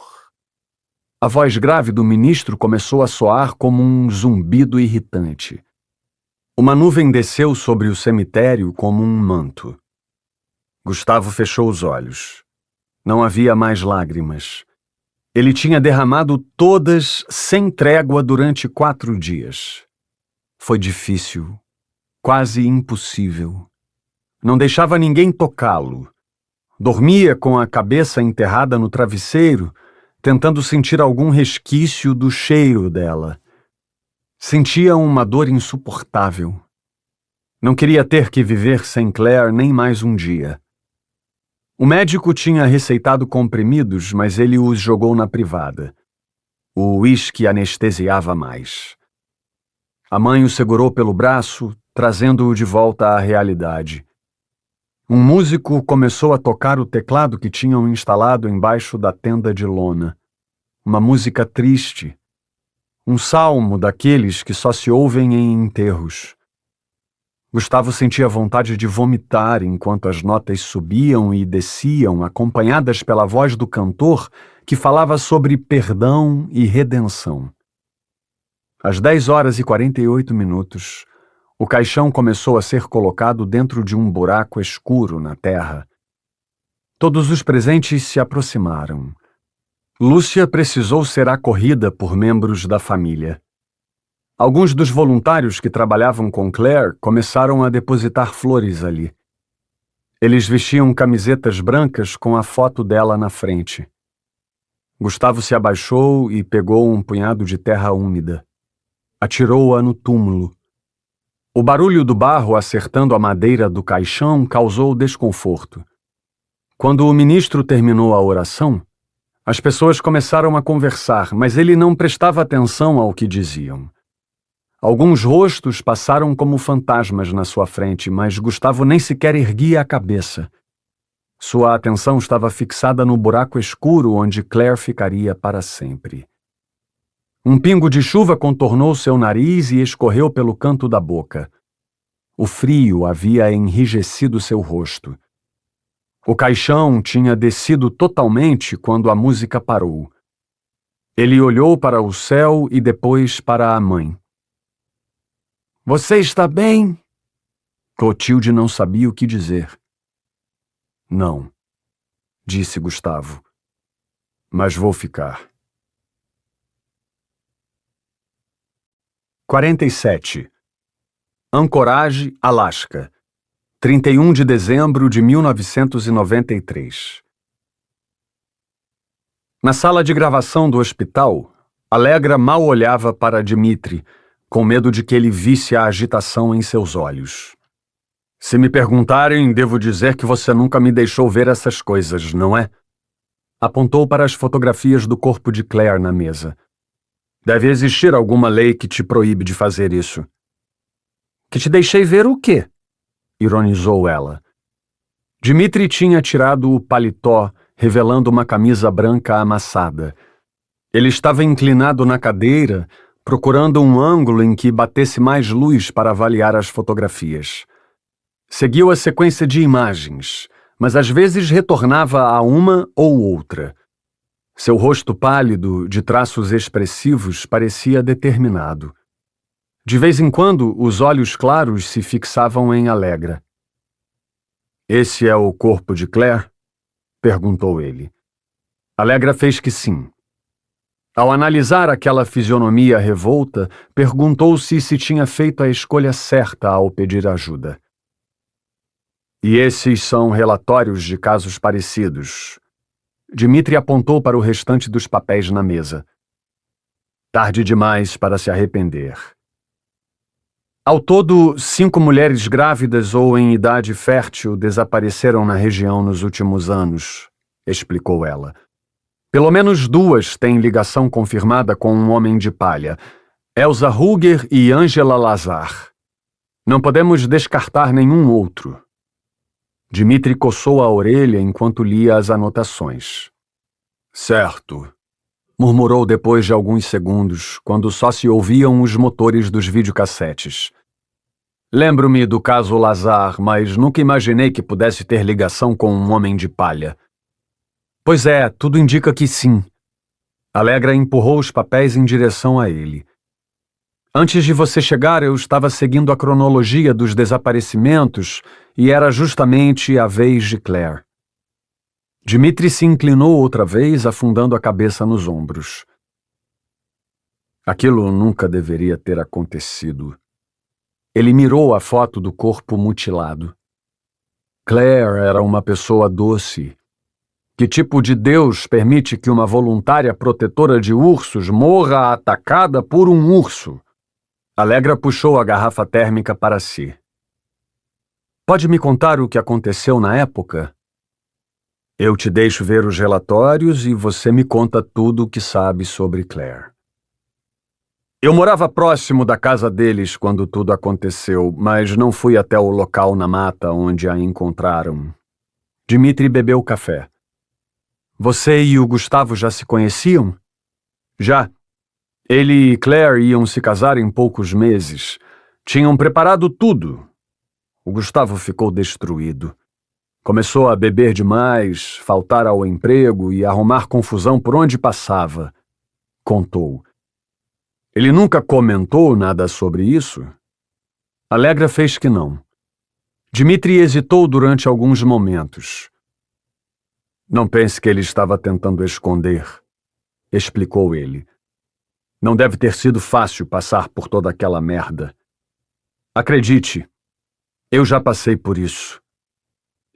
A voz grave do ministro começou a soar como um zumbido irritante. Uma nuvem desceu sobre o cemitério como um manto. Gustavo fechou os olhos. Não havia mais lágrimas. Ele tinha derramado todas sem trégua durante 4 dias. Foi difícil, quase impossível. Não deixava ninguém tocá-lo. Dormia com a cabeça enterrada no travesseiro, tentando sentir algum resquício do cheiro dela. Sentia uma dor insuportável. Não queria ter que viver sem Claire nem mais um dia. O médico tinha receitado comprimidos, mas ele os jogou na privada. O uísque anestesiava mais. A mãe o segurou pelo braço, trazendo-o de volta à realidade. Um músico começou a tocar o teclado que tinham instalado embaixo da tenda de lona. Uma música triste. Um salmo daqueles que só se ouvem em enterros. Gustavo sentia vontade de vomitar enquanto as notas subiam e desciam, acompanhadas pela voz do cantor, que falava sobre perdão e redenção. Às 10h48, o caixão começou a ser colocado dentro de um buraco escuro na terra. Todos os presentes se aproximaram. Lúcia precisou ser acorrida por membros da família. Alguns dos voluntários que trabalhavam com Claire começaram a depositar flores ali. Eles vestiam camisetas brancas com a foto dela na frente. Gustavo se abaixou e pegou um punhado de terra úmida. Atirou-a no túmulo. O barulho do barro acertando a madeira do caixão causou desconforto. Quando o ministro terminou a oração, as pessoas começaram a conversar, mas ele não prestava atenção ao que diziam. Alguns rostos passaram como fantasmas na sua frente, mas Gustavo nem sequer erguia a cabeça. Sua atenção estava fixada no buraco escuro onde Claire ficaria para sempre. Um pingo de chuva contornou seu nariz e escorreu pelo canto da boca. O frio havia enrijecido seu rosto. O caixão tinha descido totalmente quando a música parou. Ele olhou para o céu e depois para a mãe. Você está bem? Clotilde não sabia o que dizer. Não, disse Gustavo. Mas vou ficar. 47. Anchorage, Alasca. 31 de dezembro de 1993. Na sala de gravação do hospital, Allegra mal olhava para Dmitri, com medo de que ele visse a agitação em seus olhos. Se me perguntarem, devo dizer que você nunca me deixou ver essas coisas, não é? Apontou para as fotografias do corpo de Claire na mesa. Deve existir alguma lei que te proíbe de fazer isso. Que te deixei ver o quê? Ironizou ela. Dmitri tinha tirado o paletó, revelando uma camisa branca amassada. Ele estava inclinado na cadeira, procurando um ângulo em que batesse mais luz para avaliar as fotografias. Seguiu a sequência de imagens, mas às vezes retornava a uma ou outra. Seu rosto pálido, de traços expressivos, parecia determinado. De vez em quando, os olhos claros se fixavam em Allegra. Esse é o corpo de Claire? Perguntou ele. Allegra fez que sim. Ao analisar aquela fisionomia revolta, perguntou-se se tinha feito a escolha certa ao pedir ajuda. E esses são relatórios de casos parecidos. Dmitri apontou para o restante dos papéis na mesa. Tarde demais para se arrepender. Ao todo, 5 mulheres grávidas ou em idade fértil desapareceram na região nos últimos anos, explicou ela. Pelo menos 2 têm ligação confirmada com um homem de palha, Elsa Ruger e Angela Lazar. Não podemos descartar nenhum outro. Dmitri coçou a orelha enquanto lia as anotações. Certo, murmurou depois de alguns segundos, quando só se ouviam os motores dos videocassetes. Lembro-me do caso Lazar, mas nunca imaginei que pudesse ter ligação com um homem de palha. Pois é, tudo indica que sim. Allegra empurrou os papéis em direção a ele. Antes de você chegar, eu estava seguindo a cronologia dos desaparecimentos e era justamente a vez de Claire. Dmitri se inclinou outra vez, afundando a cabeça nos ombros. Aquilo nunca deveria ter acontecido. Ele mirou a foto do corpo mutilado. Claire era uma pessoa doce. Que tipo de Deus permite que uma voluntária protetora de ursos morra atacada por um urso? Allegra puxou a garrafa térmica para si. Pode me contar o que aconteceu na época? Eu te deixo ver os relatórios e você me conta tudo o que sabe sobre Claire. Eu morava próximo da casa deles quando tudo aconteceu, mas não fui até o local na mata onde a encontraram. Dmitri bebeu café. Você e o Gustavo já se conheciam? Já. Ele e Claire iam se casar em poucos meses. Tinham preparado tudo. O Gustavo ficou destruído. Começou a beber demais, faltar ao emprego e arrumar confusão por onde passava. Contou. Ele nunca comentou nada sobre isso? Allegra fez que não. Dmitri hesitou durante alguns momentos. Não pense que ele estava tentando esconder, explicou ele. Não deve ter sido fácil passar por toda aquela merda. Acredite, eu já passei por isso.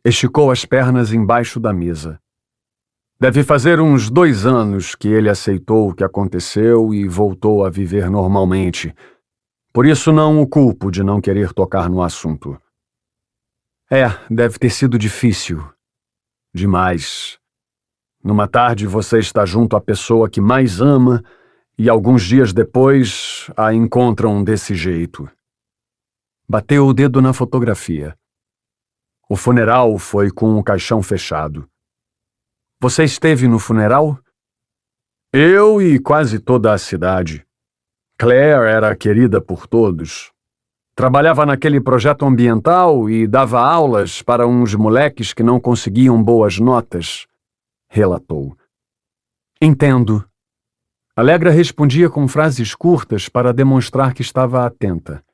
Esticou as pernas embaixo da mesa. Deve fazer uns 2 anos que ele aceitou o que aconteceu e voltou a viver normalmente. Por isso não o culpo de não querer tocar no assunto. Deve ter sido difícil. Demais. Numa tarde você está junto à pessoa que mais ama e alguns dias depois a encontram desse jeito. Bateu o dedo na fotografia. O funeral foi com o caixão fechado. Você esteve no funeral? Eu e quase toda a cidade. Claire era querida por todos. Trabalhava naquele projeto ambiental e dava aulas para uns moleques que não conseguiam boas notas, relatou. Entendo. Allegra respondia com frases curtas para demonstrar que estava atenta.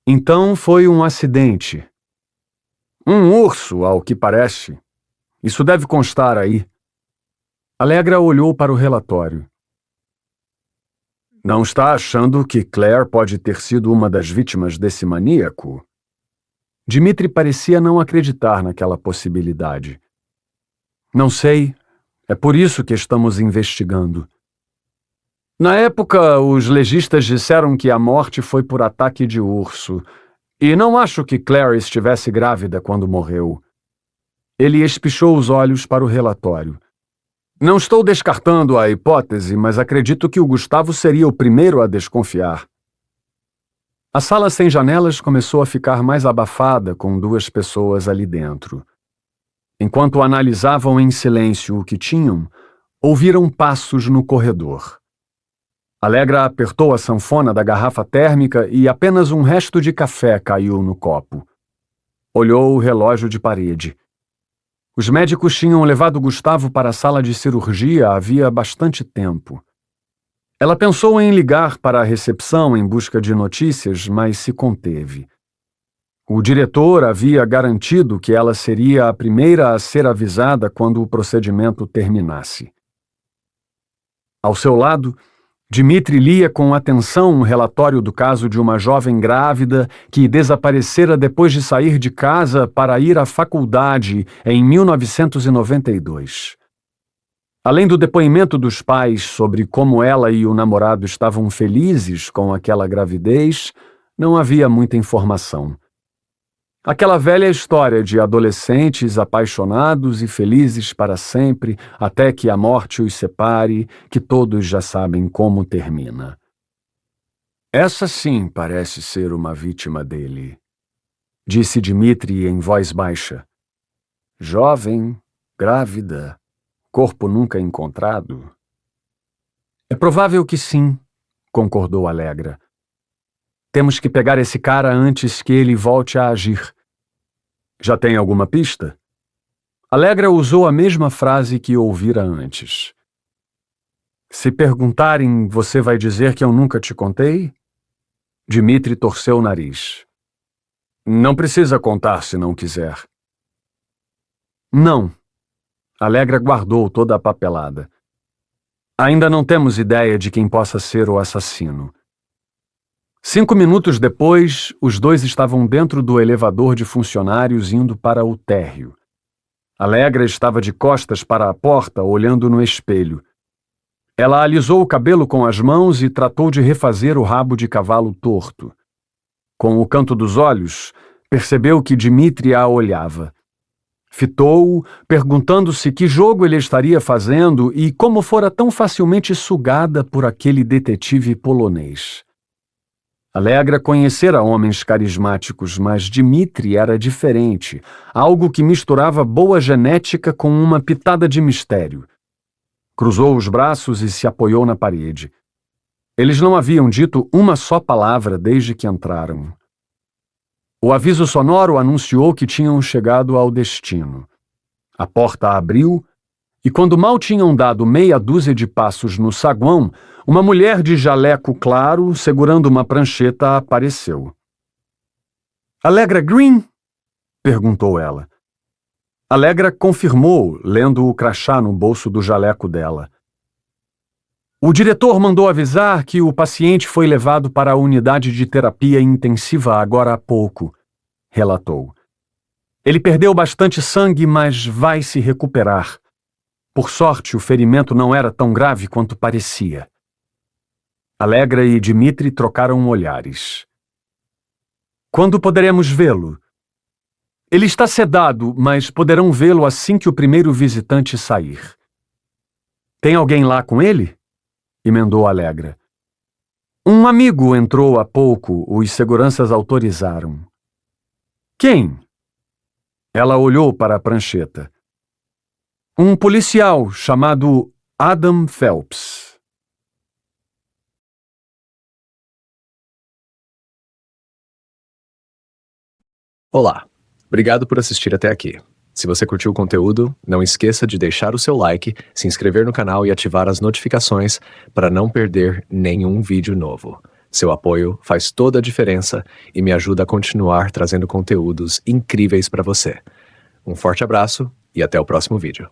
Então foi um acidente. Um urso, ao que parece. Isso deve constar aí. Allegra olhou para o relatório. Não está achando que Claire pode ter sido uma das vítimas desse maníaco? Dmitri parecia não acreditar naquela possibilidade. Não sei, é por isso que estamos investigando. Na época, os legistas disseram que a morte foi por ataque de urso, e não acho que Claire estivesse grávida quando morreu. Ele espichou os olhos para o relatório. Não estou descartando a hipótese, mas acredito que o Gustavo seria o primeiro a desconfiar. A sala sem janelas começou a ficar mais abafada com 2 pessoas ali dentro. Enquanto analisavam em silêncio o que tinham, ouviram passos no corredor. Alegra apertou a sanfona da garrafa térmica e apenas um resto de café caiu no copo. Olhou o relógio de parede. Os médicos tinham levado Gustavo para a sala de cirurgia havia bastante tempo. Ela pensou em ligar para a recepção em busca de notícias, mas se conteve. O diretor havia garantido que ela seria a primeira a ser avisada quando o procedimento terminasse. Ao seu lado, Dmitri lia com atenção um relatório do caso de uma jovem grávida que desaparecera depois de sair de casa para ir à faculdade em 1992. Além do depoimento dos pais sobre como ela e o namorado estavam felizes com aquela gravidez, não havia muita informação. Aquela velha história de adolescentes apaixonados e felizes para sempre, até que a morte os separe, que todos já sabem como termina. Essa sim parece ser uma vítima dele, disse Dmitri em voz baixa. Jovem, grávida, corpo nunca encontrado. É provável que sim, concordou Alegra. Temos que pegar esse cara antes que ele volte a agir. Já tem alguma pista? Alegra usou a mesma frase que ouvira antes. Se perguntarem, você vai dizer que eu nunca te contei? Dmitri torceu o nariz. Não precisa contar se não quiser. Não. Alegra guardou toda a papelada. Ainda não temos ideia de quem possa ser o assassino. 5 minutos depois, os 2 estavam dentro do elevador de funcionários indo para o térreo. Alegra estava de costas para a porta, olhando no espelho. Ela alisou o cabelo com as mãos e tratou de refazer o rabo de cavalo torto. Com o canto dos olhos, percebeu que Dmitri a olhava. Fitou-o, perguntando-se que jogo ele estaria fazendo e como fora tão facilmente sugada por aquele detetive polonês. Alegra conhecera homens carismáticos, mas Dmitri era diferente, algo que misturava boa genética com uma pitada de mistério. Cruzou os braços e se apoiou na parede. Eles não haviam dito uma só palavra desde que entraram. O aviso sonoro anunciou que tinham chegado ao destino. A porta abriu e, quando mal tinham dado meia dúzia de passos no saguão, uma mulher de jaleco claro, segurando uma prancheta, apareceu. Alegra Green? Perguntou ela. Alegra confirmou, lendo o crachá no bolso do jaleco dela. O diretor mandou avisar que o paciente foi levado para a unidade de terapia intensiva agora há pouco, relatou. Ele perdeu bastante sangue, mas vai se recuperar. Por sorte, o ferimento não era tão grave quanto parecia. Alegra e Dmitri trocaram olhares. Quando poderemos vê-lo? Ele está sedado, mas poderão vê-lo assim que o primeiro visitante sair. Tem alguém lá com ele? Emendou Alegra. Um amigo entrou há pouco, os seguranças autorizaram. Quem? Ela olhou para a prancheta. Um policial chamado Adam Phelps. Olá, obrigado por assistir até aqui. Se você curtiu o conteúdo, não esqueça de deixar o seu like, se inscrever no canal e ativar as notificações para não perder nenhum vídeo novo. Seu apoio faz toda a diferença e me ajuda a continuar trazendo conteúdos incríveis para você. Um forte abraço e até o próximo vídeo.